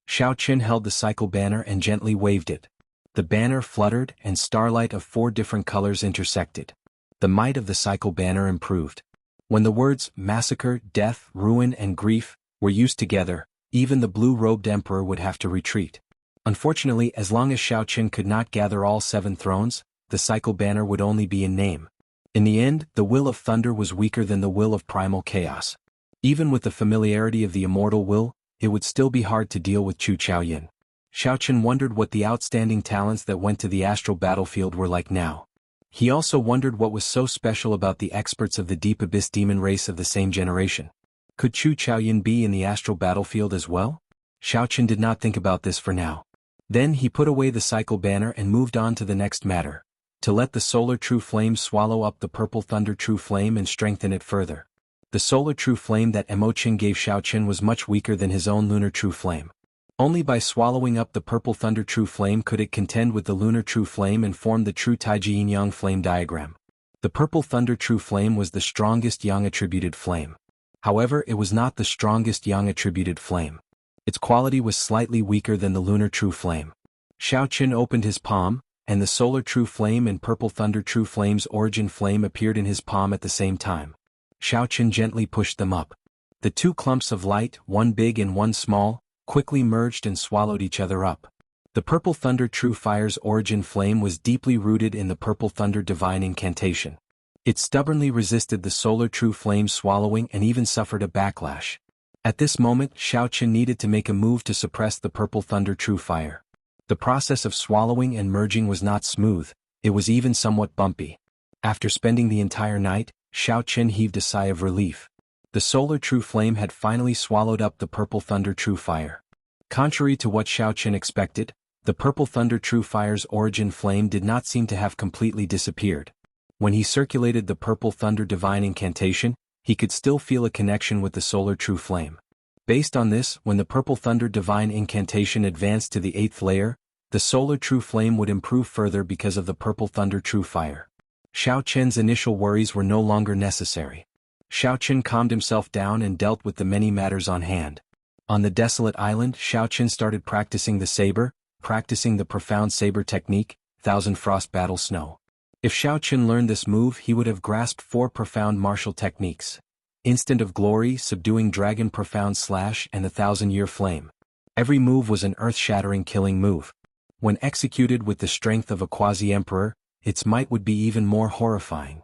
Xiaoqin held the cycle banner and gently waved it. The banner fluttered and starlight of 4 different colors intersected. The might of the cycle banner improved. When the words massacre, death, ruin, and grief were used together, even the blue-robed emperor would have to retreat. Unfortunately, as long as Xiaoqin could not gather all 7 thrones, the cycle banner would only be in name. In the end, the will of thunder was weaker than the will of primal chaos. Even with the familiarity of the immortal will, it would still be hard to deal with Chu Chaoyin. Xiaoqin wondered what the outstanding talents that went to the astral battlefield were like now. He also wondered what was so special about the experts of the Deep Abyss demon race of the same generation. Could Chu Chaoyin be in the astral battlefield as well? Xiaochen did not think about this for now. Then he put away the cycle banner and moved on to the next matter. To let the solar true flame swallow up the purple thunder true flame and strengthen it further. The solar true flame that Emochen gave Xiaochen was much weaker than his own lunar true flame. Only by swallowing up the purple thunder true flame could it contend with the lunar true flame and form the true Taiji Yin-Yang flame diagram. The purple thunder true flame was the strongest yang attributed flame. However, it was not the strongest yang attributed flame. Its quality was slightly weaker than the lunar true flame. Xiaochen opened his palm, and the solar true flame and purple thunder true flame's origin flame appeared in his palm at the same time. Xiaochen gently pushed them up. The two clumps of light, one big and one small, quickly merged and swallowed each other up. The purple thunder true fire's origin flame was deeply rooted in the purple thunder divine incantation. It stubbornly resisted the solar true flame's swallowing and even suffered a backlash. At this moment, Xiaochen needed to make a move to suppress the purple thunder true fire. The process of swallowing and merging was not smooth, it was even somewhat bumpy. After spending the entire night, Xiaochen heaved a sigh of relief. The solar true flame had finally swallowed up the purple thunder true fire. Contrary to what Xiaochen expected, the purple thunder true fire's origin flame did not seem to have completely disappeared. When he circulated the purple thunder divine incantation, he could still feel a connection with the solar true flame. Based on this, when the purple thunder divine incantation advanced to the 8th layer, the solar true flame would improve further because of the purple thunder true fire. Xiaochen's initial worries were no longer necessary. Xiaochen calmed himself down and dealt with the many matters on hand. On the desolate island, Xiaochen started practicing the saber, practicing the profound saber technique, Thousand Frost Battle Snow. If Xiaochen learned this move, he would have grasped 4 profound martial techniques. Instant of Glory, Subduing Dragon, Profound Slash, and the 1,000-Year Flame. Every move was an earth-shattering killing move. When executed with the strength of a quasi-emperor, its might would be even more horrifying.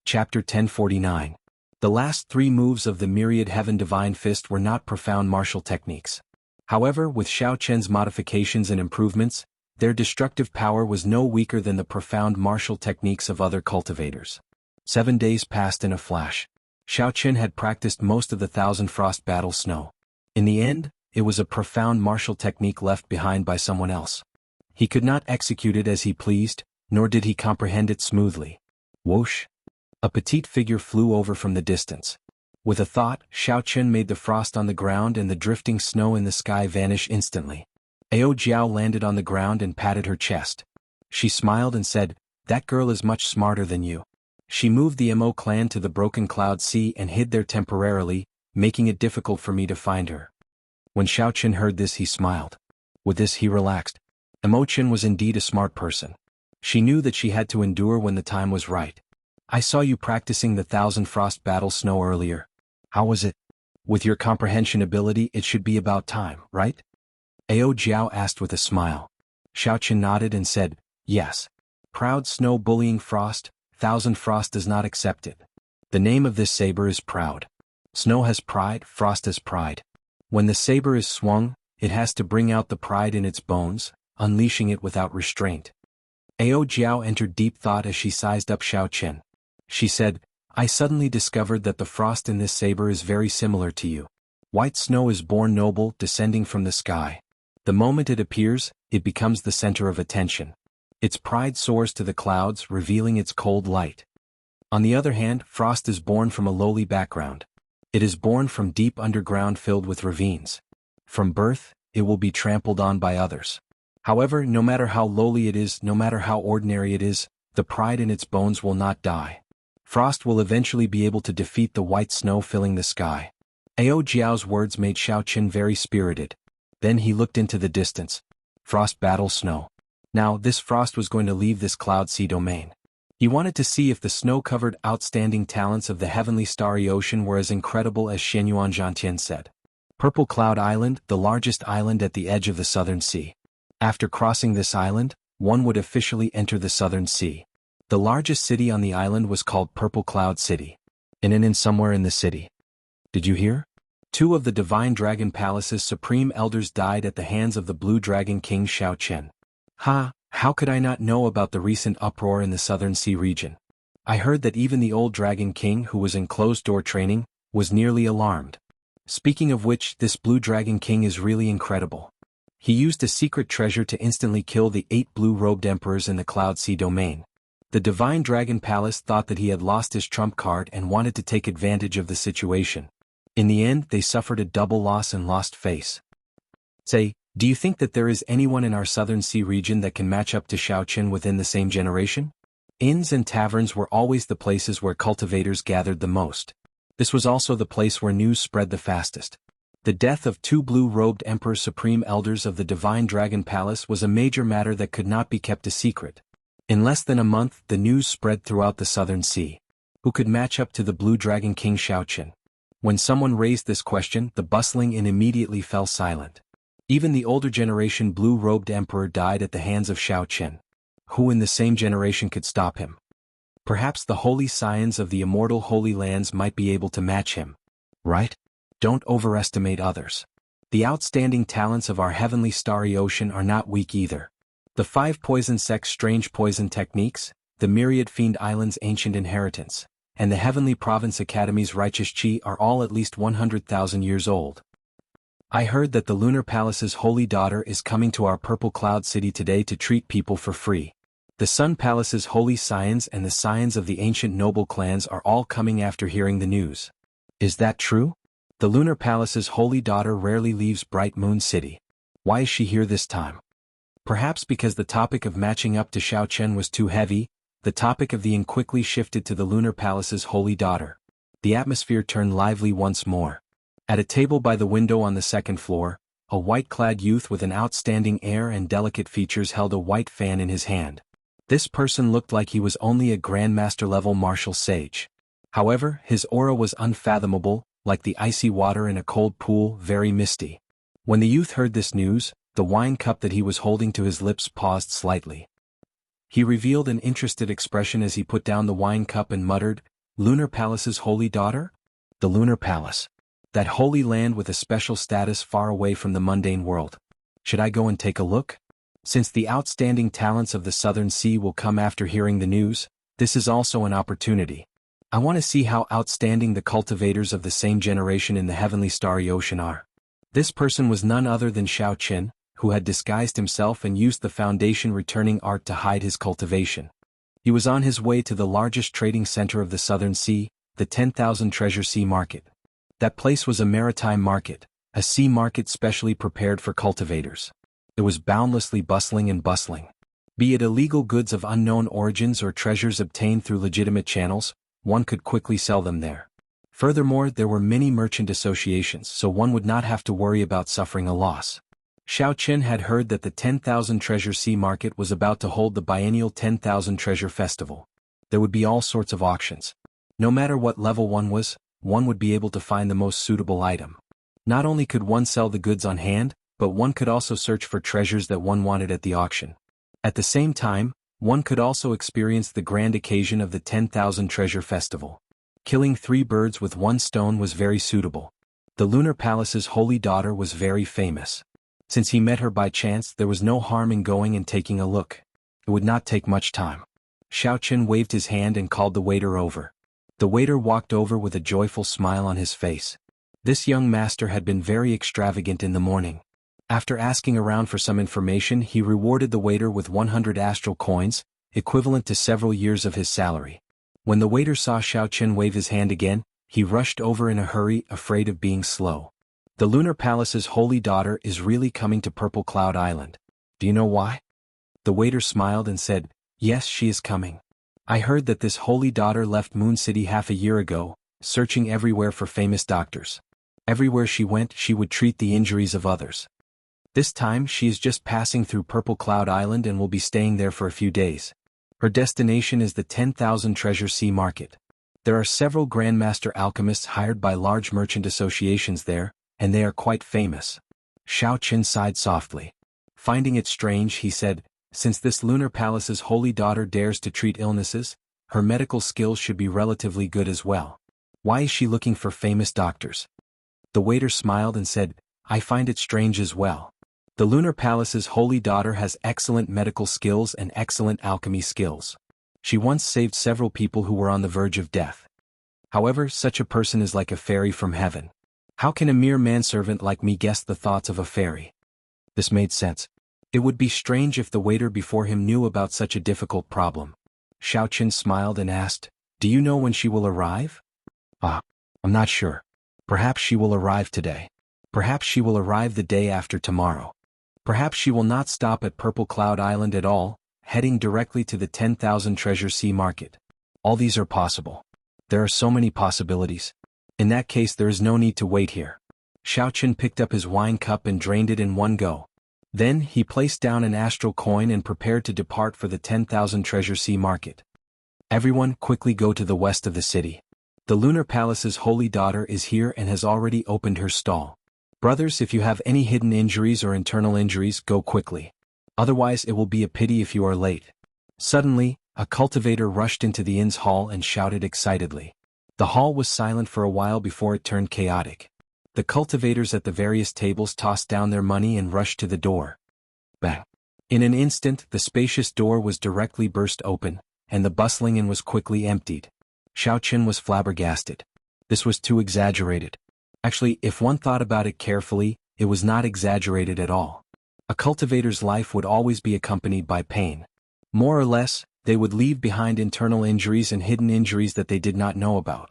Chapter 1049. The last 3 moves of the Myriad Heaven Divine Fist were not profound martial techniques. However, with Xiaochen's modifications and improvements, their destructive power was no weaker than the profound martial techniques of other cultivators. 7 days passed in a flash. Xiaochen had practiced most of the 1,000 Frost Battle Snow. In the end, it was a profound martial technique left behind by someone else. He could not execute it as he pleased, nor did he comprehend it smoothly. Whoosh! A petite figure flew over from the distance. With a thought, Xiaochen made the frost on the ground and the drifting snow in the sky vanish instantly. Ao Jiao landed on the ground and patted her chest. She smiled and said, "That girl is much smarter than you." She moved the Mo clan to the Broken Cloud Sea and hid there temporarily, making it difficult for me to find her. When Xiaochen heard this, he smiled. With this, he relaxed. Emochen was indeed a smart person. She knew that she had to endure when the time was right. "I saw you practicing the 1,000 Frost Battle Snow earlier. How was it? With your comprehension ability, it should be about time, right?" Ao Jiao asked with a smile. Xiaochen nodded and said, "Yes. Proud snow bullying frost, 1,000 Frost does not accept it. The name of this saber is Proud. Snow has pride, frost has pride. When the saber is swung, it has to bring out the pride in its bones, unleashing it without restraint." Ao Jiao entered deep thought as she sized up Xiaochen. She said, "I suddenly discovered that the frost in this saber is very similar to you. White snow is born noble, descending from the sky. The moment it appears, it becomes the center of attention. Its pride soars to the clouds, revealing its cold light. On the other hand, frost is born from a lowly background. It is born from deep underground filled with ravines. From birth, it will be trampled on by others. However, no matter how lowly it is, no matter how ordinary it is, the pride in its bones will not die. Frost will eventually be able to defeat the white snow filling the sky." Ao Jiao's words made Xiaochen very spirited. Then he looked into the distance. Frost Battle Snow. Now, this frost was going to leave this Cloud Sea domain. He wanted to see if the snow-covered outstanding talents of the heavenly starry ocean were as incredible as Shenyuan Zhantian said. Purple Cloud Island, the largest island at the edge of the Southern Sea. After crossing this island, one would officially enter the Southern Sea. The largest city on the island was called Purple Cloud City. In an inn somewhere in the city. Did you hear? 2 of the Divine Dragon Palace's supreme elders died at the hands of the Blue Dragon King Xiaochen. Ha, how could I not know about the recent uproar in the Southern Sea region? I heard that even the old Dragon King, who was in closed-door training, was nearly alarmed. Speaking of which, this Blue Dragon King is really incredible. He used a secret treasure to instantly kill the 8 blue-robed emperors in the Cloud Sea domain. The Divine Dragon Palace thought that he had lost his trump card and wanted to take advantage of the situation. In the end, they suffered a double loss and lost face. Say, do you think that there is anyone in our Southern Sea region that can match up to Xiao Qin within the same generation? Inns and taverns were always the places where cultivators gathered the most. This was also the place where news spread the fastest. The death of 2 blue-robed Emperor Supreme Elders of the Divine Dragon Palace was a major matter that could not be kept a secret. In less than a month, the news spread throughout the Southern Sea. Who could match up to the Blue Dragon King Xiao Qin? When someone raised this question, the bustling inn immediately fell silent. Even the older generation blue-robed emperor died at the hands of Xiao Qin. Who in the same generation could stop him? Perhaps the holy scions of the immortal Holy Lands might be able to match him. Right? Don't overestimate others. The outstanding talents of our heavenly starry ocean are not weak either. The 5 poison sects' strange poison techniques, the myriad fiend islands' ancient inheritance, and the heavenly province academy's righteous chi are all at least 100,000 years old. I heard that the Lunar Palace's holy daughter is coming to our Purple Cloud City today to treat people for free. The Sun Palace's holy scions and the scions of the ancient noble clans are all coming after hearing the news. Is that true? The Lunar Palace's holy daughter rarely leaves Bright Moon City. Why is she here this time? Perhaps because the topic of matching up to Xiao Qin was too heavy, the topic of the inn quickly shifted to the Lunar Palace's holy daughter. The atmosphere turned lively once more. At a table by the window on the 2nd floor, a white-clad youth with an outstanding air and delicate features held a white fan in his hand. This person looked like he was only a Grandmaster-level martial sage. However, his aura was unfathomable, like the icy water in a cold pool, very misty. When the youth heard this news, the wine cup that he was holding to his lips paused slightly. He revealed an interested expression as he put down the wine cup and muttered, "Lunar Palace's holy daughter? The Lunar Palace. That holy land with a special status far away from the mundane world. Should I go and take a look? Since the outstanding talents of the Southern Sea will come after hearing the news, this is also an opportunity. I want to see how outstanding the cultivators of the same generation in the heavenly starry ocean are." This person was none other than Xiao Qin, who had disguised himself and used the Foundation returning art to hide his cultivation. He was on his way to the largest trading center of the Southern Sea, the 10,000 Treasure Sea Market. That place was a maritime market, a sea market specially prepared for cultivators. It was boundlessly bustling and bustling. Be it illegal goods of unknown origins or treasures obtained through legitimate channels, one could quickly sell them there. Furthermore, there were many merchant associations, so one would not have to worry about suffering a loss. Xiao Qin had heard that the 10,000 Treasure Sea Market was about to hold the biennial 10,000 Treasure Festival. There would be all sorts of auctions. No matter what level one was, one would be able to find the most suitable item. Not only could one sell the goods on hand, but one could also search for treasures that one wanted at the auction. At the same time, one could also experience the grand occasion of the 10,000 Treasure Festival. Killing 3 birds with 1 stone was very suitable. The Lunar Palace's holy daughter was very famous. Since he met her by chance, there was no harm in going and taking a look. It would not take much time. Xiao Qin waved his hand and called the waiter over. The waiter walked over with a joyful smile on his face. This young master had been very extravagant in the morning. After asking around for some information, he rewarded the waiter with 100 astral coins, equivalent to several years of his salary. When the waiter saw Xiao Qin wave his hand again, he rushed over in a hurry, afraid of being slow. The Lunar Palace's holy daughter is really coming to Purple Cloud Island. Do you know why? The waiter smiled and said, "Yes, she is coming. I heard that this holy daughter left Moon City half a year ago, searching everywhere for famous doctors. Everywhere she went, she would treat the injuries of others. This time she is just passing through Purple Cloud Island and will be staying there for a few days. Her destination is the 10,000 Treasure Sea Market. There are several Grandmaster alchemists hired by large merchant associations there, and they are quite famous." Xiao Qin sighed softly. Finding it strange, he said, "Since this Lunar Palace's holy daughter dares to treat illnesses, her medical skills should be relatively good as well. Why is she looking for famous doctors?" The waiter smiled and said, "I find it strange as well. The Lunar Palace's holy daughter has excellent medical skills and excellent alchemy skills. She once saved several people who were on the verge of death. However, such a person is like a fairy from heaven. How can a mere manservant like me guess the thoughts of a fairy? This made sense. It would be strange if the waiter before him knew about such a difficult problem. Xiaoqin smiled and asked, "Do you know when she will arrive?" I'm not sure. Perhaps she will arrive today. Perhaps she will arrive the day after tomorrow. Perhaps she will not stop at Purple Cloud Island at all, heading directly to the 10,000 Treasure Sea Market. All these are possible. There are so many possibilities. In that case there is no need to wait here. Xiaoqin picked up his wine cup and drained it in one go. Then he placed down an astral coin and prepared to depart for the 10,000 Treasure Sea Market. Everyone quickly go to the west of the city. The Lunar Palace's holy daughter is here and has already opened her stall. Brothers, if you have any hidden injuries or internal injuries, go quickly. Otherwise it will be a pity if you are late. Suddenly, a cultivator rushed into the inn's hall and shouted excitedly. The hall was silent for a while before it turned chaotic. The cultivators at the various tables tossed down their money and rushed to the door. Bang! In an instant, the spacious door was directly burst open, and the bustling inn was quickly emptied. Xiaoqin was flabbergasted. This was too exaggerated. Actually, if one thought about it carefully, it was not exaggerated at all. A cultivator's life would always be accompanied by pain. More or less, they would leave behind internal injuries and hidden injuries that they did not know about.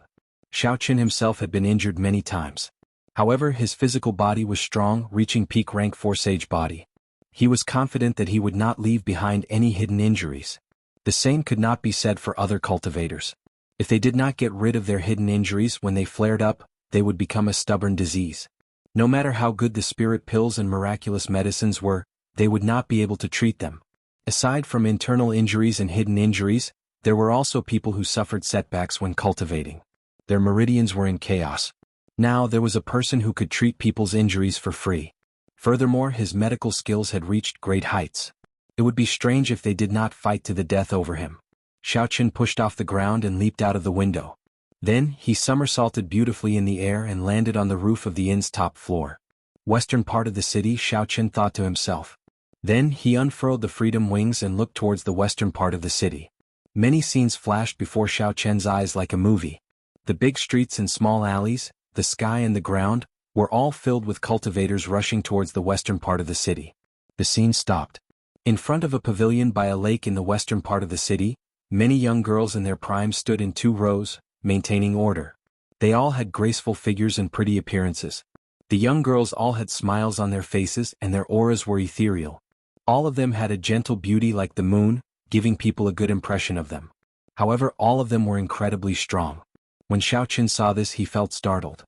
Xiaoqin himself had been injured many times. However, his physical body was strong, reaching peak rank 4 sage body. He was confident that he would not leave behind any hidden injuries. The same could not be said for other cultivators. If they did not get rid of their hidden injuries when they flared up, they would become a stubborn disease. No matter how good the spirit pills and miraculous medicines were, they would not be able to treat them. Aside from internal injuries and hidden injuries, there were also people who suffered setbacks when cultivating. Their meridians were in chaos. Now there was a person who could treat people's injuries for free. Furthermore, his medical skills had reached great heights. It would be strange if they did not fight to the death over him. Xiaoqin pushed off the ground and leaped out of the window. Then, he somersaulted beautifully in the air and landed on the roof of the inn's top floor. Western part of the city, Xiaoqin thought to himself. Then, he unfurled the freedom wings and looked towards the western part of the city. Many scenes flashed before Xiaoqin's eyes like a movie. The big streets and small alleys, the sky and the ground, were all filled with cultivators rushing towards the western part of the city. The scene stopped. In front of a pavilion by a lake in the western part of the city, many young girls in their prime stood in 2 rows, maintaining order. They all had graceful figures and pretty appearances. The young girls all had smiles on their faces and their auras were ethereal. All of them had a gentle beauty like the moon, giving people a good impression of them. However, all of them were incredibly strong. When Xiaoqin saw this, he felt startled.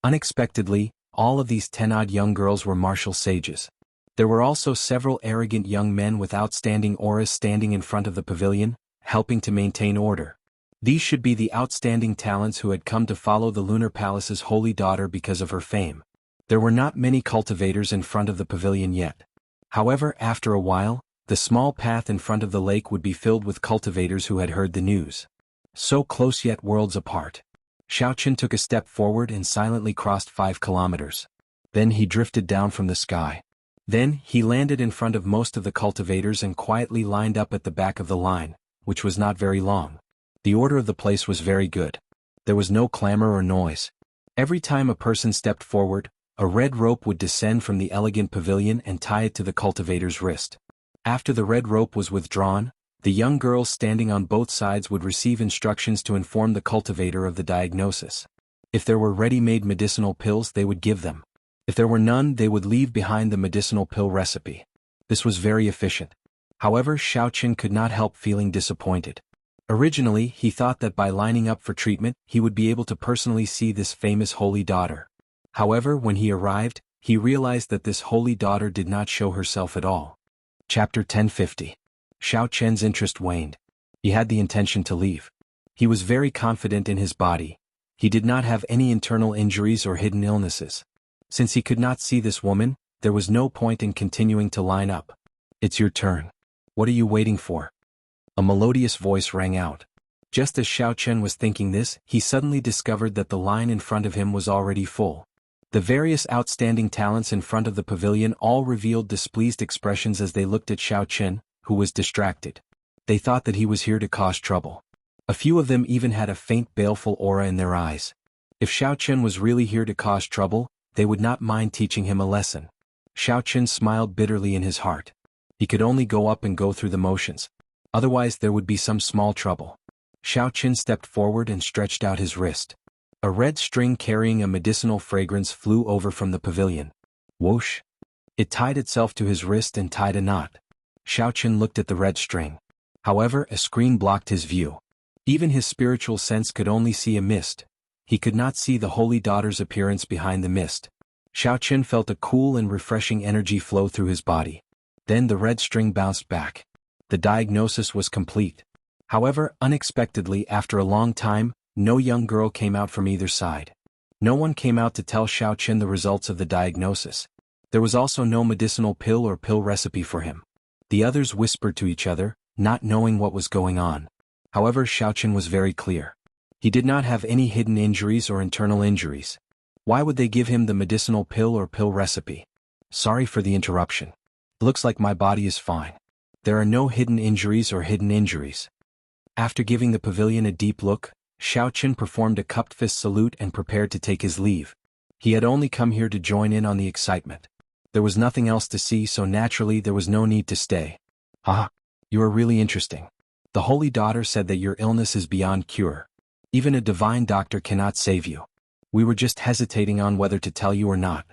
Unexpectedly, all of these 10-odd young girls were martial sages. There were also several arrogant young men with outstanding auras standing in front of the pavilion, helping to maintain order. These should be the outstanding talents who had come to follow the Lunar Palace's holy daughter because of her fame. There were not many cultivators in front of the pavilion yet. However, after a while, the small path in front of the lake would be filled with cultivators who had heard the news. So close yet worlds apart. Xiaoqin took a step forward and silently crossed 5 kilometers. Then he drifted down from the sky. Then, he landed in front of most of the cultivators and quietly lined up at the back of the line, which was not very long. The order of the place was very good. There was no clamor or noise. Every time a person stepped forward, a red rope would descend from the elegant pavilion and tie it to the cultivator's wrist. After the red rope was withdrawn, the young girls standing on both sides would receive instructions to inform the cultivator of the diagnosis. If there were ready-made medicinal pills, they would give them. If there were none, they would leave behind the medicinal pill recipe. This was very efficient. However, Xiaoqin could not help feeling disappointed. Originally, he thought that by lining up for treatment, he would be able to personally see this famous holy daughter. However, when he arrived, he realized that this holy daughter did not show herself at all. Chapter 1050. Xiaoqin's interest waned. He had the intention to leave. He was very confident in his body. He did not have any internal injuries or hidden illnesses. Since he could not see this woman, there was no point in continuing to line up. "It's your turn. What are you waiting for?" A melodious voice rang out. Just as Xiaoqin was thinking this, he suddenly discovered that the line in front of him was already full. The various outstanding talents in front of the pavilion all revealed displeased expressions as they looked at Xiaoqin, who was distracted. They thought that he was here to cause trouble. A few of them even had a faint baleful aura in their eyes. If Xiao Chen was really here to cause trouble, they would not mind teaching him a lesson. Xiao Chen smiled bitterly in his heart. He could only go up and go through the motions. Otherwise there would be some small trouble. Xiao Chen stepped forward and stretched out his wrist. A red string carrying a medicinal fragrance flew over from the pavilion. Whoosh! It tied itself to his wrist and tied a knot. Xiao Chen looked at the red string. However, a screen blocked his view. Even his spiritual sense could only see a mist. He could not see the holy daughter's appearance behind the mist. Xiao Chen felt a cool and refreshing energy flow through his body. Then the red string bounced back. The diagnosis was complete. However, unexpectedly after a long time, no young girl came out from either side. No one came out to tell Xiao Chen the results of the diagnosis. There was also no medicinal pill or pill recipe for him. The others whispered to each other, not knowing what was going on. However, Xiao Chen was very clear. He did not have any hidden injuries or internal injuries. Why would they give him the medicinal pill or pill recipe? Sorry for the interruption. Looks like my body is fine. There are no hidden injuries or hidden injuries. After giving the pavilion a deep look, Xiao Chen performed a cupped fist salute and prepared to take his leave. He had only come here to join in on the excitement. There was nothing else to see, so naturally there was no need to stay. Ah, you are really interesting. The Holy Daughter said that your illness is beyond cure. Even a divine doctor cannot save you. We were just hesitating on whether to tell you or not.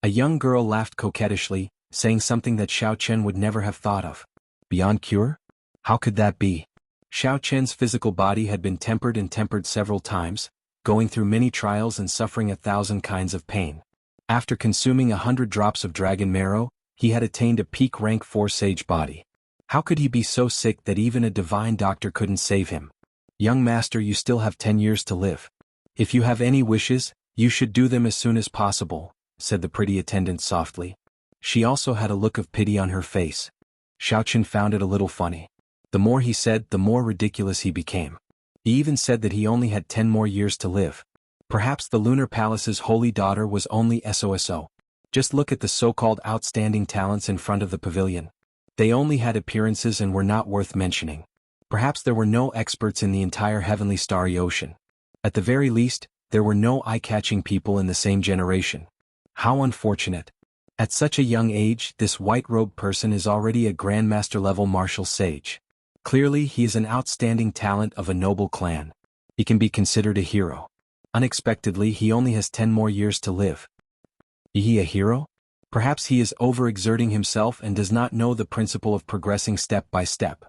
A young girl laughed coquettishly, saying something that Xiao Chen would never have thought of. Beyond cure? How could that be? Xiao Chen's physical body had been tempered several times, going through many trials and suffering 1,000 kinds of pain. After consuming 100 drops of dragon marrow, he had attained a peak rank 4 sage body. How could he be so sick that even a divine doctor couldn't save him? Young master, you still have 10 years to live. If you have any wishes, you should do them as soon as possible, said the pretty attendant softly. She also had a look of pity on her face. Xiao Chen found it a little funny. The more he said, the more ridiculous he became. He even said that he only had 10 more years to live. Perhaps the Lunar Palace's holy daughter was only SOSO. Just look at the so-called outstanding talents in front of the pavilion. They only had appearances and were not worth mentioning. Perhaps there were no experts in the entire heavenly starry ocean. At the very least, there were no eye-catching people in the same generation. How unfortunate. At such a young age, this white-robed person is already a grandmaster-level martial sage. Clearly, he is an outstanding talent of a noble clan. He can be considered a hero. Unexpectedly, he only has 10 more years to live. Is he a hero? Perhaps he is overexerting himself and does not know the principle of progressing step by step.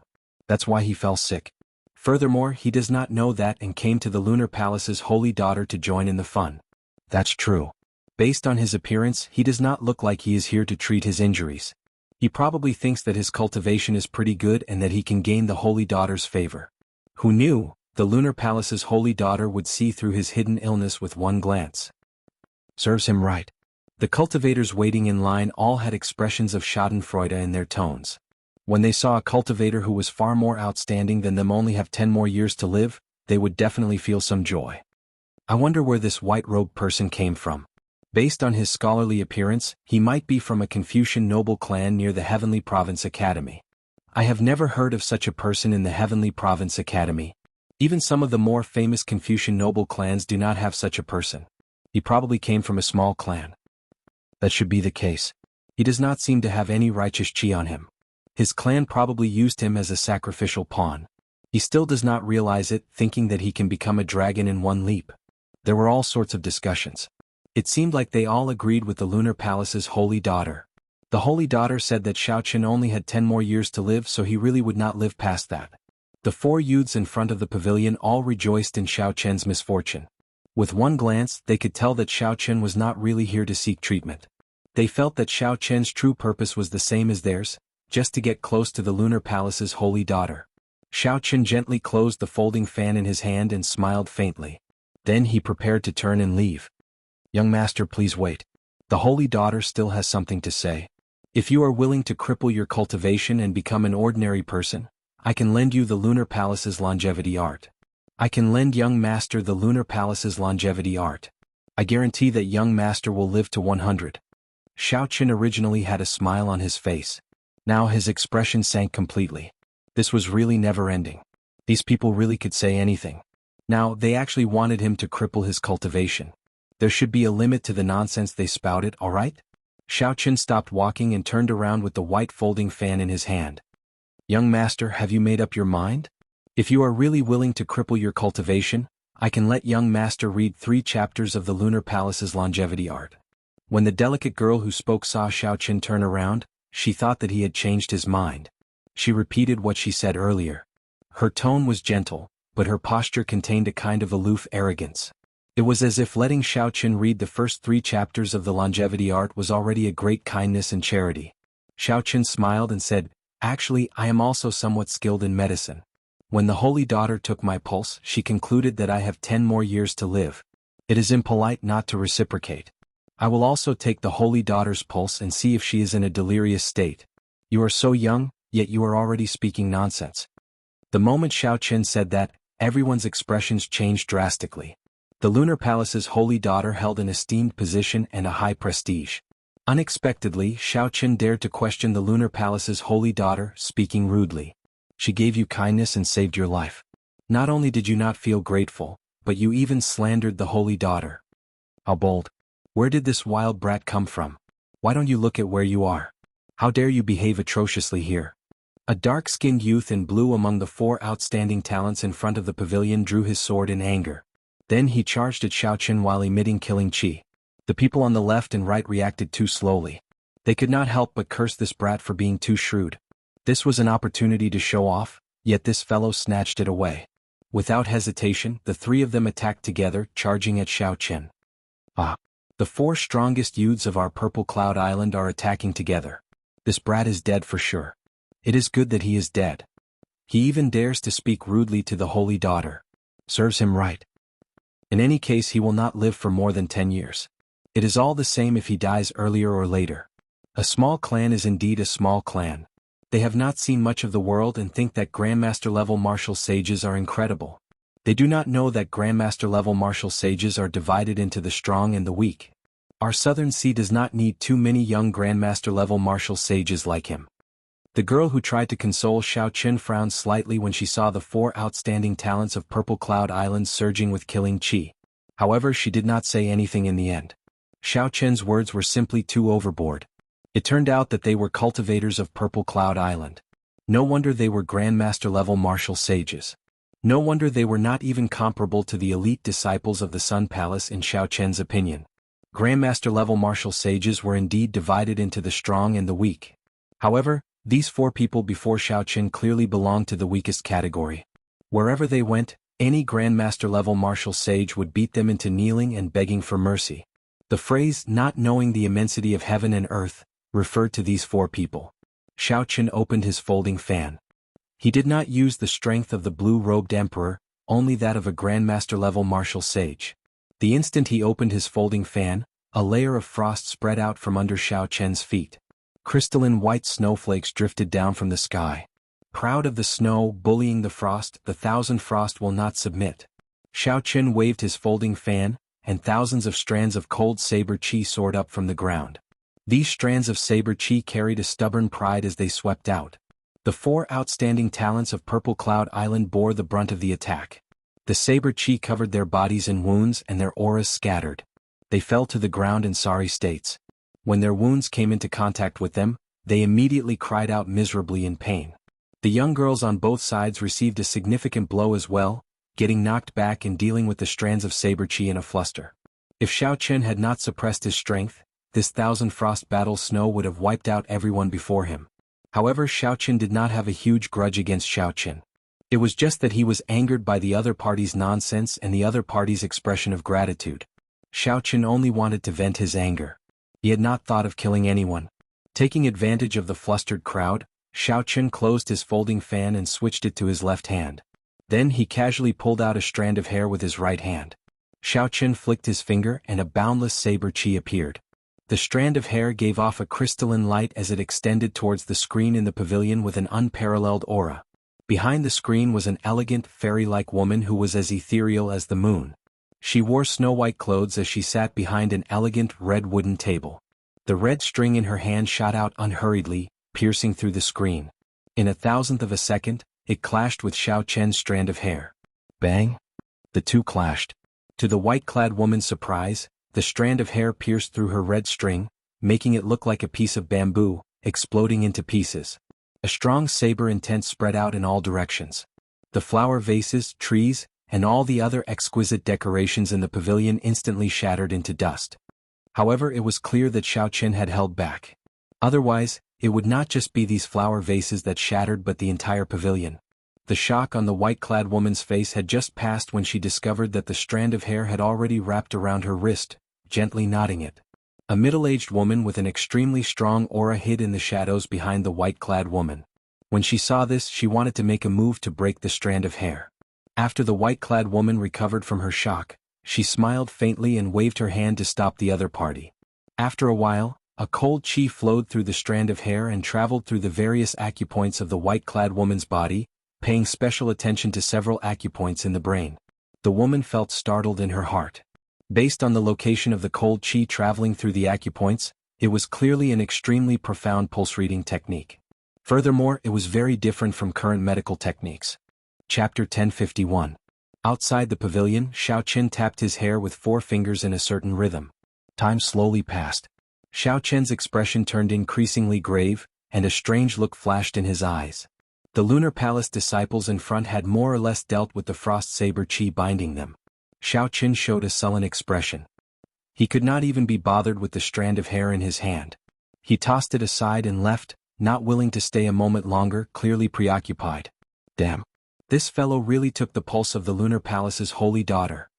That's why he fell sick. Furthermore, he does not know that and came to the Lunar Palace's holy daughter to join in the fun. That's true. Based on his appearance, he does not look like he is here to treat his injuries. He probably thinks that his cultivation is pretty good and that he can gain the holy daughter's favor. Who knew? The Lunar Palace's holy daughter would see through his hidden illness with one glance. Serves him right. The cultivators waiting in line all had expressions of schadenfreude in their tones. When they saw a cultivator who was far more outstanding than them only have 10 more years to live, they would definitely feel some joy. I wonder where this white-robed person came from. Based on his scholarly appearance, he might be from a Confucian noble clan near the Heavenly Province Academy. I have never heard of such a person in the Heavenly Province Academy. Even some of the more famous Confucian noble clans do not have such a person. He probably came from a small clan. That should be the case. He does not seem to have any righteous chi on him. His clan probably used him as a sacrificial pawn. He still does not realize it, thinking that he can become a dragon in one leap. There were all sorts of discussions. It seemed like they all agreed with the Lunar Palace's holy daughter. The holy daughter said that Xiao Chen only had 10 more years to live, so he really would not live past that. The 4 youths in front of the pavilion all rejoiced in Xiao Chen's misfortune. With one glance, they could tell that Xiao Chen was not really here to seek treatment. They felt that Xiao Chen's true purpose was the same as theirs, just to get close to the Lunar Palace's holy daughter. Xiao Chen gently closed the folding fan in his hand and smiled faintly. Then he prepared to turn and leave. Young master, please wait. The holy daughter still has something to say. If you are willing to cripple your cultivation and become an ordinary person, I can lend you the Lunar Palace's longevity art. I can lend young master the Lunar Palace's longevity art. I guarantee that young master will live to 100. Xiao Chen originally had a smile on his face. Now his expression sank completely. This was really never ending. These people really could say anything. Now, they actually wanted him to cripple his cultivation. There should be a limit to the nonsense they spouted, alright? Xiao Chen stopped walking and turned around with the white folding fan in his hand. Young master, have you made up your mind? If you are really willing to cripple your cultivation, I can let young master read 3 chapters of the Lunar Palace's longevity art. When the delicate girl who spoke saw Xiao Chen turn around, she thought that he had changed his mind. She repeated what she said earlier. Her tone was gentle, but her posture contained a kind of aloof arrogance. It was as if letting Xiao Chen read the first 3 chapters of the longevity art was already a great kindness and charity. Xiao Chen smiled and said, "Actually, I am also somewhat skilled in medicine. When the holy daughter took my pulse, she concluded that I have 10 more years to live. It is impolite not to reciprocate. I will also take the holy daughter's pulse and see if she is in a delirious state. You are so young, yet you are already speaking nonsense." The moment Xiao Chen said that, everyone's expressions changed drastically. The Lunar Palace's holy daughter held an esteemed position and a high prestige. Unexpectedly, Xiao Chen dared to question the Lunar Palace's holy daughter, speaking rudely. She gave you kindness and saved your life. Not only did you not feel grateful, but you even slandered the holy daughter. How bold. Where did this wild brat come from? Why don't you look at where you are? How dare you behave atrociously here? A dark-skinned youth in blue among the 4 outstanding talents in front of the pavilion drew his sword in anger. Then he charged at Xiao Chen while emitting killing chi. The people on the left and right reacted too slowly. They could not help but curse this brat for being too shrewd. This was an opportunity to show off, yet this fellow snatched it away. Without hesitation, the 3 of them attacked together, charging at Xiao Chen. Ah! The 4 strongest youths of our Purple Cloud Island are attacking together. This brat is dead for sure. It is good that he is dead. He even dares to speak rudely to the holy daughter. Serves him right. In any case, he will not live for more than 10 years. It is all the same if he dies earlier or later. A small clan is indeed a small clan. They have not seen much of the world and think that Grandmaster-level martial sages are incredible. They do not know that Grandmaster-level martial sages are divided into the strong and the weak. Our Southern Sea does not need too many young Grandmaster-level martial sages like him. The girl who tried to console Xiao Chen frowned slightly when she saw the 4 outstanding talents of Purple Cloud Island surging with killing chi. However, she did not say anything in the end. Xiao Chen's words were simply too overboard. It turned out that they were cultivators of Purple Cloud Island. No wonder they were Grandmaster-level martial sages. No wonder they were not even comparable to the elite disciples of the Sun Palace in Xiao Chen's opinion. Grandmaster-level martial sages were indeed divided into the strong and the weak. However, these 4 people before Xiao Chen clearly belonged to the weakest category. Wherever they went, any Grandmaster-level martial sage would beat them into kneeling and begging for mercy. The phrase, "not knowing the immensity of heaven and earth," referred to these 4 people. Xiao Chen opened his folding fan. He did not use the strength of the blue-robed emperor, only that of a Grandmaster-level martial sage. The instant he opened his folding fan, a layer of frost spread out from under Xiao Chen's feet. Crystalline white snowflakes drifted down from the sky. Proud of the snow, bullying the frost, the 1,000 frost will not submit. Xiao Chen waved his folding fan, and thousands of strands of cold saber chi soared up from the ground. These strands of saber chi carried a stubborn pride as they swept out. The 4 outstanding talents of Purple Cloud Island bore the brunt of the attack. The saber chi covered their bodies in wounds and their auras scattered. They fell to the ground in sorry states. When their wounds came into contact with them, they immediately cried out miserably in pain. The young girls on both sides received a significant blow as well, getting knocked back and dealing with the strands of saber chi in a fluster. If Xiao Chen had not suppressed his strength, this 1,000 frost battle snow would have wiped out everyone before him. However, Xiao Chen did not have a huge grudge against Xiao Chen. It was just that he was angered by the other party's nonsense and the other party's expression of gratitude. Xiao Chen only wanted to vent his anger. He had not thought of killing anyone. Taking advantage of the flustered crowd, Xiao Chen closed his folding fan and switched it to his left hand. Then he casually pulled out a strand of hair with his right hand. Xiao Chen flicked his finger and a boundless saber chi appeared. The strand of hair gave off a crystalline light as it extended towards the screen in the pavilion with an unparalleled aura. Behind the screen was an elegant, fairy-like woman who was as ethereal as the moon. She wore snow-white clothes as she sat behind an elegant red wooden table. The red string in her hand shot out unhurriedly, piercing through the screen. In a thousandth of a second, it clashed with Xiao Chen's strand of hair. Bang! The two clashed. To the white-clad woman's surprise, the strand of hair pierced through her red string, making it look like a piece of bamboo, exploding into pieces. A strong saber intent spread out in all directions. The flower vases, trees, and all the other exquisite decorations in the pavilion instantly shattered into dust. However, it was clear that Xiao Qian had held back. Otherwise, it would not just be these flower vases that shattered but the entire pavilion. The shock on the white-clad woman's face had just passed when she discovered that the strand of hair had already wrapped around her wrist, gently knotting it. A middle-aged woman with an extremely strong aura hid in the shadows behind the white-clad woman. When she saw this, she wanted to make a move to break the strand of hair. After the white-clad woman recovered from her shock, she smiled faintly and waved her hand to stop the other party. After a while, a cold chi flowed through the strand of hair and traveled through the various acupoints of the white-clad woman's body, paying special attention to several acupoints in the brain. The woman felt startled in her heart. Based on the location of the cold chi traveling through the acupoints, it was clearly an extremely profound pulse-reading technique. Furthermore, it was very different from current medical techniques. Chapter 1051. Outside the pavilion, Xiao Qian tapped his hair with 4 fingers in a certain rhythm. Time slowly passed. Xiao Qian's expression turned increasingly grave, and a strange look flashed in his eyes. The Lunar Palace disciples in front had more or less dealt with the frost saber chi binding them. Xiao Qian showed a sullen expression. He could not even be bothered with the strand of hair in his hand. He tossed it aside and left, not willing to stay a moment longer, clearly preoccupied. Damn. This fellow really took the pulse of the Lunar Palace's holy daughter.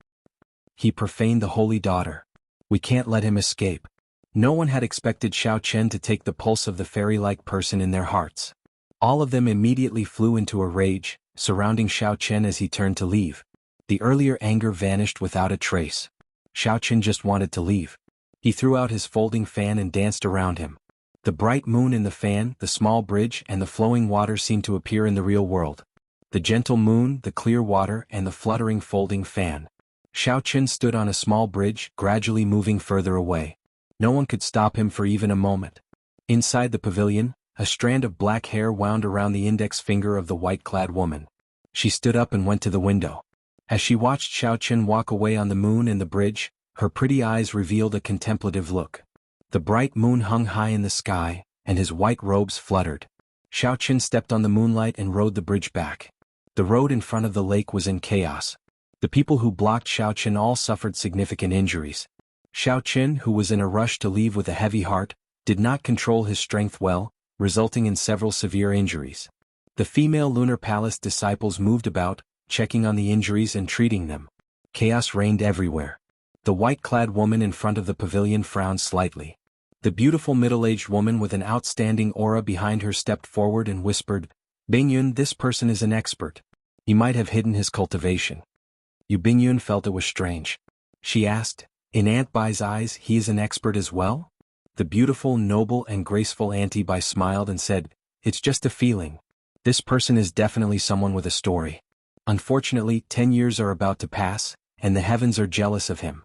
He profaned the holy daughter. We can't let him escape. No one had expected Xiao Qian to take the pulse of the fairy-like person in their hearts. All of them immediately flew into a rage, surrounding Xiao Qian as he turned to leave. The earlier anger vanished without a trace. Xiao Qian just wanted to leave. He threw out his folding fan and danced around him. The bright moon in the fan, the small bridge, and the flowing water seemed to appear in the real world. The gentle moon, the clear water, and the fluttering folding fan. Xiao Qian stood on a small bridge, gradually moving further away. No one could stop him for even a moment. Inside the pavilion, a strand of black hair wound around the index finger of the white-clad woman. She stood up and went to the window. As she watched Xiao Qian walk away on the moon and the bridge, her pretty eyes revealed a contemplative look. The bright moon hung high in the sky, and his white robes fluttered. Xiao Qian stepped on the moonlight and rode the bridge back. The road in front of the lake was in chaos. The people who blocked Xiao Qian all suffered significant injuries. Xiao Qian, who was in a rush to leave with a heavy heart, did not control his strength well, resulting in several severe injuries. The female Lunar Palace disciples moved about, checking on the injuries and treating them. Chaos reigned everywhere. The white-clad woman in front of the pavilion frowned slightly. The beautiful middle-aged woman with an outstanding aura behind her stepped forward and whispered, "Bingyun, this person is an expert. He might have hidden his cultivation." Yu Bingyun felt it was strange. She asked, "In Aunt Bai's eyes, he is an expert as well?" The beautiful, noble, and graceful Auntie Bai smiled and said, "It's just a feeling. This person is definitely someone with a story. Unfortunately, 10 years are about to pass, and the heavens are jealous of him."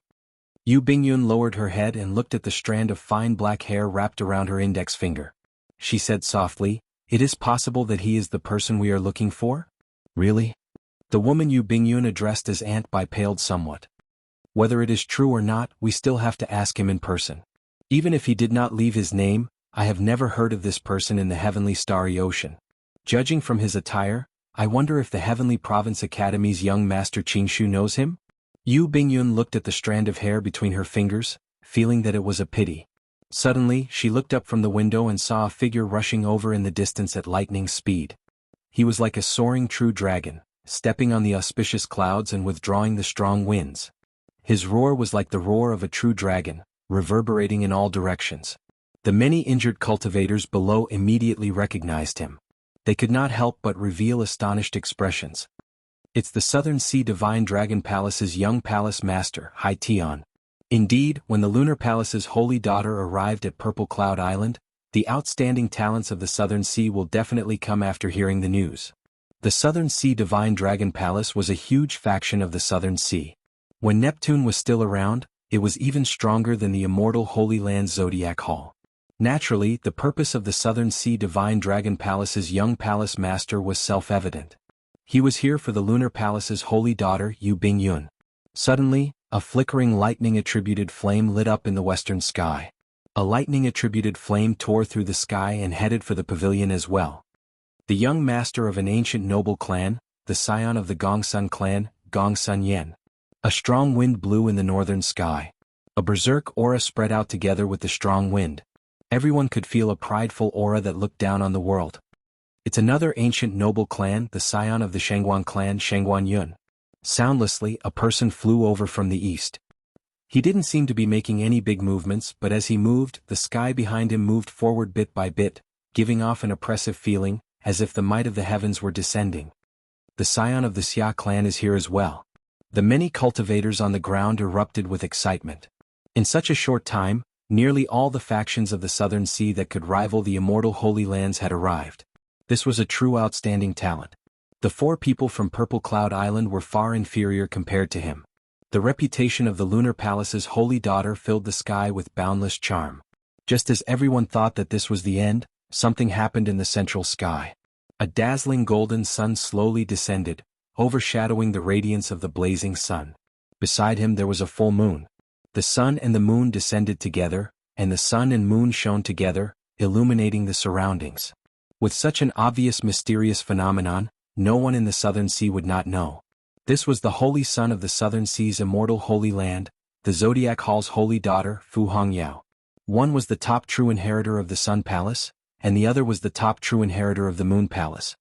Yu Bingyun lowered her head and looked at the strand of fine black hair wrapped around her index finger. She said softly, "It is possible that he is the person we are looking for?" "Really?" The woman Yu Bingyun addressed as Aunt Bai paled somewhat. "Whether it is true or not, we still have to ask him in person. Even if he did not leave his name, I have never heard of this person in the heavenly starry ocean. Judging from his attire, I wonder if the Heavenly Province Academy's young master Qingshu knows him?" Yu Bingyun looked at the strand of hair between her fingers, feeling that it was a pity. Suddenly, she looked up from the window and saw a figure rushing over in the distance at lightning speed. He was like a soaring true dragon, stepping on the auspicious clouds and withdrawing the strong winds. His roar was like the roar of a true dragon, reverberating in all directions. The many injured cultivators below immediately recognized him. They could not help but reveal astonished expressions. "It's the Southern Sea Divine Dragon Palace's young palace master, Hai Tian." Indeed, when the Lunar Palace's holy daughter arrived at Purple Cloud Island, the outstanding talents of the Southern Sea will definitely come after hearing the news. The Southern Sea Divine Dragon Palace was a huge faction of the Southern Sea. When Neptune was still around, it was even stronger than the immortal Holy Land Zodiac Hall. Naturally, the purpose of the Southern Sea Divine Dragon Palace's young palace master was self-evident. He was here for the Lunar Palace's holy daughter, Yu Bingyun. Suddenly, a flickering lightning-attributed flame lit up in the western sky. A lightning-attributed flame tore through the sky and headed for the pavilion as well. The young master of an ancient noble clan, the scion of the Gongsun clan, Gongsun Yen. A strong wind blew in the northern sky. A berserk aura spread out together with the strong wind. Everyone could feel a prideful aura that looked down on the world. It's another ancient noble clan, the scion of the Shangguan clan, Shangguan Yun. Soundlessly, a person flew over from the east. He didn't seem to be making any big movements, but as he moved, the sky behind him moved forward bit by bit, giving off an oppressive feeling, as if the might of the heavens were descending. The scion of the Xia clan is here as well. The many cultivators on the ground erupted with excitement. In such a short time, nearly all the factions of the Southern Sea that could rival the immortal Holy Lands had arrived. This was a true outstanding talent. The 4 people from Purple Cloud Island were far inferior compared to him. The reputation of the Lunar Palace's holy daughter filled the sky with boundless charm. Just as everyone thought that this was the end, something happened in the central sky. A dazzling golden sun slowly descended, overshadowing the radiance of the blazing sun. Beside him there was a full moon. The sun and the moon descended together, and the sun and moon shone together, illuminating the surroundings. With such an obvious mysterious phenomenon, no one in the Southern Sea would not know. This was the holy son of the Southern Sea's immortal Holy Land, the Zodiac Hall's holy daughter, Fu Hongyao. One was the top true inheritor of the Sun Palace, and the other was the top true inheritor of the Moon Palace.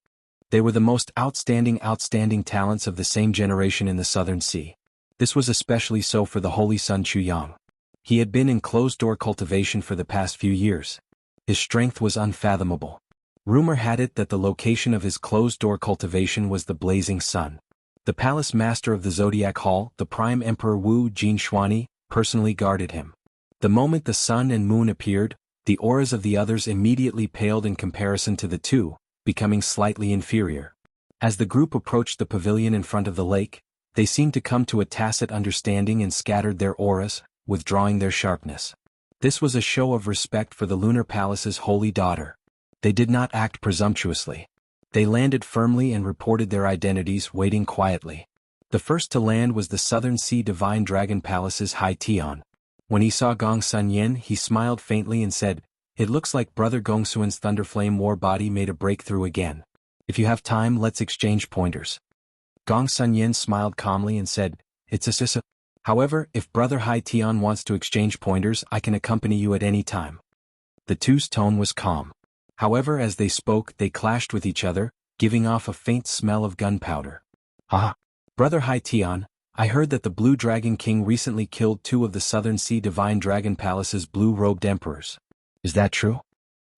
They were the most outstanding talents of the same generation in the Southern Sea. This was especially so for the holy son Chuyang. He had been in closed-door cultivation for the past few years. His strength was unfathomable. Rumor had it that the location of his closed-door cultivation was the blazing sun. The palace master of the Zodiac Hall, the Prime Emperor Wu Jinxuani, personally guarded him. The moment the sun and moon appeared, the auras of the others immediately paled in comparison to the two, becoming slightly inferior. As the group approached the pavilion in front of the lake, they seemed to come to a tacit understanding and scattered their auras, withdrawing their sharpness. This was a show of respect for the Lunar Palace's holy daughter. They did not act presumptuously. They landed firmly and reported their identities, waiting quietly. The first to land was the Southern Sea Divine Dragon Palace's High Tian. When he saw Gongsun Yen, he smiled faintly and said, "It looks like Brother Gongsun's Thunderflame war body made a breakthrough again. If you have time, let's exchange pointers." Gongsun Yen smiled calmly and said, "It's a sissa. However, if Brother Hai Tian wants to exchange pointers, I can accompany you at any time." The two's tone was calm. However, as they spoke, they clashed with each other, giving off a faint smell of gunpowder. "Ah, Brother Hai Tian, I heard that the Blue Dragon King recently killed 2 of the Southern Sea Divine Dragon Palace's blue-robed emperors. Is that true?"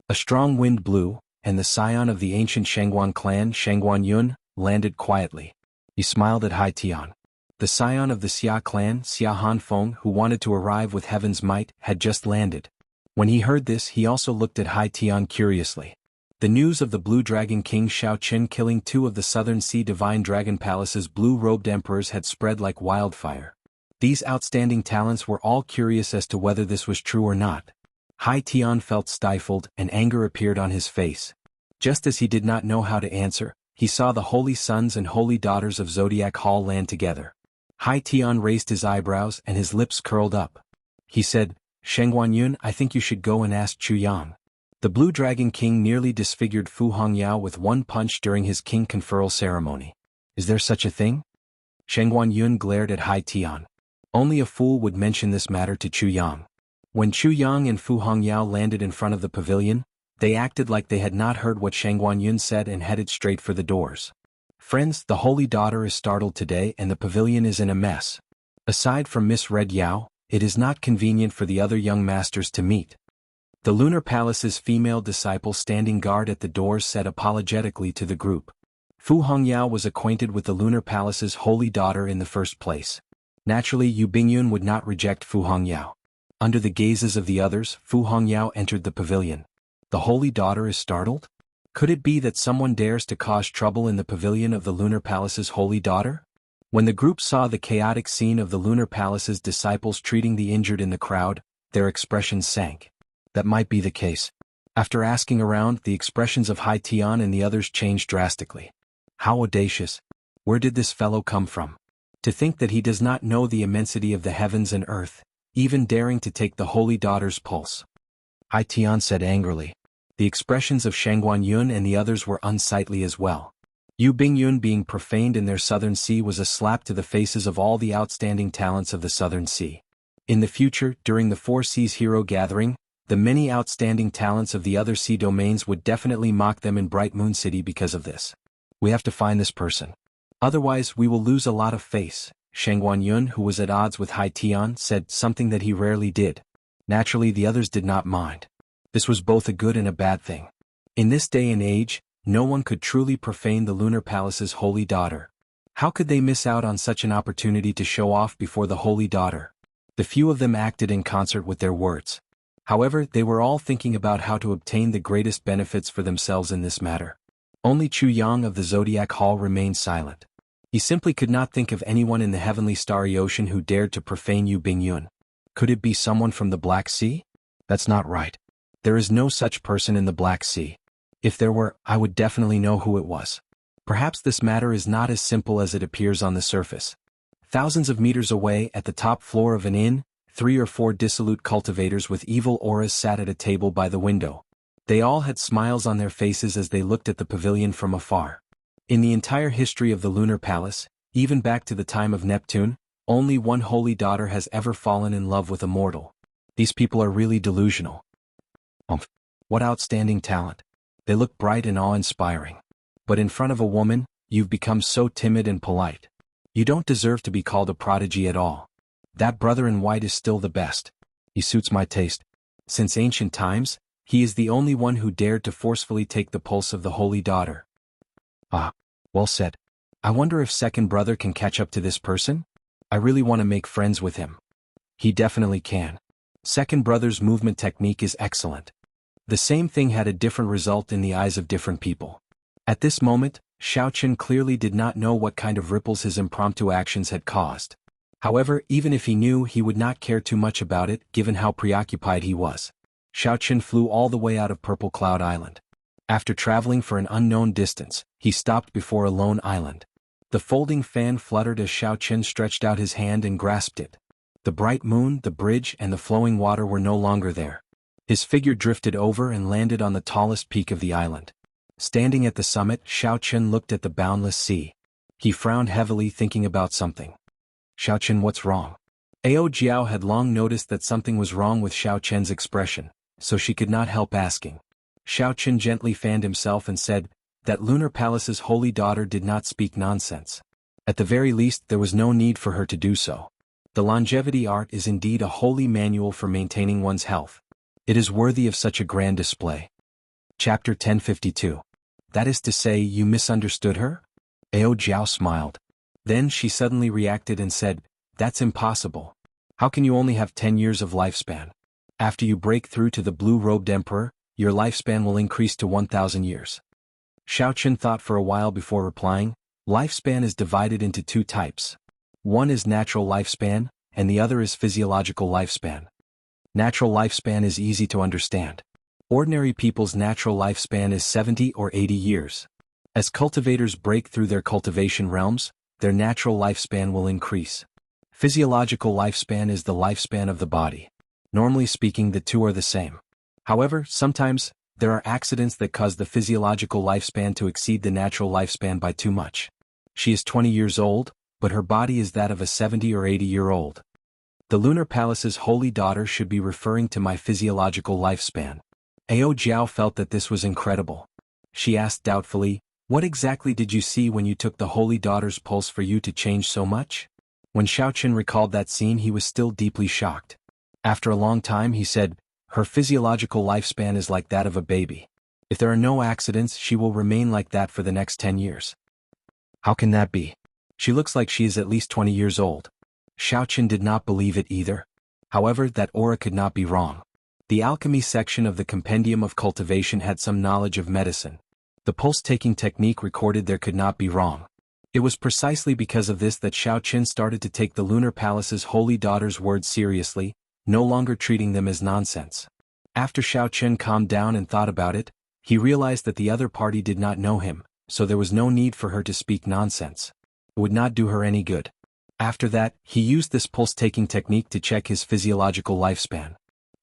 A strong wind blew, and the scion of the ancient Shangguan clan, Shangguan Yun, landed quietly. He smiled at Hai Tian. The scion of the Xia clan, Xia Hanfeng, who wanted to arrive with heaven's might, had just landed. When he heard this, he also looked at Hai Tian curiously. The news of the Blue Dragon King Shao Qin killing 2 of the Southern Sea Divine Dragon Palace's blue-robed emperors had spread like wildfire. These outstanding talents were all curious as to whether this was true or not. Hai Tian felt stifled, and anger appeared on his face. Just as he did not know how to answer, he saw the holy sons and holy daughters of Zodiac Hall land together. Hai Tian raised his eyebrows and his lips curled up. He said, "Shangguan Yun, I think you should go and ask Chuyang." The Blue Dragon King nearly disfigured Fu Hongyao with one punch during his king conferral ceremony. Is there such a thing? Shangguan Yun glared at Hai Tian. Only a fool would mention this matter to Chuyang. When Chuyang and Fu Hongyao landed in front of the pavilion, they acted like they had not heard what Shangguan Yun said and headed straight for the doors. "Friends, the holy daughter is startled today and the pavilion is in a mess. Aside from Miss Red Yao, it is not convenient for the other young masters to meet." The Lunar Palace's female disciple standing guard at the doors said apologetically to the group. Fu Hongyao was acquainted with the Lunar Palace's holy daughter in the first place. Naturally, Yu Bingyun would not reject Fu Hongyao. Under the gazes of the others, Fu Hongyao entered the pavilion. The holy daughter is startled? Could it be that someone dares to cause trouble in the pavilion of the Lunar Palace's holy daughter? When the group saw the chaotic scene of the Lunar Palace's disciples treating the injured in the crowd, their expressions sank. That might be the case. After asking around, the expressions of Hai Tian and the others changed drastically. How audacious. Where did this fellow come from? To think that he does not know the immensity of the heavens and earth, even daring to take the holy daughter's pulse. Hai Tian said angrily. The expressions of Shangguan Yun and the others were unsightly as well. Yu Bingyun being profaned in their southern sea was a slap to the faces of all the outstanding talents of the southern sea. In the future, during the Four Seas Hero Gathering, the many outstanding talents of the other sea domains would definitely mock them in Bright Moon City because of this. We have to find this person. Otherwise we will lose a lot of face. Shangguan Yun, who was at odds with Hai Tian, said something that he rarely did. Naturally the others did not mind. This was both a good and a bad thing. In this day and age, no one could truly profane the Lunar Palace's holy daughter. How could they miss out on such an opportunity to show off before the holy daughter? The few of them acted in concert with their words. However, they were all thinking about how to obtain the greatest benefits for themselves in this matter. Only Chu Yang of the Zodiac Hall remained silent. He simply could not think of anyone in the heavenly starry ocean who dared to profane Yu Bingyun. Could it be someone from the Black Sea? That's not right. There is no such person in the Black Sea. If there were, I would definitely know who it was. Perhaps this matter is not as simple as it appears on the surface. Thousands of meters away at the top floor of an inn, 3 or 4 dissolute cultivators with evil auras sat at a table by the window. They all had smiles on their faces as they looked at the pavilion from afar. In the entire history of the Lunar Palace, even back to the time of Neptune, only one holy daughter has ever fallen in love with a mortal. These people are really delusional. What outstanding talent. They look bright and awe-inspiring. But in front of a woman, you've become so timid and polite. You don't deserve to be called a prodigy at all. That brother in white is still the best. He suits my taste. Since ancient times, he is the only one who dared to forcefully take the pulse of the holy daughter. Ah, well said. I wonder if second brother can catch up to this person? I really want to make friends with him. He definitely can. Second brother's movement technique is excellent. The same thing had a different result in the eyes of different people. At this moment, Xiaoqun clearly did not know what kind of ripples his impromptu actions had caused. However, even if he knew, he would not care too much about it, given how preoccupied he was. Xiaoqun flew all the way out of Purple Cloud Island. After traveling for an unknown distance, he stopped before a lone island. The folding fan fluttered as Xiaoqun stretched out his hand and grasped it. The bright moon, the bridge, and the flowing water were no longer there. His figure drifted over and landed on the tallest peak of the island. Standing at the summit, Xiaoqun looked at the boundless sea. He frowned heavily, thinking about something. Xiaoqun, what's wrong? Ao Jiao had long noticed that something was wrong with Xiaoqun's expression, so she could not help asking. Xiaoqun gently fanned himself and said, that Lunar Palace's holy daughter did not speak nonsense. At the very least, there was no need for her to do so. The longevity art is indeed a holy manual for maintaining one's health. It is worthy of such a grand display. Chapter 1052. That is to say, you misunderstood her? Ao Jiao smiled. Then she suddenly reacted and said, that's impossible. How can you only have 10 years of lifespan? After you break through to the blue-robed emperor, your lifespan will increase to 1,000 years. Xiaoqun thought for a while before replying, lifespan is divided into 2 types. One is natural lifespan, and the other is physiological lifespan. Natural lifespan is easy to understand. Ordinary people's natural lifespan is 70 or 80 years. As cultivators break through their cultivation realms, their natural lifespan will increase. Physiological lifespan is the lifespan of the body. Normally speaking, the two are the same. However, sometimes, there are accidents that cause the physiological lifespan to exceed the natural lifespan by too much. She is 20 years old, but her body is that of a 70 or 80-year-old. The Lunar Palace's holy daughter should be referring to my physiological lifespan. Ao Jiao felt that this was incredible. She asked doubtfully, what exactly did you see when you took the holy daughter's pulse for you to change so much? When Xiaoqun recalled that scene, he was still deeply shocked. After a long time he said, her physiological lifespan is like that of a baby. If there are no accidents, she will remain like that for the next 10 years. How can that be? She looks like she is at least 20 years old. Xiaoqun did not believe it either. However, that aura could not be wrong. The alchemy section of the Compendium of Cultivation had some knowledge of medicine. The pulse-taking technique recorded there could not be wrong. It was precisely because of this that Xiaoqun started to take the Lunar Palace's holy daughter's words seriously, no longer treating them as nonsense. After Xiaoqun calmed down and thought about it, he realized that the other party did not know him, so there was no need for her to speak nonsense. It would not do her any good. After that, he used this pulse-taking technique to check his physiological lifespan.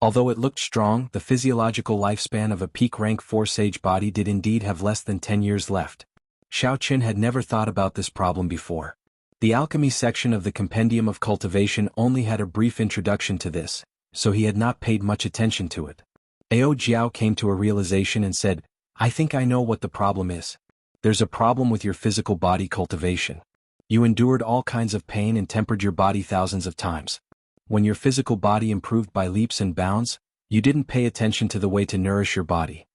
Although it looked strong, the physiological lifespan of a peak rank 4 sage body did indeed have less than 10 years left. Xiao Qin had never thought about this problem before. The alchemy section of the Compendium of Cultivation only had a brief introduction to this, so he had not paid much attention to it. Ao Jiao came to a realization and said, "I think I know what the problem is. There's a problem with your physical body cultivation. You endured all kinds of pain and tempered your body thousands of times. When your physical body improved by leaps and bounds, you didn't pay attention to the way to nourish your body."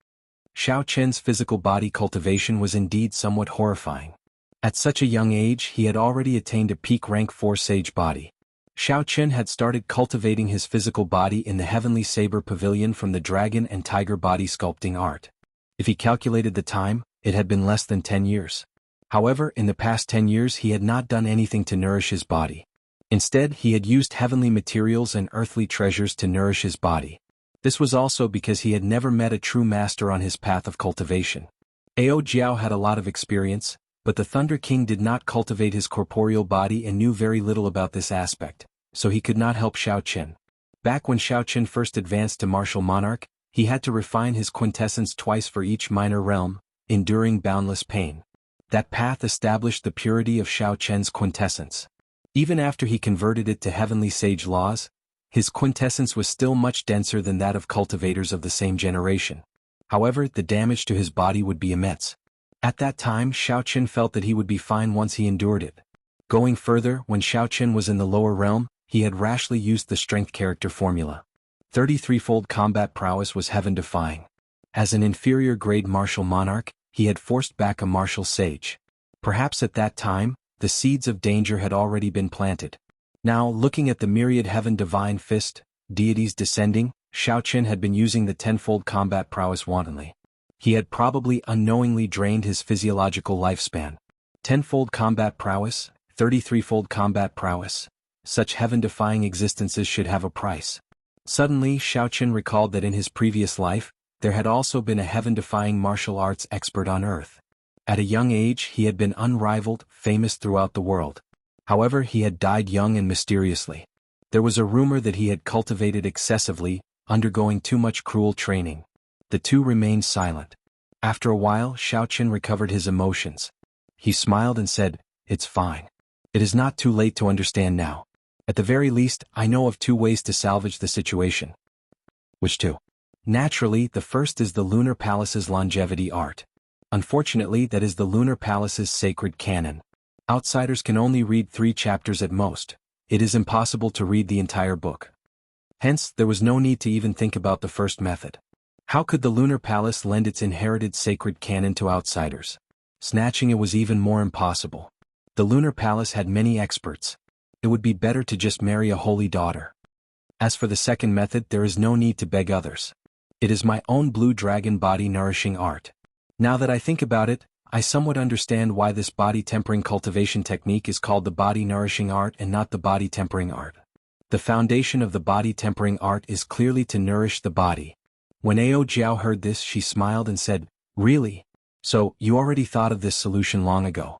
Xiao Qin's physical body cultivation was indeed somewhat horrifying. At such a young age he had already attained a peak rank 4 sage body. Xiao Qin had started cultivating his physical body in the Heavenly Saber Pavilion from the Dragon and Tiger body sculpting art. If he calculated the time, it had been less than 10 years. However, in the past 10 years he had not done anything to nourish his body. Instead, he had used heavenly materials and earthly treasures to nourish his body. This was also because he had never met a true master on his path of cultivation. Ao Jiao had a lot of experience, but the Thunder King did not cultivate his corporeal body and knew very little about this aspect, so he could not help Xiao Qin. Back when Xiao Qin first advanced to Martial Monarch, he had to refine his quintessence twice for each minor realm, enduring boundless pain. That path established the purity of Xiao Qin's quintessence. Even after he converted it to heavenly sage laws, his quintessence was still much denser than that of cultivators of the same generation. However, the damage to his body would be immense. At that time, Xiao Qin felt that he would be fine once he endured it. Going further, when Xiao Qin was in the lower realm, he had rashly used the strength character formula. 33-fold combat prowess was heaven-defying. As an inferior grade martial monarch, he had forced back a martial sage. Perhaps at that time, the seeds of danger had already been planted. Now, looking at the myriad heaven divine fist, deities descending, Xiao Qin had been using the 10-fold combat prowess wantonly. He had probably unknowingly drained his physiological lifespan. 10-fold combat prowess, 33-fold combat prowess. Such heaven-defying existences should have a price. Suddenly, Xiao Qin recalled that in his previous life, there had also been a heaven-defying martial arts expert on Earth. At a young age he had been unrivaled, famous throughout the world. However, he had died young and mysteriously. There was a rumor that he had cultivated excessively, undergoing too much cruel training. The two remained silent. After a while, Xiao Qin recovered his emotions. He smiled and said, "It's fine. It is not too late to understand now. At the very least, I know of 2 ways to salvage the situation." "Which 2? "Naturally, the first is the Lunar Palace's longevity art. Unfortunately, that is the Lunar Palace's sacred canon. Outsiders can only read 3 chapters at most. It is impossible to read the entire book. Hence, there was no need to even think about the first method. How could the Lunar Palace lend its inherited sacred canon to outsiders? Snatching it was even more impossible. The Lunar Palace had many experts. It would be better to just marry a holy daughter. As for the second method, there is no need to beg others. It is my own blue dragon body nourishing art. Now that I think about it, I somewhat understand why this body tempering cultivation technique is called the body nourishing art and not the body tempering art. The foundation of the body tempering art is clearly to nourish the body." When Ao Jiao heard this, she smiled and said, "Really? So, you already thought of this solution long ago?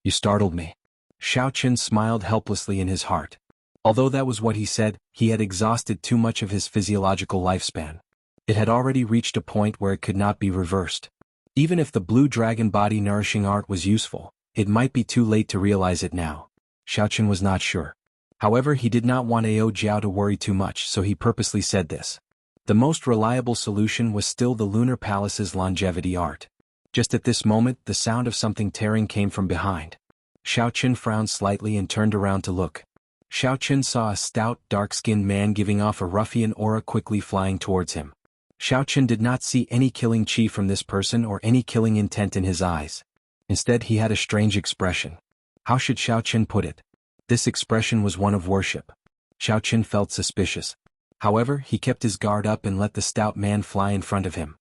You startled me." Xiao Qin smiled helplessly in his heart. Although that was what he said, he had exhausted too much of his physiological lifespan. It had already reached a point where it could not be reversed. Even if the blue dragon body nourishing art was useful, it might be too late to realize it now. Xiao Qin was not sure. However, he did not want Ao Jiao to worry too much, so he purposely said this. The most reliable solution was still the Lunar Palace's longevity art. Just at this moment, the sound of something tearing came from behind. Xiao Qin frowned slightly and turned around to look. Xiao Qin saw a stout, dark-skinned man giving off a ruffian aura quickly flying towards him. Xiao Qin did not see any killing chi from this person or any killing intent in his eyes. Instead, he had a strange expression. How should Xiao Qin put it? This expression was one of worship. Xiao Qin felt suspicious. However, he kept his guard up and let the stout man fly in front of him.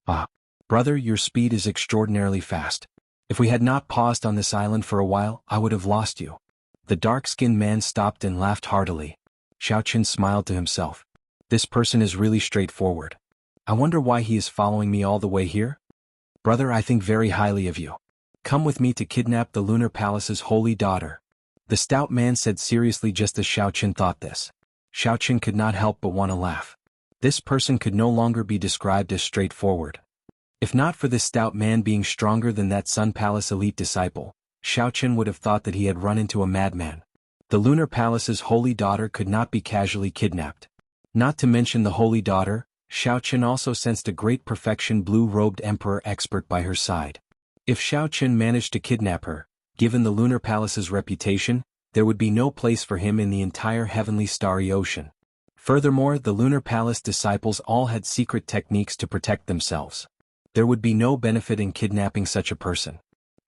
"Ah, brother, your speed is extraordinarily fast. If we had not paused on this island for a while, I would have lost you." The dark-skinned man stopped and laughed heartily. Xiao Qin smiled to himself. This person is really straightforward. I wonder why he is following me all the way here? Brother, I think very highly of you. Come with me to kidnap the Lunar Palace's holy daughter. The stout man said seriously just as Xiaoqin thought this. Xiaoqin could not help but want to laugh. This person could no longer be described as straightforward. If not for this stout man being stronger than that Sun Palace elite disciple, Xiaoqin would have thought that he had run into a madman. The Lunar Palace's holy daughter could not be casually kidnapped. Not to mention the holy daughter, Xiaoqin also sensed a great perfection blue-robed emperor expert by her side. If Xiaoqin managed to kidnap her, given the Lunar Palace's reputation, there would be no place for him in the entire heavenly starry ocean. Furthermore, the Lunar Palace disciples all had secret techniques to protect themselves. There would be no benefit in kidnapping such a person.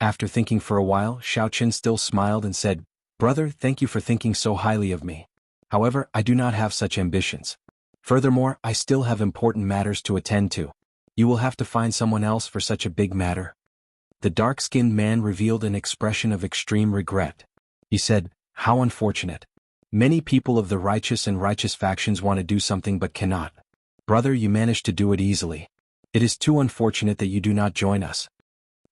After thinking for a while, Xiaoqin still smiled and said, "Brother, thank you for thinking so highly of me. However, I do not have such ambitions. Furthermore, I still have important matters to attend to. You will have to find someone else for such a big matter." The dark-skinned man revealed an expression of extreme regret. He said, "How unfortunate. Many people of the righteous and righteous factions want to do something but cannot. Brother, you managed to do it easily. It is too unfortunate that you do not join us."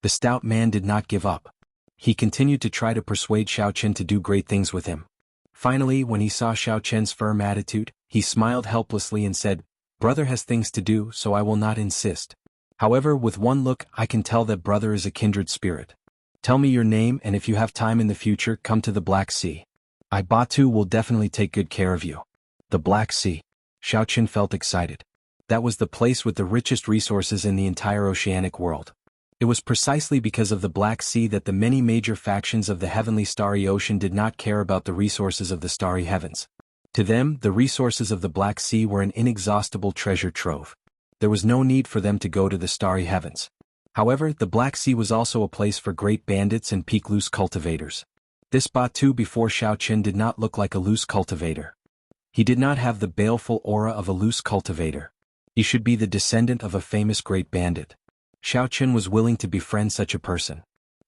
The stout man did not give up. He continued to try to persuade Xiaoqin to do great things with him. Finally, when he saw Xiaoqin's firm attitude, he smiled helplessly and said, "Brother has things to do, so I will not insist. However, with one look I can tell that brother is a kindred spirit. Tell me your name, and if you have time in the future, come to the Black Sea. Batu will definitely take good care of you." The Black Sea. Xiaoqin felt excited. That was the place with the richest resources in the entire oceanic world. It was precisely because of the Black Sea that the many major factions of the heavenly starry ocean did not care about the resources of the starry heavens. To them, the resources of the Black Sea were an inexhaustible treasure trove. There was no need for them to go to the starry heavens. However, the Black Sea was also a place for great bandits and peak loose cultivators. This Batu before Xiaoqin did not look like a loose cultivator. He did not have the baleful aura of a loose cultivator. He should be the descendant of a famous great bandit. Xiaoqin was willing to befriend such a person.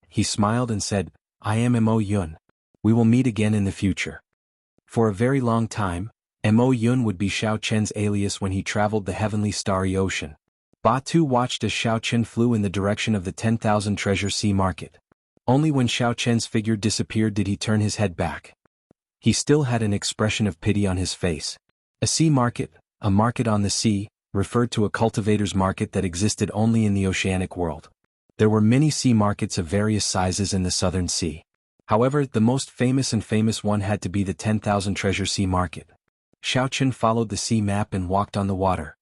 He smiled and said, "I am Mo Yun. We will meet again in the future." For a very long time, Mo Yun would be Xiaoqin's alias when he traveled the heavenly starry ocean. Batu watched as Xiaoqin flew in the direction of the 10,000 treasure sea market. Only when Xiaoqin's figure disappeared did he turn his head back. He still had an expression of pity on his face. A sea market, a market on the sea, referred to a cultivator's market that existed only in the oceanic world. There were many sea markets of various sizes in the southern sea. However, the most famous one had to be the 10,000 treasure sea market. Xiaoqin followed the sea map and walked on the water.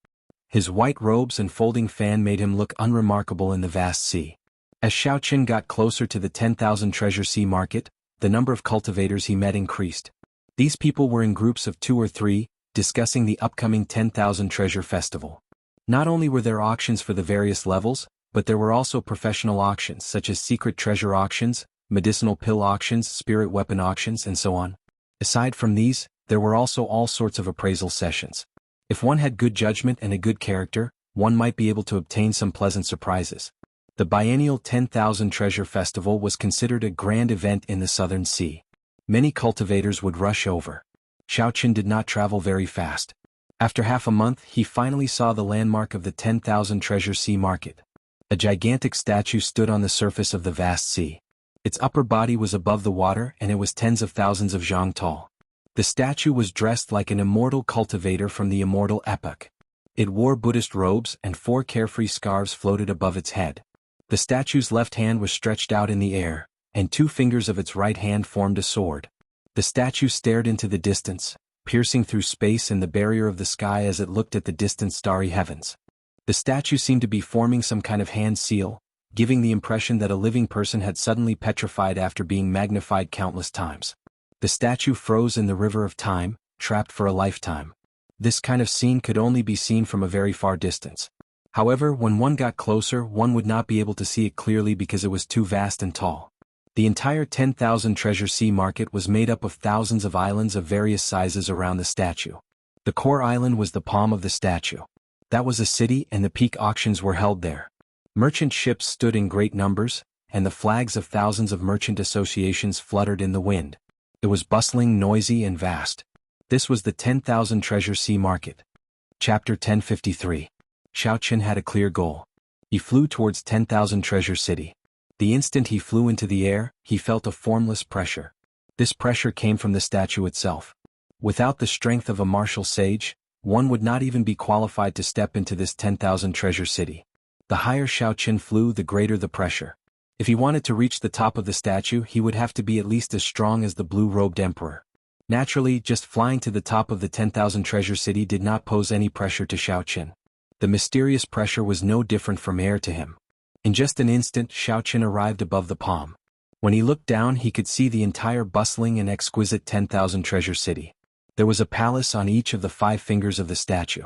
His white robes and folding fan made him look unremarkable in the vast sea. As Xiaoqin got closer to the 10,000 treasure sea market, the number of cultivators he met increased. These people were in groups of 2 or 3, discussing the upcoming 10,000 treasure festival. Not only were there auctions for the various levels, but there were also professional auctions such as secret treasure auctions, medicinal pill auctions, spirit weapon auctions, and so on. Aside from these, there were also all sorts of appraisal sessions. If one had good judgment and a good character, one might be able to obtain some pleasant surprises. The biennial 10,000 Treasure Festival was considered a grand event in the Southern Sea. Many cultivators would rush over. Xiaoqin did not travel very fast. After half a month, he finally saw the landmark of the 10,000 Treasure Sea Market. A gigantic statue stood on the surface of the vast sea. Its upper body was above the water and it was tens of thousands of zhang tall. The statue was dressed like an immortal cultivator from the immortal epoch. It wore Buddhist robes and 4 carefree scarves floated above its head. The statue's left hand was stretched out in the air, and 2 fingers of its right hand formed a sword. The statue stared into the distance, piercing through space and the barrier of the sky as it looked at the distant starry heavens. The statue seemed to be forming some kind of hand seal, giving the impression that a living person had suddenly petrified after being magnified countless times. The statue froze in the river of time, trapped for a lifetime. This kind of scene could only be seen from a very far distance. However, when one got closer, one would not be able to see it clearly because it was too vast and tall. The entire 10,000 Treasure Sea Market was made up of thousands of islands of various sizes around the statue. The core island was the palm of the statue. That was a city and the peak auctions were held there. Merchant ships stood in great numbers, and the flags of thousands of merchant associations fluttered in the wind. It was bustling, noisy, and vast. This was the 10,000 Treasure Sea Market. Chapter 1053. Xiaoqin had a clear goal. He flew towards 10,000 Treasure City. The instant he flew into the air, he felt a formless pressure. This pressure came from the statue itself. Without the strength of a martial sage, one would not even be qualified to step into this 10,000 treasure city. The higher Xiao Qin flew, the greater the pressure. If he wanted to reach the top of the statue, he would have to be at least as strong as the blue-robed emperor. Naturally, just flying to the top of the 10,000 treasure city did not pose any pressure to Xiao Qin. The mysterious pressure was no different from air to him. In just an instant, Xiao Qin arrived above the palm. When he looked down, he could see the entire bustling and exquisite 10,000 treasure city. There was a palace on each of the 5 fingers of the statue.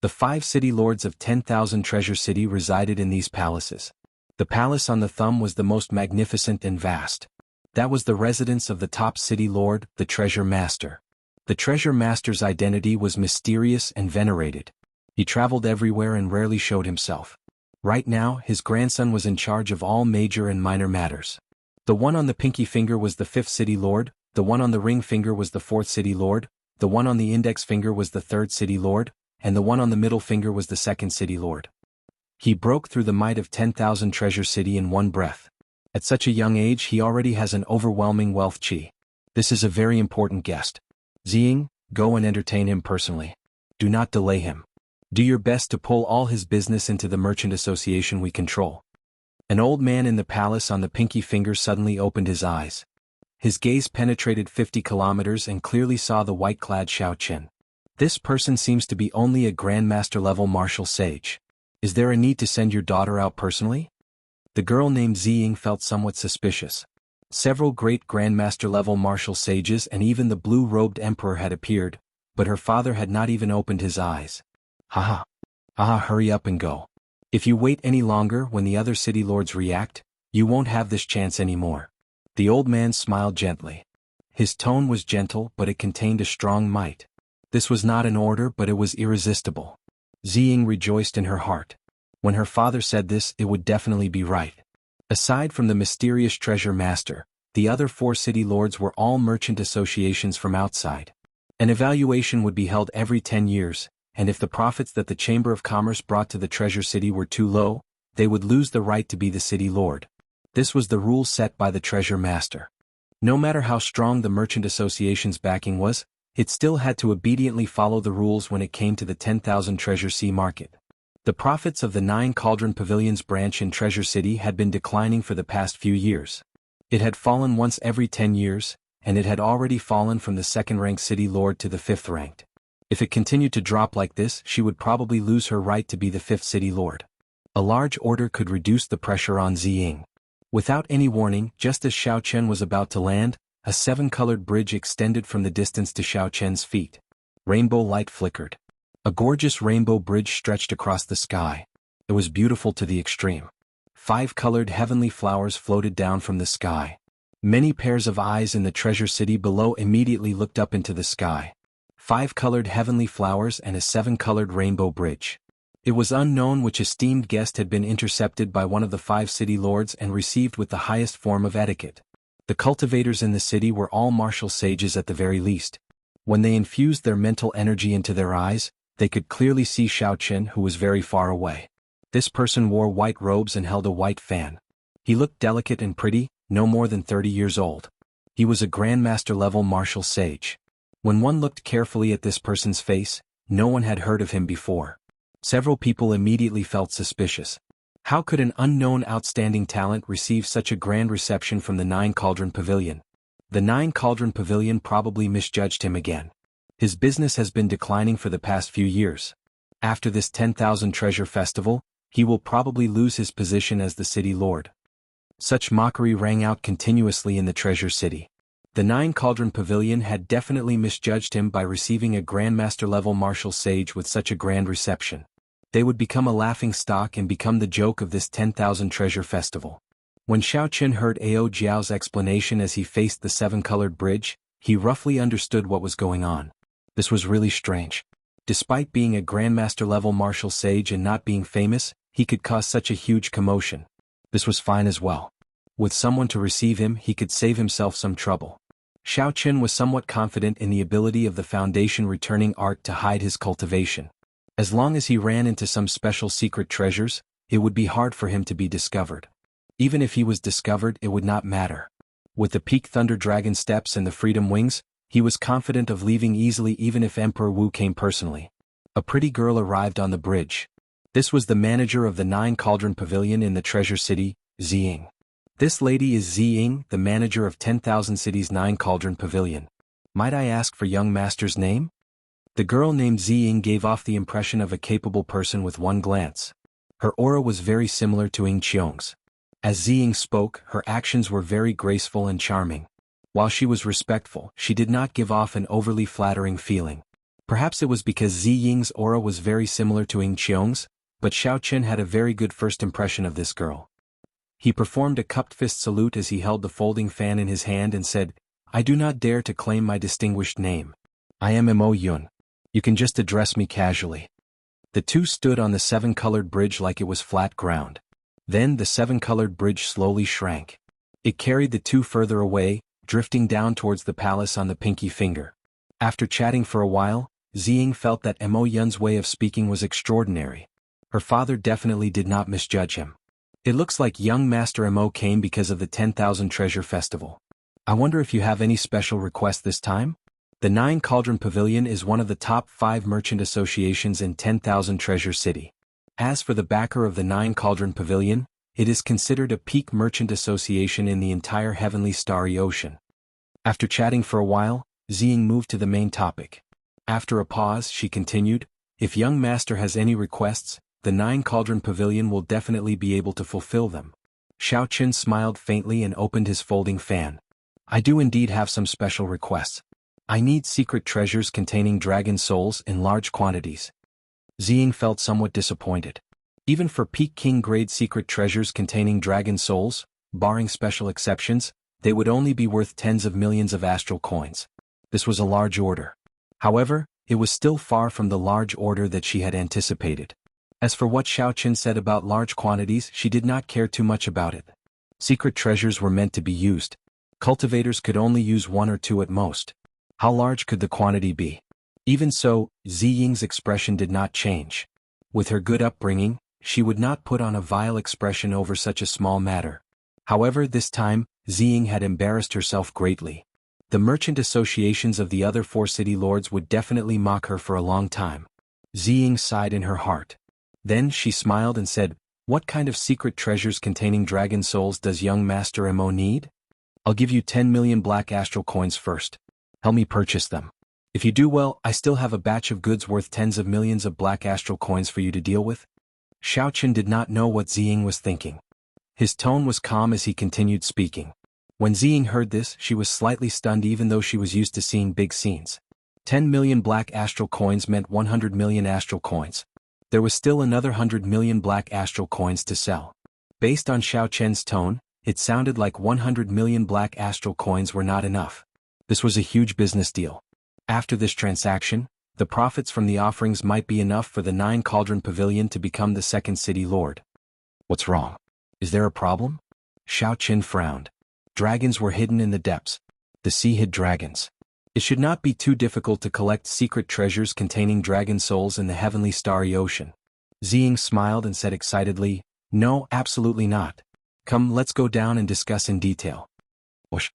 The 5 city lords of 10,000 treasure city resided in these palaces. The palace on the thumb was the most magnificent and vast. That was the residence of the top city lord, the treasure master. The treasure master's identity was mysterious and venerated. He traveled everywhere and rarely showed himself. Right now, his grandson was in charge of all major and minor matters. The one on the pinky finger was the 5th city lord, the one on the ring finger was the 4th city lord, the one on the index finger was the 3rd city lord, and the one on the middle finger was the 2nd city lord. He broke through the might of 10,000 treasure city in one breath. At such a young age, he already has an overwhelming wealth qi. This is a very important guest. Ziying, go and entertain him personally. Do not delay him. Do your best to pull all his business into the merchant association we control. An old man in the palace on the pinky finger suddenly opened his eyes. His gaze penetrated 50 kilometers and clearly saw the white-clad Xiao Qin. This person seems to be only a grandmaster-level martial sage. Is there a need to send your daughter out personally? The girl named Ziying felt somewhat suspicious. Several great grandmaster-level martial sages and even the blue-robed emperor had appeared, but her father had not even opened his eyes. Haha. Haha, hurry up and go. If you wait any longer, when the other city lords react, you won't have this chance anymore. The old man smiled gently. His tone was gentle, but it contained a strong might. This was not an order, but it was irresistible. Ziying rejoiced in her heart. When her father said this, it would definitely be right. Aside from the mysterious treasure master, the other 4 city lords were all merchant associations from outside. An evaluation would be held every 10 years, and if the profits that the Chamber of Commerce brought to the treasure city were too low, they would lose the right to be the city lord. This was the rule set by the treasure master. No matter how strong the merchant association's backing was, it still had to obediently follow the rules when it came to the 10,000 treasure sea market. The profits of the 9 Cauldron Pavilions branch in Treasure City had been declining for the past few years. It had fallen once every 10 years, and it had already fallen from the 2nd-ranked city lord to the 5th-ranked. If it continued to drop like this, she would probably lose her right to be the 5th city lord. A large order could reduce the pressure on Ziying. Without any warning, just as Xiao Chen was about to land, a 7-colored bridge extended from the distance to Xiao Chen's feet. Rainbow light flickered. A gorgeous rainbow bridge stretched across the sky. It was beautiful to the extreme. 5-colored heavenly flowers floated down from the sky. Many pairs of eyes in the treasure city below immediately looked up into the sky. 5-colored heavenly flowers and a 7-colored rainbow bridge. It was unknown which esteemed guest had been intercepted by one of the 5 city lords and received with the highest form of etiquette. The cultivators in the city were all martial sages at the very least. When they infused their mental energy into their eyes, they could clearly see Xiao Qin, who was very far away. This person wore white robes and held a white fan. He looked delicate and pretty, no more than 30 years old. He was a grandmaster-level martial sage. When one looked carefully at this person's face, no one had heard of him before. Several people immediately felt suspicious. How could an unknown outstanding talent receive such a grand reception from the 9 Cauldron Pavilion? The 9 Cauldron Pavilion probably misjudged him again. His business has been declining for the past few years. After this 10,000 treasure festival, he will probably lose his position as the city lord. Such mockery rang out continuously in the treasure city. The 9 Cauldron Pavilion had definitely misjudged him by receiving a grandmaster-level martial sage with such a grand reception. They would become a laughing stock and become the joke of this 10,000 treasure festival. When Xiao Qin heard Ao Jiao's explanation as he faced the 7-colored bridge, he roughly understood what was going on. This was really strange. Despite being a grandmaster-level martial sage and not being famous, he could cause such a huge commotion. This was fine as well. With someone to receive him, he could save himself some trouble. Xiao Qin was somewhat confident in the ability of the Foundation returning art to hide his cultivation. As long as he ran into some special secret treasures, it would be hard for him to be discovered. Even if he was discovered, it would not matter. With the peak thunder dragon steps and the freedom wings, he was confident of leaving easily even if Emperor Wu came personally. A pretty girl arrived on the bridge. This was the manager of the 9 Cauldron Pavilion in the Treasure City, Ziying. This lady is Ziying, the manager of 10,000 Cities 9 Cauldron Pavilion. Might I ask for young master's name? The girl named Ziying gave off the impression of a capable person with one glance. Her aura was very similar to Ying Qiong's. As Ziying spoke, her actions were very graceful and charming. While she was respectful, she did not give off an overly flattering feeling. Perhaps it was because Ziying's aura was very similar to Ying Qiong's, but Xiao Qin had a very good first impression of this girl. He performed a cupped fist salute as he held the folding fan in his hand and said, "I do not dare to claim my distinguished name. I am Mo Yun. You can just address me casually." The two stood on the 7-colored bridge like it was flat ground. Then the 7-colored bridge slowly shrank. It carried the two further away, drifting down towards the palace on the pinky finger. After chatting for a while, Ziying felt that Mo Yun's way of speaking was extraordinary. Her father definitely did not misjudge him. It looks like young Master Mo came because of the 10,000 Treasure Festival. I wonder if you have any special request this time? The 9 Cauldron Pavilion is one of the top 5 merchant associations in 10,000 Treasure City. As for the backer of the 9 Cauldron Pavilion, it is considered a peak merchant association in the entire heavenly starry ocean. After chatting for a while, Ziying moved to the main topic. After a pause, she continued, "If young master has any requests, the 9 Cauldron Pavilion will definitely be able to fulfill them." Xiao Qin smiled faintly and opened his folding fan. "I do indeed have some special requests. I need secret treasures containing dragon souls in large quantities." Ziying felt somewhat disappointed. Even for peak king-grade secret treasures containing dragon souls, barring special exceptions, they would only be worth tens of millions of astral coins. This was a large order. However, it was still far from the large order that she had anticipated. As for what Xiao Qin said about large quantities, she did not care too much about it. Secret treasures were meant to be used. Cultivators could only use 1 or 2 at most. How large could the quantity be? Even so, Ziying's expression did not change. With her good upbringing, she would not put on a vile expression over such a small matter. However, this time, Ziying had embarrassed herself greatly. The merchant associations of the other 4 city lords would definitely mock her for a long time. Ziying sighed in her heart. Then she smiled and said, "What kind of secret treasures containing dragon souls does young Master Mo need? I'll give you 10 million black astral coins first. Help me purchase them. If you do well, I still have a batch of goods worth tens of millions of black astral coins for you to deal with." Xiao Qin did not know what Ziying was thinking. His tone was calm as he continued speaking. When Ziying heard this, she was slightly stunned even though she was used to seeing big scenes. 10 million black astral coins meant 100 million astral coins. There was still another 100 million black astral coins to sell. Based on Xiao Qin's tone, it sounded like 100 million black astral coins were not enough. This was a huge business deal. After this transaction, the profits from the offerings might be enough for the 9 Cauldron Pavilion to become the 2nd city lord. What's wrong? Is there a problem? Xiao Qin frowned. Dragons were hidden in the depths. The sea hid dragons. It should not be too difficult to collect secret treasures containing dragon souls in the heavenly starry ocean. Ziying smiled and said excitedly, "No, absolutely not. Come, let's go down and discuss in detail." Whoosh.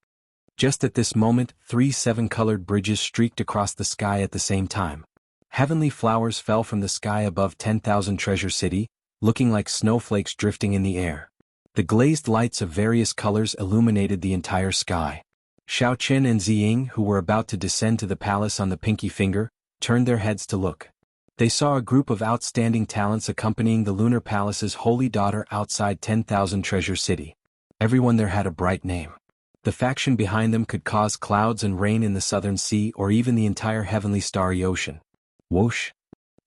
Just at this moment, 3 7-colored bridges streaked across the sky at the same time. Heavenly flowers fell from the sky above 10,000 Treasure City, looking like snowflakes drifting in the air. The glazed lights of various colors illuminated the entire sky. Xiao Qin and Ziying, who were about to descend to the palace on the pinky finger, turned their heads to look. They saw a group of outstanding talents accompanying the Lunar Palace's holy daughter outside 10,000 Treasure City. Everyone there had a bright name. The faction behind them could cause clouds and rain in the southern sea or even the entire heavenly starry ocean. Whoosh!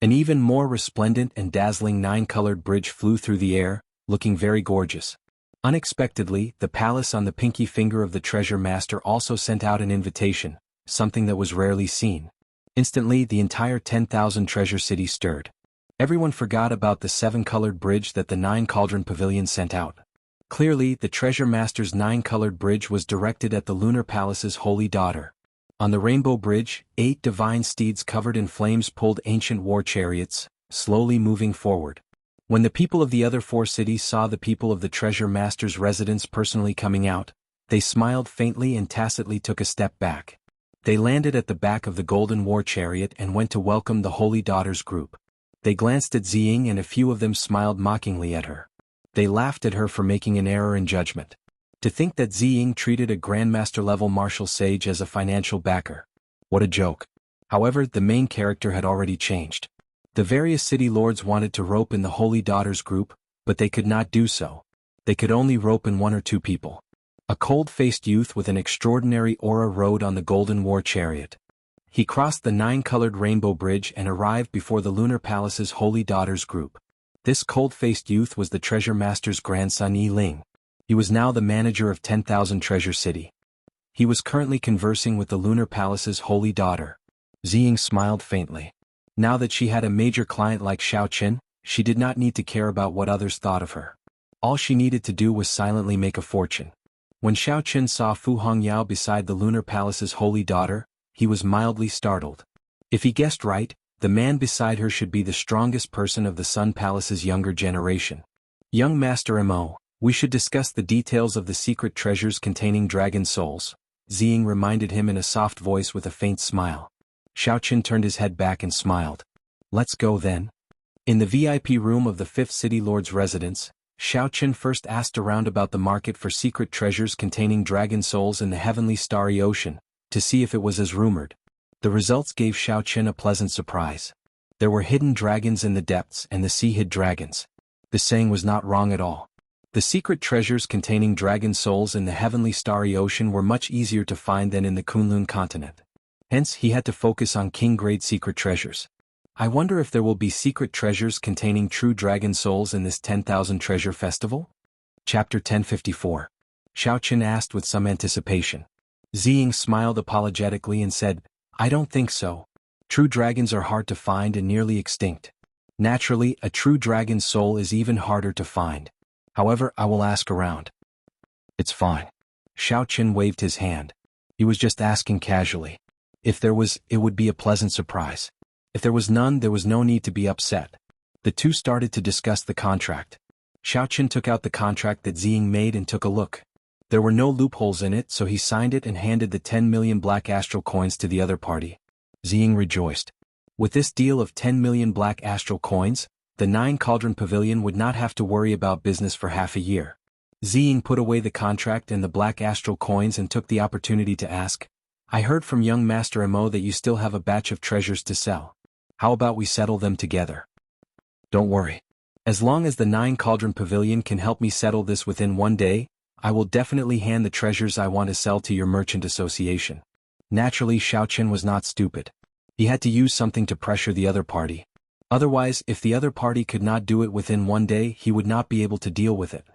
An even more resplendent and dazzling 9-colored bridge flew through the air, looking very gorgeous. Unexpectedly, the palace on the pinky finger of the treasure master also sent out an invitation, something that was rarely seen. Instantly, the entire 10,000 Treasure City stirred. Everyone forgot about the 7-colored bridge that the 9 Cauldron Pavilion sent out. Clearly, the treasure master's 9-colored bridge was directed at the Lunar Palace's holy daughter. On the Rainbow Bridge, 8 divine steeds covered in flames pulled ancient war chariots, slowly moving forward. When the people of the other 4 cities saw the people of the treasure master's residence personally coming out, they smiled faintly and tacitly took a step back. They landed at the back of the golden war chariot and went to welcome the Holy Daughters group. They glanced at Ziying and a few of them smiled mockingly at her. They laughed at her for making an error in judgment. To think that Ziying treated a Grandmaster-level martial sage as a financial backer. What a joke. However, the main character had already changed. The various city lords wanted to rope in the Holy Daughters group, but they could not do so. They could only rope in 1 or 2 people. A cold-faced youth with an extraordinary aura rode on the golden war chariot. He crossed the 9-colored rainbow bridge and arrived before the Lunar Palace's Holy Daughters group. This cold-faced youth was the treasure master's grandson Yi Ling. He was now the manager of 10,000 Treasure City. He was currently conversing with the Lunar Palace's holy daughter. Ziying smiled faintly. Now that she had a major client like Xiao Qin, she did not need to care about what others thought of her. All she needed to do was silently make a fortune. When Xiao Qin saw Fu Hongyao beside the Lunar Palace's holy daughter, he was mildly startled. If he guessed right, the man beside her should be the strongest person of the Sun Palace's younger generation. Young Master Mo, we should discuss the details of the secret treasures containing dragon souls, Ziying reminded him in a soft voice with a faint smile. Xiao Qin turned his head back and smiled. Let's go then. In the VIP room of the 5th City Lord's residence, Xiao Qin first asked around about the market for secret treasures containing dragon souls in the heavenly starry ocean, to see if it was as rumored. The results gave Xiao Qin a pleasant surprise. There were hidden dragons in the depths and the sea hid dragons. The saying was not wrong at all. The secret treasures containing dragon souls in the heavenly starry ocean were much easier to find than in the Kunlun continent. Hence, he had to focus on king-grade secret treasures. I wonder if there will be secret treasures containing true dragon souls in this 10,000 treasure festival? Chapter 1054. Xiao Qin asked with some anticipation. Ziying smiled apologetically and said, I don't think so. True dragons are hard to find and nearly extinct. Naturally, a true dragon soul is even harder to find. However, I will ask around. It's fine. Xiao Qin waved his hand. He was just asking casually. If there was, it would be a pleasant surprise. If there was none, there was no need to be upset. The two started to discuss the contract. Xiao Qin took out the contract that Ziying made and took a look. There were no loopholes in it, so he signed it and handed the 10 million black astral coins to the other party. Ziying rejoiced. With this deal of 10 million black astral coins, the 9 Cauldron Pavilion would not have to worry about business for half a year. Ziying put away the contract and the black astral coins and took the opportunity to ask, I heard from young Master Mo that you still have a batch of treasures to sell. How about we settle them together? Don't worry. As long as the 9 Cauldron Pavilion can help me settle this within 1 day, I will definitely hand the treasures I want to sell to your merchant association. Naturally, Xiao Qin was not stupid. He had to use something to pressure the other party. Otherwise, if the other party could not do it within 1 day, he would not be able to deal with it.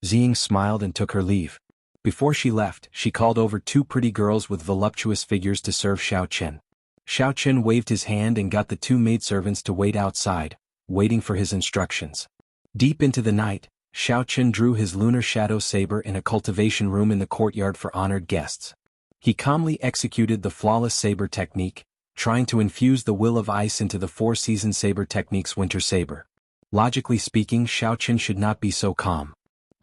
Ziying smiled and took her leave. Before she left, she called over 2 pretty girls with voluptuous figures to serve Xiao Qin. Xiao Qin waved his hand and got the 2 maidservants to wait outside, waiting for his instructions. Deep into the night, Xiao Qin drew his lunar shadow saber in a cultivation room in the courtyard for honored guests. He calmly executed the flawless saber technique, trying to infuse the will of ice into the 4-season saber technique's winter saber. Logically speaking, Xiao Qin should not be so calm.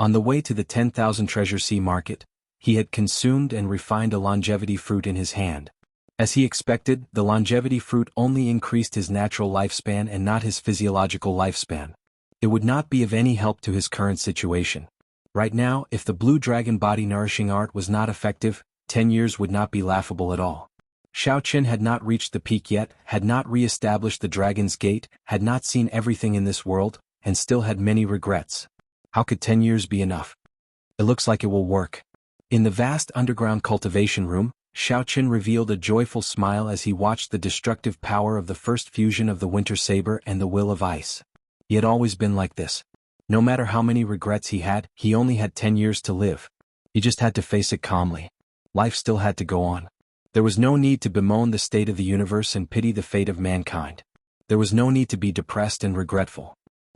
On the way to the 10,000 Treasure Sea market, he had consumed and refined a longevity fruit in his hand. As he expected, the longevity fruit only increased his natural lifespan and not his physiological lifespan. It would not be of any help to his current situation. Right now, if the blue dragon body nourishing art was not effective, 10 years would not be laughable at all. Xiao Qin had not reached the peak yet, had not re-established the Dragon's Gate, had not seen everything in this world, and still had many regrets. How could 10 years be enough? It looks like it will work. In the vast underground cultivation room, Xiao Qin revealed a joyful smile as he watched the destructive power of the first fusion of the Winter Saber and the Will of Ice. He had always been like this. No matter how many regrets he had, he only had 10 years to live. He just had to face it calmly. Life still had to go on. There was no need to bemoan the state of the universe and pity the fate of mankind. There was no need to be depressed and regretful.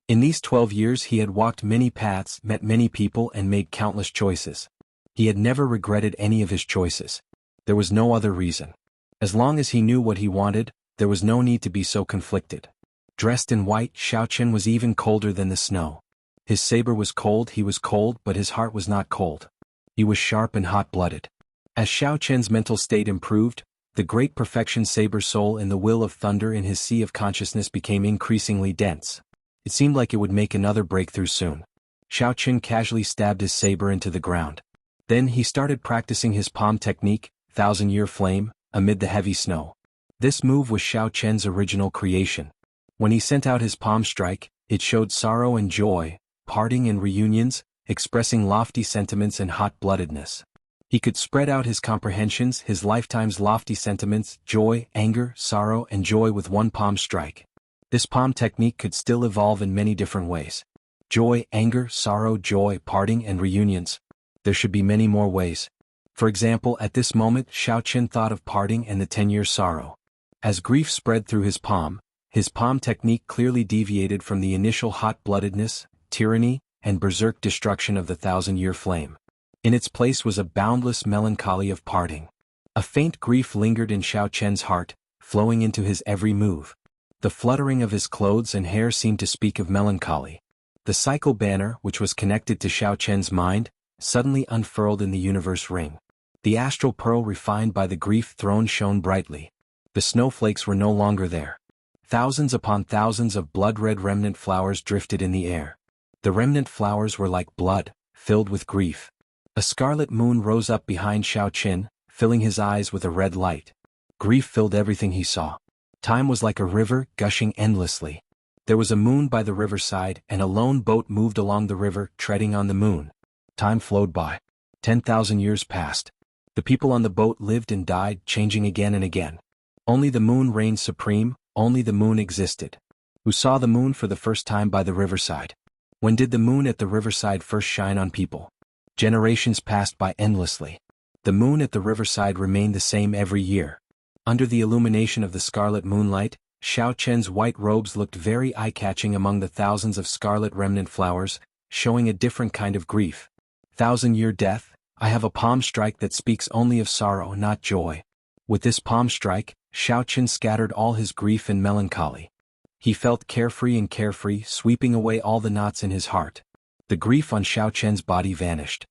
In these 12 years he had walked many paths, met many people and made countless choices. He had never regretted any of his choices. There was no other reason. As long as he knew what he wanted, there was no need to be so conflicted. Dressed in white, Xiaochen was even colder than the snow. His saber was cold, he was cold, but his heart was not cold. He was sharp and hot-blooded. As Xiaochen's mental state improved, the great perfection saber soul and the will of thunder in his sea of consciousness became increasingly dense. It seemed like it would make another breakthrough soon. Xiaochen casually stabbed his saber into the ground. Then he started practicing his palm technique, thousand-year flame, amid the heavy snow. This move was Xiaochen's original creation. When he sent out his palm strike, it showed sorrow and joy, parting and reunions, expressing lofty sentiments and hot-bloodedness. He could spread out his comprehensions, his lifetime's lofty sentiments, joy, anger, sorrow, and joy with one palm strike. This palm technique could still evolve in many different ways. Joy, anger, sorrow, joy, parting, and reunions. There should be many more ways. For example, at this moment, Xiaochen thought of parting and the 10-year sorrow. As grief spread through his palm technique clearly deviated from the initial hot-bloodedness, tyranny, and berserk destruction of the thousand-year flame. In its place was a boundless melancholy of parting. A faint grief lingered in Xiaochen's heart, flowing into his every move. The fluttering of his clothes and hair seemed to speak of melancholy. The cycle banner, which was connected to Xiaochen's mind, suddenly unfurled in the universe ring. The astral pearl refined by the grief throne shone brightly. The snowflakes were no longer there. Thousands upon thousands of blood-red remnant flowers drifted in the air. The remnant flowers were like blood, filled with grief. A scarlet moon rose up behind Xiaochen, filling his eyes with a red light. Grief filled everything he saw. Time was like a river, gushing endlessly. There was a moon by the riverside, and a lone boat moved along the river, treading on the moon. Time flowed by. 10,000 years passed. The people on the boat lived and died, changing again and again. Only the moon reigned supreme, only the moon existed. Who saw the moon for the first time by the riverside? When did the moon at the riverside first shine on people? Generations passed by endlessly. The moon at the riverside remained the same every year. Under the illumination of the scarlet moonlight, Xiaochen's white robes looked very eye-catching among the thousands of scarlet remnant flowers, showing a different kind of grief. Thousand-year death, I have a palm strike that speaks only of sorrow, not joy. With this palm strike, Xiaochen scattered all his grief and melancholy. He felt carefree, sweeping away all the knots in his heart. The grief on Xiaochen's body vanished.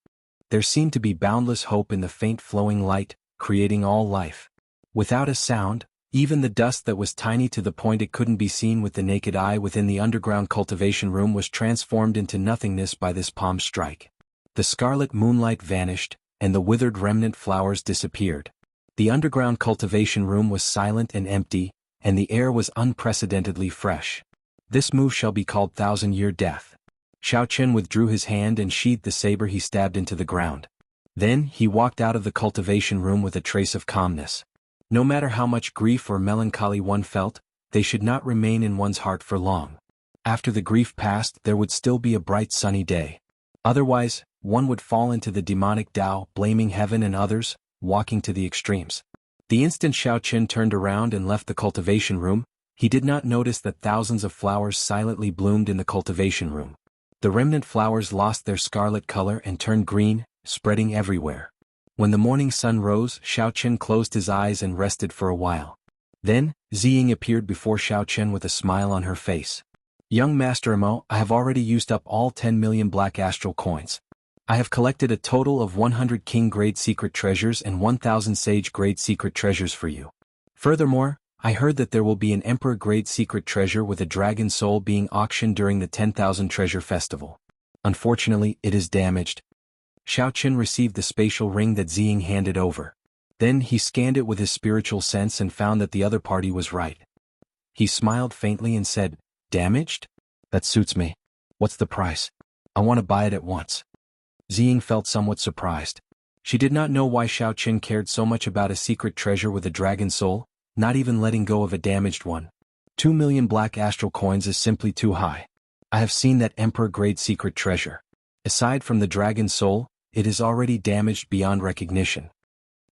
There seemed to be boundless hope in the faint flowing light, creating all life. Without a sound, even the dust that was tiny to the point it couldn't be seen with the naked eye within the underground cultivation room was transformed into nothingness by this palm strike. The scarlet moonlight vanished, and the withered remnant flowers disappeared. The underground cultivation room was silent and empty, and the air was unprecedentedly fresh. This move shall be called thousand-year death. Xiaochen withdrew his hand and sheathed the saber he stabbed into the ground. Then he walked out of the cultivation room with a trace of calmness. No matter how much grief or melancholy one felt, they should not remain in one's heart for long. After the grief passed, there would still be a bright sunny day. Otherwise, one would fall into the demonic Tao, blaming heaven and others, walking to the extremes. The instant Xiaochen turned around and left the cultivation room, he did not notice that thousands of flowers silently bloomed in the cultivation room. The remnant flowers lost their scarlet color and turned green, spreading everywhere. When the morning sun rose, Xiaochen closed his eyes and rested for a while. Then, Ziying appeared before Xiaochen with a smile on her face. Young Master Imo, I have already used up all 10 million black astral coins. I have collected a total of 100 king-grade secret treasures and 1,000 sage-grade secret treasures for you. Furthermore, I heard that there will be an emperor-grade secret treasure with a dragon soul being auctioned during the 10,000 treasure festival. Unfortunately, it is damaged. Xiaochen received the spatial ring that Ziying handed over. Then he scanned it with his spiritual sense and found that the other party was right. He smiled faintly and said, "Damaged? That suits me. What's the price? I want to buy it at once." Ziying felt somewhat surprised. She did not know why Xiaochen cared so much about a secret treasure with a dragon soul, not even letting go of a damaged one. 2 million black astral coins is simply too high. I have seen that emperor-grade secret treasure. Aside from the dragon soul, it is already damaged beyond recognition.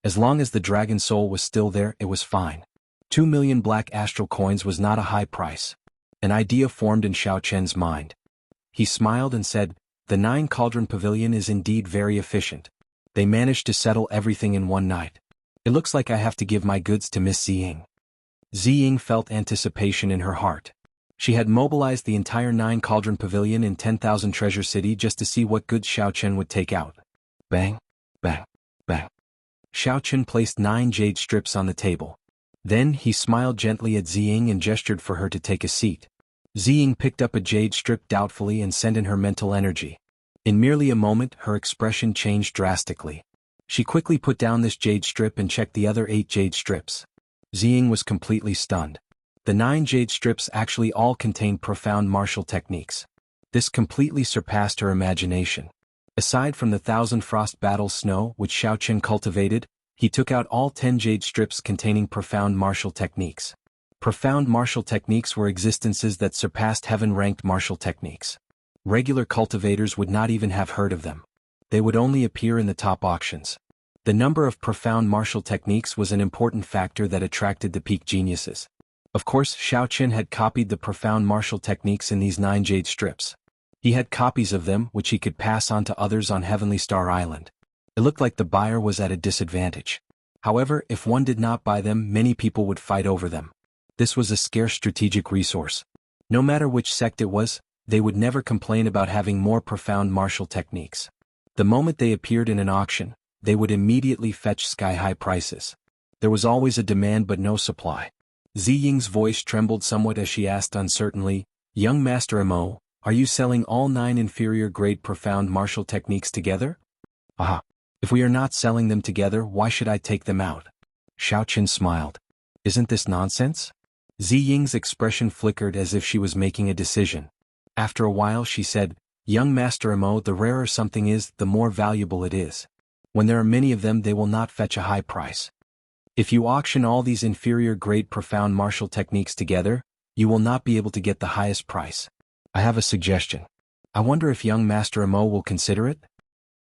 As long as the dragon soul was still there, it was fine. 2 million black astral coins was not a high price. An idea formed in Xiaochen's mind. He smiled and said, "The 9 Cauldron Pavilion is indeed very efficient. They managed to settle everything in one night. It looks like I have to give my goods to Miss Ziying." Ziying felt anticipation in her heart. She had mobilized the entire 9 Cauldron Pavilion in 10,000 Treasure City just to see what goods Xiao Chen would take out. Bang, bang, bang. Xiao Chen placed 9 jade strips on the table. Then he smiled gently at Ziying and gestured for her to take a seat. Ziying picked up a jade strip doubtfully and sent in her mental energy. In merely a moment, her expression changed drastically. She quickly put down this jade strip and checked the other 8 jade strips. Ziying was completely stunned. The 9 jade strips actually all contained profound martial techniques. This completely surpassed her imagination. Aside from the 1,000 frost battle snow which Xiao Chen cultivated, he took out all 10 jade strips containing profound martial techniques. Profound martial techniques were existences that surpassed heaven-ranked martial techniques. Regular cultivators would not even have heard of them. They would only appear in the top auctions. The number of profound martial techniques was an important factor that attracted the peak geniuses. Of course, Xiao Chen had copied the profound martial techniques in these 9 jade strips. He had copies of them which he could pass on to others on Heavenly Star Island. It looked like the buyer was at a disadvantage. However, if one did not buy them, many people would fight over them. This was a scarce strategic resource. No matter which sect it was, they would never complain about having more profound martial techniques. The moment they appeared in an auction, they would immediately fetch sky-high prices. There was always a demand but no supply. Ziying's voice trembled somewhat as she asked uncertainly, "Young Master Mo, are you selling all 9 inferior-grade profound martial techniques together?" "Aha. If we are not selling them together, why should I take them out?" Xiao Chen smiled. "Isn't this nonsense?" Ziying's expression flickered as if she was making a decision. After a while she said, "Young Master Mo, the rarer something is, the more valuable it is. When there are many of them, they will not fetch a high price. If you auction all these inferior-grade profound martial techniques together, you will not be able to get the highest price. I have a suggestion. I wonder if young Master Mo will consider it?"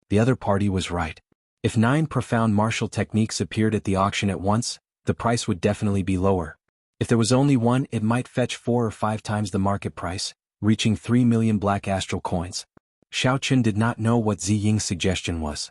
The other party was right. If 9 profound martial techniques appeared at the auction at once, the price would definitely be lower. If there was only one, it might fetch 4 or 5 times the market price, reaching 3 million black astral coins. Xiao Chen did not know what Ziying's suggestion was.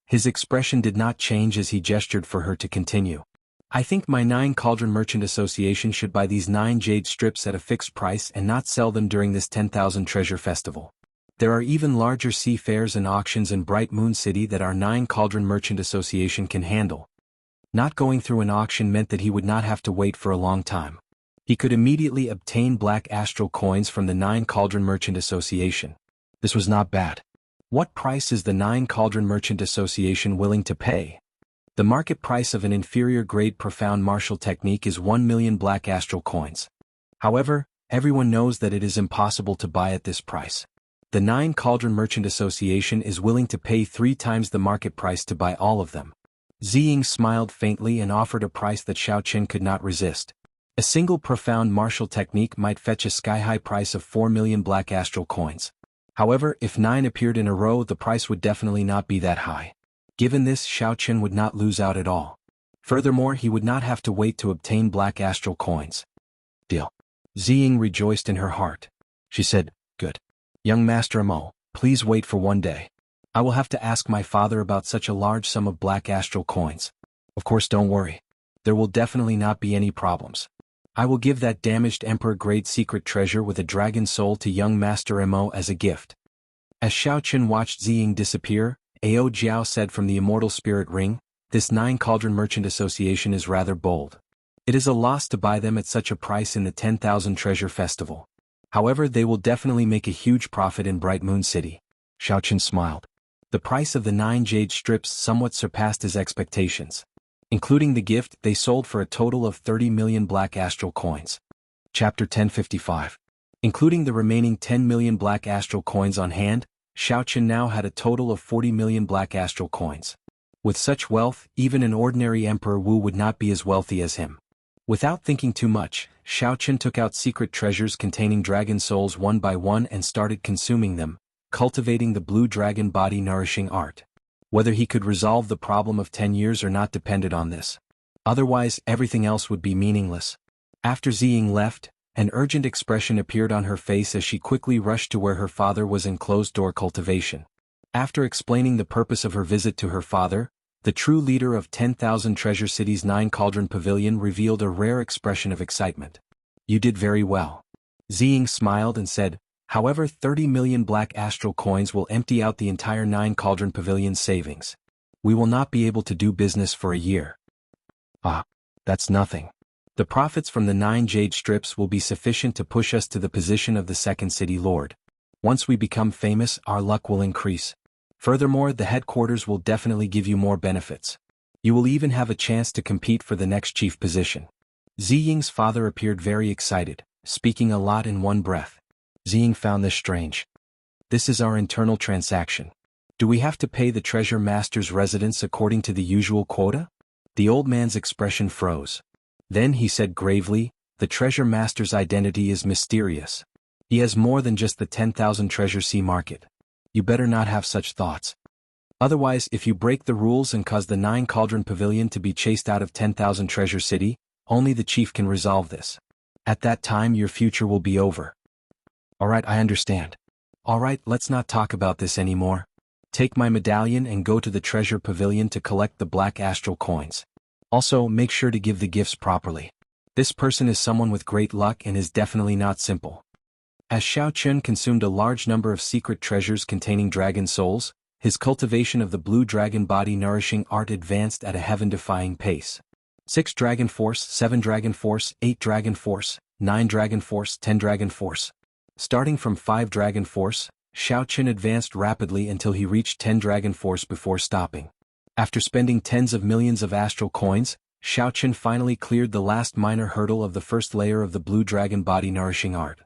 His expression did not change as he gestured for her to continue. "I think my 9 Cauldron Merchant Association should buy these 9 jade strips at a fixed price and not sell them during this 10,000 treasure festival. There are even larger sea fairs and auctions in Bright Moon City that our 9 Cauldron Merchant Association can handle." Not going through an auction meant that he would not have to wait for a long time. He could immediately obtain black astral coins from the 9 Cauldron Merchant Association. This was not bad. What price is the 9 Cauldron Merchant Association willing to pay? The market price of an inferior-grade profound martial technique is 1 million black astral coins. However, everyone knows that it is impossible to buy at this price. The 9 Cauldron Merchant Association is willing to pay 3 times the market price to buy all of them. Ziying smiled faintly and offered a price that Xiao Chen could not resist. A single profound martial technique might fetch a sky-high price of 4 million black astral coins. However, if 9 appeared in a row, the price would definitely not be that high. Given this, Xiao Chen would not lose out at all. Furthermore, he would not have to wait to obtain black astral coins. Deal. Ziying rejoiced in her heart. She said, "Good. Young Master Mo, please wait for one day. I will have to ask my father about such a large sum of black astral coins. Of course, don't worry. There will definitely not be any problems. I will give that damaged Emperor-grade secret treasure with a dragon soul to young Master Mo as a gift." As Xiao Chen watched Ziying disappear, Ao Jiao said from the Immortal Spirit Ring, "This 9 Cauldron Merchant Association is rather bold. It is a loss to buy them at such a price in the 10,000 Treasure Festival. However, they will definitely make a huge profit in Bright Moon City." Xiao Chen smiled. The price of the 9 jade strips somewhat surpassed his expectations. Including the gift, they sold for a total of 30 million black astral coins. Chapter 1055. Including the remaining 10 million black astral coins on hand, Xiao Chen now had a total of 40 million black astral coins. With such wealth, even an ordinary Emperor Wu would not be as wealthy as him. Without thinking too much, Xiao Chen took out secret treasures containing dragon souls one by one and started consuming them, cultivating the blue dragon body nourishing art. Whether he could resolve the problem of 10 years or not depended on this. Otherwise, everything else would be meaningless. After Ziying left, an urgent expression appeared on her face as she quickly rushed to where her father was in closed-door cultivation. After explaining the purpose of her visit to her father, the true leader of 10,000 Treasure City's 9 Cauldron Pavilion revealed a rare expression of excitement. "You did very well." Ziying smiled and said, however, 30 million black astral coins will empty out the entire 9 Cauldron Pavilion's savings. We will not be able to do business for a year. Ah, that's nothing. The profits from the 9 jade strips will be sufficient to push us to the position of the second city lord. Once we become famous, our luck will increase. Furthermore, the headquarters will definitely give you more benefits. You will even have a chance to compete for the next chief position. Ziying's father appeared very excited, speaking a lot in one breath. Ziying found this strange. This is our internal transaction. Do we have to pay the treasure master's residence according to the usual quota? The old man's expression froze. Then he said gravely, the treasure master's identity is mysterious. He has more than just the 10,000 treasure sea market. You better not have such thoughts. Otherwise, if you break the rules and cause the 9 Cauldron Pavilion to be chased out of 10,000 Treasure City, only the chief can resolve this. At that time your future will be over. Alright, I understand. Alright, let's not talk about this anymore. Take my medallion and go to the Treasure Pavilion to collect the black astral coins. Also, make sure to give the gifts properly. This person is someone with great luck and is definitely not simple. As Xiao Chun consumed a large number of secret treasures containing dragon souls, his cultivation of the blue dragon body nourishing art advanced at a heaven-defying pace. 6 Dragon Force, 7 Dragon Force, 8 Dragon Force, 9 Dragon Force, 10 Dragon Force. Starting from 5 Dragon Force, Xiao Chun advanced rapidly until he reached 10 Dragon Force before stopping. After spending tens of millions of astral coins, Xiao Chun finally cleared the last minor hurdle of the first layer of the blue dragon body nourishing art.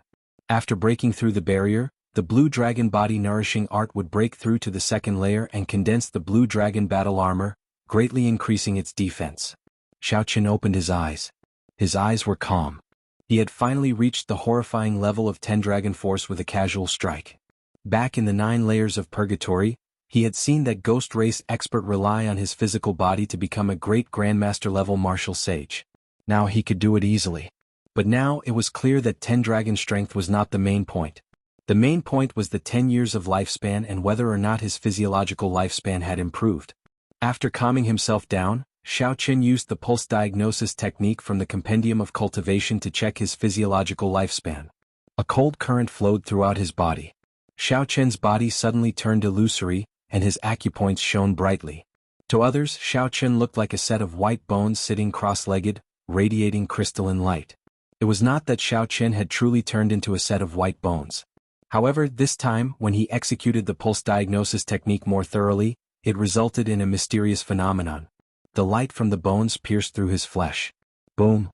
After breaking through the barrier, the blue dragon body nourishing art would break through to the second layer and condense the blue dragon battle armor, greatly increasing its defense. Xiao Chun opened his eyes. His eyes were calm. He had finally reached the horrifying level of 10 Dragon Force with a casual strike. Back in the 9 layers of purgatory, he had seen that ghost race expert rely on his physical body to become a great grandmaster level martial sage. Now he could do it easily. But now it was clear that 10 dragon strength was not the main point. The main point was the 10 years of lifespan and whether or not his physiological lifespan had improved. After calming himself down, Xiao Chun used the pulse diagnosis technique from the Compendium of Cultivation to check his physiological lifespan. A cold current flowed throughout his body. Xiao Chun's body suddenly turned illusory, and his acupoints shone brightly. To others, Xiao Chun looked like a set of white bones sitting cross-legged, radiating crystalline light. It was not that Xiao Chun had truly turned into a set of white bones. However, this time, when he executed the pulse diagnosis technique more thoroughly, it resulted in a mysterious phenomenon. The light from the bones pierced through his flesh. Boom!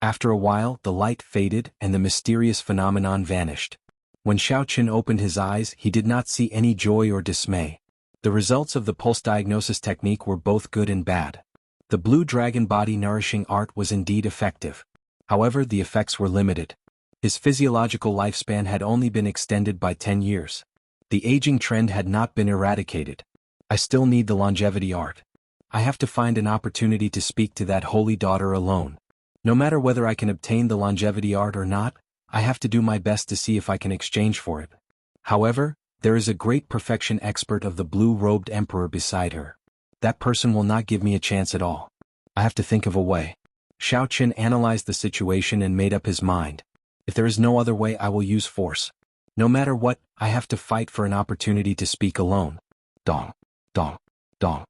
After a while, the light faded and the mysterious phenomenon vanished. When Xiao Chun opened his eyes, he did not see any joy or dismay. The results of the pulse diagnosis technique were both good and bad. The blue dragon body nourishing art was indeed effective. However, the effects were limited. His physiological lifespan had only been extended by 10 years. The aging trend had not been eradicated. I still need the longevity art. I have to find an opportunity to speak to that holy daughter alone. No matter whether I can obtain the longevity art or not, I have to do my best to see if I can exchange for it. However, there is a great perfection expert of the blue-robed emperor beside her. That person will not give me a chance at all. I have to think of a way. Xiao Chun analyzed the situation and made up his mind. If there is no other way, I will use force. No matter what, I have to fight for an opportunity to speak alone. Dong, dong, dong.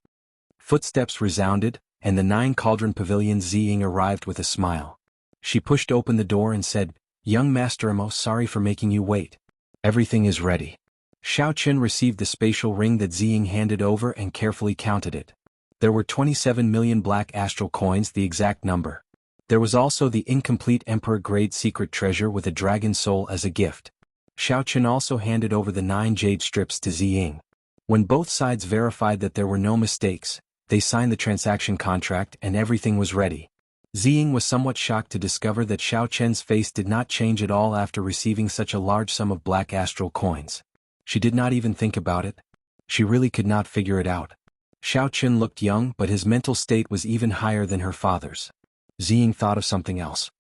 Footsteps resounded, and the 9 Cauldron Pavilion Ziying arrived with a smile. She pushed open the door and said, "Young Master Imo, sorry for making you wait. Everything is ready." Xiao Chun received the spatial ring that Ziying handed over and carefully counted it. There were 27 million black astral coins, the exact number. There was also the incomplete Emperor-grade secret treasure with a dragon soul as a gift. Xiao Chun also handed over the 9 jade strips to Ziying. When both sides verified that there were no mistakes, they signed the transaction contract and everything was ready. Ziying was somewhat shocked to discover that Xiao Chun's face did not change at all after receiving such a large sum of black astral coins. She did not even think about it. She really could not figure it out. Xiao Chun looked young, but his mental state was even higher than her father's. Ziying thought of something else.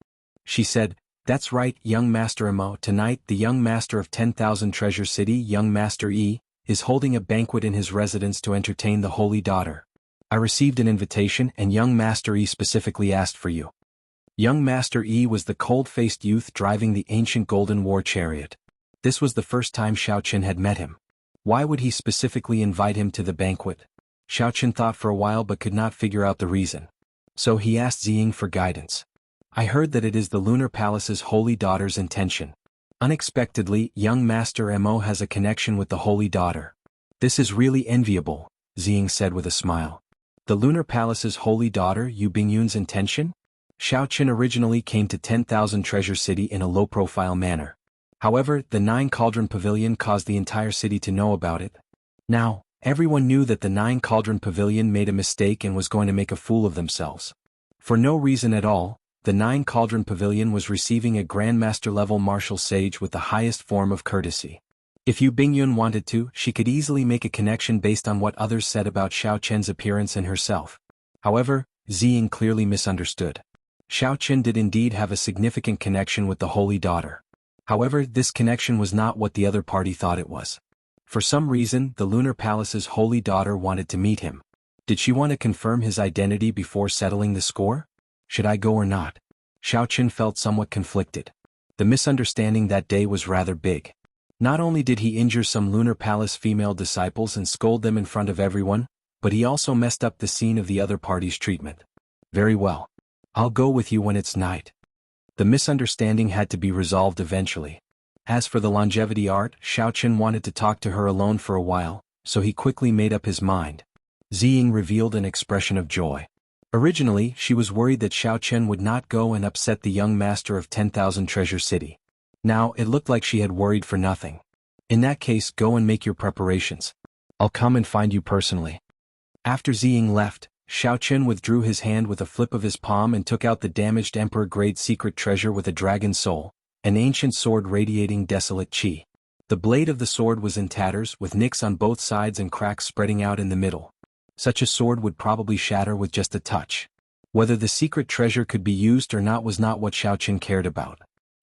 She said, "That's right, young Master Imo. Tonight the young master of 10,000 Treasure City, young Master E, is holding a banquet in his residence to entertain the holy daughter. I received an invitation and young Master E specifically asked for you." Young Master Yi was the cold-faced youth driving the ancient golden war chariot. This was the first time Xiaoqin had met him. Why would he specifically invite him to the banquet? Xiaoqin thought for a while but could not figure out the reason. So he asked Ziying for guidance. I heard that it is the Lunar Palace's holy daughter's intention. Unexpectedly, young Master Mo has a connection with the holy daughter. This is really enviable, Ziying said with a smile. The Lunar Palace's holy daughter, Yu Bingyun's intention? Xiaoqin originally came to 10,000 Treasure City in a low-profile manner. However, the 9 Cauldron Pavilion caused the entire city to know about it. Now, everyone knew that the 9 Cauldron Pavilion made a mistake and was going to make a fool of themselves. For no reason at all, the 9 Cauldron Pavilion was receiving a Grandmaster-level martial sage with the highest form of courtesy. If Yu Bingyun wanted to, she could easily make a connection based on what others said about Xiaoqin's appearance and herself. However, Ziying clearly misunderstood. Xiaoqin did indeed have a significant connection with the holy daughter. However, this connection was not what the other party thought it was. For some reason, the Lunar Palace's holy daughter wanted to meet him. Did she want to confirm his identity before settling the score? Should I go or not? Xiaoqin felt somewhat conflicted. The misunderstanding that day was rather big. Not only did he injure some Lunar Palace female disciples and scold them in front of everyone, but he also messed up the scene of the other party's treatment. Very well. I'll go with you when it's night. The misunderstanding had to be resolved eventually. As for the longevity art, Xiaoqin wanted to talk to her alone for a while, so he quickly made up his mind. Ziying revealed an expression of joy. Originally, she was worried that Xiaoqin would not go and upset the young master of 10,000 Treasure City. Now, it looked like she had worried for nothing. In that case, go and make your preparations. I'll come and find you personally. After Ziying left, Xiaoqin withdrew his hand with a flip of his palm and took out the damaged Emperor-grade secret treasure with a dragon soul, an ancient sword radiating desolate qi. The blade of the sword was in tatters, with nicks on both sides and cracks spreading out in the middle. Such a sword would probably shatter with just a touch. Whether the secret treasure could be used or not was not what Xiaoqin cared about.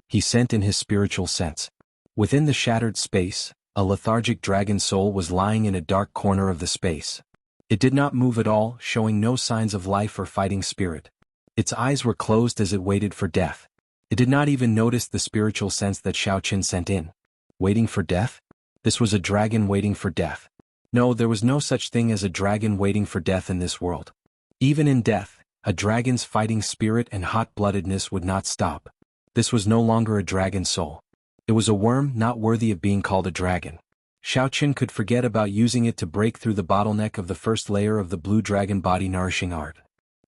He sent in his spiritual sense. Within the shattered space, a lethargic dragon soul was lying in a dark corner of the space. It did not move at all, showing no signs of life or fighting spirit. Its eyes were closed as it waited for death. It did not even notice the spiritual sense that Xiaoqin sent in. Waiting for death? This was a dragon waiting for death. No, there was no such thing as a dragon waiting for death in this world. Even in death, a dragon's fighting spirit and hot-bloodedness would not stop. This was no longer a dragon soul. It was a worm not worthy of being called a dragon. Xiaoqin could forget about using it to break through the bottleneck of the first layer of the blue dragon body nourishing art.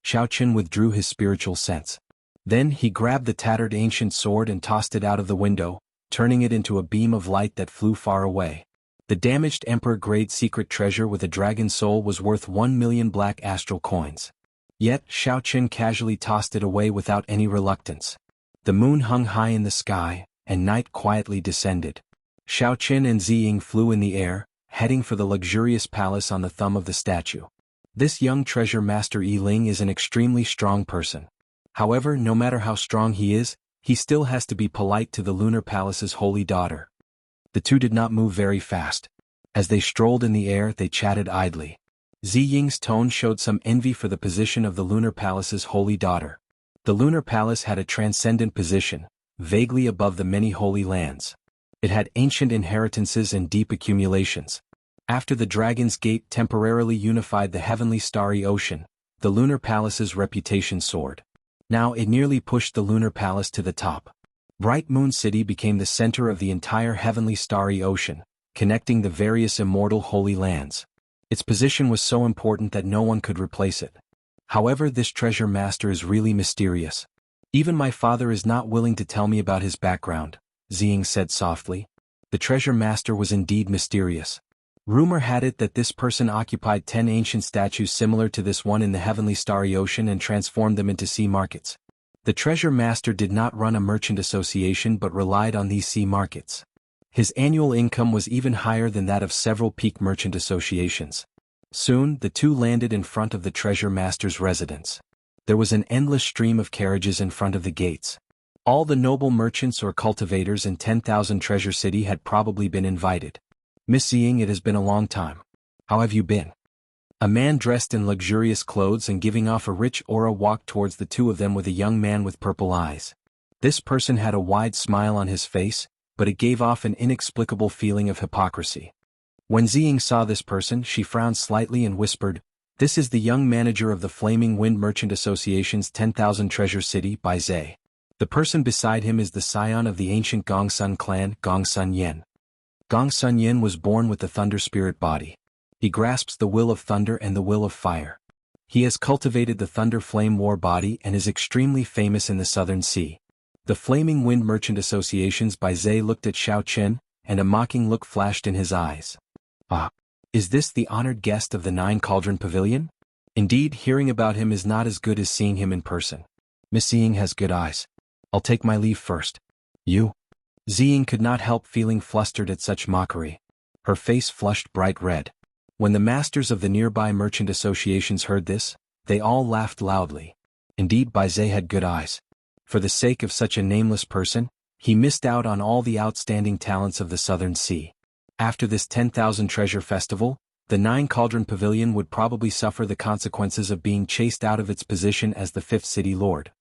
Xiaoqin withdrew his spiritual sense. Then he grabbed the tattered ancient sword and tossed it out of the window, turning it into a beam of light that flew far away. The damaged Emperor-grade secret treasure with a dragon soul was worth 1 million black astral coins. Yet, Xiaoqin casually tossed it away without any reluctance. The moon hung high in the sky, and night quietly descended. Xiaoqin and Ziying flew in the air, heading for the luxurious palace on the thumb of the statue. This young treasure master Yi Ling is an extremely strong person. However, no matter how strong he is, he still has to be polite to the Lunar Palace's holy daughter. The two did not move very fast. As they strolled in the air, they chatted idly. Ziying's tone showed some envy for the position of the Lunar Palace's holy daughter. The Lunar Palace had a transcendent position, vaguely above the many holy lands. It had ancient inheritances and deep accumulations. After the Dragon's Gate temporarily unified the heavenly starry ocean, the Lunar Palace's reputation soared. Now it nearly pushed the Lunar Palace to the top. Bright Moon City became the center of the entire heavenly starry ocean, connecting the various immortal holy lands. Its position was so important that no one could replace it. However, this treasure master is really mysterious. Even my father is not willing to tell me about his background, Ziying said softly. The treasure master was indeed mysterious. Rumor had it that this person occupied 10 ancient statues similar to this one in the heavenly starry ocean and transformed them into sea markets. The treasure master did not run a merchant association but relied on these sea markets. His annual income was even higher than that of several peak merchant associations. Soon, the two landed in front of the treasure master's residence. There was an endless stream of carriages in front of the gates. All the noble merchants or cultivators in 10,000 Treasure City had probably been invited. Miss Ziying, it has been a long time. How have you been? A man dressed in luxurious clothes and giving off a rich aura walked towards the two of them with a young man with purple eyes. This person had a wide smile on his face, but it gave off an inexplicable feeling of hypocrisy. When Ziying saw this person, she frowned slightly and whispered, "This is the young manager of the Flaming Wind Merchant Association's 10,000 Treasure City, Bai Zhe. The person beside him is the scion of the ancient Gongsun clan, Gongsun Yen. Gongsun Yen was born with the thunder spirit body. He grasps the will of thunder and the will of fire. He has cultivated the thunder flame war body and is extremely famous in the Southern Sea." The Flaming Wind Merchant Association's Bai Zhe looked at Xiao Chen, and a mocking look flashed in his eyes. "Ah, is this the honored guest of the Nine Cauldron Pavilion? Indeed, hearing about him is not as good as seeing him in person. Miss Ziying has good eyes. I'll take my leave first." "You?" Ziying could not help feeling flustered at such mockery. Her face flushed bright red. When the masters of the nearby merchant associations heard this, they all laughed loudly. Indeed, Bai Zhe had good eyes. For the sake of such a nameless person, he missed out on all the outstanding talents of the Southern Sea. After this 10,000 Treasure Festival, the Nine Cauldron Pavilion would probably suffer the consequences of being chased out of its position as the fifth city lord.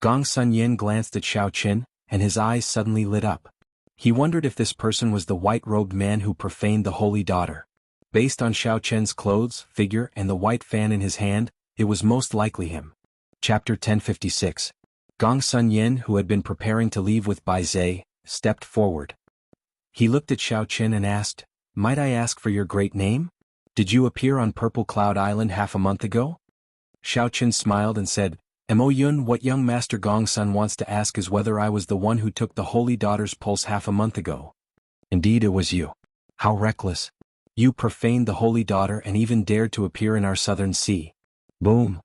Gongsun Yen glanced at Xiao Qin, and his eyes suddenly lit up. He wondered if this person was the white-robed man who profaned the holy daughter. Based on Xiao Chen's clothes, figure, and the white fan in his hand, it was most likely him. Chapter 1056. Gongsun Yen, who had been preparing to leave with Bai Zhe, stepped forward. He looked at Xiao Qin and asked, "Might I ask for your great name? Did you appear on Purple Cloud Island half a month ago?" Xiao Qin smiled and said, "Mo Yun, what young Master Gongsun wants to ask is whether I was the one who took the holy daughter's pulse half a month ago." "Indeed it was you. How reckless. You profaned the holy daughter and even dared to appear in our Southern Sea." Boom.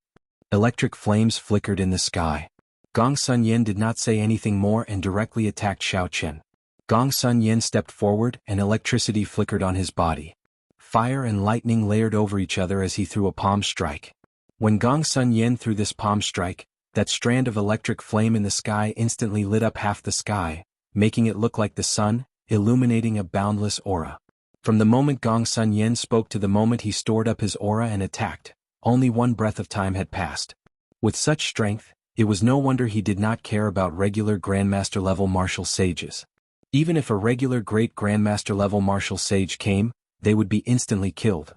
Electric flames flickered in the sky. Gongsun Yen did not say anything more and directly attacked Xiao Qin. Gongsun Yen stepped forward and electricity flickered on his body. Fire and lightning layered over each other as he threw a palm strike. When Gongsun Yen threw this palm strike, that strand of electric flame in the sky instantly lit up half the sky, making it look like the sun, illuminating a boundless aura. From the moment Gongsun Yen spoke to the moment he stored up his aura and attacked, only one breath of time had passed. With such strength, it was no wonder he did not care about regular Grandmaster-level martial sages. Even if a regular Great Grandmaster-level martial sage came, they would be instantly killed.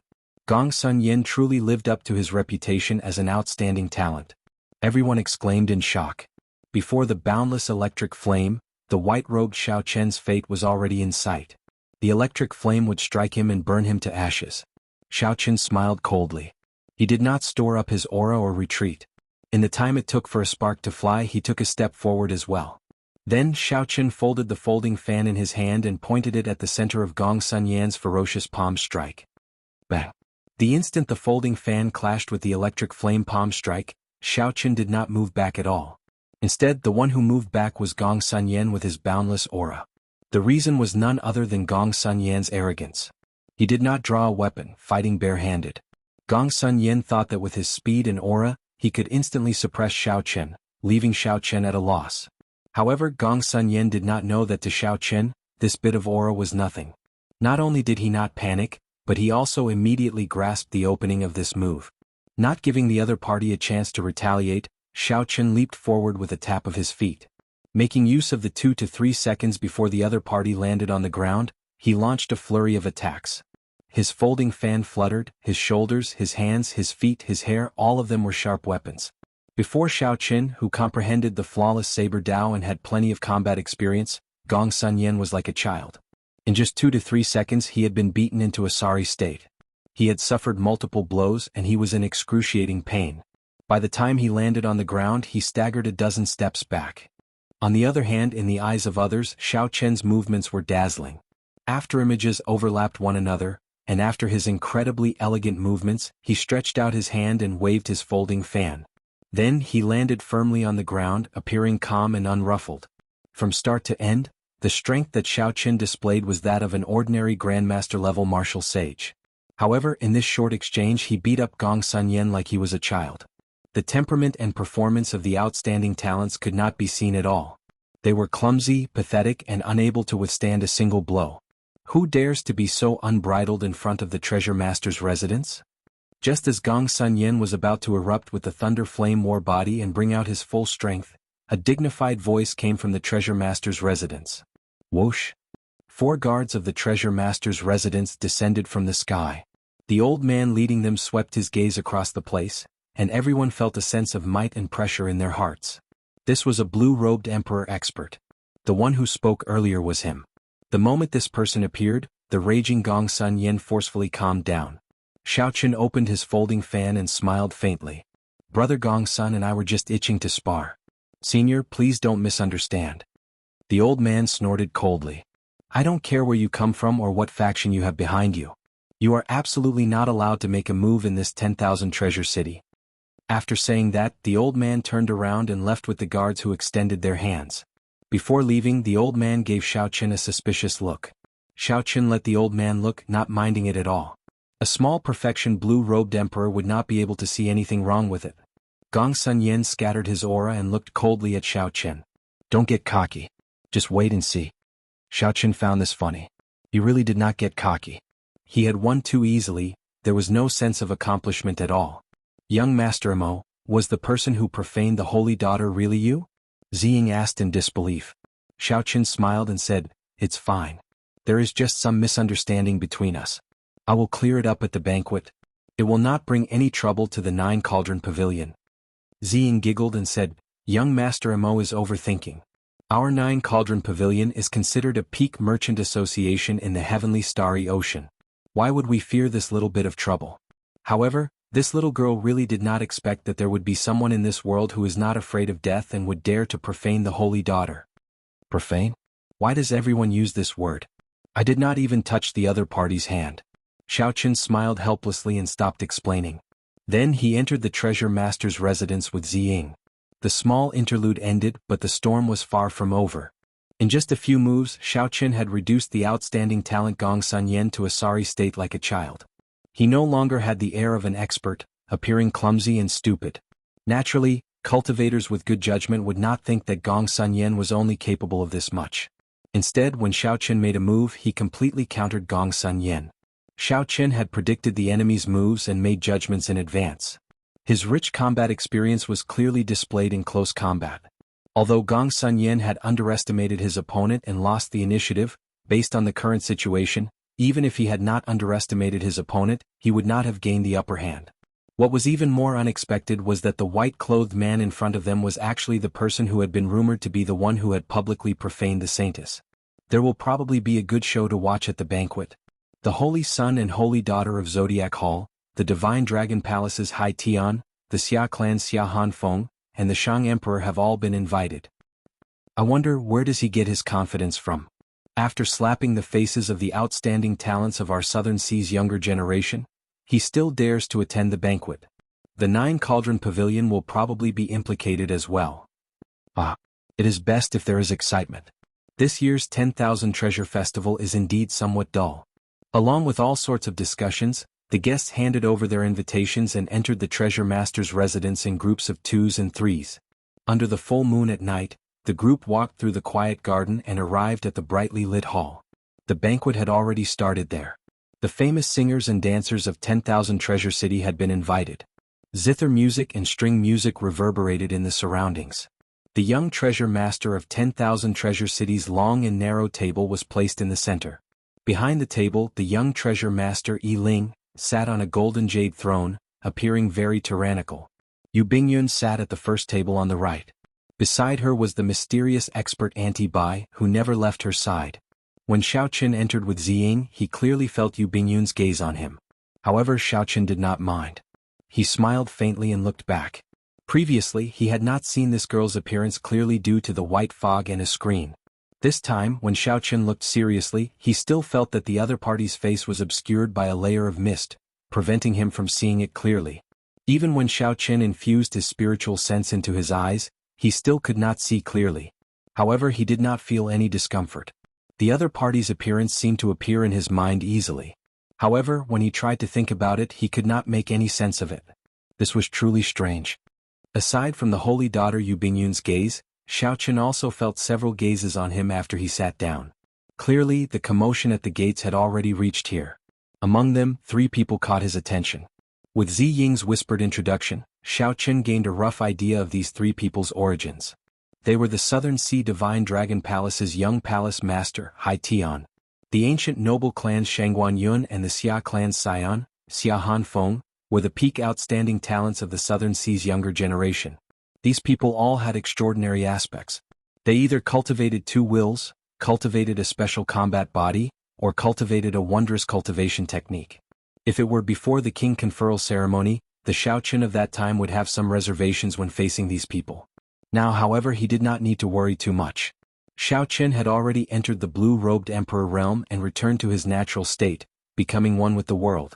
Gongsun Yen truly lived up to his reputation as an outstanding talent. Everyone exclaimed in shock. Before the boundless electric flame, the white-robed Xiao Chen's fate was already in sight. The electric flame would strike him and burn him to ashes. Xiao Chen smiled coldly. He did not store up his aura or retreat. In the time it took for a spark to fly, he took a step forward as well. Then Xiao Chen folded the folding fan in his hand and pointed it at the center of Gongsun Yan's ferocious palm strike. Bang! The instant the folding fan clashed with the electric flame palm strike, Xiao Chen did not move back at all. Instead, the one who moved back was Gongsun Yan with his boundless aura. The reason was none other than Gongsun Yan's arrogance. He did not draw a weapon, fighting barehanded. Gongsun Yan thought that with his speed and aura, he could instantly suppress Xiao Chen, leaving Xiao Chen at a loss. However, Gongsun Yan did not know that to Xiao Chen, this bit of aura was nothing. Not only did he not panic, but he also immediately grasped the opening of this move. Not giving the other party a chance to retaliate, Xiao Chen leaped forward with a tap of his feet. Making use of the 2 to 3 seconds before the other party landed on the ground, he launched a flurry of attacks. His folding fan fluttered, his shoulders, his hands, his feet, his hair, all of them were sharp weapons. Before Xiao Chen, who comprehended the flawless saber Dao and had plenty of combat experience, Gongsun Yan was like a child. In just 2 to 3 seconds he had been beaten into a sorry state. He had suffered multiple blows and he was in excruciating pain. By the time he landed on the ground he staggered a dozen steps back. On the other hand, in the eyes of others, Xiao Chen's movements were dazzling. After images overlapped one another, and after his incredibly elegant movements, he stretched out his hand and waved his folding fan. Then he landed firmly on the ground, appearing calm and unruffled. From start to end, the strength that Xiao Chen displayed was that of an ordinary Grandmaster-level martial sage. However, in this short exchange he beat up Gongsun Yan like he was a child. The temperament and performance of the outstanding talents could not be seen at all. They were clumsy, pathetic, and unable to withstand a single blow. Who dares to be so unbridled in front of the Treasure Master's residence? Just as Gong Sun Yen was about to erupt with the Thunder Flame War body and bring out his full strength, a dignified voice came from the Treasure Master's residence. Whoosh! 4 guards of the Treasure Master's residence descended from the sky. The old man leading them swept his gaze across the place, and everyone felt a sense of might and pressure in their hearts. This was a blue-robed emperor expert. The one who spoke earlier was him. The moment this person appeared, the raging Gong Sun Yen forcefully calmed down. Xiaoqun opened his folding fan and smiled faintly. Brother Gong Sun and I were just itching to spar. Senior, please don't misunderstand. The old man snorted coldly. I don't care where you come from or what faction you have behind you. You are absolutely not allowed to make a move in this 10,000 treasure city. After saying that, the old man turned around and left with the guards who extended their hands. Before leaving, the old man gave Xiaoqun a suspicious look. Xiaoqun let the old man look, not minding it at all. A small perfection blue-robed emperor would not be able to see anything wrong with it. Gong Sun Yen scattered his aura and looked coldly at Xiaoqun. Don't get cocky. Just wait and see. Xiaoqun found this funny. He really did not get cocky. He had won too easily, there was no sense of accomplishment at all. Young Master Imo, was the person who profaned the holy daughter really you? Ziying asked in disbelief. Xiaoqun smiled and said, It's fine. There is just some misunderstanding between us. I will clear it up at the banquet. It will not bring any trouble to the 9 Cauldron Pavilion. Ziying giggled and said, Young Master Imo is overthinking. Our 9 Cauldron Pavilion is considered a peak merchant association in the heavenly starry ocean. Why would we fear this little bit of trouble? However, this little girl really did not expect that there would be someone in this world who is not afraid of death and would dare to profane the holy daughter. Profane? Why does everyone use this word? I did not even touch the other party's hand. Xiaoqun smiled helplessly and stopped explaining. Then he entered the Treasure Master's residence with Ziying. The small interlude ended, but the storm was far from over. In just a few moves, Xiaoqun had reduced the outstanding talent Gong Sun Yen to a sorry state like a child. He no longer had the air of an expert, appearing clumsy and stupid. Naturally, cultivators with good judgment would not think that Gong Sun Yen was only capable of this much. Instead, when Xiaoqun made a move, he completely countered Gong Sun Yen. Xiaoqun had predicted the enemy's moves and made judgments in advance. His rich combat experience was clearly displayed in close combat. Although Gong Sun Yen had underestimated his opponent and lost the initiative, based on the current situation, even if he had not underestimated his opponent, he would not have gained the upper hand. What was even more unexpected was that the white-clothed man in front of them was actually the person who had been rumored to be the one who had publicly profaned the saintess. There will probably be a good show to watch at the banquet. The Holy Son and Holy Daughter of Zodiac Hall, the Divine Dragon Palace's Hai Tian, the Xia Clan's Xia Hanfeng, and the Shang Emperor have all been invited. I wonder, where does he get his confidence from? After slapping the faces of the outstanding talents of our Southern Sea's younger generation, he still dares to attend the banquet. The 9 Cauldron Pavilion will probably be implicated as well. It is best if there is excitement. This year's 10,000 Treasure Festival is indeed somewhat dull. Along with all sorts of discussions, the guests handed over their invitations and entered the Treasure Master's residence in groups of 2s and 3s. Under the full moon at night, the group walked through the quiet garden and arrived at the brightly lit hall. The banquet had already started there. The famous singers and dancers of 10,000 Treasure City had been invited. Zither music and string music reverberated in the surroundings. The young Treasure Master of 10,000 Treasure City's long and narrow table was placed in the center. Behind the table, the young Treasure Master Yi Ling sat on a golden jade throne, appearing very tyrannical. Yu Bingyun sat at the first table on the right. Beside her was the mysterious expert Auntie Bai, who never left her side. When Xiaoqun entered with Ziying, he clearly felt Yu Bingyun's gaze on him. However, Xiaoqun did not mind. He smiled faintly and looked back. Previously, he had not seen this girl's appearance clearly due to the white fog and a screen. This time, when Xiaoqun looked seriously, he still felt that the other party's face was obscured by a layer of mist, preventing him from seeing it clearly. Even when Xiaoqun infused his spiritual sense into his eyes, he still could not see clearly. However, he did not feel any discomfort. The other party's appearance seemed to appear in his mind easily. However, when he tried to think about it, he could not make any sense of it. This was truly strange. Aside from the holy daughter Yu Bingyun's gaze, Xiaoqun also felt several gazes on him after he sat down. Clearly, the commotion at the gates had already reached here. Among them, 3 people caught his attention. With Zi Ying's whispered introduction, Xiao Qin gained a rough idea of these three people's origins. They were the Southern Sea Divine Dragon Palace's young palace master, Hai Tian. The ancient noble clans Shangguan Yun and the Xia clan's Xian, Xia Han Feng, were the peak outstanding talents of the Southern Sea's younger generation. These people all had extraordinary aspects. They either cultivated two wills, cultivated a special combat body, or cultivated a wondrous cultivation technique. If it were before the king conferral ceremony, the Xiao Qin of that time would have some reservations when facing these people. Now, however, he did not need to worry too much. Xiao Qin had already entered the blue-robed emperor realm and returned to his natural state, becoming one with the world.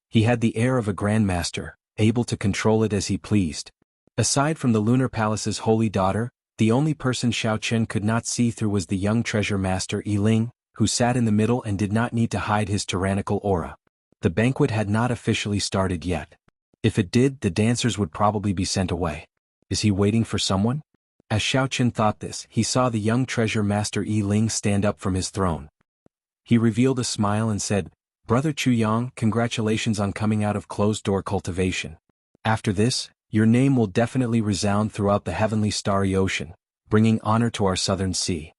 He had the air of a grandmaster, able to control it as he pleased. Aside from the lunar palace's holy daughter, the only person Xiao Qin could not see through was the young treasure master Yi Ling, who sat in the middle and did not need to hide his tyrannical aura. The banquet had not officially started yet. If it did, the dancers would probably be sent away. Is he waiting for someone? As Xiao Qin thought this, he saw the young treasure master Yi Ling stand up from his throne. He revealed a smile and said, "Brother Chu Yang, congratulations on coming out of closed-door cultivation. After this, your name will definitely resound throughout the heavenly starry ocean, bringing honor to our southern sea."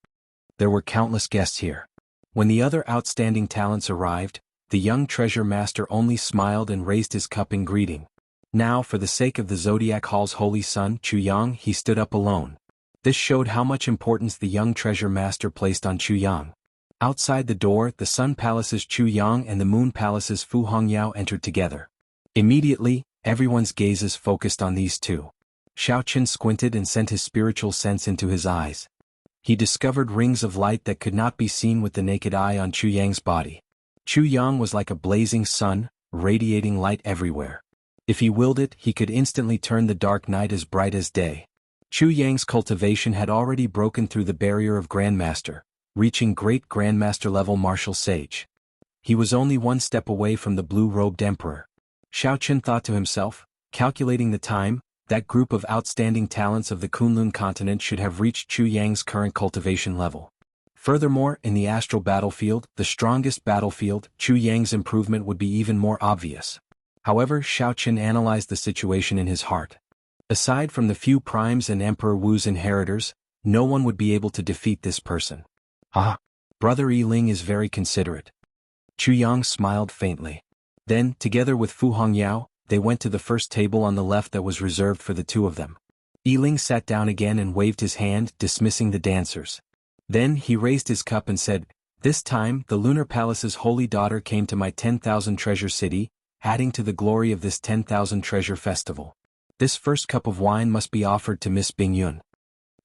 There were countless guests here. When the other outstanding talents arrived, the young treasure master only smiled and raised his cup in greeting. Now, for the sake of the Zodiac Hall's holy son, Chu Yang, he stood up alone. This showed how much importance the young treasure master placed on Chu Yang. Outside the door, the Sun Palace's Chu Yang and the Moon Palace's Fu Hongyao entered together. Immediately, everyone's gazes focused on these two. Xiao Qin squinted and sent his spiritual sense into his eyes. He discovered rings of light that could not be seen with the naked eye on Chu Yang's body. Chu Yang was like a blazing sun, radiating light everywhere. If he willed it, he could instantly turn the dark night as bright as day. Chu Yang's cultivation had already broken through the barrier of Grandmaster, reaching great Grandmaster level martial sage. He was only one step away from the blue-robed emperor. Xiao Qin thought to himself, calculating the time, that group of outstanding talents of the Kunlun continent should have reached Chu Yang's current cultivation level. Furthermore, in the astral battlefield, the strongest battlefield, Chu Yang's improvement would be even more obvious. However, Xiao Qin analyzed the situation in his heart. Aside from the few primes and Emperor Wu's inheritors, no one would be able to defeat this person. Ah, Brother Yi Ling is very considerate. Chu Yang smiled faintly. Then, together with Fu Hongyao, they went to the first table on the left that was reserved for the two of them. Yi Ling sat down again and waved his hand, dismissing the dancers. Then he raised his cup and said, "This time, the Lunar Palace's holy daughter came to my 10,000 treasure city, adding to the glory of this 10,000 treasure festival. This first cup of wine must be offered to Miss Bing Yun."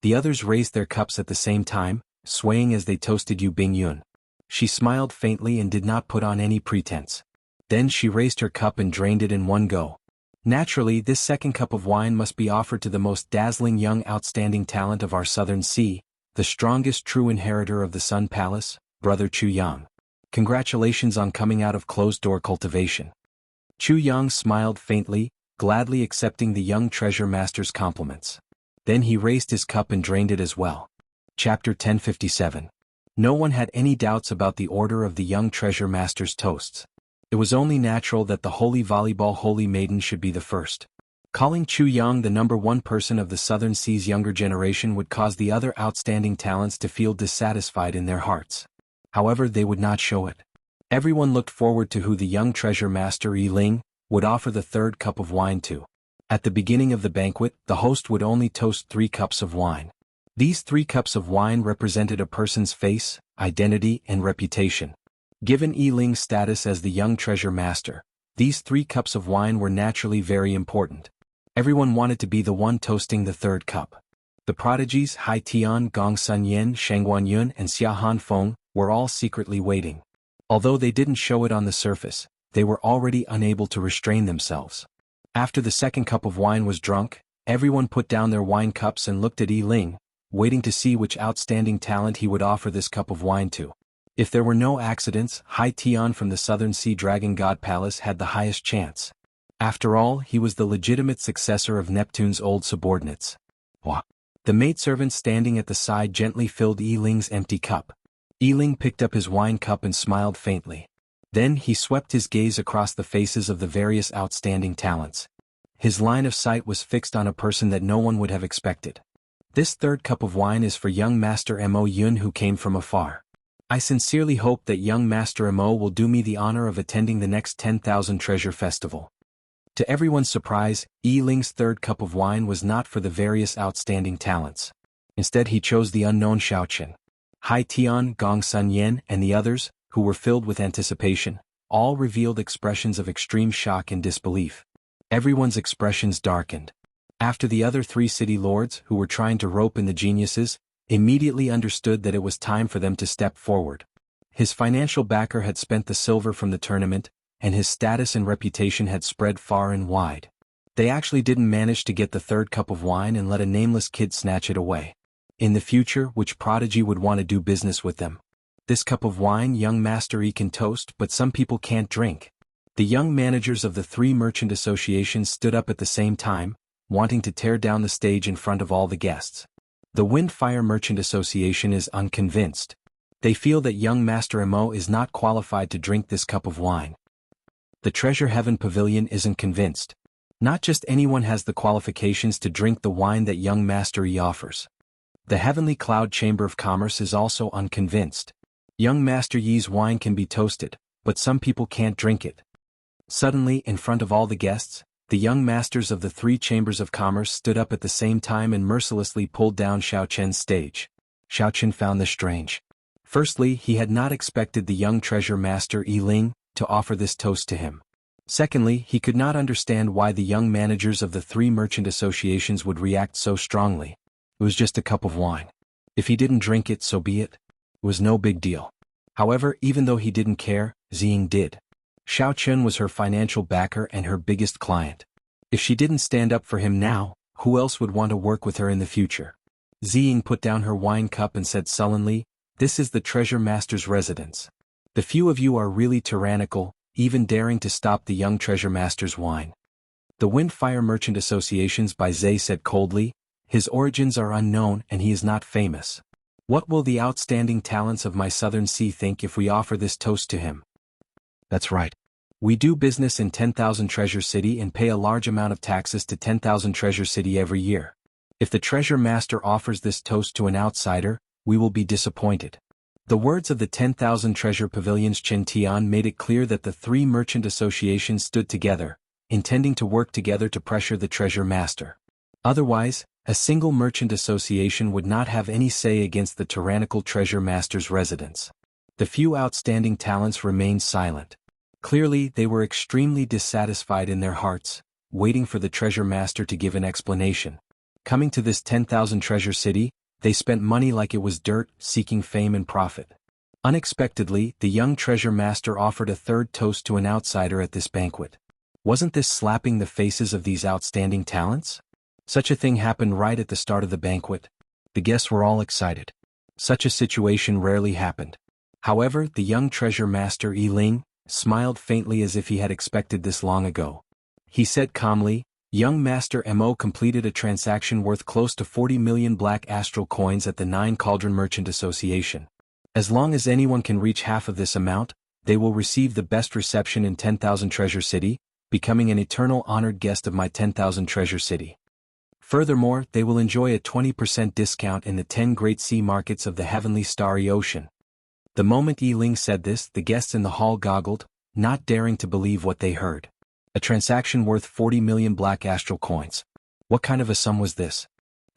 The others raised their cups at the same time, swaying as they toasted Yu Bing Yun. She smiled faintly and did not put on any pretense. Then she raised her cup and drained it in one go. Naturally, this second cup of wine must be offered to the most dazzling young outstanding talent of our southern sea, the strongest true inheritor of the Sun Palace, Brother Chu Yang. Congratulations on coming out of closed-door cultivation. Chu Yang smiled faintly, gladly accepting the young treasure master's compliments. Then he raised his cup and drained it as well. Chapter 1057. No one had any doubts about the order of the young treasure master's toasts. It was only natural that the holy volleyball holy maiden should be the first. Calling Chu Yang the number one person of the Southern Sea's younger generation would cause the other outstanding talents to feel dissatisfied in their hearts. However, they would not show it. Everyone looked forward to who the young treasure master Yi Ling would offer the third cup of wine to. At the beginning of the banquet, the host would only toast 3 cups of wine. These 3 cups of wine represented a person's face, identity, and reputation. Given Yi Ling's status as the young treasure master, these 3 cups of wine were naturally very important. Everyone wanted to be the one toasting the third cup. The prodigies Hai Tian, Gong Sun Yen, Shangguan Yun, and Xia Han Feng were all secretly waiting. Although they didn't show it on the surface, they were already unable to restrain themselves. After the second cup of wine was drunk, everyone put down their wine cups and looked at Yi Ling, waiting to see which outstanding talent he would offer this cup of wine to. If there were no accidents, Hai Tian from the Southern Sea Dragon God Palace had the highest chance. After all, he was the legitimate successor of Neptune's old subordinates. Wah! The maidservant standing at the side gently filled Yi Ling's empty cup. Yi Ling picked up his wine cup and smiled faintly. Then he swept his gaze across the faces of the various outstanding talents. His line of sight was fixed on a person that no one would have expected. This third cup of wine is for young Master Mo Yun, who came from afar. I sincerely hope that young Master Mo will do me the honor of attending the next 10,000 Treasure Festival. To everyone's surprise, Yi Ling's third cup of wine was not for the various outstanding talents. Instead, he chose the unknown Xiaochen. Hai Tian, Gong Sun Yen, and the others, who were filled with anticipation, all revealed expressions of extreme shock and disbelief. Everyone's expressions darkened. After the other 3 city lords, who were trying to rope in the geniuses, immediately understood that it was time for them to step forward. His financial backer had spent the silver from the tournament, and his status and reputation had spread far and wide. They actually didn't manage to get the third cup of wine and let a nameless kid snatch it away. In the future, which prodigy would want to do business with them? This cup of wine young Master Yi can toast, but some people can't drink. The young managers of the 3 merchant associations stood up at the same time, wanting to tear down the stage in front of all the guests. The Windfire Merchant Association is unconvinced. They feel that young Master Mo is not qualified to drink this cup of wine. The Treasure Heaven Pavilion isn't convinced. Not just anyone has the qualifications to drink the wine that young Master Yi offers. The Heavenly Cloud Chamber of Commerce is also unconvinced. Young Master Yi's wine can be toasted, but some people can't drink it. Suddenly, in front of all the guests, the young masters of the 3 chambers of commerce stood up at the same time and mercilessly pulled down Xiaochen's stage. Xiaochen found this strange. Firstly, he had not expected the young treasure master Yi Ling to offer this toast to him. Secondly, he could not understand why the young managers of the 3 merchant associations would react so strongly. It was just a cup of wine. If he didn't drink it, so be it. It was no big deal. However, even though he didn't care, Ziying did. Xiaochen was her financial backer and her biggest client. If she didn't stand up for him now, who else would want to work with her in the future? Ziying put down her wine cup and said sullenly, "This is the treasure master's residence. The few of you are really tyrannical, even daring to stop the young treasure master's wine." The Windfire Merchant Associations by Zay said coldly, "His origins are unknown and he is not famous. What will the outstanding talents of my Southern Sea think if we offer this toast to him?" That's right. We do business in 10,000 Treasure City and pay a large amount of taxes to 10,000 Treasure City every year. If the treasure master offers this toast to an outsider, we will be disappointed. The words of the 10,000 Treasure Pavilion's Chen Tian made it clear that the 3 merchant associations stood together, intending to work together to pressure the treasure master. Otherwise, a single merchant association would not have any say against the tyrannical treasure master's residence. The few outstanding talents remained silent. Clearly, they were extremely dissatisfied in their hearts, waiting for the treasure master to give an explanation. Coming to this 10,000 Treasure City, they spent money like it was dirt, seeking fame and profit. Unexpectedly, the young treasure master offered a third toast to an outsider at this banquet. Wasn't this slapping the faces of these outstanding talents? Such a thing happened right at the start of the banquet. The guests were all excited. Such a situation rarely happened. However, the young treasure master Yi Ling smiled faintly as if he had expected this long ago. He said calmly, "Young Master Mo completed a transaction worth close to 40 million black astral coins at the 9 Cauldron Merchant Association. As long as anyone can reach half of this amount, they will receive the best reception in 10,000 Treasure City, becoming an eternal honored guest of my 10,000 Treasure City. Furthermore, they will enjoy a 20% discount in the 10 great sea markets of the heavenly starry ocean." The moment Yi Ling said this, the guests in the hall goggled, not daring to believe what they heard. A transaction worth 40 million black astral coins. What kind of a sum was this?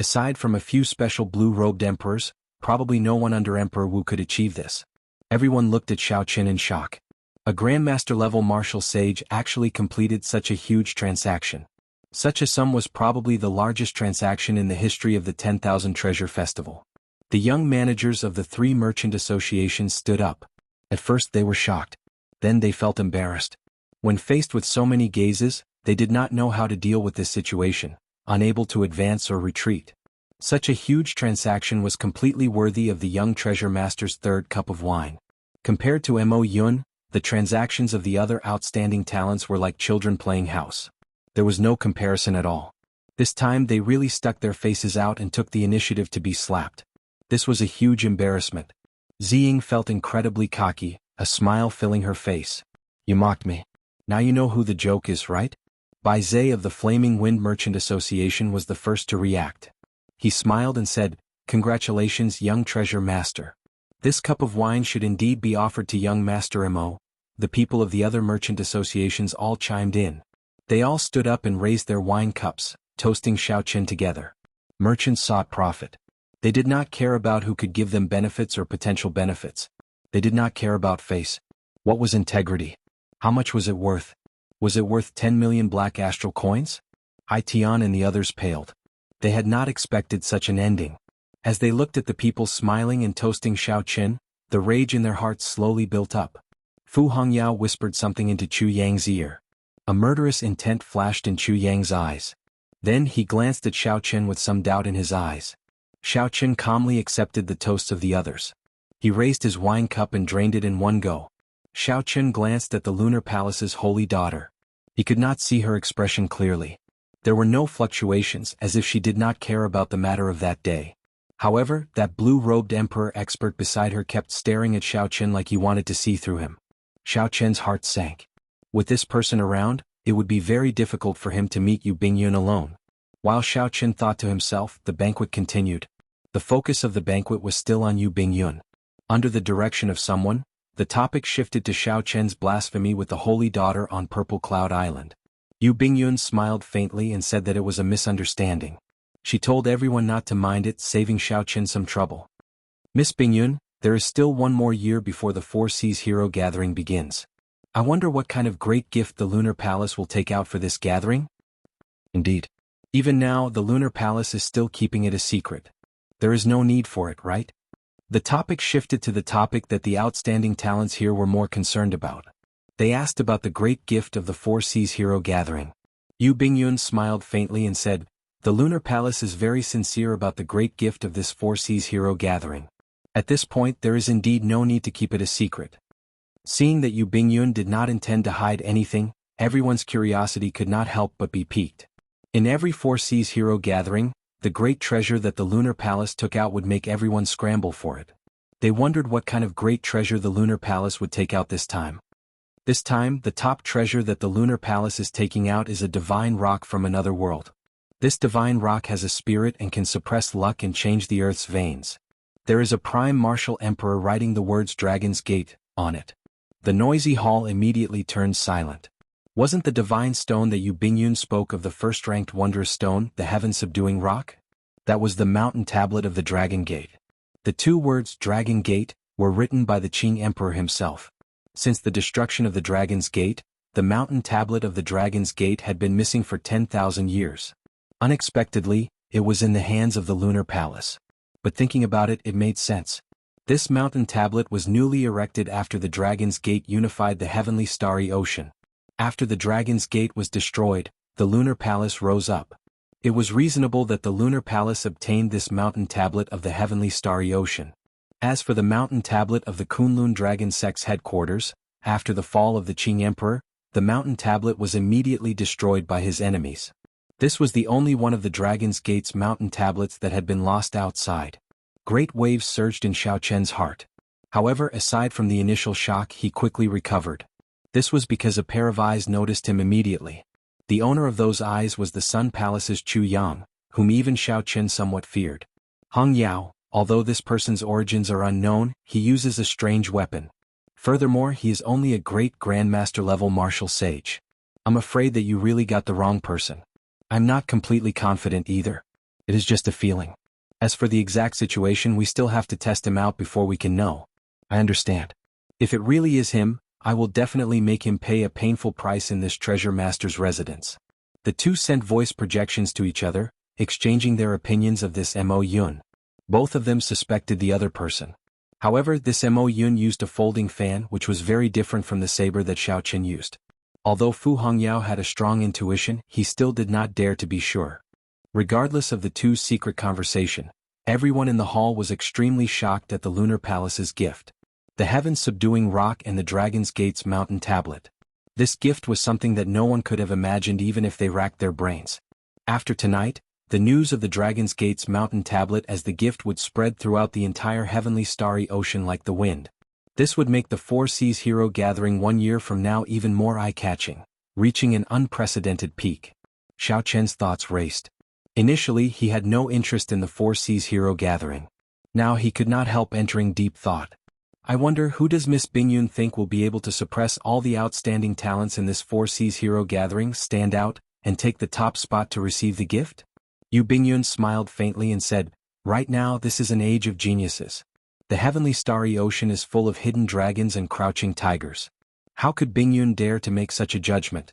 Aside from a few special blue-robed emperors, probably no one under Emperor Wu could achieve this. Everyone looked at Xiaochen in shock. A Grandmaster-level martial sage actually completed such a huge transaction. Such a sum was probably the largest transaction in the history of the 10,000 Treasure Festival. The young managers of the 3 merchant associations stood up. At first they were shocked. Then they felt embarrassed. When faced with so many gazes, they did not know how to deal with this situation, unable to advance or retreat. Such a huge transaction was completely worthy of the young treasure master's third cup of wine. Compared to Mo Yun, the transactions of the other outstanding talents were like children playing house. There was no comparison at all. This time they really stuck their faces out and took the initiative to be slapped. This was a huge embarrassment. Ziying felt incredibly cocky, a smile filling her face. You mocked me. Now you know who the joke is, right? Bai Zhe of the Flaming Wind Merchant Association was the first to react. He smiled and said, "Congratulations, young treasure master. This cup of wine should indeed be offered to young Master Mo." The people of the other merchant associations all chimed in. They all stood up and raised their wine cups, toasting Xiaoqin together. Merchants sought profit. They did not care about who could give them benefits or potential benefits. They did not care about face. What was integrity? How much was it worth? Was it worth 10 million black astral coins? Itian and the others paled. They had not expected such an ending. As they looked at the people smiling and toasting Xiaoqin, the rage in their hearts slowly built up. Fu Hongyao whispered something into Chu Yang's ear. A murderous intent flashed in Chu Yang's eyes. Then he glanced at Xiaoqin with some doubt in his eyes. Xiaoqin calmly accepted the toasts of the others. He raised his wine cup and drained it in one go. Xiaoqin glanced at the Lunar Palace's holy daughter. He could not see her expression clearly. There were no fluctuations, as if she did not care about the matter of that day. However, that blue-robed emperor expert beside her kept staring at Xiaoqin like he wanted to see through him. Xiaoqin's heart sank. With this person around, it would be very difficult for him to meet Yu Bingyun alone. While Xiaoqin thought to himself, the banquet continued. The focus of the banquet was still on Yu Bingyun. Under the direction of someone, the topic shifted to Xiaoqin's blasphemy with the Holy Daughter on Purple Cloud Island. Yu Bingyun smiled faintly and said that it was a misunderstanding. She told everyone not to mind it, saving Xiaoqin some trouble. "Miss Bingyun, there is still one more year before the Four Seas Hero Gathering begins. I wonder what kind of great gift the Lunar Palace will take out for this gathering?" Indeed. Even now, the Lunar Palace is still keeping it a secret. There is no need for it, right? The topic shifted to the topic that the outstanding talents here were more concerned about. They asked about the great gift of the Four Seas Hero Gathering. Yu Bingyun smiled faintly and said, "The Lunar Palace is very sincere about the great gift of this Four Seas Hero Gathering. At this point there is indeed no need to keep it a secret." Seeing that Yu Bingyun did not intend to hide anything, everyone's curiosity could not help but be piqued. In every Four Seas Hero Gathering, the great treasure that the Lunar Palace took out would make everyone scramble for it. They wondered what kind of great treasure the Lunar Palace would take out this time. This time, the top treasure that the Lunar Palace is taking out is a divine rock from another world. This divine rock has a spirit and can suppress luck and change the earth's veins. There is a prime martial emperor writing the words Dragon's Gate on it. The noisy hall immediately turned silent. Wasn't the divine stone that Yu Bingyun spoke of the first-ranked wondrous stone, the heaven-subduing rock? That was the mountain tablet of the Dragon Gate. The two words Dragon Gate were written by the Qing Emperor himself. Since the destruction of the Dragon's Gate, the mountain tablet of the Dragon's Gate had been missing for 10,000 years. Unexpectedly, it was in the hands of the Lunar Palace. But thinking about it, it made sense. This mountain tablet was newly erected after the Dragon's Gate unified the heavenly starry ocean. After the Dragon's Gate was destroyed, the Lunar Palace rose up. It was reasonable that the Lunar Palace obtained this mountain tablet of the heavenly starry ocean. As for the mountain tablet of the Kunlun Dragon Sect's headquarters, after the fall of the Qing Emperor, the mountain tablet was immediately destroyed by his enemies. This was the only one of the Dragon's Gate's mountain tablets that had been lost outside. Great waves surged in Xiaoqin's heart. However, aside from the initial shock, he quickly recovered. This was because a pair of eyes noticed him immediately. The owner of those eyes was the Sun Palace's Chu Yang, whom even Xiaoqin somewhat feared. Hong Yao, although this person's origins are unknown, he uses a strange weapon. Furthermore, he is only a great Grandmaster-level martial sage. I'm afraid that you really got the wrong person. I'm not completely confident either. It is just a feeling. As for the exact situation, we still have to test him out before we can know. I understand. If it really is him, I will definitely make him pay a painful price in this treasure master's residence. The two sent voice projections to each other, exchanging their opinions of this Mo Yun. Both of them suspected the other person. However, this Mo Yun used a folding fan which was very different from the saber that Xiaoqin used. Although Fu Hongyao had a strong intuition, he still did not dare to be sure. Regardless of the two's secret conversation, everyone in the hall was extremely shocked at the Lunar Palace's gift. The heaven-subduing rock and the Dragon's Gate's mountain tablet. This gift was something that no one could have imagined even if they racked their brains. After tonight, the news of the Dragon's Gate's mountain tablet as the gift would spread throughout the entire heavenly starry ocean like the wind. This would make the Four Seas Hero Gathering 1 year from now even more eye-catching, reaching an unprecedented peak. Xiao Chen's thoughts raced. Initially he had no interest in the Four Seas Hero Gathering. Now he could not help entering deep thought. I wonder who does Miss Bingyun think will be able to suppress all the outstanding talents in this Four Seas Hero Gathering, stand out, and take the top spot to receive the gift? Yu Bingyun smiled faintly and said, right now this is an age of geniuses. The heavenly starry ocean is full of hidden dragons and crouching tigers. How could Bingyun dare to make such a judgment?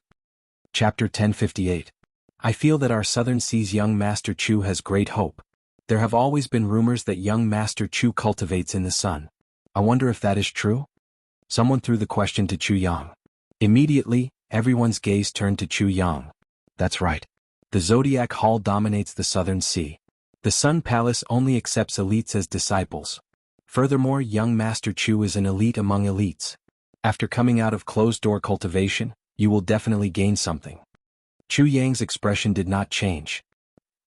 Chapter 1058. I feel that our Southern Sea's young Master Chu has great hope. There have always been rumors that young Master Chu cultivates in the sun. I wonder if that is true? Someone threw the question to Chu Yang. Immediately, everyone's gaze turned to Chu Yang. That's right. The Zodiac Hall dominates the Southern Sea. The Sun Palace only accepts elites as disciples. Furthermore, young Master Chu is an elite among elites. After coming out of closed-door cultivation, you will definitely gain something. Chu Yang's expression did not change.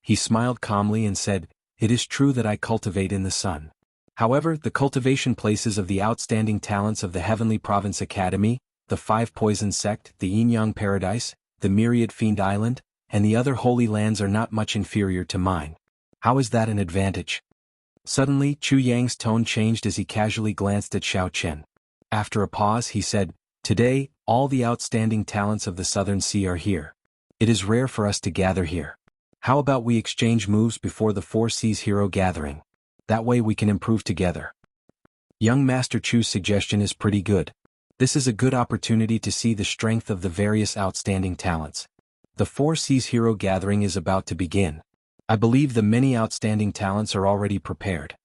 He smiled calmly and said, it is true that I cultivate in the sun. However, the cultivation places of the outstanding talents of the Heavenly Province Academy, the Five Poison Sect, the Yin-Yang Paradise, the Myriad Fiend Island, and the other holy lands are not much inferior to mine. How is that an advantage? Suddenly, Chu Yang's tone changed as he casually glanced at Xiao Chen. After a pause he said, today, all the outstanding talents of the Southern Sea are here. It is rare for us to gather here. How about we exchange moves before the Four Seas Hero Gathering? That way we can improve together. Young Master Chu's suggestion is pretty good. This is a good opportunity to see the strength of the various outstanding talents. The Four Seas Hero Gathering is about to begin. I believe the many outstanding talents are already prepared.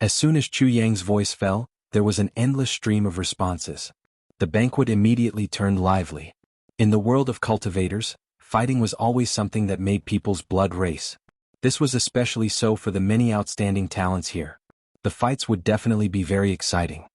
As soon as Chu Yang's voice fell, there was an endless stream of responses. The banquet immediately turned lively. In the world of cultivators, fighting was always something that made people's blood race. This was especially so for the many outstanding talents here. The fights would definitely be very exciting.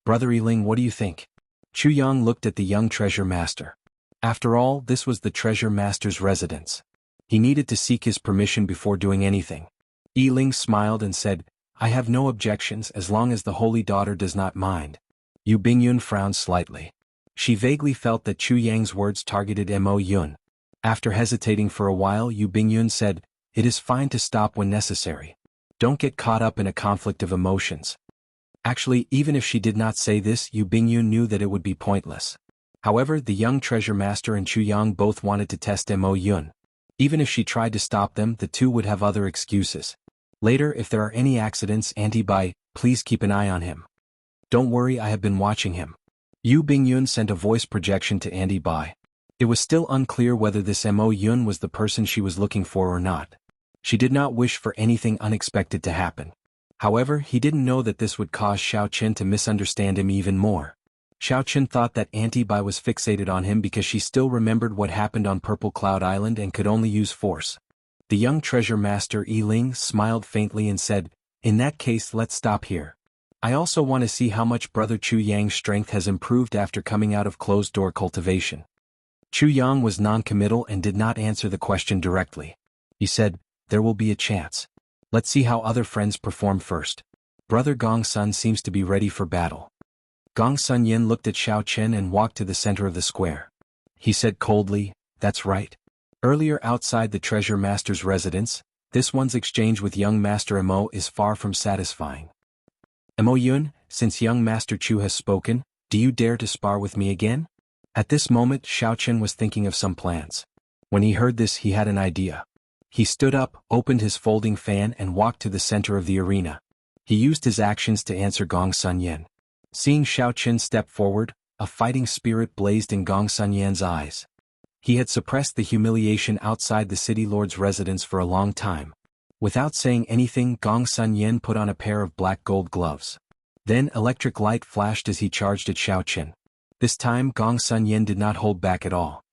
Brother Yiling, what do you think? Chu Yang looked at the young treasure master. After all, this was the treasure master's residence. He needed to seek his permission before doing anything. Yiling smiled and said, I have no objections as long as the holy daughter does not mind. Yu Bingyun frowned slightly. She vaguely felt that Chu Yang's words targeted Mo Yun. After hesitating for a while, Yu Bingyun said, it is fine to stop when necessary. Don't get caught up in a conflict of emotions. Actually, even if she did not say this, Yu Bingyun knew that it would be pointless. However, the young treasure master and Chu Yang both wanted to test Mo Yun. Even if she tried to stop them, the two would have other excuses. Later, if there are any accidents, Auntie Bai, please keep an eye on him. Don't worry, I have been watching him. Yu Bingyun sent a voice projection to Auntie Bai. It was still unclear whether this Mo Yun was the person she was looking for or not. She did not wish for anything unexpected to happen. However, he didn't know that this would cause Xiao Chen to misunderstand him even more. Xiao Chen thought that Auntie Bai was fixated on him because she still remembered what happened on Purple Cloud Island and could only use force. The young treasure master Yiling smiled faintly and said, in that case let's stop here. I also want to see how much Brother Chu Yang's strength has improved after coming out of closed-door cultivation. Chu Yang was non-committal and did not answer the question directly. He said, there will be a chance. Let's see how other friends perform first. Brother Gong Sun seems to be ready for battle. Gong Sun Yin looked at Xiao Chen and walked to the center of the square. He said coldly, that's right. Earlier outside the treasure master's residence, this one's exchange with young Master Mo is far from satisfying. Mo Yun, since young Master Chu has spoken, do you dare to spar with me again? At this moment Xiao Chen was thinking of some plans. When he heard this he had an idea. He stood up, opened his folding fan and walked to the center of the arena. He used his actions to answer Gong Sun Yin. Seeing Xiao Chen step forward, a fighting spirit blazed in Gong Sun Yan's eyes. He had suppressed the humiliation outside the city lord's residence for a long time. Without saying anything, Gong Sun Yin put on a pair of black gold gloves. Then electric light flashed as he charged at Xiao Chen. This time Gong Sun Yin did not hold back at all.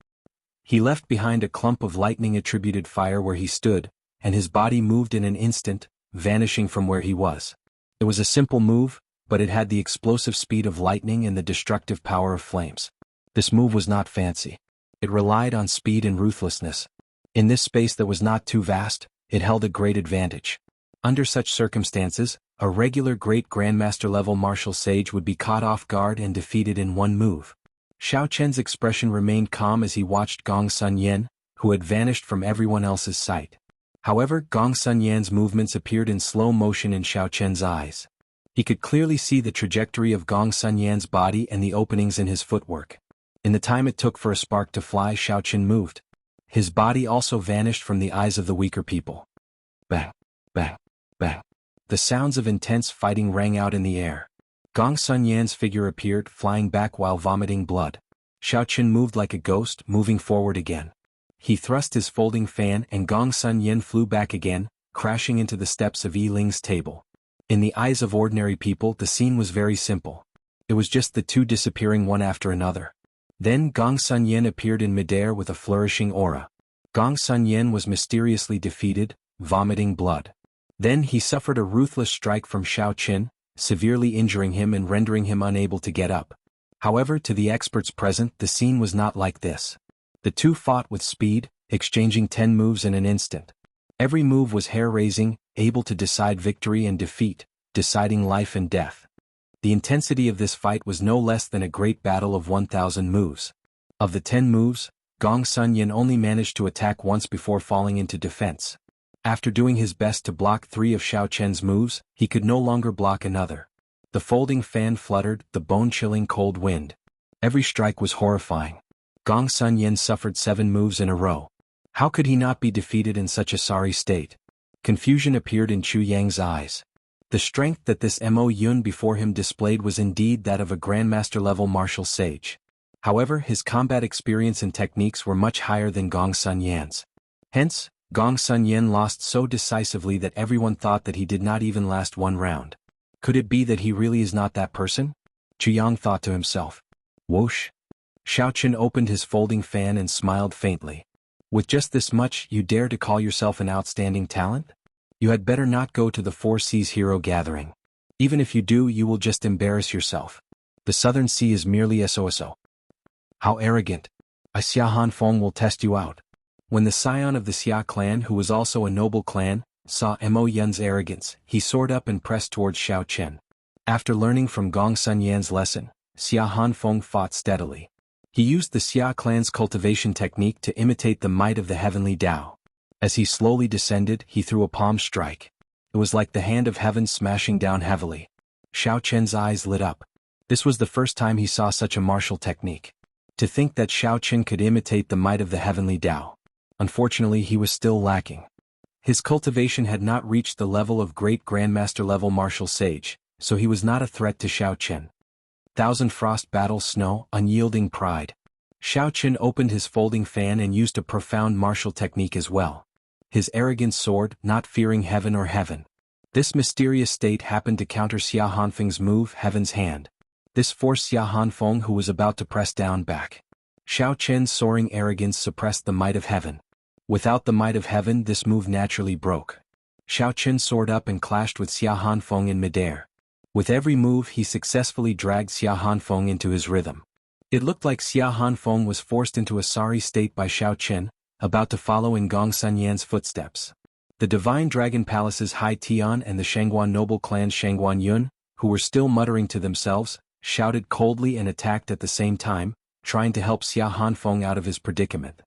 He left behind a clump of lightning-attributed fire where he stood, and his body moved in an instant, vanishing from where he was. It was a simple move, but it had the explosive speed of lightning and the destructive power of flames. This move was not fancy. It relied on speed and ruthlessness. In this space that was not too vast, it held a great advantage. Under such circumstances, a regular great grandmaster level martial sage would be caught off guard and defeated in one move. Xiao Chen's expression remained calm as he watched Gong Sun Yen, who had vanished from everyone else's sight. However, Gong Sun Yan's movements appeared in slow motion in Xiao Chen's eyes. He could clearly see the trajectory of Gong Sun Yan's body and the openings in his footwork. In the time it took for a spark to fly, Xiao Chen moved. His body also vanished from the eyes of the weaker people. Bang, bang, bang. The sounds of intense fighting rang out in the air. Gong Sun Yan's figure appeared, flying back while vomiting blood. Xiao Chen moved like a ghost, moving forward again. He thrust his folding fan and Gong Sun Yan flew back again, crashing into the steps of Yi Ling's table. In the eyes of ordinary people, the scene was very simple. It was just the two disappearing one after another. Then Gong Sun Yan appeared in midair with a flourishing aura. Gong Sun Yan was mysteriously defeated, vomiting blood. Then he suffered a ruthless strike from Xiao Chen, severely injuring him and rendering him unable to get up. However, to the experts present, the scene was not like this. The two fought with speed, exchanging 10 moves in an instant. Every move was hair-raising, able to decide victory and defeat, deciding life and death. The intensity of this fight was no less than a great battle of 1,000 moves. Of the 10 moves, Gong Sun Yan only managed to attack once before falling into defense. After doing his best to block 3 of Xiao Chen's moves, he could no longer block another. The folding fan fluttered, the bone-chilling cold wind. Every strike was horrifying. Gong Sun Yan suffered 7 moves in a row. How could he not be defeated in such a sorry state? Confusion appeared in Chu Yang's eyes. The strength that this Mo Yun before him displayed was indeed that of a grandmaster-level martial sage. However, his combat experience and techniques were much higher than Gong Sun Yan's. Hence, Gong Sun Yan lost so decisively that everyone thought that he did not even last one round. Could it be that he really is not that person? Chu Yang thought to himself. Whoosh! Xiao Chen opened his folding fan and smiled faintly. With just this much, you dare to call yourself an outstanding talent? You had better not go to the Four Seas Hero Gathering. Even if you do, you will just embarrass yourself. The Southern Sea is merely SOSO. How arrogant! Xia Hanfeng will test you out. When the scion of the Xia clan, who was also a noble clan, saw Mo Yun's arrogance, he soared up and pressed towards Xiao Chen. After learning from Gong Sun Yan's lesson, Xia Hanfeng fought steadily. He used the Xia clan's cultivation technique to imitate the might of the heavenly Tao. As he slowly descended, he threw a palm strike. It was like the hand of heaven smashing down heavily. Xiao Chen's eyes lit up. This was the first time he saw such a martial technique. To think that Xiao Chen could imitate the might of the heavenly Tao. Unfortunately, he was still lacking. His cultivation had not reached the level of great grandmaster-level martial sage, so he was not a threat to Xiao Chen. Thousand Frost Battle Snow, Unyielding Pride. Xiao Chen opened his folding fan and used a profound martial technique as well. His arrogance soared, not fearing heaven or heaven. This mysterious state happened to counter Xia Hanfeng's move, Heaven's Hand. This forced Xia Hanfeng, who was about to press down, back. Xiao Chen's soaring arrogance suppressed the might of heaven. Without the might of heaven, this move naturally broke. Xiao Chen soared up and clashed with Xia Hanfeng in midair. With every move, he successfully dragged Xia Hanfeng into his rhythm. It looked like Xia Hanfeng was forced into a sorry state by Xiao Chen, about to follow in Gong Sun Yan's footsteps. The Divine Dragon Palace's Hai Tian and the Shangguan noble clan's Shangguan Yun, who were still muttering to themselves, shouted coldly and attacked at the same time, trying to help Xia Hanfeng out of his predicament.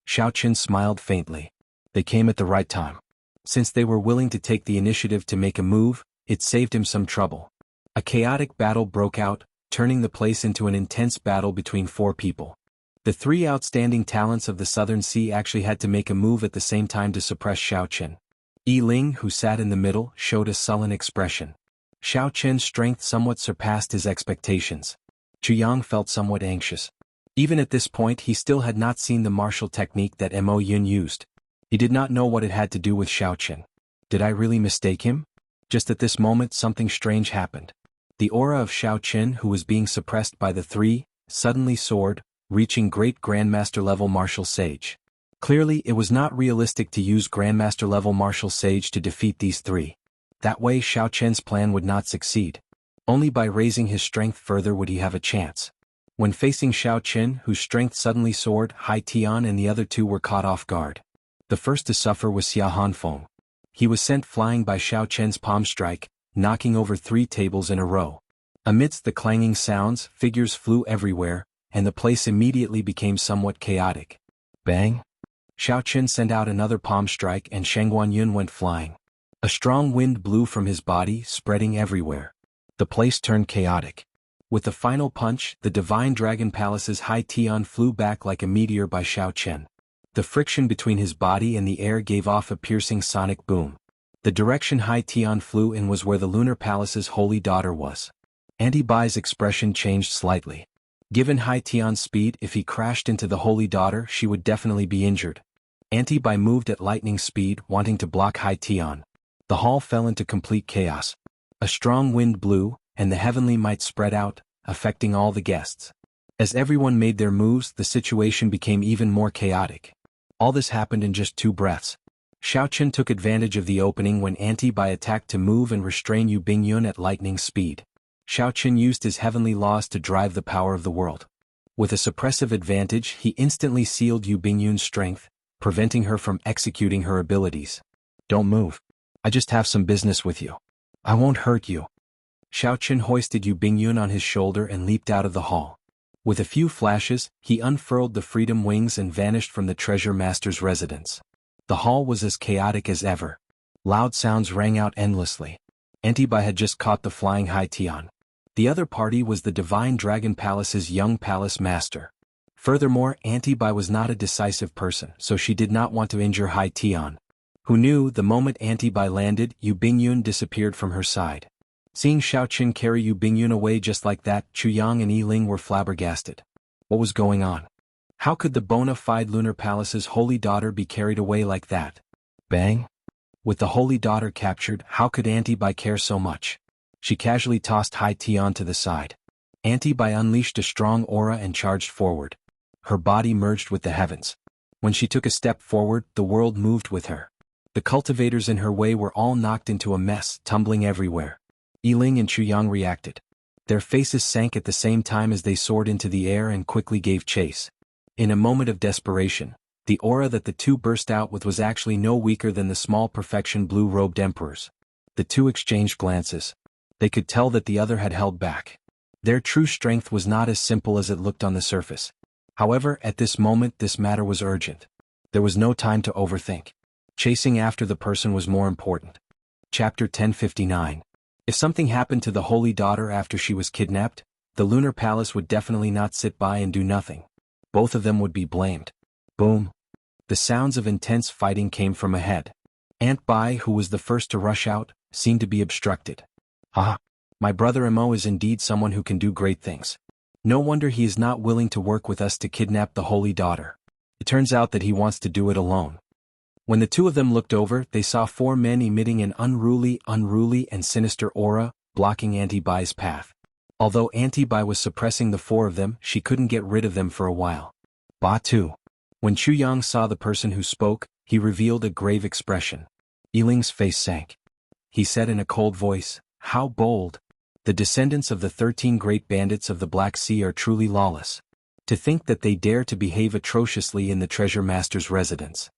Xiao Chen smiled faintly. They came at the right time. Since they were willing to take the initiative to make a move, it saved him some trouble. A chaotic battle broke out, turning the place into an intense battle between 4 people. The 3 outstanding talents of the Southern Sea actually had to make a move at the same time to suppress Xiao Chen. Yi Ling, who sat in the middle, showed a sullen expression. Xiao Chen's strength somewhat surpassed his expectations. Chu Yang felt somewhat anxious. Even at this point, he still had not seen the martial technique that Mo Yun used. He did not know what it had to do with Xiao Chen. Did I really mistake him? Just at this moment, something strange happened. The aura of Xiao Chen, who was being suppressed by the 3, suddenly soared, reaching great grandmaster-level martial sage. Clearly, it was not realistic to use grandmaster-level martial sage to defeat these 3. That way, Xiao Chen's plan would not succeed. Only by raising his strength further would he have a chance. When facing Xiao Chen, whose strength suddenly soared, Hai Tian and the other 2 were caught off guard. The first to suffer was Xia Hanfeng. he was sent flying by Xiao Chen's palm strike, knocking over 3 tables in a row. Amidst the clanging sounds, figures flew everywhere, and the place immediately became somewhat chaotic. Bang! Xiao Chen sent out another palm strike and Shang Guanyun went flying. A strong wind blew from his body, spreading everywhere. The place turned chaotic. With the final punch, the Divine Dragon Palace's High Tian flew back like a meteor by Xiao Chen. The friction between his body and the air gave off a piercing sonic boom. The direction High Tian flew in was where the Lunar Palace's holy daughter was. Auntie Bai's expression changed slightly. Given High Tian's speed, if he crashed into the holy daughter, she would definitely be injured. Auntie Bai moved at lightning speed, wanting to block High Tian. The hall fell into complete chaos. A strong wind blew, and the heavenly might spread out, affecting all the guests. As everyone made their moves, the situation became even more chaotic. All this happened in just 2 breaths. Xiao Chen took advantage of the opening when Auntie Bai attacked to move and restrain Yu Bingyun at lightning speed. Xiao Chen used his heavenly laws to drive the power of the world. With a suppressive advantage, he instantly sealed Yu Bingyun's strength, preventing her from executing her abilities. Don't move. I just have some business with you. I won't hurt you. Xiao Chen hoisted Yu Bingyun on his shoulder and leaped out of the hall. With a few flashes, he unfurled the freedom wings and vanished from the treasure master's residence. The hall was as chaotic as ever. Loud sounds rang out endlessly. Auntie Bai had just caught the flying High Tian. The other party was the Divine Dragon Palace's young palace master. Furthermore, Auntie Bai was not a decisive person, so she did not want to injure High Tian. Who knew, the moment Auntie Bai landed, Yu Bingyun disappeared from her side. Seeing Xiao Chen carry Yu Bingyun away just like that, Chu Yang and Yi Ling were flabbergasted. What was going on? How could the bona fide Lunar Palace's holy daughter be carried away like that? Bang! With the holy daughter captured, how could Auntie Bai care so much? She casually tossed High Tian to the side. Auntie Bai unleashed a strong aura and charged forward. Her body merged with the heavens. When she took a step forward, the world moved with her. The cultivators in her way were all knocked into a mess, tumbling everywhere. Yi Ling and Chu Yang reacted. Their faces sank at the same time as they soared into the air and quickly gave chase. In a moment of desperation, the aura that the two burst out with was actually no weaker than the small perfection blue-robed emperors. The two exchanged glances. They could tell that the other had held back. Their true strength was not as simple as it looked on the surface. However, at this moment this matter was urgent. There was no time to overthink. Chasing after the person was more important. Chapter 1059. If something happened to the Holy Daughter after she was kidnapped, the Lunar Palace would definitely not sit by and do nothing. Both of them would be blamed. Boom. The sounds of intense fighting came from ahead. Aunt Bai, who was the first to rush out, seemed to be obstructed. Ah, my brother Mo is indeed someone who can do great things. No wonder he is not willing to work with us to kidnap the Holy Daughter. It turns out that he wants to do it alone. When the two of them looked over, they saw 4 men emitting an unruly and sinister aura, blocking Auntie Bai's path. Although Auntie Bai was suppressing the 4 of them, she couldn't get rid of them for a while. Ba too. When Chu Yang saw the person who spoke, he revealed a grave expression. Yi Ling's face sank. He said in a cold voice, "How bold! The descendants of the 13 great bandits of the Black Sea are truly lawless. To think that they dare to behave atrociously in the treasure master's residence.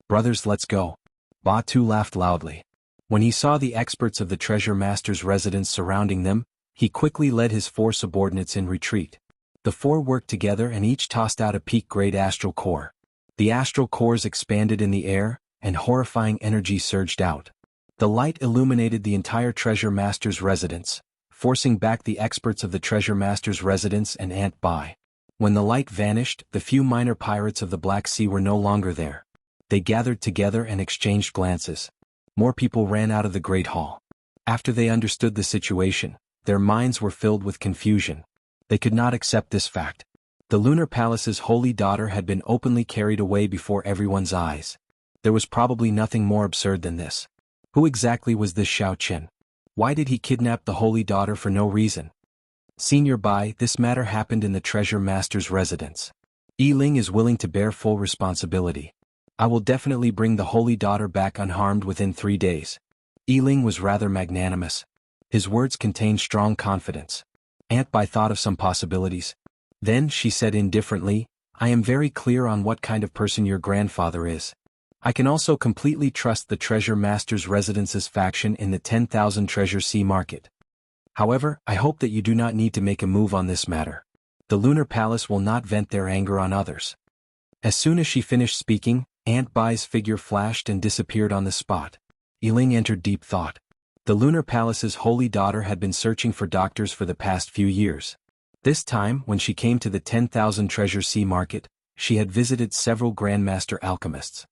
Brothers, let's go." Ba Tu laughed loudly. When he saw the experts of the treasure master's residence surrounding them, he quickly led his 4 subordinates in retreat. The 4 worked together and each tossed out a peak-grade astral core. The astral cores expanded in the air, and horrifying energy surged out. The light illuminated the entire treasure master's residence, forcing back the experts of the treasure master's residence and Aunt Bai. When the light vanished, the few minor pirates of the Black Sea were no longer there. They gathered together and exchanged glances. More people ran out of the Great Hall. After they understood the situation, their minds were filled with confusion. They could not accept this fact. The Lunar Palace's holy daughter had been openly carried away before everyone's eyes. There was probably nothing more absurd than this. Who exactly was this Xiao Chen? Why did he kidnap the holy daughter for no reason? Senior Bai, this matter happened in the treasure master's residence. Yi Ling is willing to bear full responsibility. I will definitely bring the holy daughter back unharmed within 3 days. Yi Ling was rather magnanimous. His words contained strong confidence. Aunt Bai thought of some possibilities. Then she said indifferently, "I am very clear on what kind of person your grandfather is. I can also completely trust the Treasure Master's Residence's faction in the 10,000 Treasure Sea market. However, I hope that you do not need to make a move on this matter. The Lunar Palace will not vent their anger on others. As soon as she finished speaking, Aunt Bai's figure flashed and disappeared on the spot. Yiling entered deep thought. The Lunar Palace's holy daughter had been searching for doctors for the past few years. This time, when she came to the 10,000 Treasure Sea market, she had visited several Grandmaster alchemists.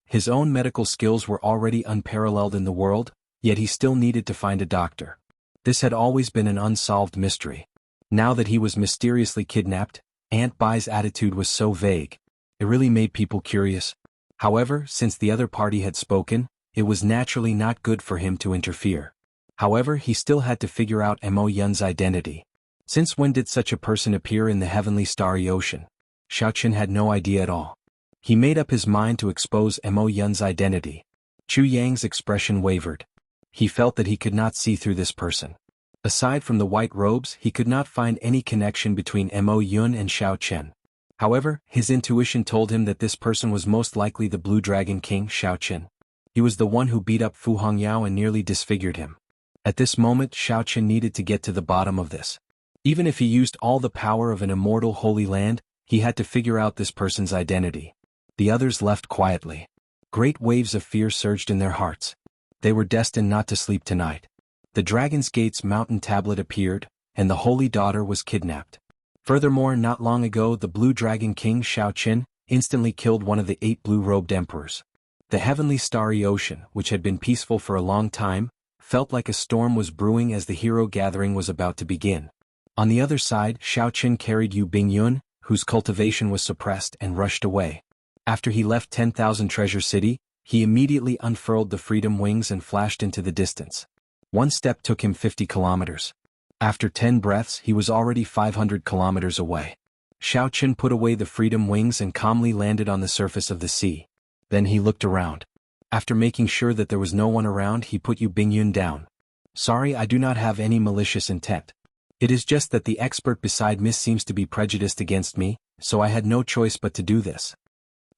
His own medical skills were already unparalleled in the world, yet he still needed to find a doctor. This had always been an unsolved mystery. Now that he was mysteriously kidnapped, Aunt Bai's attitude was so vague. It really made people curious. However, since the other party had spoken, it was naturally not good for him to interfere. However, he still had to figure out Mo Yun's identity. Since when did such a person appear in the heavenly starry ocean? Xiaoqin had no idea at all. He made up his mind to expose Mo Yun's identity. Chu Yang's expression wavered. He felt that he could not see through this person. Aside from the white robes, he could not find any connection between Mo Yun and Xiaoqin. However, his intuition told him that this person was most likely the Blue Dragon King, Xiaoqin. He was the one who beat up Fu Hongyao and nearly disfigured him. At this moment, Xiaoqin needed to get to the bottom of this. Even if he used all the power of an immortal holy land, he had to figure out this person's identity. The others left quietly. Great waves of fear surged in their hearts. They were destined not to sleep tonight. The Dragon's Gate's mountain tablet appeared, and the holy daughter was kidnapped. Furthermore, not long ago the Blue Dragon King Xiaoqin instantly killed one of the 8 blue-robed emperors. The heavenly starry ocean, which had been peaceful for a long time, felt like a storm was brewing as the hero gathering was about to begin. On the other side, Xiaoqin carried Yu Bingyun, whose cultivation was suppressed, and rushed away. After he left 10,000 Treasure City, he immediately unfurled the freedom wings and flashed into the distance. One step took him 50 kilometers. After 10 breaths, he was already 500 kilometers away. Xiaoqin put away the freedom wings and calmly landed on the surface of the sea. Then he looked around. After making sure that there was no one around, he put Yu Bingyun down. Sorry, I do not have any malicious intent. It is just that the expert beside me seems to be prejudiced against me, so I had no choice but to do this.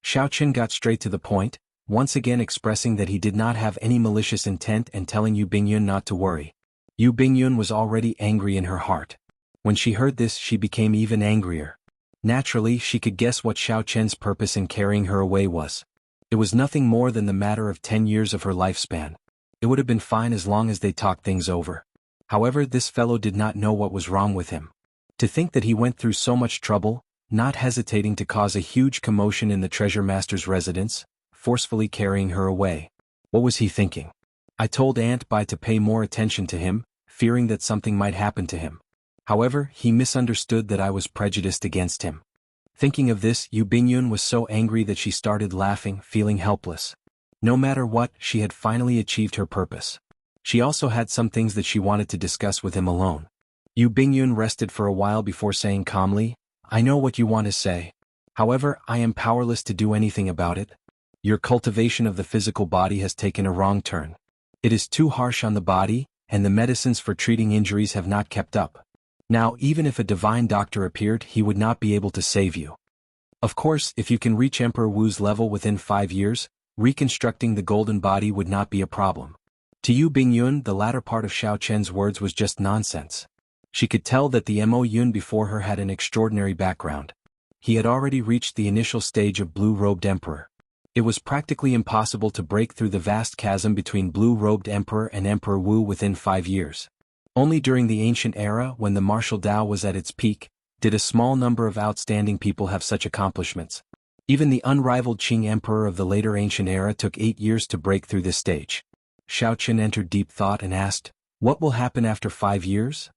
Xiaoqin got straight to the point, once again expressing that he did not have any malicious intent and telling Yu Bingyun not to worry. Yu Bingyun was already angry in her heart. When she heard this, she became even angrier. Naturally, she could guess what Xiaoqin's purpose in carrying her away was. It was nothing more than the matter of 10 years of her lifespan. It would have been fine as long as they talked things over. However, this fellow did not know what was wrong with him. To think that he went through so much trouble, not hesitating to cause a huge commotion in the Treasure Master's residence, forcefully carrying her away. What was he thinking? I told Aunt Bai to pay more attention to him, fearing that something might happen to him. However, he misunderstood that I was prejudiced against him. Thinking of this, Yu Bingyun was so angry that she started laughing, feeling helpless. No matter what, she had finally achieved her purpose. She also had some things that she wanted to discuss with him alone. Yu Bingyun rested for a while before saying calmly, I know what you want to say. However, I am powerless to do anything about it. Your cultivation of the physical body has taken a wrong turn. It is too harsh on the body, and the medicines for treating injuries have not kept up. Now, even if a divine doctor appeared, he would not be able to save you. Of course, if you can reach Emperor Wu's level within 5 years, reconstructing the golden body would not be a problem. To Yu Bingyun, the latter part of Xiaoqin's words was just nonsense. She could tell that the Mo Yun before her had an extraordinary background. He had already reached the initial stage of blue-robed emperor. It was practically impossible to break through the vast chasm between blue-robed emperor and Emperor Wu within 5 years. Only during the ancient era, when the martial Dao was at its peak, did a small number of outstanding people have such accomplishments. Even the unrivaled Qing emperor of the later ancient era took 8 years to break through this stage. Xiaoqin entered deep thought and asked, what will happen after 5 years?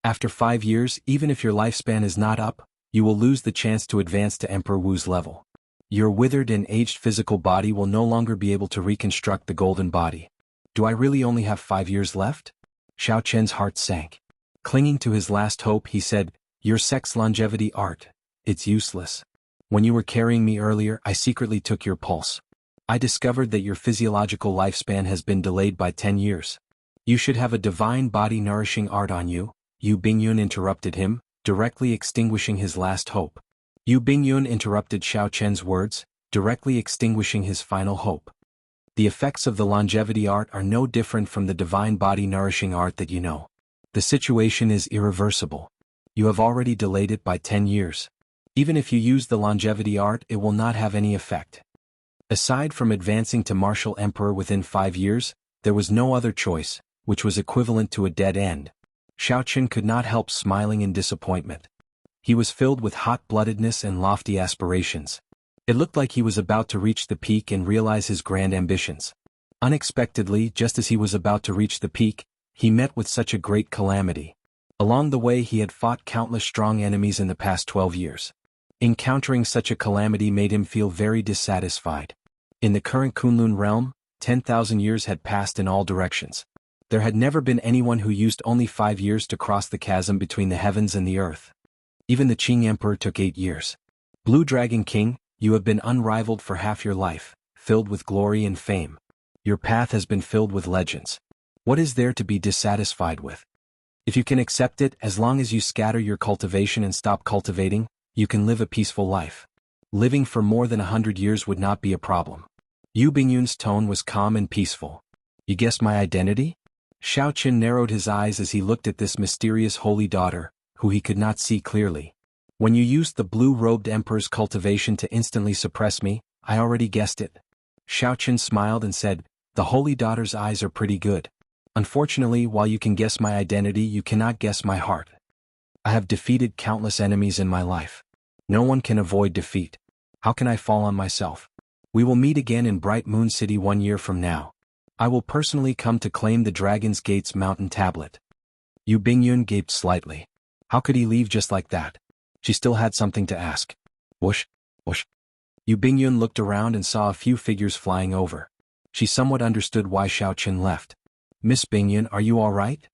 After 5 years, even if your lifespan is not up, you will lose the chance to advance to Emperor Wu's level. Your withered and aged physical body will no longer be able to reconstruct the golden body. Do I really only have 5 years left? Xiaoqin's heart sank. Clinging to his last hope, he said, your sex longevity art, it's useless. When you were carrying me earlier, I secretly took your pulse. I discovered that your physiological lifespan has been delayed by 10 years. You should have a divine body nourishing art on you. Yu Bingyun interrupted him, directly extinguishing his last hope. Yu Bingyun interrupted Xiaoqin's words, directly extinguishing his final hope. The effects of the longevity art are no different from the divine body nourishing art that you know. The situation is irreversible. You have already delayed it by 10 years. Even if you use the longevity art, it will not have any effect. Aside from advancing to martial emperor within 5 years, there was no other choice, which was equivalent to a dead end. Xiaoqun could not help smiling in disappointment. He was filled with hot-bloodedness and lofty aspirations. It looked like he was about to reach the peak and realize his grand ambitions. Unexpectedly, just as he was about to reach the peak, he met with such a great calamity. Along the way he had fought countless strong enemies in the past 12 years. Encountering such a calamity made him feel very dissatisfied. In the current Kunlun realm, 10,000 years had passed in all directions. There had never been anyone who used only 5 years to cross the chasm between the heavens and the earth. Even the Qing Emperor took 8 years. Blue Dragon King, you have been unrivaled for half your life, filled with glory and fame. Your path has been filled with legends. What is there to be dissatisfied with? If you can accept it, as long as you scatter your cultivation and stop cultivating, you can live a peaceful life. Living for more than 100 years would not be a problem. Yu Bingyun's tone was calm and peaceful. You guessed my identity? Xiaoqun narrowed his eyes as he looked at this mysterious holy daughter, who he could not see clearly. When you used the blue-robed emperor's cultivation to instantly suppress me, I already guessed it. Xiaoqun smiled and said, the holy daughter's eyes are pretty good. Unfortunately, while you can guess my identity, you cannot guess my heart. I have defeated countless enemies in my life. No one can avoid defeat. How can I fall on myself? We will meet again in Bright Moon City 1 year from now. I will personally come to claim the Dragon's Gate's mountain tablet. Yu Bingyun gaped slightly. How could he leave just like that? She still had something to ask. Whoosh, whoosh. Yu Bingyun looked around and saw a few figures flying over. She somewhat understood why Xiaoqun left. Miss Bingyun, are you all right?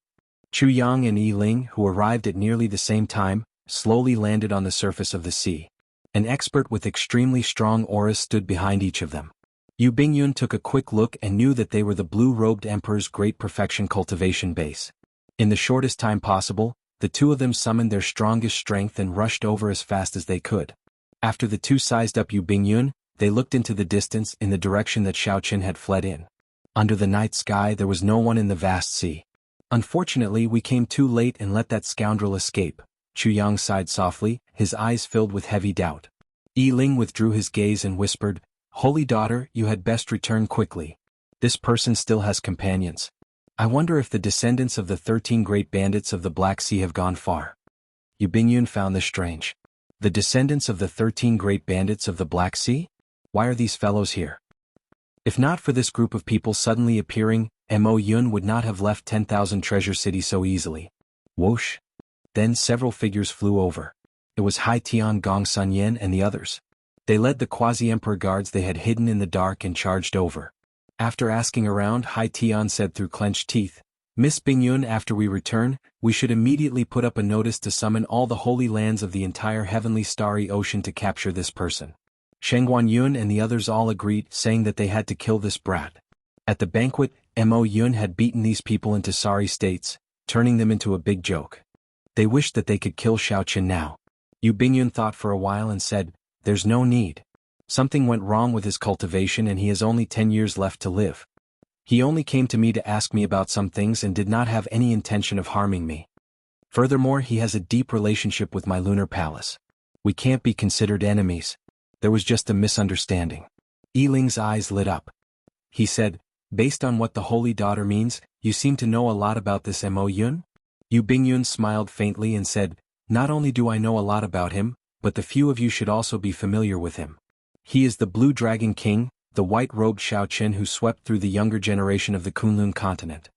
Chu Yang and Yi Ling, who arrived at nearly the same time, slowly landed on the surface of the sea. An expert with extremely strong auras stood behind each of them. Yu Bingyun took a quick look and knew that they were the blue-robed emperor's great perfection cultivation base. In the shortest time possible, the two of them summoned their strongest strength and rushed over as fast as they could. After the two sized up Yu Bingyun, they looked into the distance in the direction that Xiaoqun had fled in. Under the night sky there was no one in the vast sea. Unfortunately, we came too late and let that scoundrel escape. Chu Yang sighed softly, his eyes filled with heavy doubt. Yi Ling withdrew his gaze and whispered, Holy daughter, you had best return quickly. This person still has companions. I wonder if the descendants of the 13 great bandits of the Black Sea have gone far. Yu Bingyun found this strange. The descendants of the 13 great bandits of the Black Sea? Why are these fellows here? If not for this group of people suddenly appearing, Mo Yun would not have left 10,000 Treasure City so easily. Whoosh. Then several figures flew over. It was Hai Tian, Gong Sun Yen and the others. They led the quasi-emperor guards they had hidden in the dark and charged over. After asking around, Hai Tian said through clenched teeth, Miss Bingyun, after we return, we should immediately put up a notice to summon all the holy lands of the entire heavenly starry ocean to capture this person. Shengguan Yun and the others all agreed, saying that they had to kill this brat. At the banquet, Mo Yun had beaten these people into sorry states, turning them into a big joke. They wished that they could kill Xiaoqun now. Yu Bingyun thought for a while and said, There's no need. Something went wrong with his cultivation and he has only 10 years left to live. He only came to me to ask me about some things and did not have any intention of harming me. Furthermore, he has a deep relationship with my lunar palace. We can't be considered enemies. There was just a misunderstanding. Yi Ling's eyes lit up. He said, Based on what the holy daughter means, you seem to know a lot about this Mo Yun? Yu Bingyun smiled faintly and said, Not only do I know a lot about him, but the few of you should also be familiar with him. He is the Blue Dragon King, the white-robed Xiaoqun who swept through the younger generation of the Kunlun continent.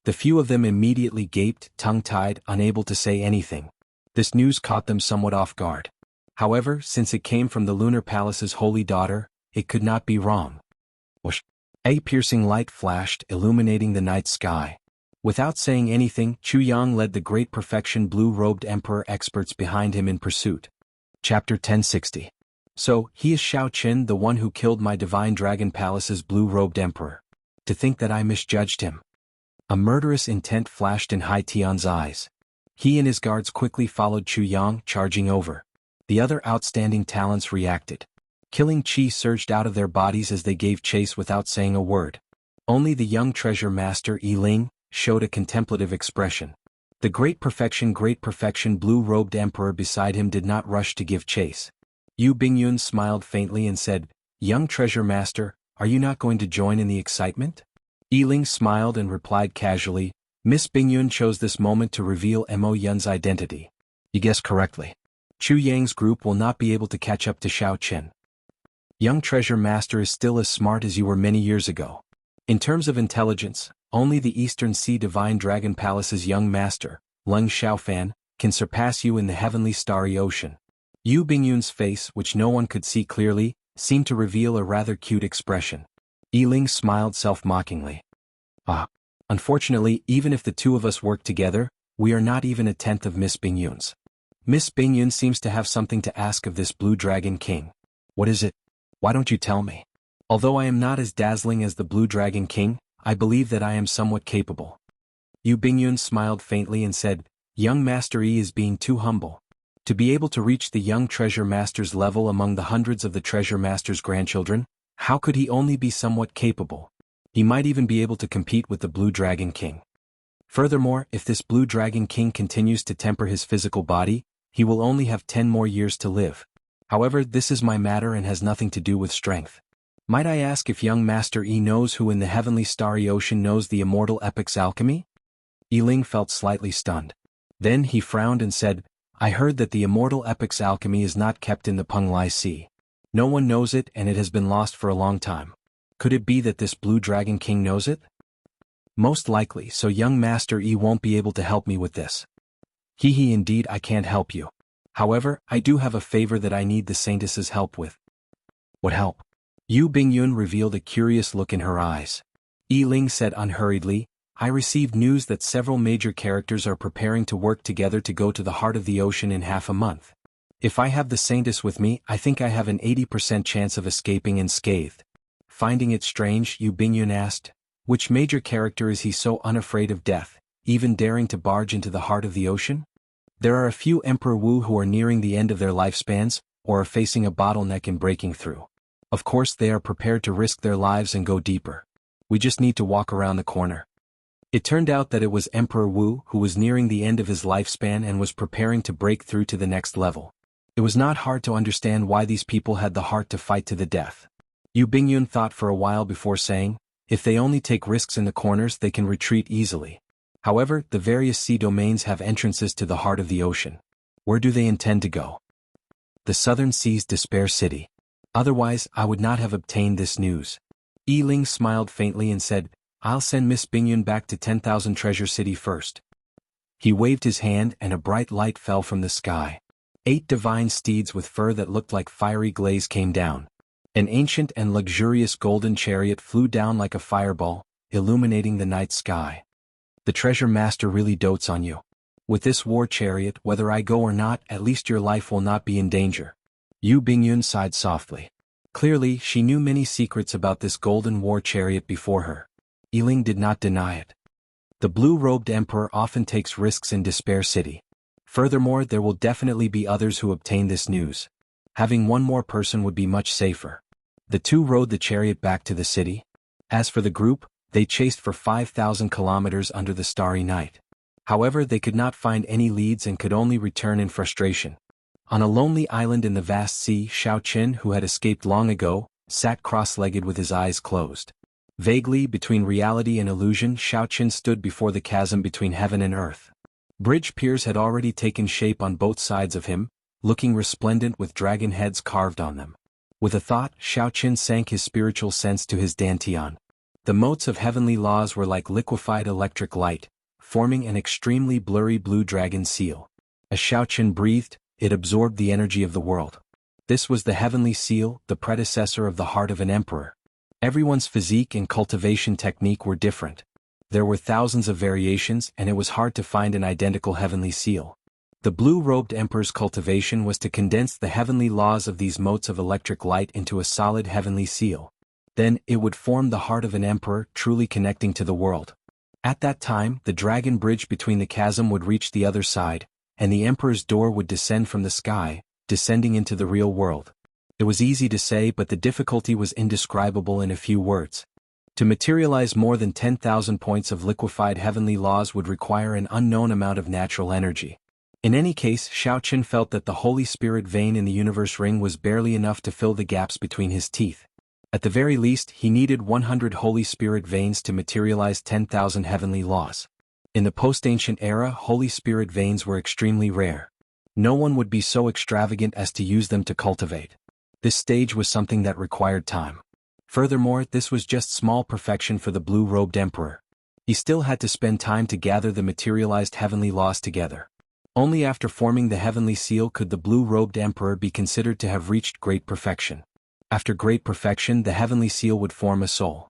The few of them immediately gaped, tongue-tied, unable to say anything. This news caught them somewhat off guard. However, since it came from the lunar palace's holy daughter, it could not be wrong. Whoosh! A piercing light flashed, illuminating the night sky. Without saying anything, Chu Yang led the great perfection blue-robed emperor experts behind him in pursuit. Chapter 1060. So, he is Xiaoqun, the one who killed my divine dragon palace's blue-robed emperor. To think that I misjudged him. A murderous intent flashed in Hai Tian's eyes. He and his guards quickly followed Chu Yang, charging over. The other outstanding talents reacted. Killing chi surged out of their bodies as they gave chase without saying a word. Only the young treasure master Yi Ling showed a contemplative expression. The great perfection blue-robed emperor beside him did not rush to give chase. Yu Bingyun smiled faintly and said, "Young treasure master, are you not going to join in the excitement?" Yi Ling smiled and replied casually, "Miss Bingyun chose this moment to reveal Mo Yun's identity." "You guessed correctly. Chu Yang's group will not be able to catch up to Xiao Qin. Young treasure master is still as smart as you were many years ago. In terms of intelligence, only the Eastern Sea Divine Dragon Palace's young master, Leng Xiaofan, can surpass you in the heavenly starry ocean." Yu Bingyun's face, which no one could see clearly, seemed to reveal a rather cute expression. Yi Ling smiled self-mockingly. "Ah. Unfortunately, even if the two of us work together, we are not even a tenth of Miss Bingyun's. Miss Bingyun seems to have something to ask of this Blue Dragon King. What is it? Why don't you tell me? Although I am not as dazzling as the Blue Dragon King, I believe that I am somewhat capable." Yu Bingyun smiled faintly and said, "Young Master Yi is being too humble. To be able to reach the young treasure master's level among the hundreds of the treasure master's grandchildren, how could he only be somewhat capable? He might even be able to compete with the Blue Dragon King. Furthermore, if this Blue Dragon King continues to temper his physical body, he will only have 10 more years to live. However, this is my matter and has nothing to do with strength. Might I ask if young Master Yi knows who in the heavenly starry ocean knows the immortal epic's alchemy?" Yi Ling felt slightly stunned. Then he frowned and said, "I heard that the immortal epic's alchemy is not kept in the Penglai Sea. No one knows it and it has been lost for a long time. Could it be that this Blue Dragon King knows it?" "Most likely, so young Master Yi won't be able to help me with this." "He indeed I can't help you. However, I do have a favor that I need the Saintess's help with." "What help?" Yu Bingyun revealed a curious look in her eyes. Yi Ling said unhurriedly, "I received news that several major characters are preparing to work together to go to the heart of the ocean in half a month. If I have the Saintess with me, I think I have an 80% chance of escaping unscathed." Finding it strange, Yu Bingyun asked, "Which major character is he so unafraid of death, even daring to barge into the heart of the ocean?" "There are a few Emperor Wu who are nearing the end of their lifespans, or are facing a bottleneck in breaking through. Of course they are prepared to risk their lives and go deeper. We just need to walk around the corner." It turned out that it was Emperor Wu who was nearing the end of his lifespan and was preparing to break through to the next level. It was not hard to understand why these people had the heart to fight to the death. Yu Bingyun thought for a while before saying, "If they only take risks in the corners they can retreat easily. However, the various sea domains have entrances to the heart of the ocean. Where do they intend to go?" "The Southern Sea's Despair City. Otherwise, I would not have obtained this news." Yi Ling smiled faintly and said, "I'll send Miss Bingyun back to 10,000 Treasure City first." He waved his hand and a bright light fell from the sky. 8 divine steeds with fur that looked like fiery glaze came down. An ancient and luxurious golden chariot flew down like a fireball, illuminating the night sky. "The treasure master really dotes on you. With this war chariot, whether I go or not, at least your life will not be in danger." Yu Bingyun sighed softly. Clearly, she knew many secrets about this golden war chariot before her. Yi Ling did not deny it. The blue-robed emperor often takes risks in Despair City. Furthermore, there will definitely be others who obtain this news. Having one more person would be much safer. The two rode the chariot back to the city. As for the group, they chased for 5,000 kilometers under the starry night. However, they could not find any leads and could only return in frustration. On a lonely island in the vast sea, Xiao Qin, who had escaped long ago, sat cross-legged with his eyes closed. Vaguely, between reality and illusion, Xiao Qin stood before the chasm between heaven and earth. Bridge piers had already taken shape on both sides of him, looking resplendent with dragon heads carved on them. With a thought, Xiao Qin sank his spiritual sense to his dantian. The motes of heavenly laws were like liquefied electric light, forming an extremely blurry blue dragon seal. As Xiao Qin breathed, it absorbed the energy of the world. This was the heavenly seal, the predecessor of the heart of an emperor. Everyone's physique and cultivation technique were different. There were thousands of variations and it was hard to find an identical heavenly seal. The blue-robed emperor's cultivation was to condense the heavenly laws of these motes of electric light into a solid heavenly seal. Then, it would form the heart of an emperor, truly connecting to the world. At that time, the dragon bridge between the chasm would reach the other side, and the emperor's door would descend from the sky, descending into the real world. It was easy to say, but the difficulty was indescribable in a few words. To materialize more than 10,000 points of liquefied heavenly laws would require an unknown amount of natural energy. In any case, Xiaoqin felt that the Holy Spirit vein in the universe ring was barely enough to fill the gaps between his teeth. At the very least, he needed 100 Holy Spirit veins to materialize 10,000 heavenly laws. In the post-ancient era, Holy Spirit veins were extremely rare. No one would be so extravagant as to use them to cultivate. This stage was something that required time. Furthermore, this was just small perfection for the blue-robed emperor. He still had to spend time to gather the materialized heavenly laws together. Only after forming the heavenly seal could the blue-robed emperor be considered to have reached great perfection. After great perfection, the heavenly seal would form a soul.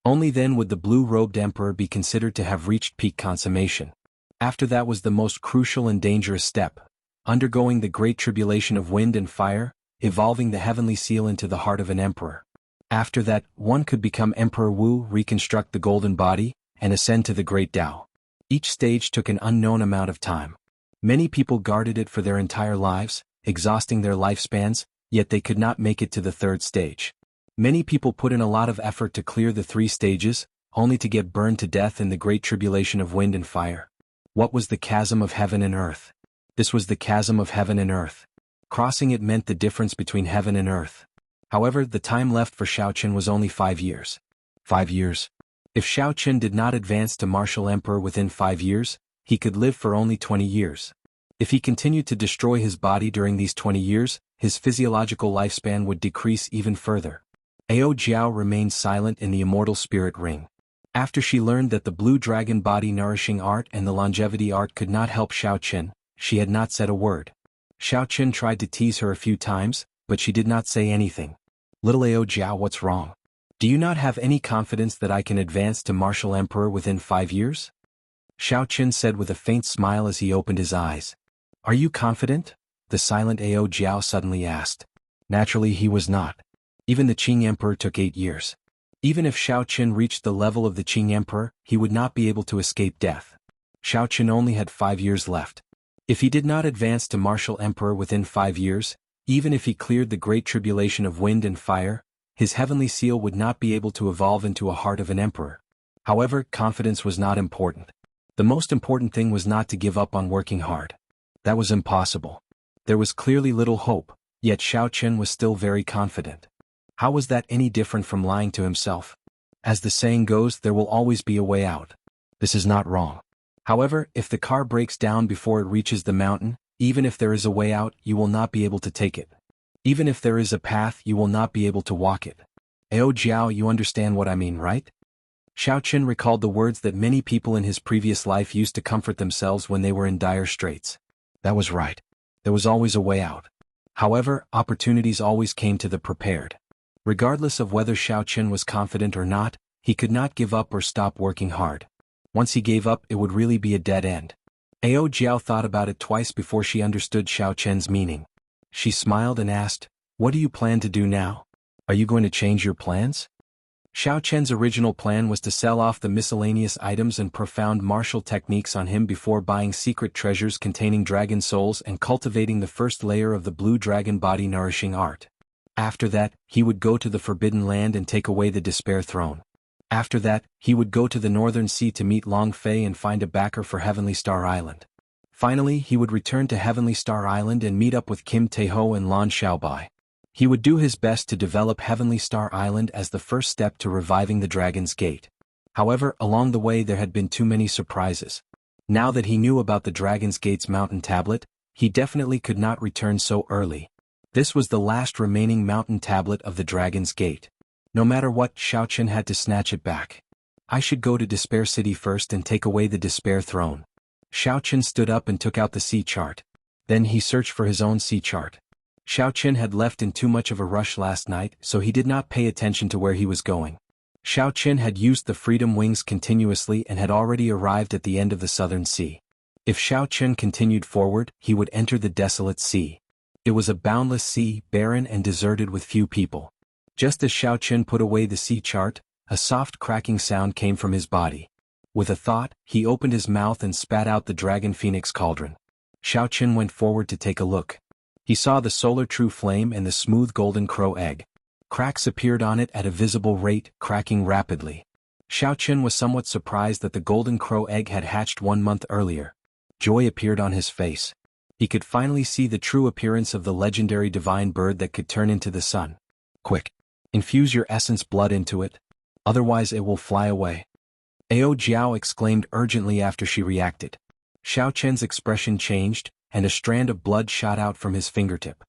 Only then would the blue-robed emperor be considered to have reached peak consummation. After that was the most crucial and dangerous step, undergoing the great tribulation of wind and fire, evolving the heavenly seal into the heart of an emperor. After that, one could become Emperor Wu, reconstruct the golden body, and ascend to the great Tao. Each stage took an unknown amount of time. Many people guarded it for their entire lives, exhausting their lifespans, yet they could not make it to the third stage. Many people put in a lot of effort to clear the 3 stages, only to get burned to death in the great tribulation of wind and fire. What was the chasm of heaven and earth? This was the chasm of heaven and earth. Crossing it meant the difference between heaven and earth. However, the time left for Xiaoqin was only 5 years. 5 years. If Xiaoqin did not advance to martial emperor within 5 years, he could live for only 20 years. If he continued to destroy his body during these 20 years, his physiological lifespan would decrease even further. Ao Jiao remained silent in the immortal spirit ring. After she learned that the blue dragon body nourishing art and the longevity art could not help Xiaoqin, she had not said a word. Xiaoqin tried to tease her a few times, but she did not say anything. Little Ao Jiao, what's wrong? Do you not have any confidence that I can advance to martial emperor within 5 years? Xiaoqin said with a faint smile as he opened his eyes. Are you confident? The silent Ao Jiao suddenly asked. Naturally he was not. Even the Qing Emperor took 8 years. Even if Xiaoqin reached the level of the Qing Emperor, he would not be able to escape death. Xiaoqin only had 5 years left. If he did not advance to martial emperor within 5 years, even if he cleared the great tribulation of wind and fire, his heavenly seal would not be able to evolve into a heart of an emperor. However, confidence was not important. The most important thing was not to give up on working hard. That was impossible. There was clearly little hope, yet Xiaoqin was still very confident. How was that any different from lying to himself? As the saying goes, there will always be a way out. This is not wrong. However, if the car breaks down before it reaches the mountain, even if there is a way out, you will not be able to take it. Even if there is a path, you will not be able to walk it. Ao Jiao, you understand what I mean, right? Xiaoqin recalled the words that many people in his previous life used to comfort themselves when they were in dire straits. That was right. There was always a way out. However, opportunities always came to the prepared. Regardless of whether Xiaoqin was confident or not, he could not give up or stop working hard. Once he gave up, it would really be a dead end. Ao Jiao thought about it twice before she understood Xiaoqin's meaning. She smiled and asked, "What do you plan to do now? Are you going to change your plans?" Xiaoqin's original plan was to sell off the miscellaneous items and profound martial techniques on him before buying secret treasures containing dragon souls and cultivating the first layer of the blue dragon body nourishing art. After that, he would go to the Forbidden Land and take away the Despair Throne. After that, he would go to the Northern Sea to meet Long Fei and find a backer for Heavenly Star Island. Finally, he would return to Heavenly Star Island and meet up with Kim Taeho and Lan Xiaobai. He would do his best to develop Heavenly Star Island as the first step to reviving the Dragon's Gate. However, along the way there had been too many surprises. Now that he knew about the Dragon's Gate's mountain tablet, he definitely could not return so early. This was the last remaining mountain tablet of the Dragon's Gate. No matter what, Xiaoqin had to snatch it back. I should go to Despair City first and take away the Despair Throne. Xiaoqin stood up and took out the sea chart. Then he searched for his own sea chart. Xiaoqin had left in too much of a rush last night, so he did not pay attention to where he was going. Xiaoqin had used the Freedom Wings continuously and had already arrived at the end of the Southern Sea. If Xiaoqin continued forward, he would enter the Desolate Sea. It was a boundless sea, barren and deserted with few people. Just as Xiaoqin put away the sea chart, a soft cracking sound came from his body. With a thought, he opened his mouth and spat out the Dragon Phoenix Cauldron. Xiaoqin went forward to take a look. He saw the solar true flame and the smooth golden crow egg. Cracks appeared on it at a visible rate, cracking rapidly. Xiao Qian was somewhat surprised that the golden crow egg had hatched 1 month earlier. Joy appeared on his face. He could finally see the true appearance of the legendary divine bird that could turn into the sun. Quick! Infuse your essence blood into it. Otherwise it will fly away. Ao Jiao exclaimed urgently after she reacted. Xiao Qian's expression changed, and a strand of blood shot out from his fingertip.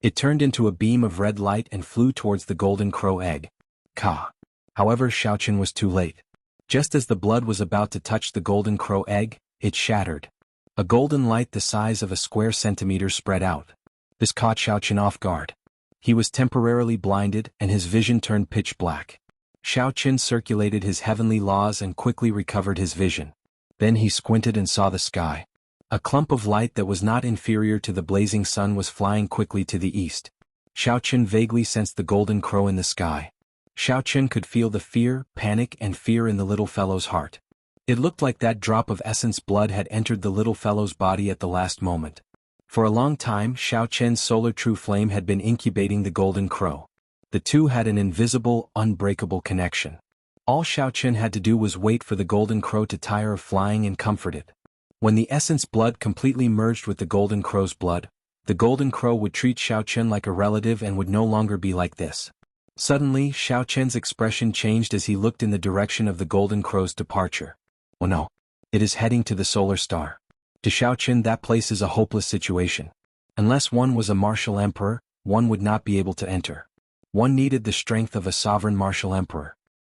It turned into a beam of red light and flew towards the golden crow egg. Ka! However, Xiao Qian was too late. Just as the blood was about to touch the golden crow egg, it shattered. A golden light the size of a square centimeter spread out. This caught Xiao Qian off guard. He was temporarily blinded and his vision turned pitch black. Xiao Qian circulated his heavenly laws and quickly recovered his vision. Then he squinted and saw the sky. A clump of light that was not inferior to the blazing sun was flying quickly to the east. Xiao Qian vaguely sensed the golden crow in the sky. Xiao Qian could feel the fear, panic and fear in the little fellow's heart. It looked like that drop of essence blood had entered the little fellow's body at the last moment. For a long time, Xiao Qian's solar true flame had been incubating the golden crow. The two had an invisible, unbreakable connection. All Xiao Qian had to do was wait for the golden crow to tire of flying and comfort it. When the essence blood completely merged with the golden crow's blood, the golden crow would treat Xiao Qian like a relative and would no longer be like this. Suddenly, Xiao Qian's expression changed as he looked in the direction of the golden crow's departure. Oh no! It is heading to the solar star. To Xiao Qian that place is a hopeless situation. Unless one was a martial emperor, one would not be able to enter. One needed the strength of a sovereign martial emperor.